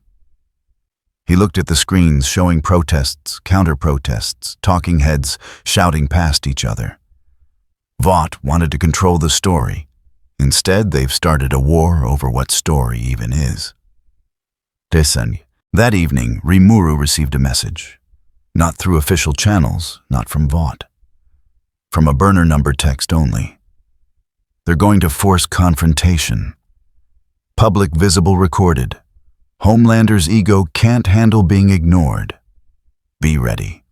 He looked at the screens showing protests, counter-protests, talking heads shouting past each other. VOT wanted to control the story. Instead, they've started a war over what story even is. That evening, Rimuru received a message. Not through official channels, not from VOT. From a burner number text only. They're going to force confrontation. Public visible recorded. Homelander's ego can't handle being ignored. Be ready.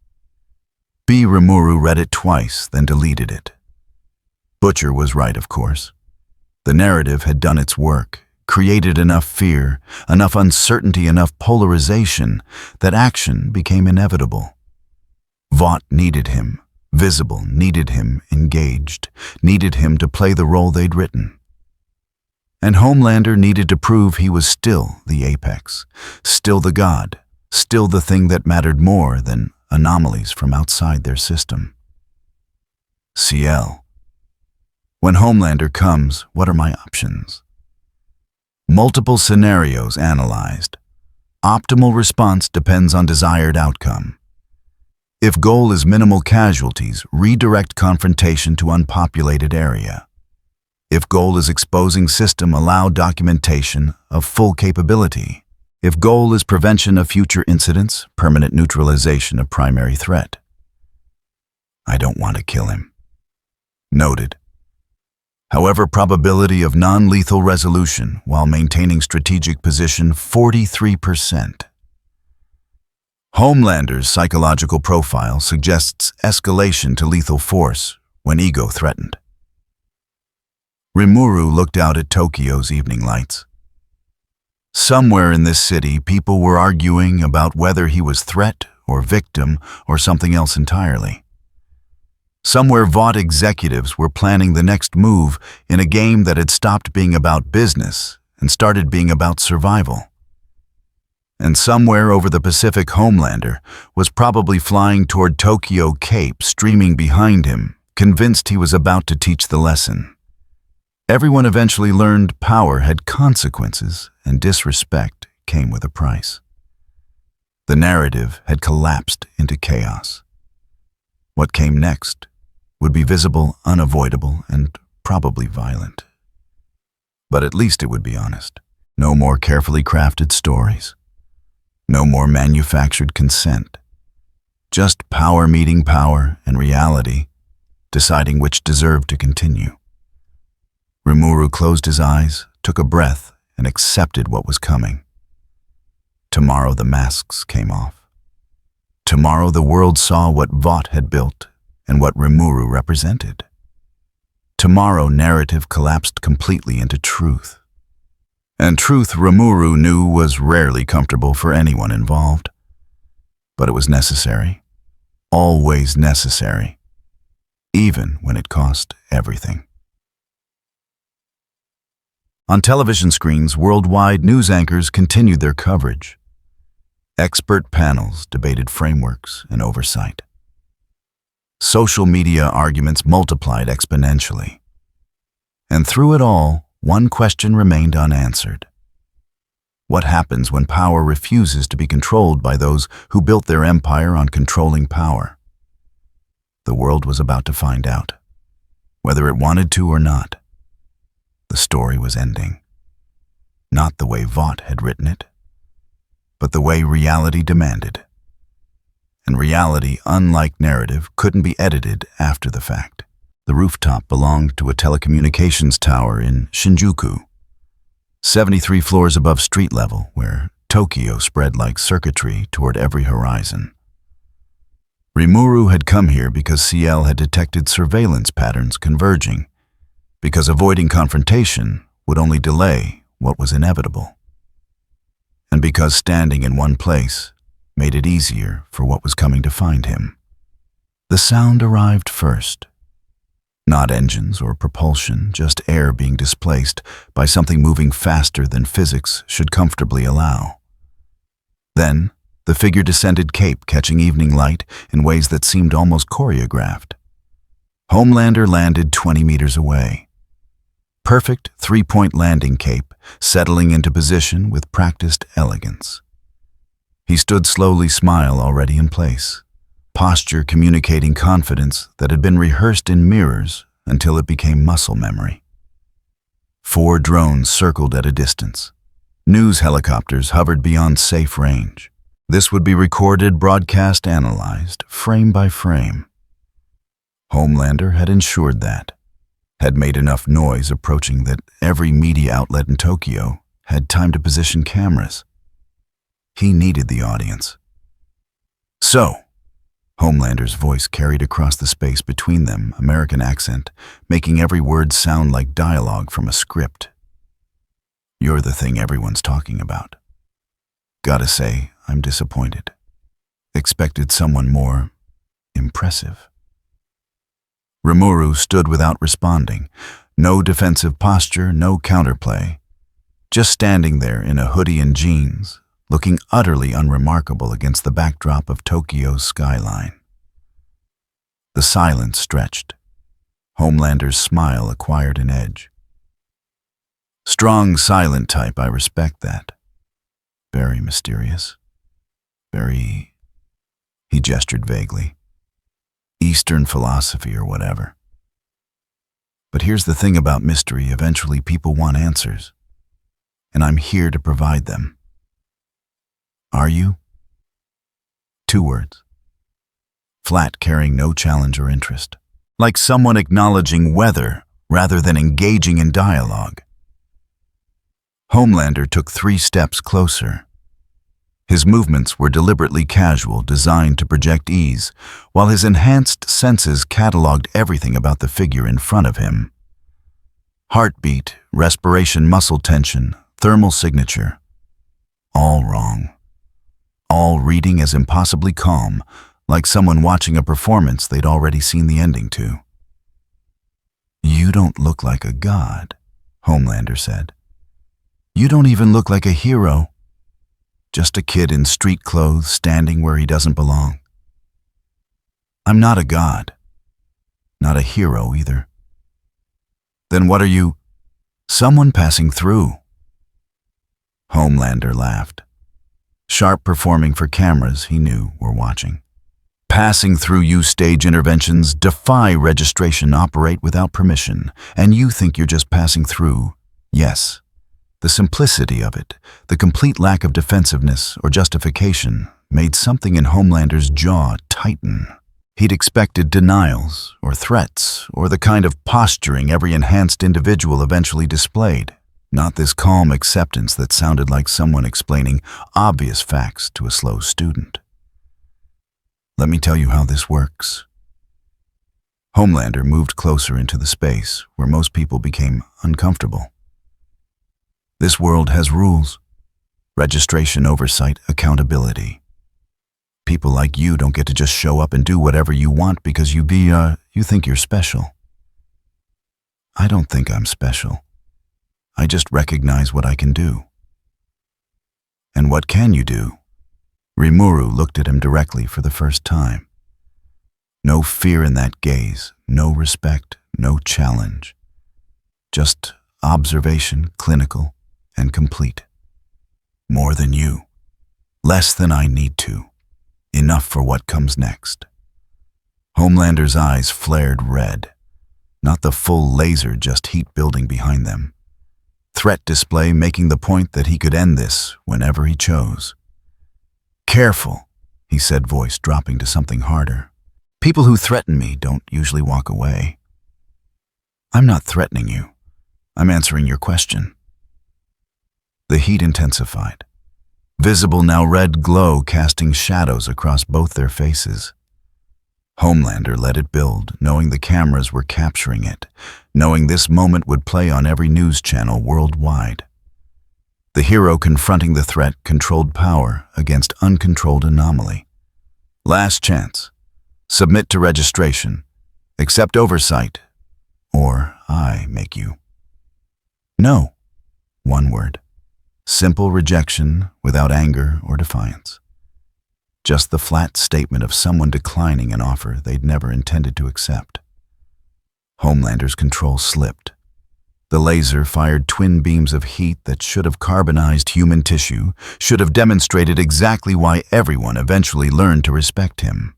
Rimuru read it twice, then deleted it. Butcher was right, of course. The narrative had done its work, created enough fear, enough uncertainty, enough polarization that action became inevitable. Vought needed him, visible, needed him engaged, needed him to play the role they'd written. And Homelander needed to prove he was still the apex, still the god, still the thing that mattered more than anomalies from outside their system. CL. When Homelander comes, what are my options? Multiple scenarios analyzed. Optimal response depends on desired outcome. If goal is minimal casualties, redirect confrontation to unpopulated area. If goal is exposing system, allow documentation of full capability. If goal is prevention of future incidents, permanent neutralization of primary threat. I don't want to kill him. Noted. However, probability of non-lethal resolution while maintaining strategic position 43%. Homelander's psychological profile suggests escalation to lethal force when ego threatened. Rimuru looked out at Tokyo's evening lights. Somewhere in this city, people were arguing about whether he was threat or victim or something else entirely. Somewhere Vought executives were planning the next move in a game that had stopped being about business and started being about survival. And somewhere over the Pacific, Homelander was probably flying toward Tokyo Cape, streaming behind him, convinced he was about to teach the lesson. Everyone eventually learned power had consequences and disrespect came with a price. The narrative had collapsed into chaos. What came next would be visible, unavoidable, and probably violent. But at least it would be honest. No more carefully crafted stories. No more manufactured consent. Just power meeting power and reality, deciding which deserved to continue. Rimuru closed his eyes, took a breath, and accepted what was coming. Tomorrow the masks came off. Tomorrow the world saw what Vought had built and what Rimuru represented. Tomorrow narrative collapsed completely into truth. And truth Rimuru knew was rarely comfortable for anyone involved. But it was necessary. Always necessary. Even when it cost everything. On television screens worldwide, news anchors continued their coverage. Expert panels debated frameworks and oversight. Social media arguments multiplied exponentially. And through it all, one question remained unanswered. What happens when power refuses to be controlled by those who built their empire on controlling power? The world was about to find out, whether it wanted to or not. The story was ending. Not the way Vought had written it, but the way reality demanded. And reality, unlike narrative, couldn't be edited after the fact. The rooftop belonged to a telecommunications tower in Shinjuku, 73 floors above street level, where Tokyo spread like circuitry toward every horizon. Rimuru had come here because CL had detected surveillance patterns converging, because avoiding confrontation would only delay what was inevitable, and because standing in one place made it easier for what was coming to find him. The sound arrived first. Not engines or propulsion, just air being displaced by something moving faster than physics should comfortably allow. Then, the figure descended Cape, catching evening light in ways that seemed almost choreographed. Homelander landed 20 meters away. Perfect three-point landing Cape, settling into position with practiced elegance. He stood slowly, smile already in place, posture communicating confidence that had been rehearsed in mirrors until it became muscle memory. 4 drones circled at a distance. News helicopters hovered beyond safe range. This would be recorded, broadcast, analyzed, frame by frame. Homelander had ensured that, had made enough noise approaching that every media outlet in Tokyo had time to position cameras. He needed the audience. So, Homelander's voice carried across the space between them, American accent, making every word sound like dialogue from a script. You're the thing everyone's talking about. Gotta say, I'm disappointed. Expected someone more impressive. Rimuru stood without responding. No defensive posture, no counterplay. Just standing there in a hoodie and jeans, looking utterly unremarkable against the backdrop of Tokyo's skyline. The silence stretched. Homelander's smile acquired an edge. Strong, silent type, I respect that. Very mysterious. Very... He gestured vaguely. Eastern philosophy or whatever. But here's the thing about mystery, eventually people want answers. And I'm here to provide them. Are you? 2 words. Flat, carrying no challenge or interest. Like someone acknowledging weather rather than engaging in dialogue. Homelander took 3 steps closer. His movements were deliberately casual, designed to project ease, while his enhanced senses cataloged everything about the figure in front of him. Heartbeat, respiration, muscle tension, thermal signature. All wrong. All reading as impossibly calm, like someone watching a performance they'd already seen the ending to. You don't look like a god, Homelander said. You don't even look like a hero. Just a kid in street clothes standing where he doesn't belong. I'm not a god. Not a hero either. Then what are you? Someone passing through. Homelander laughed. Sharp performing for cameras he knew were watching. Passing through you stage interventions defy registration, operate without permission, and you think you're just passing through. Yes. The simplicity of it, the complete lack of defensiveness or justification, made something in Homelander's jaw tighten. He'd expected denials or threats or the kind of posturing every enhanced individual eventually displayed, not this calm acceptance that sounded like someone explaining obvious facts to a slow student. Let me tell you how this works. Homelander moved closer into the space where most people became uncomfortable. This world has rules. Registration, oversight, accountability. People like you don't get to just show up and do whatever you want because you think you're special. I don't think I'm special. I just recognize what I can do. And what can you do? Rimuru looked at him directly for the first time. No fear in that gaze, no respect, no challenge. Just observation, clinical, and complete. More than you. Less than I need to. Enough for what comes next. Homelander's eyes flared red. Not the full laser, just heat building behind them. Threat display making the point that he could end this whenever he chose. Careful, he said, voice dropping to something harder. People who threaten me don't usually walk away. I'm not threatening you. I'm answering your question. The heat intensified. Visible now red glow casting shadows across both their faces. Homelander let it build, knowing the cameras were capturing it, knowing this moment would play on every news channel worldwide. The hero confronting the threat controlled power against uncontrolled anomaly. Last chance. Submit to registration. Accept oversight. Or I make you. No. 1 word. Simple rejection without anger or defiance. Just the flat statement of someone declining an offer they'd never intended to accept. Homelander's control slipped. The laser fired twin beams of heat that should have carbonized human tissue, should have demonstrated exactly why everyone eventually learned to respect him.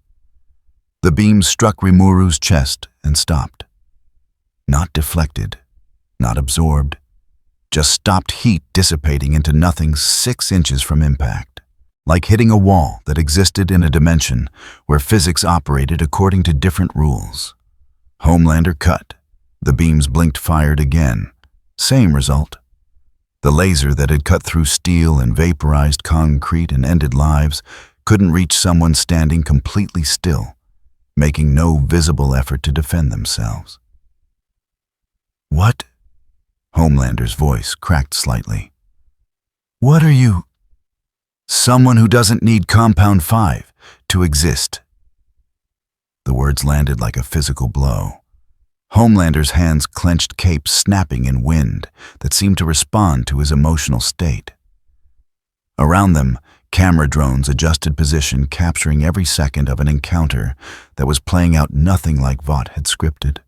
The beam struck Rimuru's chest and stopped. Not deflected, not absorbed, just stopped heat dissipating into nothing 6 inches from impact, like hitting a wall that existed in a dimension where physics operated according to different rules. Homelander cut. The beams blinked, fired again. Same result. The laser that had cut through steel and vaporized concrete and ended lives couldn't reach someone standing completely still, making no visible effort to defend themselves. "What?" Homelander's voice cracked slightly. "What are you?" "Someone who doesn't need Compound 5 to exist." The words landed like a physical blow. Homelander's hands clenched, capes snapping in wind that seemed to respond to his emotional state. Around them, camera drones adjusted position, capturing every second of an encounter that was playing out nothing like Vought had scripted.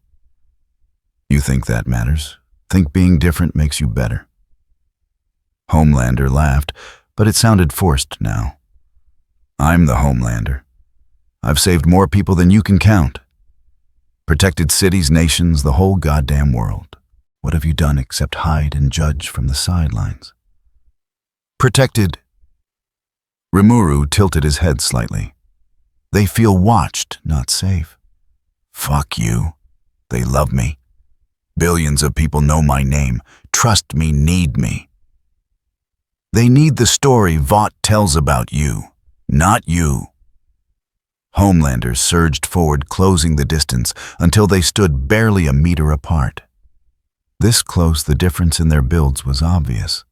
"You think that matters? Think being different makes you better?" Homelander laughed, but it sounded forced now. "I'm the Homelander. I've saved more people than you can count. Protected cities, nations, the whole goddamn world. What have you done except hide and judge from the sidelines?" "Protected." Rimuru tilted his head slightly. "They feel watched, not safe." "Fuck you. They love me. Billions of people know my name, trust me, need me. They need the story Vought tells about you, not you." Homelander surged forward, closing the distance until they stood barely a meter apart. This close, the difference in their builds was obvious.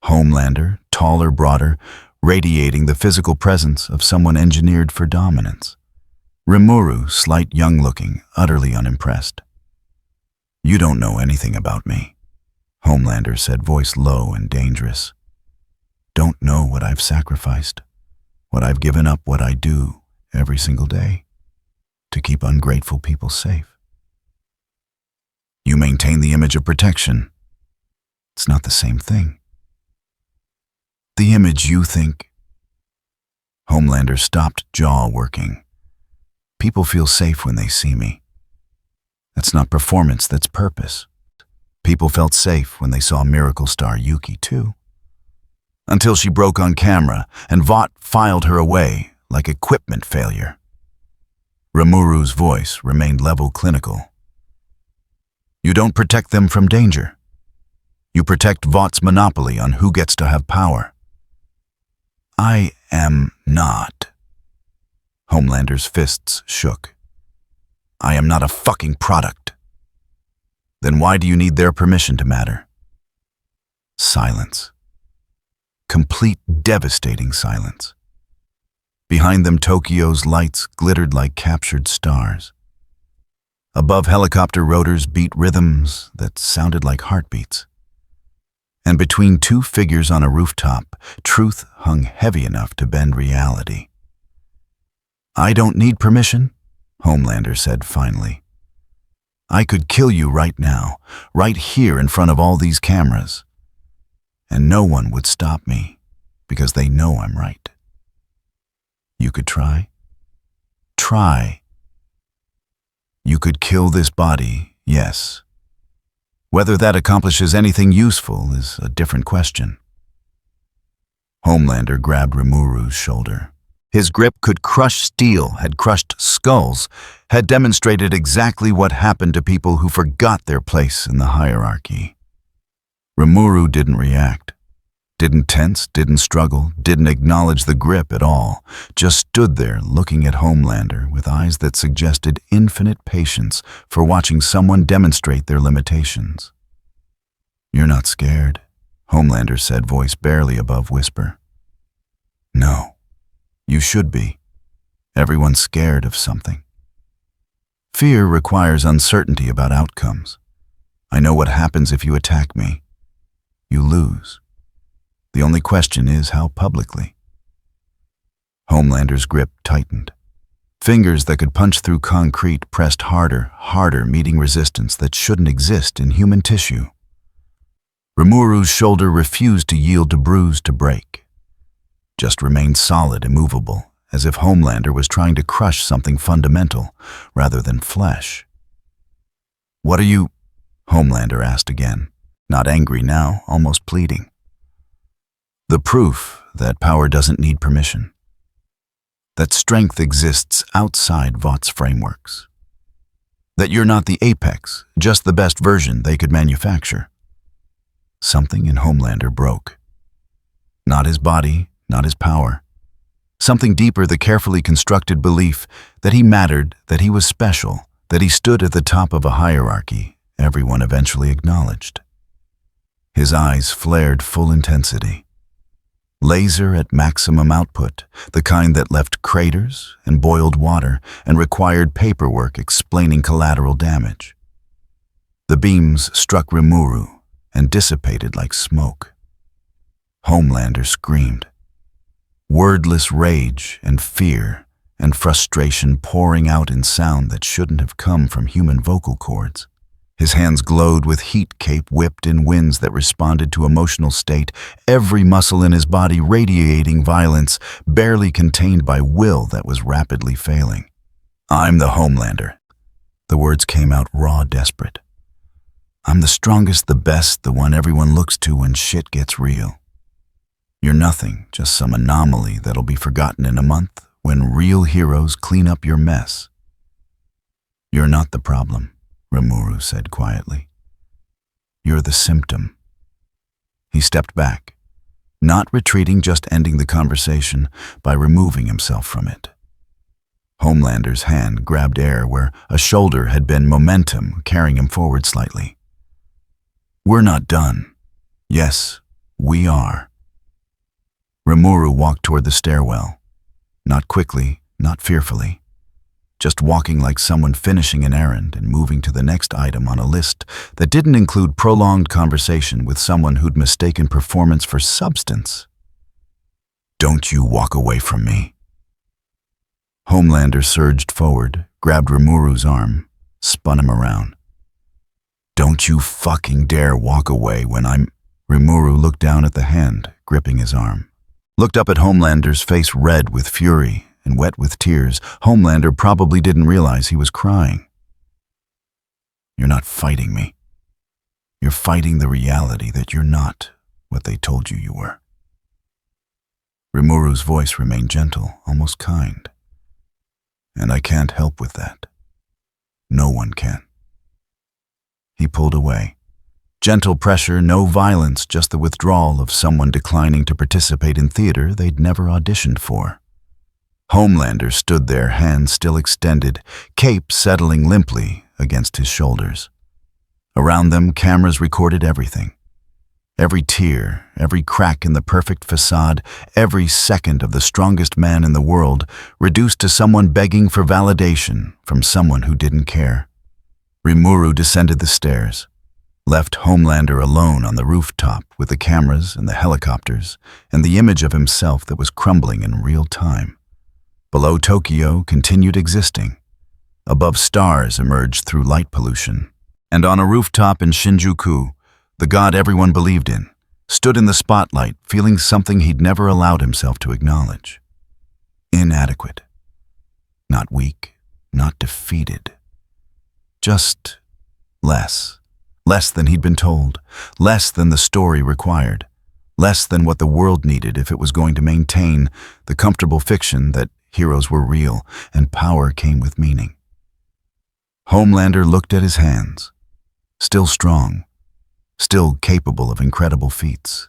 Homelander, taller, broader, radiating the physical presence of someone engineered for dominance. Rimuru, slight, young-looking, utterly unimpressed. "You don't know anything about me," Homelander said, voice low and dangerous. "Don't know what I've sacrificed, what I've given up, what I do every single day to keep ungrateful people safe. You maintain the image of protection. It's not the same thing. The image you think." Homelander stopped, jaw working. "People feel safe when they see me. That's not performance, that's purpose. People felt safe when they saw Miracle Star Yuki too. Until she broke on camera and Vought filed her away like equipment failure." Rimuru's voice remained level, clinical. "You don't protect them from danger. You protect Vaught's monopoly on who gets to have power." "I am not." Homelander's fists shook. "I am not a fucking product. Then why do you need their permission to matter?" Silence. Complete, devastating silence. Behind them, Tokyo's lights glittered like captured stars. Above, helicopter rotors beat rhythms that sounded like heartbeats. And between two figures on a rooftop, truth hung heavy enough to bend reality. "I don't need permission," Homelander said finally. "I could kill you right now, right here in front of all these cameras. And no one would stop me, because they know I'm right. You could try. Try. You could kill this body, yes. Whether that accomplishes anything useful is a different question." Homelander grabbed Rimuru's shoulder. His grip could crush steel, had crushed skulls, had demonstrated exactly what happened to people who forgot their place in the hierarchy. Rimuru didn't react. Didn't tense, didn't struggle, didn't acknowledge the grip at all, just stood there looking at Homelander with eyes that suggested infinite patience for watching someone demonstrate their limitations. "You're not scared," Homelander said, voice barely above whisper. "No, you should be. Everyone's scared of something. Fear requires uncertainty about outcomes. I know what happens if you attack me. You lose. The only question is how publicly." Homelander's grip tightened. Fingers that could punch through concrete pressed harder, harder, meeting resistance that shouldn't exist in human tissue. Rimuru's shoulder refused to yield to bruise, to break. Just remained solid, immovable, as if Homelander was trying to crush something fundamental rather than flesh. "What are you?" Homelander asked again, not angry now, almost pleading. "The proof that power doesn't need permission. That strength exists outside Vaught's frameworks. That you're not the apex, just the best version they could manufacture." Something in Homelander broke. Not his body, not his power. Something deeper, the carefully constructed belief that he mattered, that he was special, that he stood at the top of a hierarchy everyone eventually acknowledged. His eyes flared full intensity. Laser at maximum output, the kind that left craters and boiled water and required paperwork explaining collateral damage. The beams struck Rimuru and dissipated like smoke. Homelander screamed. Wordless rage and fear and frustration pouring out in sound that shouldn't have come from human vocal cords. His hands glowed with heat cape whipped in winds that responded to emotional state, every muscle in his body radiating violence, barely contained by will that was rapidly failing. "I'm the Homelander." The words came out raw, desperate. "I'm the strongest, the best, the one everyone looks to when shit gets real. You're nothing, just some anomaly that'll be forgotten in a month when real heroes clean up your mess." "You're not the problem," Rimuru said quietly. "You're the symptom." He stepped back, not retreating, just ending the conversation by removing himself from it. Homelander's hand grabbed air where a shoulder had been momentum, carrying him forward slightly. "We're not done." "Yes, we are." Rimuru walked toward the stairwell, not quickly, not fearfully, just walking like someone finishing an errand and moving to the next item on a list that didn't include prolonged conversation with someone who'd mistaken performance for substance. "Don't you walk away from me." Homelander surged forward, grabbed Rimuru's arm, spun him around. "Don't you fucking dare walk away when I'm—" Rimuru looked down at the hand, gripping his arm. Looked up at Homelander's face, red with fury and wet with tears. Homelander probably didn't realize he was crying. "You're not fighting me. You're fighting the reality that you're not what they told you were." Rimuru's voice remained gentle, almost kind. "And I can't help with that. No one can." He pulled away. Gentle pressure, no violence, just the withdrawal of someone declining to participate in theater they'd never auditioned for. Homelander stood there, hands still extended, cape settling limply against his shoulders. Around them, cameras recorded everything. Every tear, every crack in the perfect facade, every second of the strongest man in the world, reduced to someone begging for validation from someone who didn't care. Rimuru descended the stairs, left Homelander alone on the rooftop with the cameras and the helicopters and the image of himself that was crumbling in real time. Below, Tokyo continued existing. Above, stars emerged through light pollution. And on a rooftop in Shinjuku, the god everyone believed in stood in the spotlight, feeling something he'd never allowed himself to acknowledge. Inadequate. Not weak, not defeated. Just less. Less than he'd been told, less than the story required, less than what the world needed if it was going to maintain the comfortable fiction that heroes were real and power came with meaning. Homelander looked at his hands, still strong, still capable of incredible feats,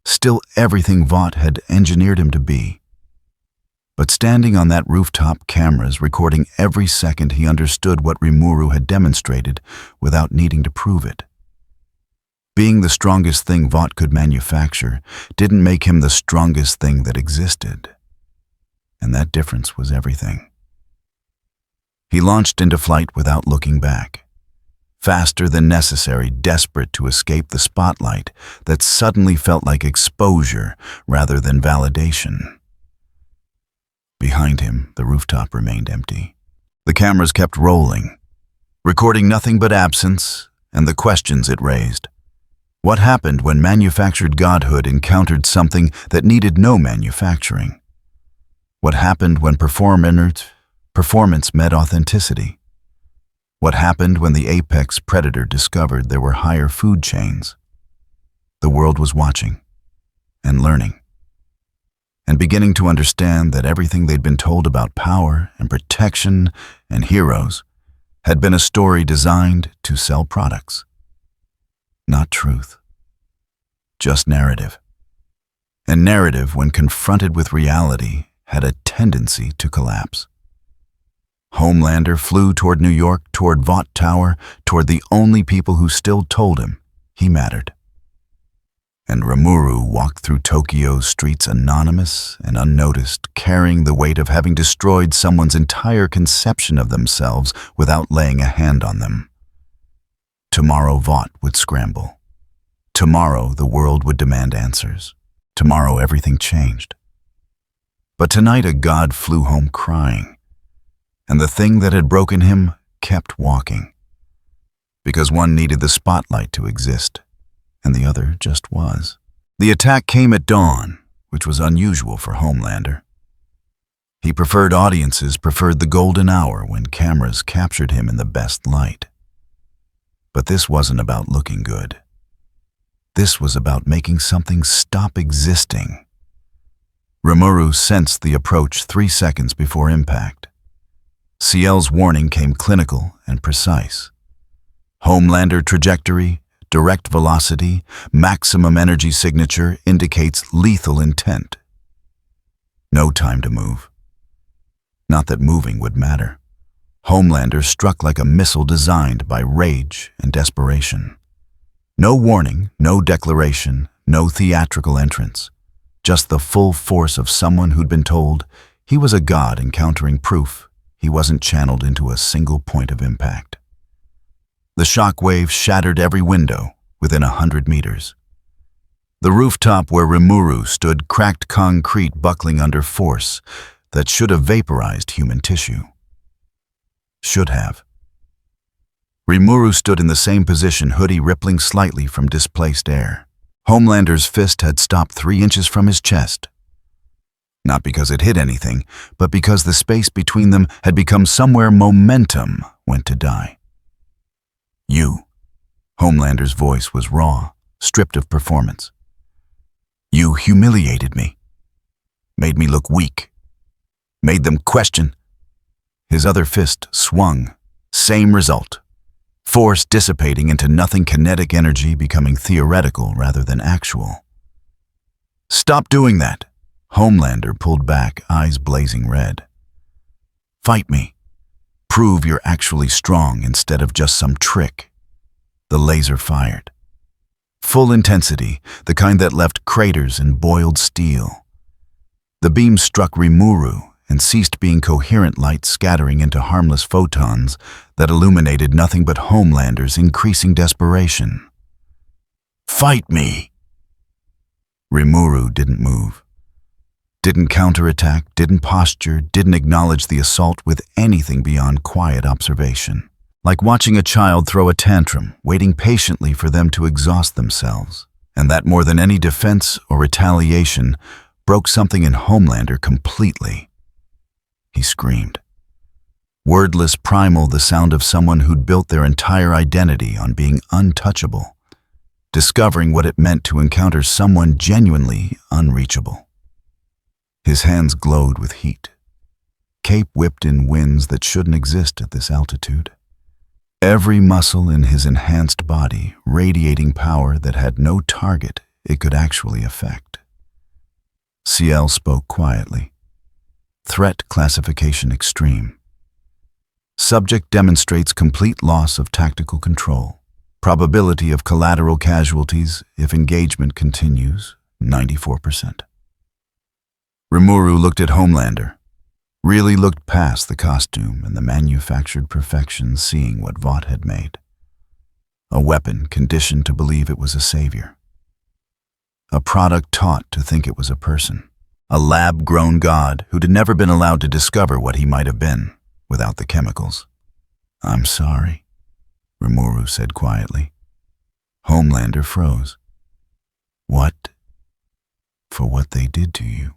still everything Vought had engineered him to be. But standing on that rooftop, cameras recording every second, he understood what Rimuru had demonstrated without needing to prove it. Being the strongest thing Vought could manufacture didn't make him the strongest thing that existed. And that difference was everything. He launched into flight without looking back. Faster than necessary, desperate to escape the spotlight that suddenly felt like exposure rather than validation. Behind him, the rooftop remained empty. The cameras kept rolling, recording nothing but absence and the questions it raised. What happened when manufactured godhood encountered something that needed no manufacturing? What happened when performance met authenticity? What happened when the apex predator discovered there were higher food chains? The world was watching and learning, and beginning to understand that everything they'd been told about power and protection and heroes had been a story designed to sell products. Not truth, just narrative. And narrative, when confronted with reality, had a tendency to collapse. Homelander flew toward New York, toward Vought Tower, toward the only people who still told him he mattered. And Rimuru walked through Tokyo's streets anonymous and unnoticed, carrying the weight of having destroyed someone's entire conception of themselves without laying a hand on them. Tomorrow Vought would scramble. Tomorrow the world would demand answers. Tomorrow everything changed. But tonight a god flew home crying, and the thing that had broken him kept walking. Because one needed the spotlight to exist, and the other just was. The attack came at dawn, which was unusual for Homelander. He preferred audiences, preferred the golden hour when cameras captured him in the best light. But this wasn't about looking good. This was about making something stop existing. Rimuru sensed the approach 3 seconds before impact. CL's warning came clinical and precise. Homelander trajectory, direct velocity, maximum energy signature indicates lethal intent. No time to move. Not that moving would matter. Homelander struck like a missile designed by rage and desperation. No warning, no declaration, no theatrical entrance. Just the full force of someone who'd been told he was a god encountering proof he wasn't channeled into a single point of impact. The shockwave shattered every window within 100 meters. The rooftop where Rimuru stood cracked concrete buckling under force that should have vaporized human tissue. Should have. Rimuru stood in the same position, hoodie rippling slightly from displaced air. Homelander's fist had stopped 3 inches from his chest. Not because it hit anything, but because the space between them had become somewhere momentum went to die. You. Homelander's voice was raw, stripped of performance. You humiliated me. Made me look weak. Made them question. His other fist swung. Same result. Force dissipating into nothing, kinetic energy becoming theoretical rather than actual. Stop doing that. Homelander pulled back, eyes blazing red. Fight me. Prove you're actually strong instead of just some trick. The laser fired. Full intensity, the kind that left craters in boiled steel. The beam struck Rimuru and ceased being coherent light scattering into harmless photons that illuminated nothing but Homelander's increasing desperation. Fight me! Rimuru didn't move. Didn't counterattack, didn't posture, didn't acknowledge the assault with anything beyond quiet observation. Like watching a child throw a tantrum, waiting patiently for them to exhaust themselves. And that more than any defense or retaliation broke something in Homelander completely. He screamed. Wordless, primal, the sound of someone who'd built their entire identity on being untouchable, discovering what it meant to encounter someone genuinely unreachable. His hands glowed with heat. Cape whipped in winds that shouldn't exist at this altitude. Every muscle in his enhanced body radiating power that had no target it could actually affect. CL spoke quietly. Threat classification extreme. Subject demonstrates complete loss of tactical control. Probability of collateral casualties if engagement continues, 94%. Rimuru looked at Homelander, really looked past the costume and the manufactured perfection, seeing what Vought had made. A weapon conditioned to believe it was a savior. A product taught to think it was a person. A lab-grown god who'd never been allowed to discover what he might have been without the chemicals. I'm sorry, Rimuru said quietly. Homelander froze. What? For what they did to you.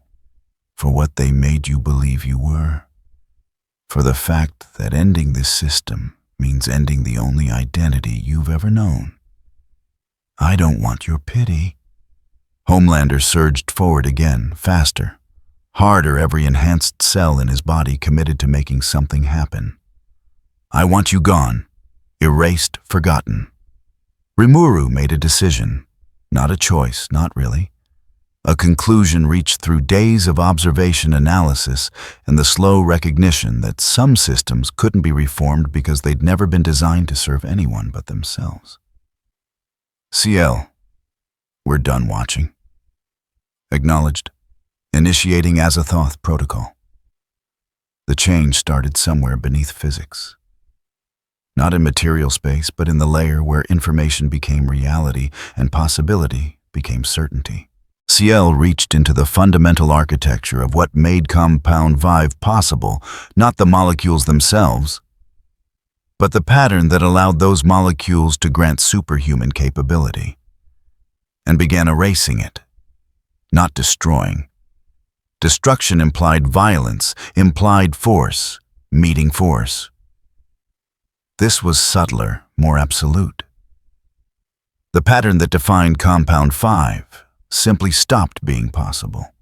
For what they made you believe you were. For the fact that ending this system means ending the only identity you've ever known. I don't want your pity. Homelander surged forward again, faster, harder, every enhanced cell in his body committed to making something happen. I want you gone, erased, forgotten. Rimuru made a decision, not a choice, not really. A conclusion reached through days of observation analysis and the slow recognition that some systems couldn't be reformed because they'd never been designed to serve anyone but themselves. CL, we're done watching. Acknowledged. Initiating Azathoth protocol. The change started somewhere beneath physics. Not in material space, but in the layer where information became reality and possibility became certainty. CL reached into the fundamental architecture of what made Compound 5 possible, not the molecules themselves, but the pattern that allowed those molecules to grant superhuman capability, and began erasing it, not destroying. Destruction implied violence, implied force, meeting force. This was subtler, more absolute. The pattern that defined Compound 5 simply stopped being possible.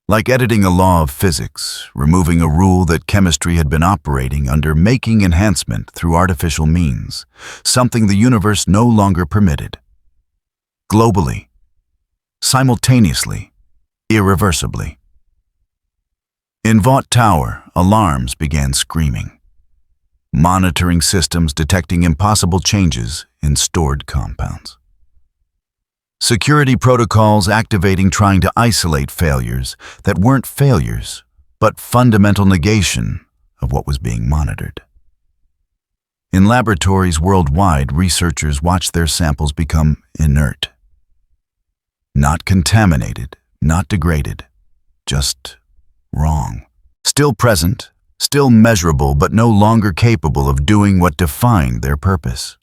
Like editing a law of physics, removing a rule that chemistry had been operating under, making enhancement through artificial means, something the universe no longer permitted. Globally, simultaneously, irreversibly. In Vought Tower, alarms began screaming. Monitoring systems detecting impossible changes in stored compounds. Security protocols activating, trying to isolate failures that weren't failures, but fundamental negation of what was being monitored. In laboratories worldwide, researchers watched their samples become inert. Not contaminated, not degraded, just wrong. Still present, still measurable, but no longer capable of doing what defined their purpose.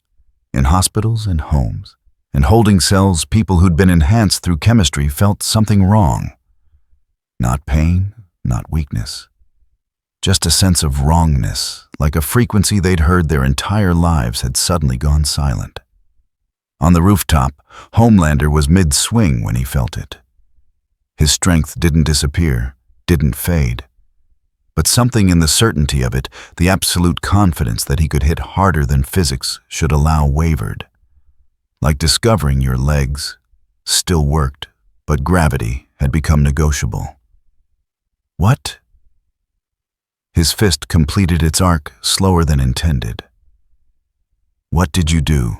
In hospitals and homes, and holding cells, people who'd been enhanced through chemistry felt something wrong. Not pain, not weakness. Just a sense of wrongness, like a frequency they'd heard their entire lives had suddenly gone silent. On the rooftop, Homelander was mid-swing when he felt it. His strength didn't disappear, didn't fade. But something in the certainty of it, the absolute confidence that he could hit harder than physics should allow, wavered. Like discovering your legs still worked, but gravity had become negotiable. What? His fist completed its arc slower than intended. What did you do?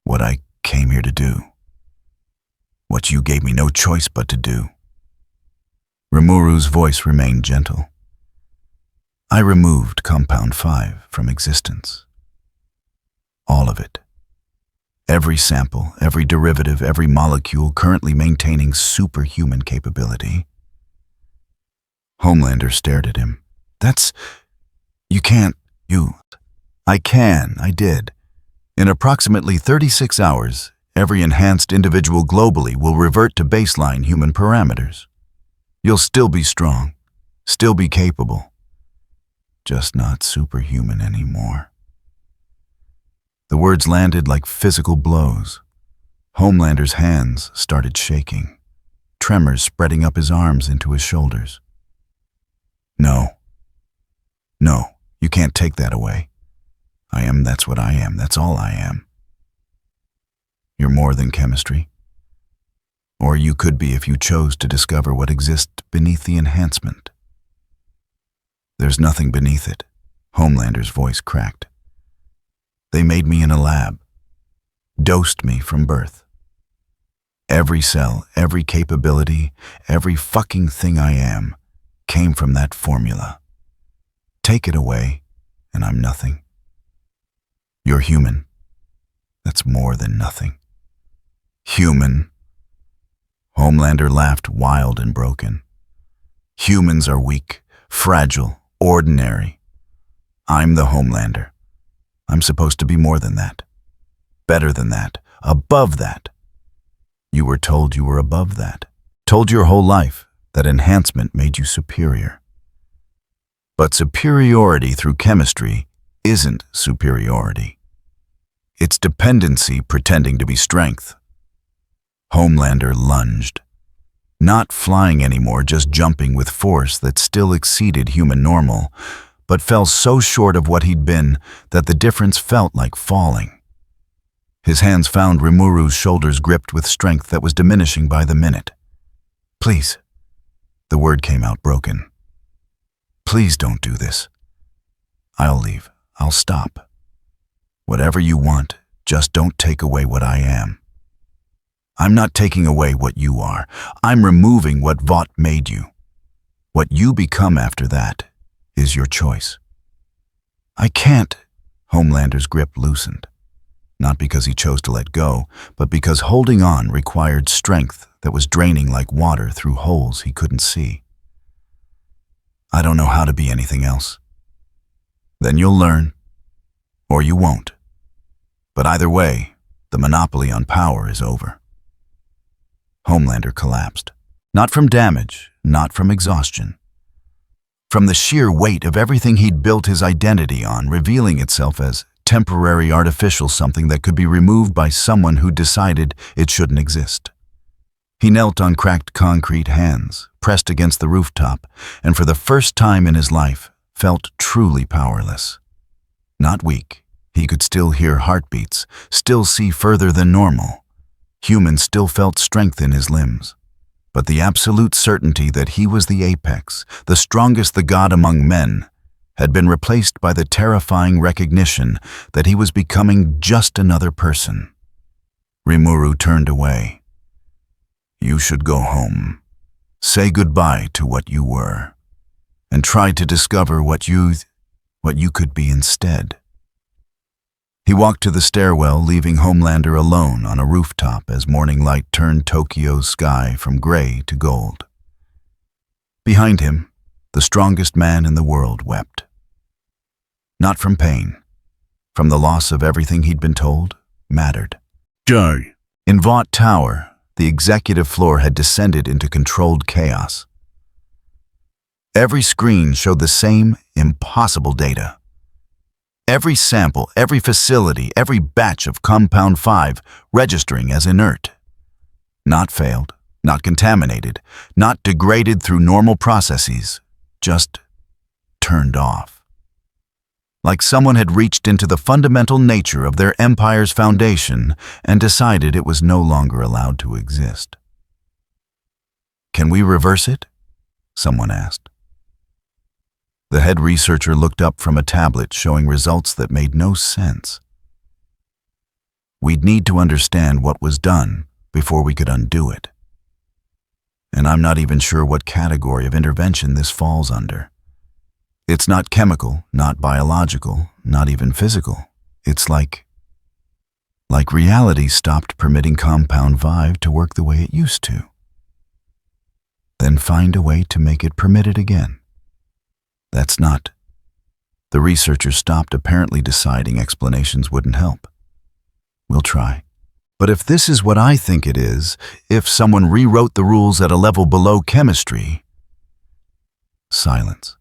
What I came here to do. What you gave me no choice but to do. Rimuru's voice remained gentle. I removed Compound 5 from existence. All of it. Every sample, every derivative, every molecule currently maintaining superhuman capability. Homelander stared at him. You can't. I did. In approximately 36 hours, every enhanced individual globally will revert to baseline human parameters. You'll still be strong, still be capable, just not superhuman anymore. The words landed like physical blows. Homelander's hands started shaking, tremors spreading up his arms into his shoulders. No, you can't take that away. That's what I am, that's all I am. You're more than chemistry. Or you could be if you chose to discover what exists beneath the enhancement. There's nothing beneath it, Homelander's voice cracked. They made me in a lab, dosed me from birth. Every cell, every capability, every fucking thing I am, came from that formula. Take it away, and I'm nothing. You're human. That's more than nothing. Human. Homelander laughed, wild and broken. Humans are weak, fragile, ordinary. I'm the Homelander. I'm supposed to be more than that. Better than that. Above that. You were told you were above that. Told your whole life that enhancement made you superior. But superiority through chemistry isn't superiority. It's dependency pretending to be strength. Homelander lunged. Not flying anymore, just jumping with force that still exceeded human normal, but fell so short of what he'd been that the difference felt like falling. His hands found Rimuru's shoulders gripped with strength that was diminishing by the minute. "Please." The word came out broken. "Please don't do this. I'll leave. I'll stop. Whatever you want, just don't take away what I am. I'm not taking away what you are. I'm removing what Vought made you. What you become after that is your choice." "I can't." Homelander's grip loosened. Not because he chose to let go, but because holding on required strength that was draining like water through holes he couldn't see. "I don't know how to be anything else." "Then you'll learn, or you won't. But either way, the monopoly on power is over." Homelander collapsed. Not from damage, not from exhaustion. From the sheer weight of everything he'd built his identity on, revealing itself as temporary artificial something that could be removed by someone who decided it shouldn't exist. He knelt on cracked concrete, hands pressed against the rooftop, and for the first time in his life, felt truly powerless. Not weak. He could still hear heartbeats, still see further than normal. Humans still felt strength in his limbs. But the absolute certainty that he was the apex, the strongest the god among men, had been replaced by the terrifying recognition that he was becoming just another person. Rimuru turned away. "You should go home. Say goodbye to what you were, and try to discover what you could be instead." He walked to the stairwell, leaving Homelander alone on a rooftop as morning light turned Tokyo's sky from gray to gold. Behind him, the strongest man in the world wept. Not from pain, from the loss of everything he'd been told mattered. Jay. In Vought Tower, the executive floor had descended into controlled chaos. Every screen showed the same impossible data. Every sample, every facility, every batch of Compound 5 registering as inert. Not failed, not contaminated, not degraded through normal processes, just turned off. Like someone had reached into the fundamental nature of their empire's foundation and decided it was no longer allowed to exist. "Can we reverse it?" someone asked. The head researcher looked up from a tablet showing results that made no sense. "We'd need to understand what was done before we could undo it. And I'm not even sure what category of intervention this falls under. It's not chemical, not biological, not even physical. It's like reality stopped permitting Compound 5 to work the way it used to. Then find a way to make it permitted again. That's not..." The researcher stopped, apparently deciding explanations wouldn't help. "We'll try. But if this is what I think it is, if someone rewrote the rules at a level below chemistry..." Silence.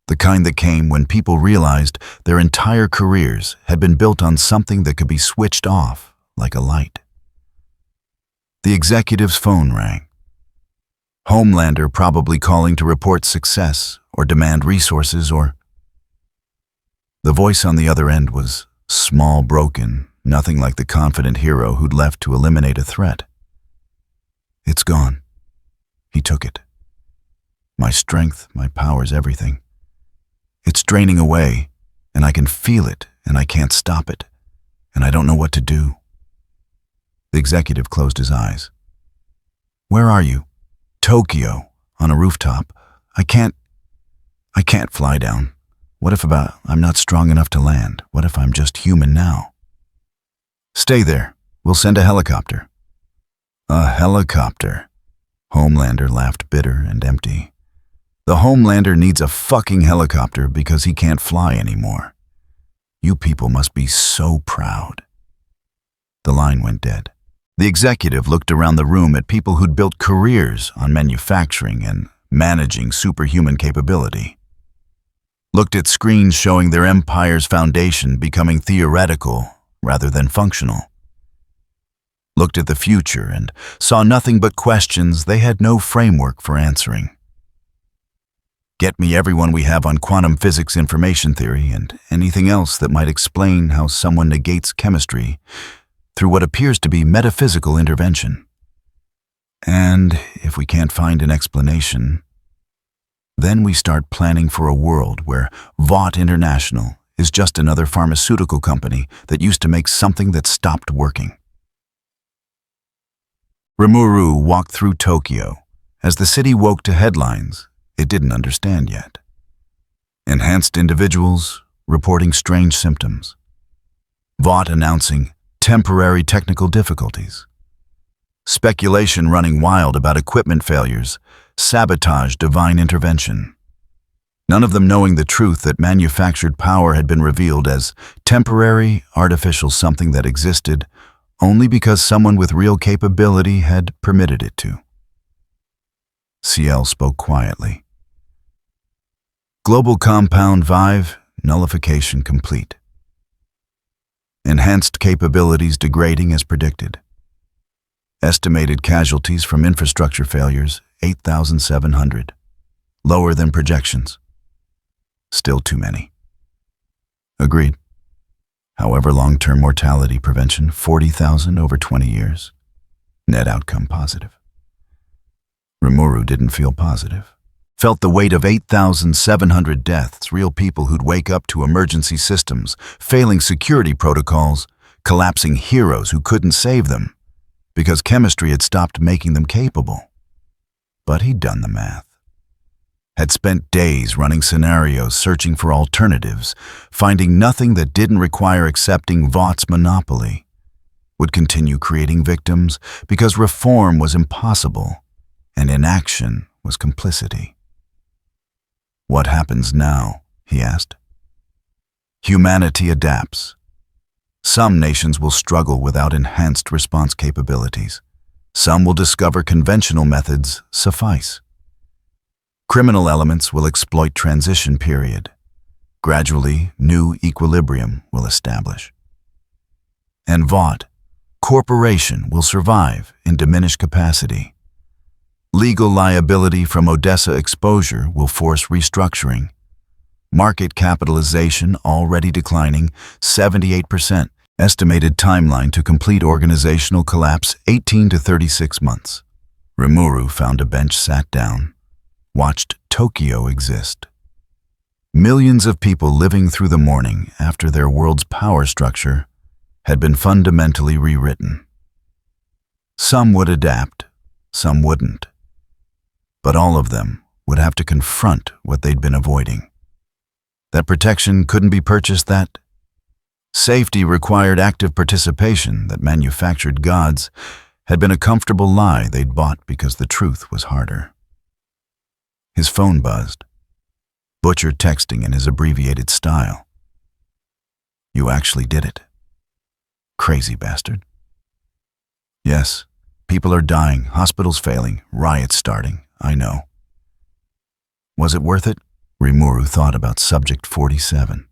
The kind that came when people realized their entire careers had been built on something that could be switched off like a light. The executive's phone rang. Homelander probably calling to report success or demand resources or... The voice on the other end was small, broken, nothing like the confident hero who'd left to eliminate a threat. "It's gone. He took it. My strength, my powers, everything. It's draining away, and I can feel it, and I can't stop it, and I don't know what to do." The executive closed his eyes. "Where are you?" "Tokyo, on a rooftop. I can't fly down. What if I'm not strong enough to land? What if I'm just human now?" "Stay there. We'll send a helicopter." "A helicopter?" Homelander laughed, bitter and empty. "The Homelander needs a fucking helicopter because he can't fly anymore. You people must be so proud." The line went dead. The executive looked around the room at people who'd built careers on manufacturing and managing superhuman capability. Looked at screens showing their empire's foundation becoming theoretical rather than functional. Looked at the future and saw nothing but questions they had no framework for answering. Get me everyone we have on quantum physics information theory and anything else that might explain how someone negates chemistry, through what appears to be metaphysical intervention. And if we can't find an explanation, then we start planning for a world where Vought International is just another pharmaceutical company that used to make something that stopped working. Rimuru walked through Tokyo. As the city woke to headlines it didn't understand yet. Enhanced individuals reporting strange symptoms. Vought announcing temporary technical difficulties. Speculation running wild about equipment failures, sabotage divine intervention. None of them knowing the truth that manufactured power had been revealed as temporary, artificial something that existed only because someone with real capability had permitted it to. CL spoke quietly. Global Compound Vive, nullification complete. Enhanced capabilities degrading as predicted. Estimated casualties from infrastructure failures, 8,700. Lower than projections. Still too many. Agreed. However, long-term mortality prevention, 40,000 over 20 years. Net outcome positive. Rimuru didn't feel positive. Felt the weight of 8,700 deaths, real people who'd wake up to emergency systems, failing security protocols, collapsing heroes who couldn't save them, because chemistry had stopped making them capable. But he'd done the math. Had spent days running scenarios, searching for alternatives, finding nothing that didn't require accepting Vought's monopoly. Would continue creating victims because reform was impossible, and inaction was complicity. What happens now? He asked. Humanity adapts. Some nations will struggle without enhanced response capabilities. Some will discover conventional methods suffice. Criminal elements will exploit transition period. Gradually, new equilibrium will establish. And Vought, corporation, will survive in diminished capacity. Legal liability from Odessa exposure will force restructuring. Market capitalization already declining, 78%. Estimated timeline to complete organizational collapse, 18 to 36 months. Rimuru found a bench, sat down, watched Tokyo exist. Millions of people living through the morning after their world's power structure had been fundamentally rewritten. Some would adapt, some wouldn't. But all of them would have to confront what they'd been avoiding. That protection couldn't be purchased, that safety required active participation, that manufactured gods had been a comfortable lie they'd bought because the truth was harder. His phone buzzed. Butcher texting in his abbreviated style. You actually did it. Crazy bastard. Yes, people are dying, hospitals failing, riots starting. I know. Was it worth it? Rimuru thought about Subject 47.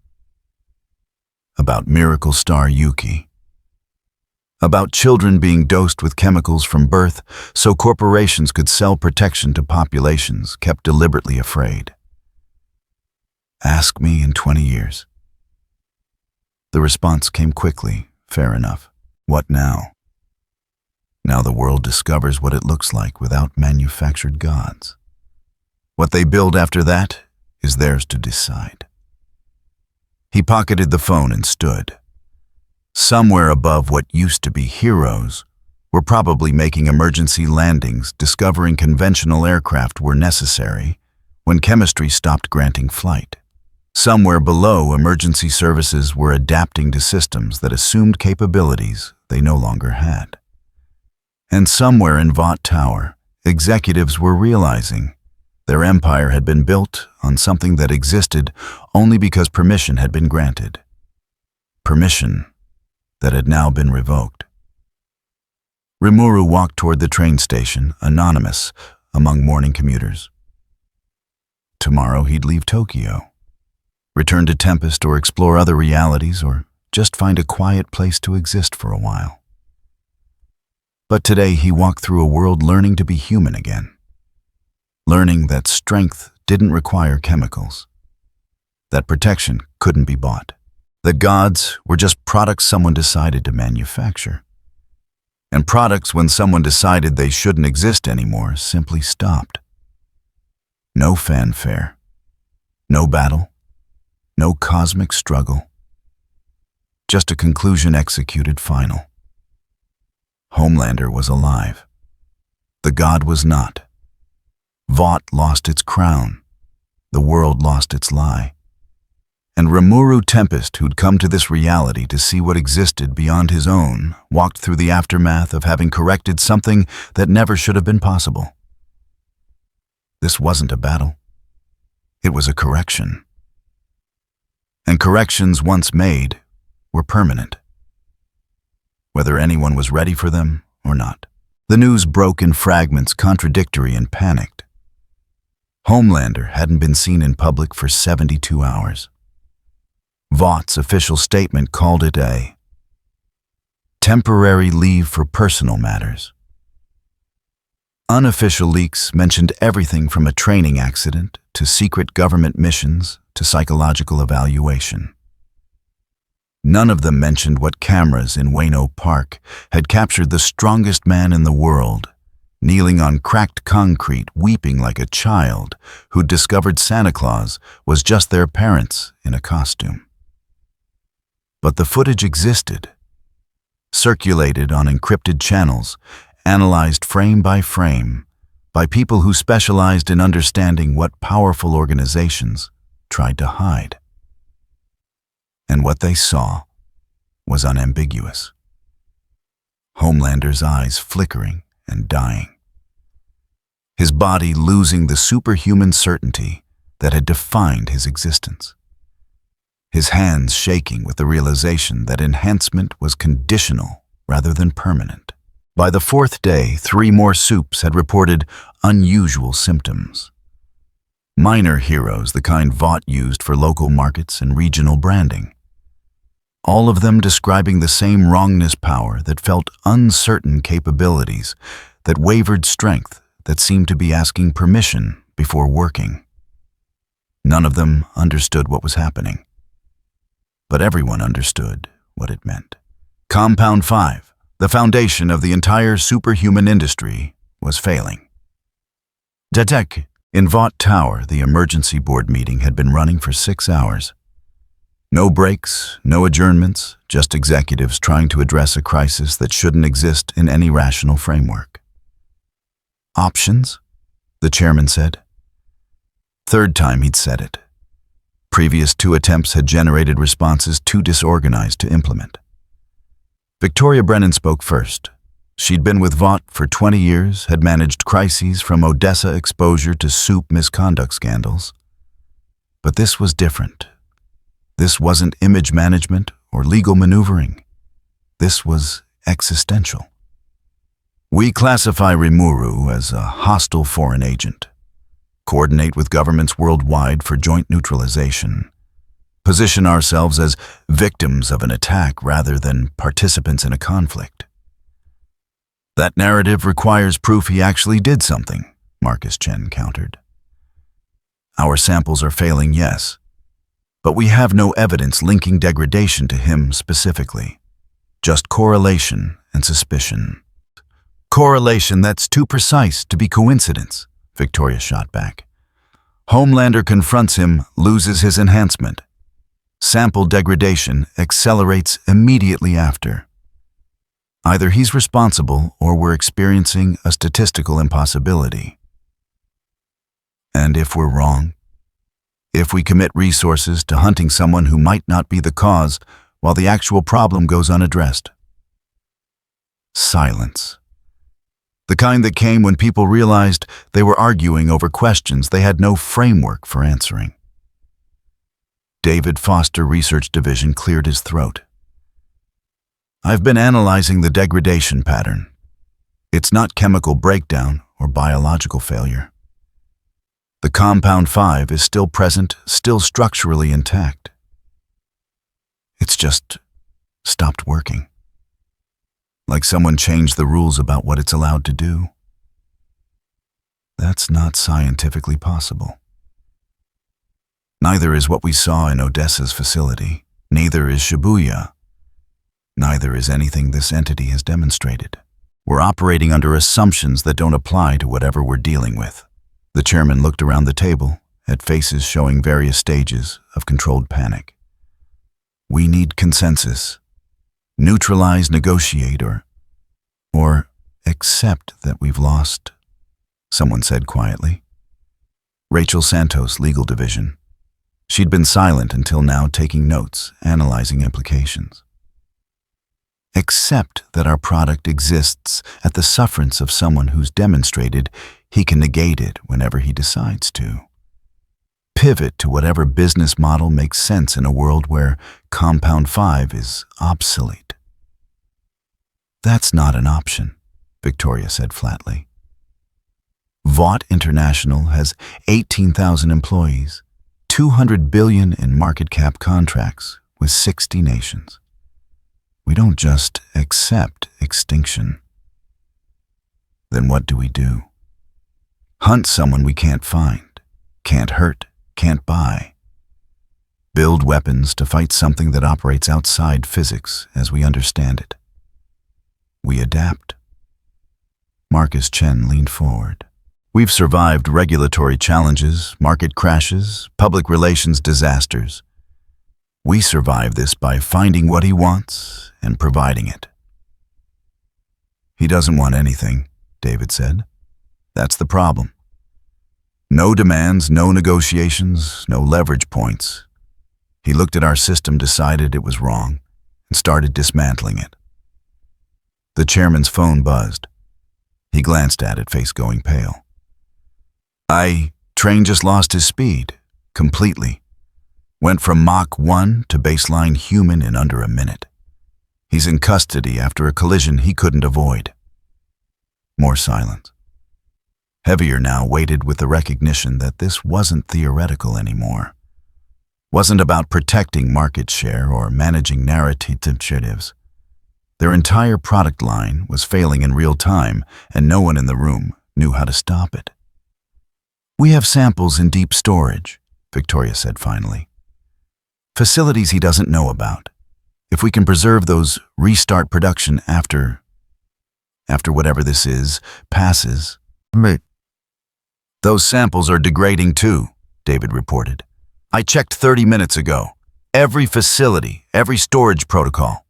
About miracle star Yuki. About children being dosed with chemicals from birth so corporations could sell protection to populations kept deliberately afraid. Ask me in 20 years. The response came quickly, fair enough. What now? Now the world discovers what it looks like without manufactured gods. What they build after that is theirs to decide. He pocketed the phone and stood. Somewhere above what used to be heroes were probably making emergency landings, discovering conventional aircraft were necessary when chemistry stopped granting flight. Somewhere below, emergency services were adapting to systems that assumed capabilities they no longer had. And somewhere in Vought Tower, executives were realizing their empire had been built on something that existed only because permission had been granted. Permission that had now been revoked. Rimuru walked toward the train station, anonymous among morning commuters. Tomorrow he'd leave Tokyo, return to Tempest or explore other realities or just find a quiet place to exist for a while. But today he walked through a world learning to be human again. Learning that strength didn't require chemicals. That protection couldn't be bought. The gods were just products someone decided to manufacture. and products, when someone decided they shouldn't exist anymore, simply stopped. No fanfare, no battle, no cosmic struggle, just a conclusion executed final. Homelander was alive. The god was not. Vought lost its crown. The world lost its lie. And Rimuru Tempest, who'd come to this reality to see what existed beyond his own, walked through the aftermath of having corrected something that never should have been possible. This wasn't a battle. It was a correction. And corrections once made were permanent, whether anyone was ready for them or not. The news broke in fragments, contradictory and panicked. Homelander hadn't been seen in public for 72 hours. Vought's official statement called it a temporary leave for personal matters. Unofficial leaks mentioned everything from a training accident to secret government missions to psychological evaluation. None of them mentioned what cameras in Wayno Park had captured the strongest man in the world, kneeling on cracked concrete, weeping like a child who'd discovered Santa Claus was just their parents in a costume. But the footage existed, circulated on encrypted channels, analyzed frame by people who specialized in understanding what powerful organizations tried to hide. And what they saw was unambiguous. Homelander's eyes flickering and dying. His body losing the superhuman certainty that had defined his existence. His hands shaking with the realization that enhancement was conditional rather than permanent. By the fourth day, 3 more soups had reported unusual symptoms. Minor heroes, the kind Vought used for local markets and regional branding. All of them describing the same wrongness power that felt uncertain capabilities, that wavered strength, that seemed to be asking permission before working. None of them understood what was happening. But everyone understood what it meant. Compound 5, the foundation of the entire superhuman industry, was failing. Detec, in Vought Tower, the emergency board meeting had been running for 6 hours. No breaks, no adjournments, just executives trying to address a crisis that shouldn't exist in any rational framework. Options? The chairman said. 3rd time he'd said it. Previous 2 attempts had generated responses too disorganized to implement. Victoria Brennan spoke first. She'd been with Vought for 20 years, had managed crises from Odessa exposure to soup misconduct scandals. But this was different. This wasn't image management or legal maneuvering. This was existential. We classify Rimuru as a hostile foreign agent, coordinate with governments worldwide for joint neutralization, position ourselves as victims of an attack rather than participants in a conflict. That narrative requires proof he actually did something, Marcus Chen countered. Our samples are failing, yes, but we have no evidence linking degradation to him specifically, just correlation and suspicion. Correlation that's too precise to be coincidence, Victoria shot back. Homelander confronts him, loses his enhancement. Sample degradation accelerates immediately after. Either he's responsible or we're experiencing a statistical impossibility. And if we're wrong, if we commit resources to hunting someone who might not be the cause while the actual problem goes unaddressed. Silence. The kind that came when people realized they were arguing over questions they had no framework for answering. David Foster Research Division cleared his throat. I've been analyzing the degradation pattern. It's not chemical breakdown or biological failure. The Compound 5 is still present, still structurally intact. It's just stopped working. Like someone changed the rules about what it's allowed to do. That's not scientifically possible. Neither is what we saw in Odessa's facility. Neither is Shibuya. Neither is anything this entity has demonstrated. We're operating under assumptions that don't apply to whatever we're dealing with. The chairman looked around the table at faces showing various stages of controlled panic. We need consensus. Neutralize, negotiate, or accept that we've lost, someone said quietly. Rachel Santos, Legal Division. She'd been silent until now, taking notes, analyzing implications. Accept that our product exists at the sufferance of someone who's demonstrated he can negate it whenever he decides to. Pivot to whatever business model makes sense in a world where Compound 5 is obsolete. That's not an option, Victoria said flatly. Vought International has 18,000 employees, 200 billion in market cap contracts with 60 nations. We don't just accept extinction. Then what do we do? Hunt someone we can't find, can't hurt, can't buy. Build weapons to fight something that operates outside physics as we understand it. We adapt. Marcus Chen leaned forward. We've survived regulatory challenges, market crashes, public relations disasters. We survive this by finding what he wants and providing it. He doesn't want anything, David said. That's the problem. No demands, no negotiations, no leverage points. He looked at our system, decided it was wrong, and started dismantling it. The chairman's phone buzzed. He glanced at it, face going pale. Train just lost his speed, completely. Went from Mach 1 to baseline human in under a minute. He's in custody after a collision he couldn't avoid. More silence. Heavier now weighted with the recognition that this wasn't theoretical anymore. Wasn't about protecting market share or managing narratives. Their entire product line was failing in real time, and no one in the room knew how to stop it. We have samples in deep storage, Victoria said finally. Facilities he doesn't know about. If we can preserve those, restart production after whatever this is, passes. Those samples are degrading too, David reported. I checked 30 minutes ago. Every facility, every storage protocol.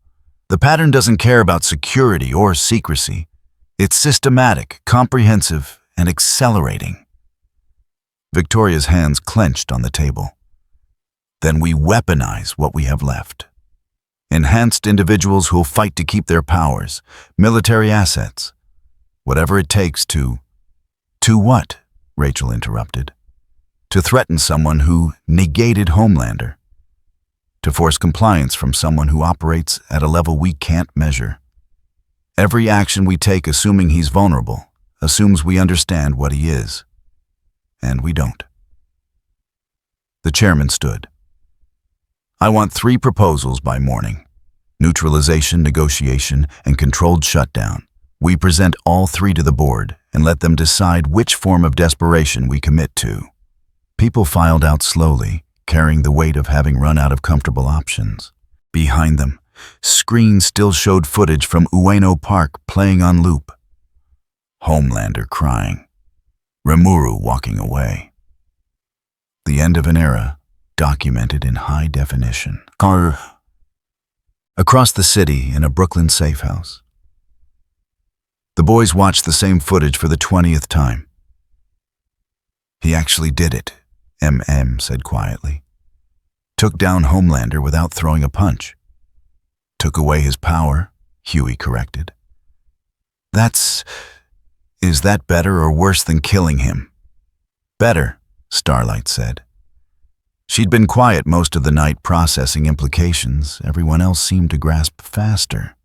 The pattern doesn't care about security or secrecy. It's systematic, comprehensive, and accelerating. Victoria's hands clenched on the table. Then we weaponize what we have left. Enhanced individuals who'll fight to keep their powers, military assets, whatever it takes to what? Rachel interrupted. To threaten someone who negated Homelander. To force compliance from someone who operates at a level we can't measure. Every action we take assuming he's vulnerable, assumes we understand what he is. And we don't. The chairman stood. I want 3 proposals by morning. Neutralization, negotiation, and controlled shutdown. We present all 3 to the board and let them decide which form of desperation we commit to. People filed out slowly, carrying the weight of having run out of comfortable options. Behind them, screens still showed footage from Ueno Park playing on loop. Homelander crying. Rimuru walking away. The end of an era, documented in high definition. Across the city in a Brooklyn safe house. The boys watched the same footage for the 20th time. He actually did it, MM said quietly. Took down Homelander without throwing a punch. Took away his power, Huey corrected. Is that better or worse than killing him? Better, Starlight said. She'd been quiet most of the night processing implications. Everyone else seemed to grasp faster.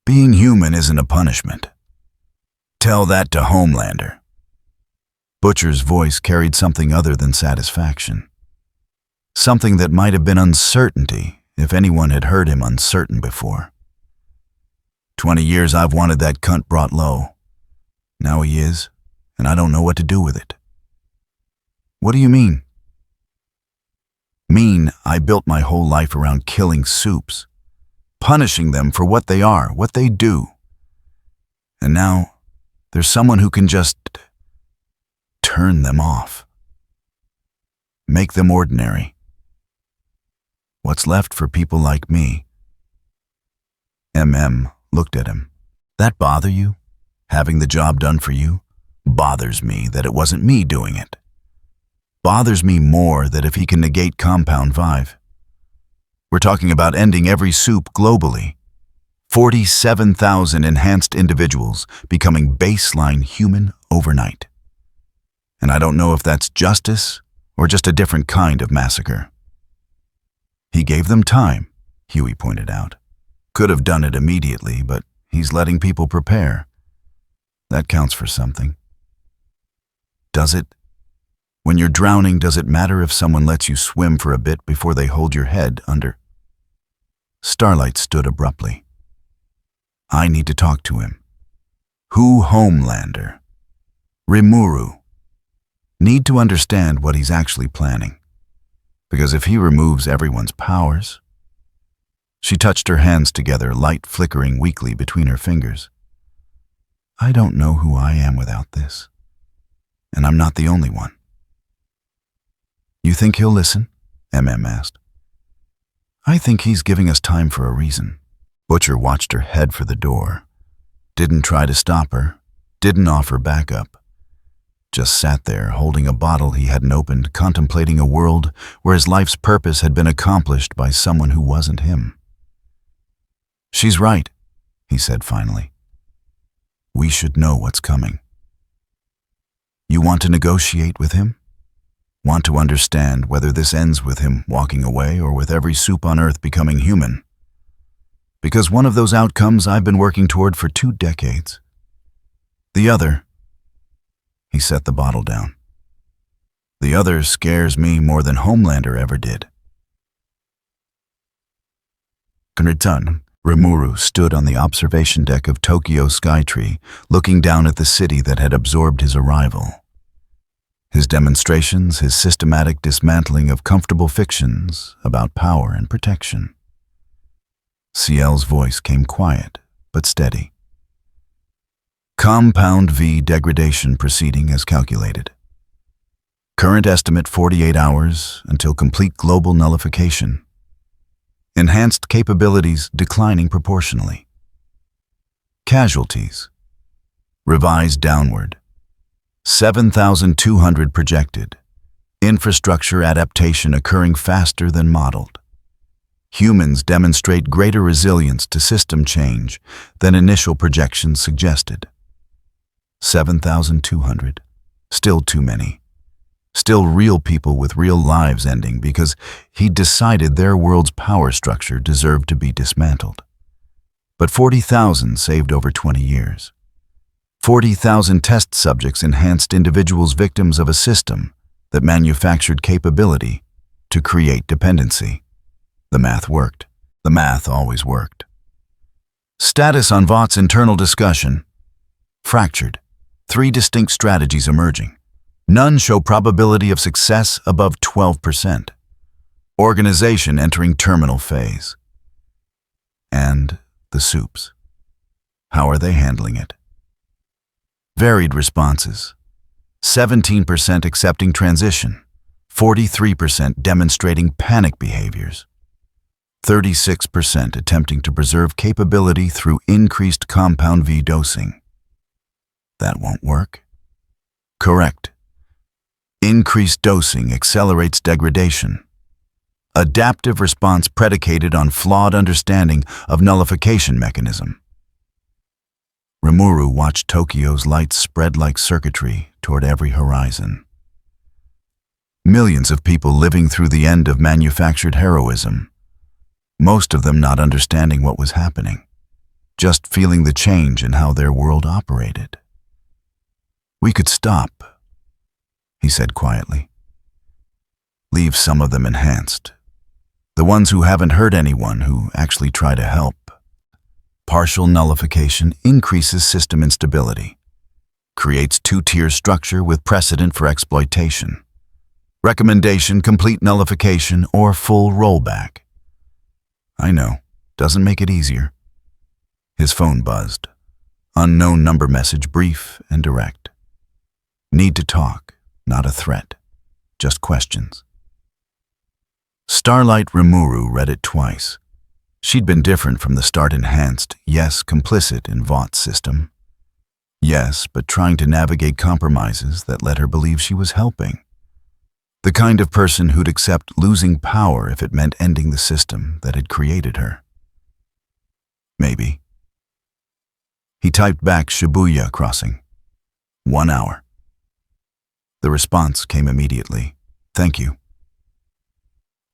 Being human isn't a punishment. Tell that to Homelander. Butcher's voice carried something other than satisfaction. Something that might have been uncertainty if anyone had heard him uncertain before. 20 years I've wanted that cunt brought low. Now he is, and I don't know what to do with it. What do you mean? Mean I built my whole life around killing soups, punishing them for what they are, what they do. And now, there's someone who can just turn them off. Make them ordinary. What's left for people like me? MM looked at him. That bother you? Having the job done for you? Bothers me that it wasn't me doing it. Bothers me more that if he can negate Compound V. We're talking about ending every soup globally. 47,000 enhanced individuals becoming baseline human overnight. And I don't know if that's justice or just a different kind of massacre. He gave them time, Huey pointed out. Could have done it immediately, but he's letting people prepare. That counts for something. Does it? When you're drowning, does it matter if someone lets you swim for a bit before they hold your head under? Starlight stood abruptly. I need to talk to him. Who Homelander? Rimuru. Need to understand what he's actually planning. Because if he removes everyone's powers... She touched her hands together, light flickering weakly between her fingers. I don't know who I am without this. And I'm not the only one. You think he'll listen? MM asked. I think he's giving us time for a reason. Butcher watched her head for the door. Didn't try to stop her. Didn't offer backup. Just sat there, holding a bottle he hadn't opened, contemplating a world where his life's purpose had been accomplished by someone who wasn't him. She's right, he said finally. We should know what's coming. You want to negotiate with him? Want to understand whether this ends with him walking away or with every soup on Earth becoming human? Because one of those outcomes I've been working toward for 2 decades. The other, he set the bottle down. The other scares me more than Homelander ever did. Kunritan, Rimuru stood on the observation deck of Tokyo Skytree, looking down at the city that had absorbed his arrival. His demonstrations, his systematic dismantling of comfortable fictions about power and protection. CL's voice came quiet, but steady. Compound V degradation proceeding as calculated. Current estimate 48 hours until complete global nullification. Enhanced capabilities declining proportionally. Casualties. Revised downward. 7,200 projected. Infrastructure adaptation occurring faster than modeled. Humans demonstrate greater resilience to system change than initial projections suggested. 7,200. Still too many. Still real people with real lives ending because he'd decided their world's power structure deserved to be dismantled. But 40,000 saved over 20 years. 40,000 test subjects enhanced individuals victims of a system that manufactured capability to create dependency. The math worked. The math always worked. Status on Vought's internal discussion. Fractured. 3 distinct strategies emerging. None show probability of success above 12%. Organization entering terminal phase. And the soups. How are they handling it? Varied responses. 17% accepting transition. 43% demonstrating panic behaviors. 36% attempting to preserve capability through increased Compound V dosing. That won't work. Correct. Increased dosing accelerates degradation. Adaptive response predicated on flawed understanding of nullification mechanism. Rimuru watched Tokyo's lights spread like circuitry toward every horizon. Millions of people living through the end of manufactured heroism. Most of them not understanding what was happening, just feeling the change in how their world operated. We could stop, he said quietly. Leave some of them enhanced. The ones who haven't hurt anyone, who actually try to help. Partial nullification increases system instability. Creates 2-tier structure with precedent for exploitation. Recommendation, complete nullification, or full rollback. I know, doesn't make it easier. His phone buzzed. Unknown number message, brief and direct. Need to talk, not a threat, just questions. Starlight Rimuru read it twice. She'd been different from the start, enhanced, yes, complicit in Vaught's system. Yes, but trying to navigate compromises that led her believe she was helping. The kind of person who'd accept losing power if it meant ending the system that had created her. Maybe. He typed back Shibuya crossing. 1 hour. The response came immediately. Thank you.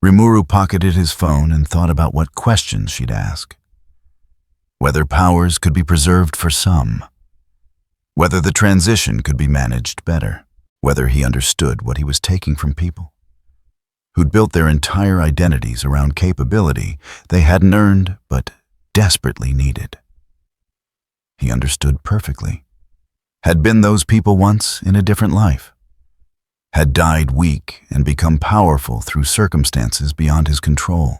Rimuru pocketed his phone and thought about what questions she'd ask. Whether powers could be preserved for some. Whether the transition could be managed better. Whether he understood what he was taking from people who'd built their entire identities around capability they hadn't earned but desperately needed. He understood perfectly. Had been those people once in a different life. Had died weak and become powerful through circumstances beyond his control.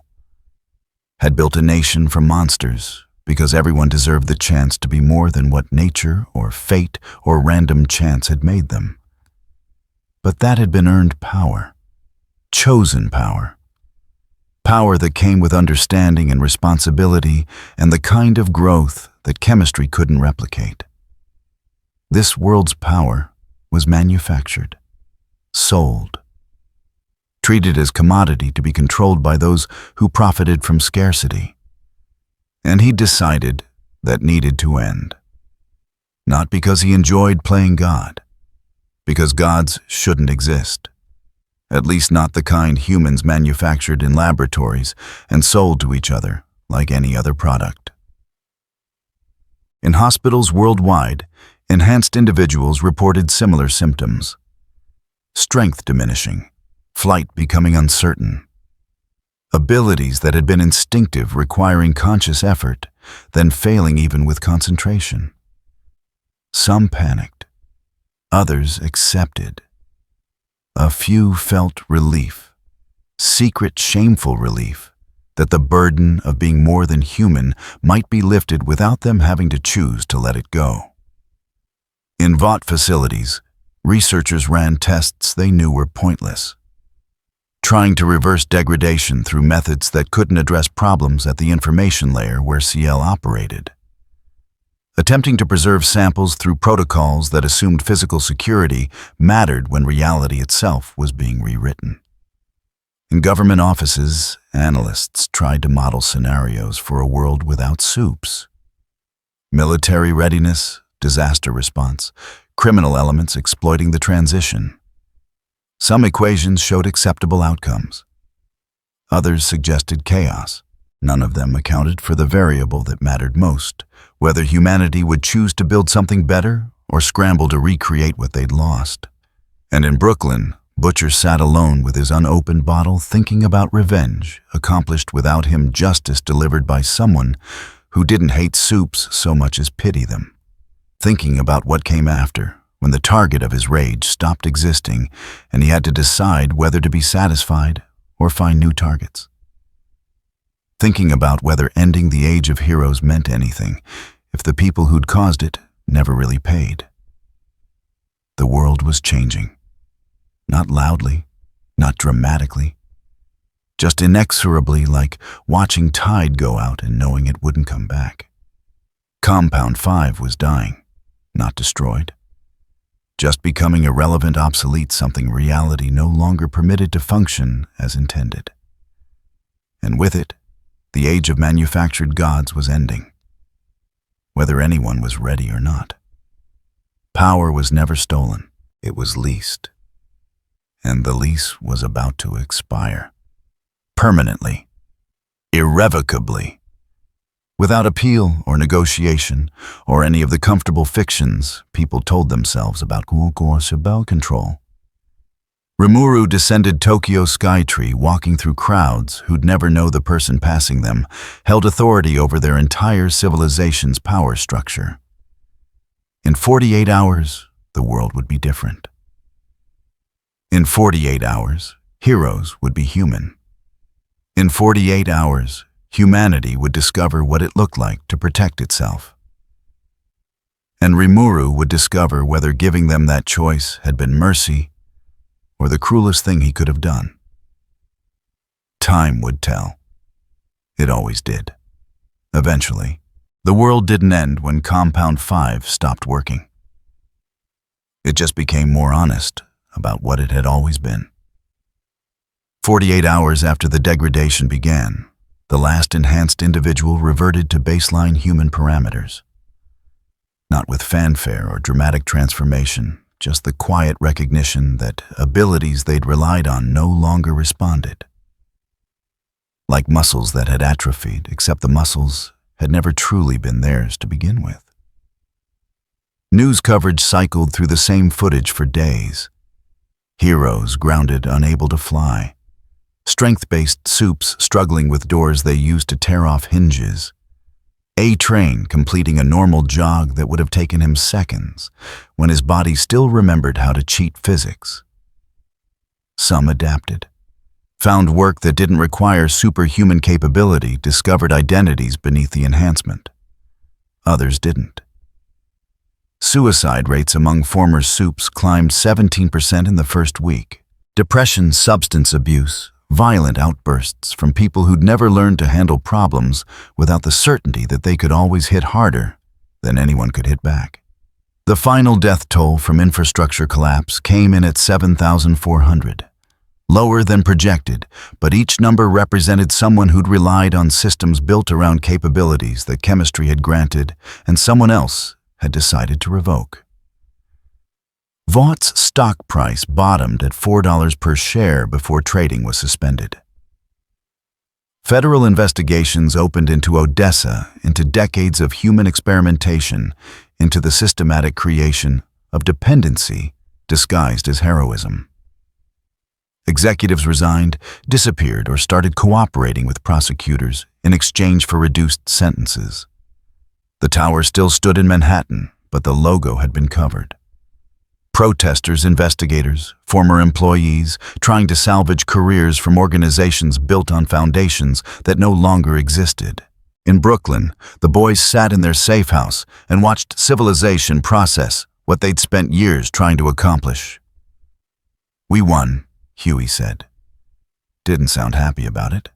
Had built a nation from monsters because everyone deserved the chance to be more than what nature or fate or random chance had made them. But that had been earned power, chosen power. Power that came with understanding and responsibility and the kind of growth that chemistry couldn't replicate. This world's power was manufactured, sold, treated as commodity to be controlled by those who profited from scarcity. And he decided that needed to end. Not because he enjoyed playing God, because gods shouldn't exist, at least not the kind humans manufactured in laboratories and sold to each other like any other product. In hospitals worldwide, enhanced individuals reported similar symptoms. Strength diminishing, flight becoming uncertain, abilities that had been instinctive requiring conscious effort, then failing even with concentration. Some panicked. Others accepted. A few felt relief, secret shameful relief, that the burden of being more than human might be lifted without them having to choose to let it go. In Vought facilities, researchers ran tests they knew were pointless, trying to reverse degradation through methods that couldn't address problems at the information layer where CL operated. Attempting to preserve samples through protocols that assumed physical security mattered when reality itself was being rewritten. In government offices, analysts tried to model scenarios for a world without soups. Military readiness, disaster response, criminal elements exploiting the transition. Some equations showed acceptable outcomes. Others suggested chaos. None of them accounted for the variable that mattered most, whether humanity would choose to build something better or scramble to recreate what they'd lost. And in Brooklyn, Butcher sat alone with his unopened bottle thinking about revenge, accomplished without him justice delivered by someone who didn't hate soups so much as pity them. Thinking about what came after, when the target of his rage stopped existing and he had to decide whether to be satisfied or find new targets. Thinking about whether ending the age of heroes meant anything if the people who'd caused it never really paid. The world was changing. Not loudly, not dramatically, just inexorably, like watching tide go out and knowing it wouldn't come back. Compound 5 was dying, not destroyed. Just becoming irrelevant, obsolete, something reality no longer permitted to function as intended. And with it, the age of manufactured gods was ending, whether anyone was ready or not. Power was never stolen, it was leased. And the lease was about to expire. Permanently. Irrevocably. Without appeal or negotiation, or any of the comfortable fictions people told themselves about bell control. Rimuru descended Tokyo's Skytree, walking through crowds who'd never know the person passing them, held authority over their entire civilization's power structure. In 48 hours, the world would be different. In 48 hours, heroes would be human. In 48 hours, humanity would discover what it looked like to protect itself. And Rimuru would discover whether giving them that choice had been mercy or the cruelest thing he could have done. Time would tell. It always did. Eventually, the world didn't end when Compound 5 stopped working. It just became more honest about what it had always been. 48 hours after the degradation began, the last enhanced individual reverted to baseline human parameters. Not with fanfare or dramatic transformation, just the quiet recognition that abilities they'd relied on no longer responded. Like muscles that had atrophied, except the muscles had never truly been theirs to begin with. News coverage cycled through the same footage for days. Heroes grounded, unable to fly. Strength-based supes struggling with doors they used to tear off hinges. A-Train completing a normal jog that would have taken him seconds, when his body still remembered how to cheat physics. Some adapted. Found work that didn't require superhuman capability, discovered identities beneath the enhancement. Others didn't. Suicide rates among former supes climbed 17% in the first week. Depression, substance abuse, violent outbursts from people who'd never learned to handle problems without the certainty that they could always hit harder than anyone could hit back. The final death toll from infrastructure collapse came in at 7,400. Lower than projected, but each number represented someone who'd relied on systems built around capabilities that chemistry had granted and someone else had decided to revoke. Vaught's stock price bottomed at $4 per share before trading was suspended. Federal investigations opened into Odessa, into decades of human experimentation, into the systematic creation of dependency disguised as heroism. Executives resigned, disappeared, or started cooperating with prosecutors in exchange for reduced sentences. The tower still stood in Manhattan, but the logo had been covered. Protesters, investigators, former employees, trying to salvage careers from organizations built on foundations that no longer existed. In Brooklyn, the boys sat in their safe house and watched civilization process what they'd spent years trying to accomplish. "We won," Huey said. Didn't sound happy about it.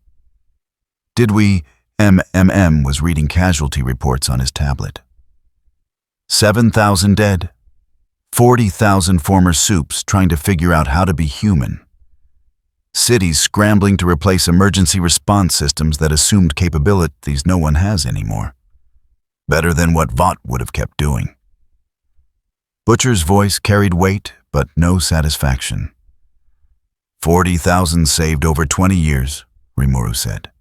"Did we?" MMM was reading casualty reports on his tablet. 7,000 dead. 40,000 former supes trying to figure out how to be human. Cities scrambling to replace emergency response systems that assumed capabilities no one has anymore. Better than what Vought would have kept doing. Butcher's voice carried weight, but no satisfaction. 40,000 saved over 20 years, Rimuru said.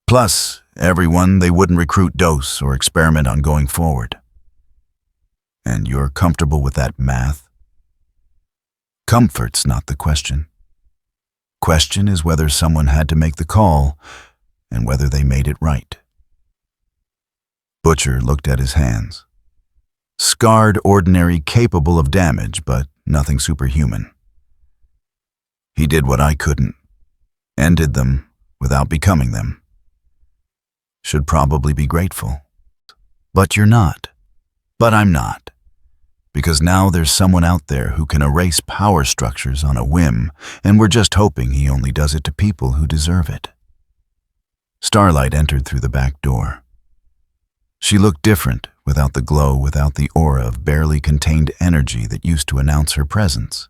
Plus, everyone they wouldn't recruit, dose, or experiment on going forward. And you're comfortable with that math? Comfort's not the question. Question is whether someone had to make the call and whether they made it right. Butcher looked at his hands. Scarred, ordinary, capable of damage, but nothing superhuman. He did what I couldn't. Ended them without becoming them. Should probably be grateful. But you're not. But I'm not. Because now there's someone out there who can erase power structures on a whim, and we're just hoping he only does it to people who deserve it. Starlight entered through the back door. She looked different, without the glow, without the aura of barely contained energy that used to announce her presence.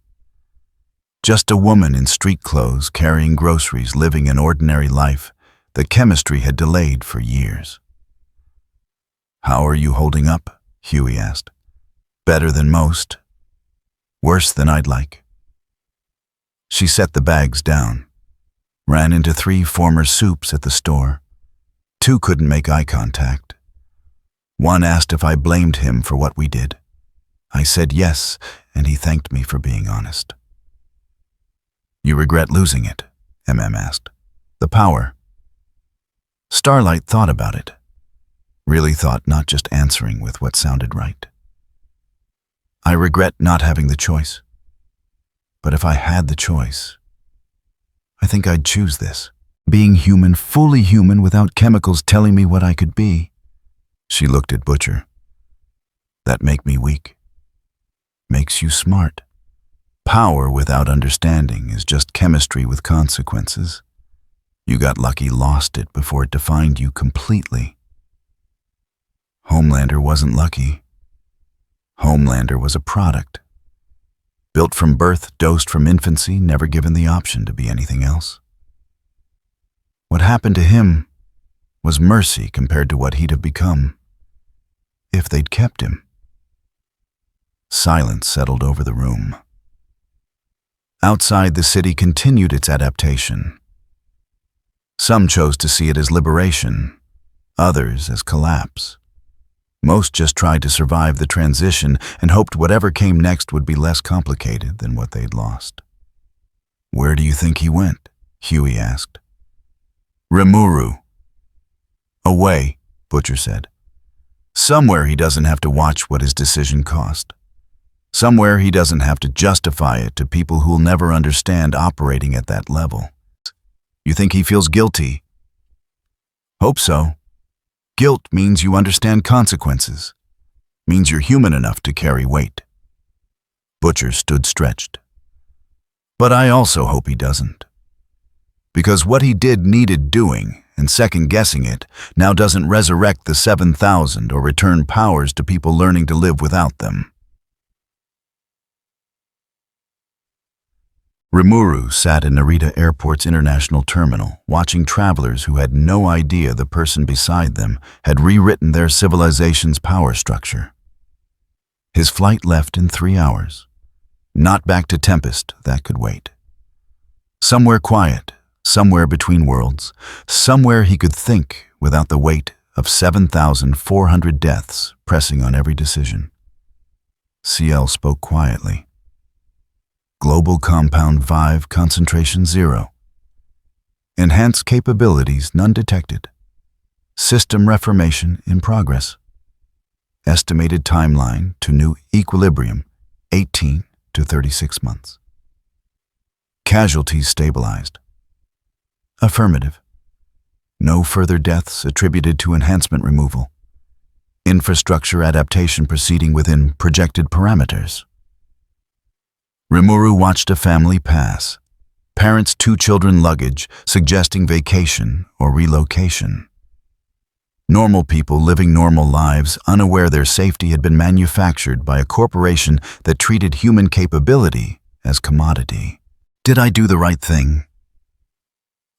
Just a woman in street clothes, carrying groceries, living an ordinary life that chemistry had delayed for years. "How are you holding up?" Huey asked. "Better than most. Worse than I'd like." She set the bags down, ran into 3 former supes at the store. 2 couldn't make eye contact. One asked if I blamed him for what we did. I said yes, and he thanked me for being honest. "You regret losing it?" MM asked. "The power?" Starlight thought about it. Really thought, not just answering with what sounded right. "I regret not having the choice. But if I had the choice, I think I'd choose this. Being human, fully human, without chemicals telling me what I could be." She looked at Butcher. that make me weak. Makes you smart. Power without understanding is just chemistry with consequences. You got lucky, lost it before it defined you completely. Homelander wasn't lucky. Homelander was a product. Built from birth, dosed from infancy, never given the option to be anything else. What happened to him was mercy compared to what he'd have become if they'd kept him. Silence settled over the room. Outside, the city continued its adaptation. Some chose to see it as liberation, others as collapse. Most just tried to survive the transition and hoped whatever came next would be less complicated than what they'd lost. "Where do you think he went?" Huey asked. "Rimuru." "Away," Butcher said. "Somewhere he doesn't have to watch what his decision cost. Somewhere he doesn't have to justify it to people who'll never understand operating at that level." "You think he feels guilty?" "Hope so. Guilt means you understand consequences. Means you're human enough to carry weight." Butcher stood stretched. "But I also hope he doesn't. Because what he did needed doing, and second-guessing it now doesn't resurrect the 7,000 or return powers to people learning to live without them." Rimuru sat in Narita Airport's international terminal, watching travelers who had no idea the person beside them had rewritten their civilization's power structure. His flight left in 3 hours. Not back to Tempest, that could wait. Somewhere quiet, somewhere between worlds, somewhere he could think without the weight of 7,400 deaths pressing on every decision. CL spoke quietly. Global Compound 5 Concentration 0. Enhanced capabilities none detected. System reformation in progress. Estimated timeline to new equilibrium 18 to 36 months. Casualties stabilized. Affirmative. No further deaths attributed to enhancement removal. Infrastructure adaptation proceeding within projected parameters. Rimuru watched a family pass. Parents' 2 children luggage, suggesting vacation or relocation. Normal people living normal lives, unaware their safety had been manufactured by a corporation that treated human capability as commodity. Did I do the right thing?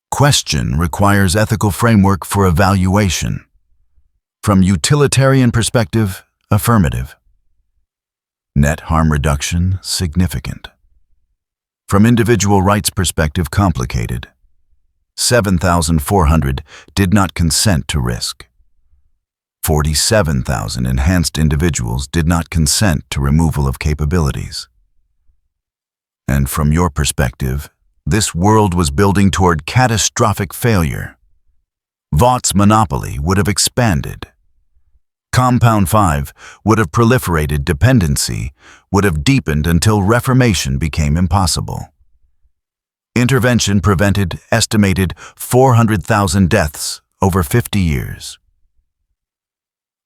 Question requires ethical framework for evaluation. From utilitarian perspective, affirmative. Net harm reduction, significant. From individual rights perspective, complicated. 7,400 did not consent to risk. 47,000 enhanced individuals did not consent to removal of capabilities. And from your perspective, this world was building toward catastrophic failure. Vaught's monopoly would have expanded. Compound 5 would have proliferated, dependency would have deepened until reformation became impossible. Intervention prevented estimated 400,000 deaths over 50 years.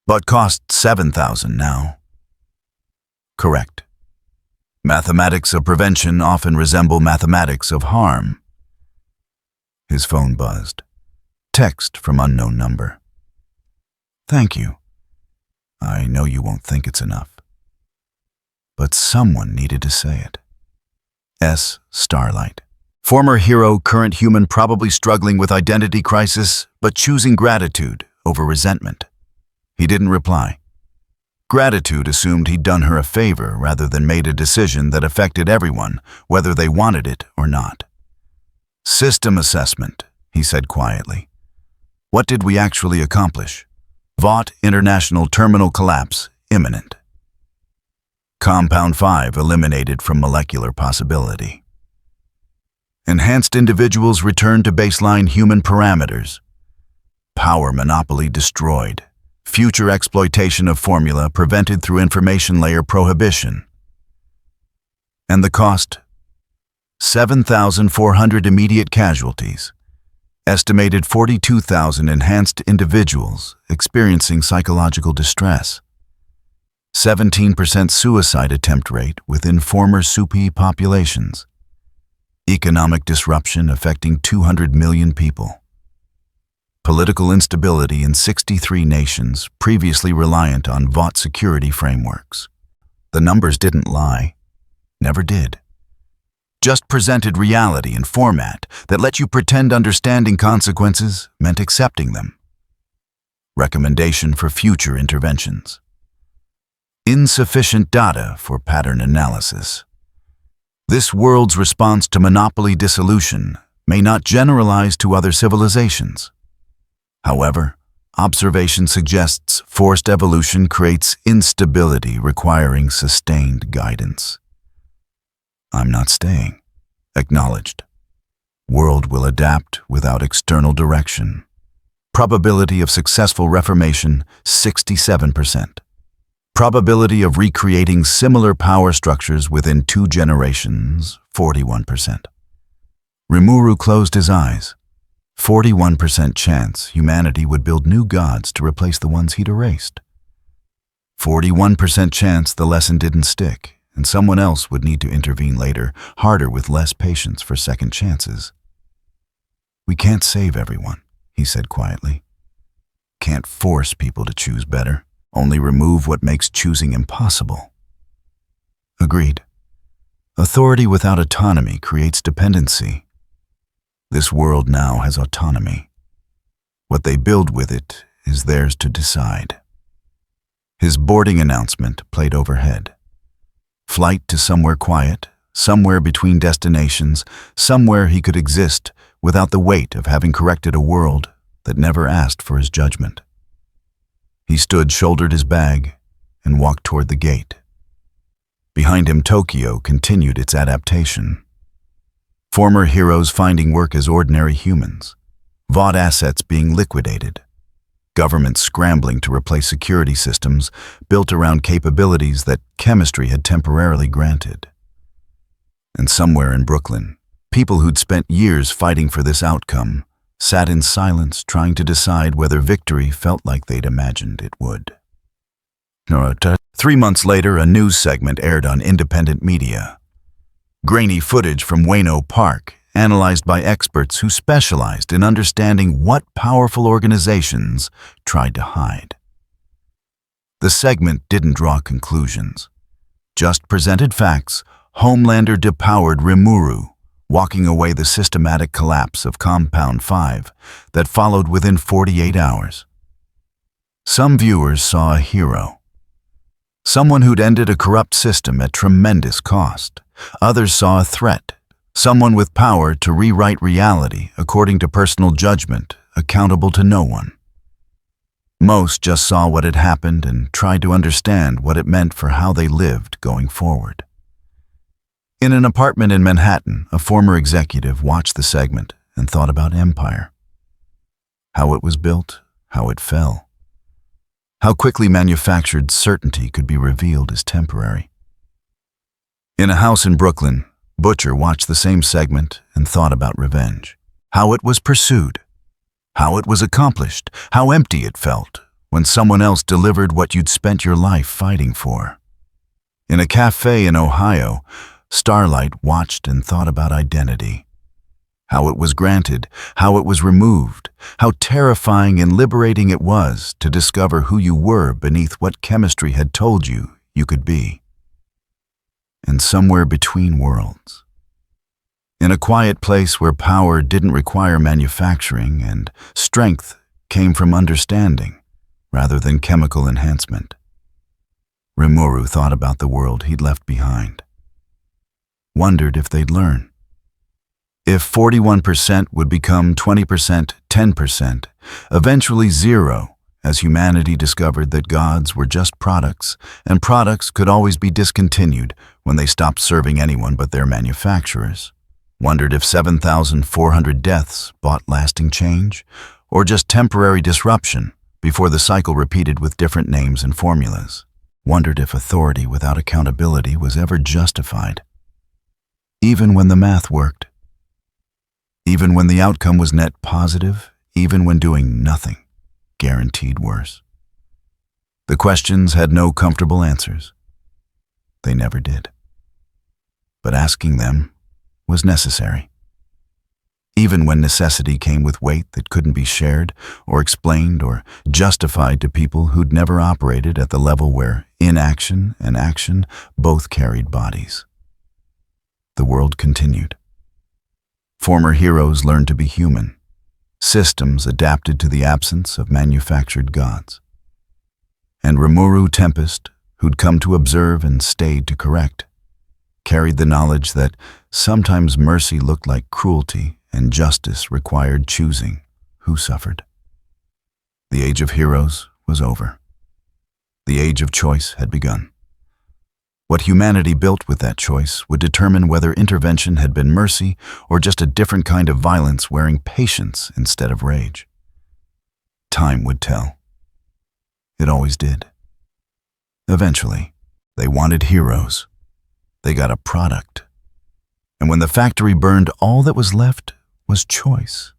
But cost 7,000 now. Correct. Mathematics of prevention often resemble mathematics of harm. His phone buzzed. Text from unknown number. Thank you. I know you won't think it's enough. But someone needed to say it. S. Starlight. Former hero, current human, probably struggling with identity crisis, but choosing gratitude over resentment. He didn't reply. Gratitude assumed he'd done her a favor rather than made a decision that affected everyone, whether they wanted it or not. System assessment, he said quietly. What did we actually accomplish? Vought International Terminal collapse imminent. Compound 5 eliminated from molecular possibility. Enhanced individuals returned to baseline human parameters. Power monopoly destroyed. Future exploitation of formula prevented through information layer prohibition. And the cost? 7,400 immediate casualties. Estimated 42,000 enhanced individuals experiencing psychological distress. 17% suicide attempt rate within former Supi populations. Economic disruption affecting 200 million people. Political instability in 63 nations previously reliant on VOT security frameworks. The numbers didn't lie. Never did. Just presented reality in format that let you pretend understanding consequences meant accepting them. Recommendation for future interventions. Insufficient data for pattern analysis. This world's response to monopoly dissolution may not generalize to other civilizations. However, observation suggests forced evolution creates instability requiring sustained guidance. I'm not staying. Acknowledged. World will adapt without external direction. Probability of successful reformation, 67%. Probability of recreating similar power structures within 2 generations, 41%. Rimuru closed his eyes. 41% chance humanity would build new gods to replace the ones he'd erased. 41% chance the lesson didn't stick, and someone else would need to intervene later, harder with less patience for second chances. We can't save everyone, he said quietly. Can't force people to choose better, only remove what makes choosing impossible. Agreed. Authority without autonomy creates dependency. This world now has autonomy. What they build with it is theirs to decide. His boarding announcement played overhead. Flight to somewhere quiet, somewhere between destinations, somewhere he could exist without the weight of having corrected a world that never asked for his judgment. He stood, shouldered his bag, and walked toward the gate. Behind him, Tokyo continued its adaptation. Former heroes finding work as ordinary humans, VOD assets being liquidated, governments scrambling to replace security systems built around capabilities that chemistry had temporarily granted. And somewhere in Brooklyn, people who'd spent years fighting for this outcome sat in silence trying to decide whether victory felt like they'd imagined it would. 3 months later, a news segment aired on independent media. Grainy footage from Ueno Park, analyzed by experts who specialized in understanding what powerful organizations tried to hide. The segment didn't draw conclusions, just presented facts. Homelander depowered Rimuru, walking away the systematic collapse of Compound 5 that followed within 48 hours. Some viewers saw a hero, someone who'd ended a corrupt system at tremendous cost. Others saw a threat, someone with power to rewrite reality according to personal judgment, accountable to no one. Most just saw what had happened and tried to understand what it meant for how they lived going forward. In an apartment in Manhattan, a former executive watched the segment and thought about empire. How it was built, how it fell. How quickly manufactured certainty could be revealed as temporary. In a house in Brooklyn, Butcher watched the same segment and thought about revenge. How it was pursued. How it was accomplished. How empty it felt when someone else delivered what you'd spent your life fighting for. In a cafe in Ohio, Starlight watched and thought about identity. How it was granted, how it was removed, how terrifying and liberating it was to discover who you were beneath what chemistry had told you you could be. And somewhere between worlds, in a quiet place where power didn't require manufacturing and strength came from understanding rather than chemical enhancement, Rimuru thought about the world he'd left behind. Wondered if they'd learn. If 41% would become 20%, 10%, eventually 0, as humanity discovered that gods were just products, and products could always be discontinued when they stopped serving anyone but their manufacturers. Wondered if 7,400 deaths bought lasting change, or just temporary disruption before the cycle repeated with different names and formulas. Wondered if authority without accountability was ever justified. Even when the math worked. Even when the outcome was net positive, even when doing nothing guaranteed worse. The questions had no comfortable answers. They never did. But asking them was necessary. Even when necessity came with weight that couldn't be shared or explained or justified to people who'd never operated at the level where inaction and action both carried bodies. The world continued. Former heroes learned to be human. Systems adapted to the absence of manufactured gods. And Rimuru Tempest, who'd come to observe and stayed to correct, carried the knowledge that sometimes mercy looked like cruelty and justice required choosing who suffered. The age of heroes was over. The age of choice had begun. What humanity built with that choice would determine whether intervention had been mercy or just a different kind of violence wearing patience instead of rage. Time would tell. It always did. Eventually, they wanted heroes. They got a product. And when the factory burned, all that was left was choice.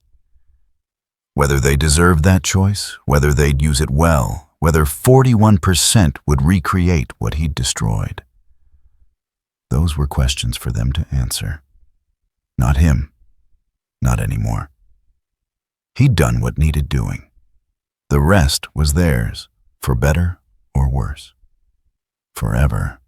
Whether they deserved that choice, whether they'd use it well, whether 41% would recreate what he'd destroyed. Those were questions for them to answer. Not him. Not anymore. He'd done what needed doing. The rest was theirs, for better or worse. Forever.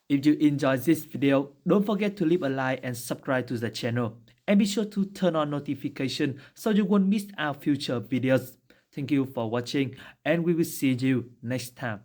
If you enjoyed this video, don't forget to leave a like and subscribe to the channel. And be sure to turn on notification so you won't miss our future videos. Thank you for watching and we will see you next time.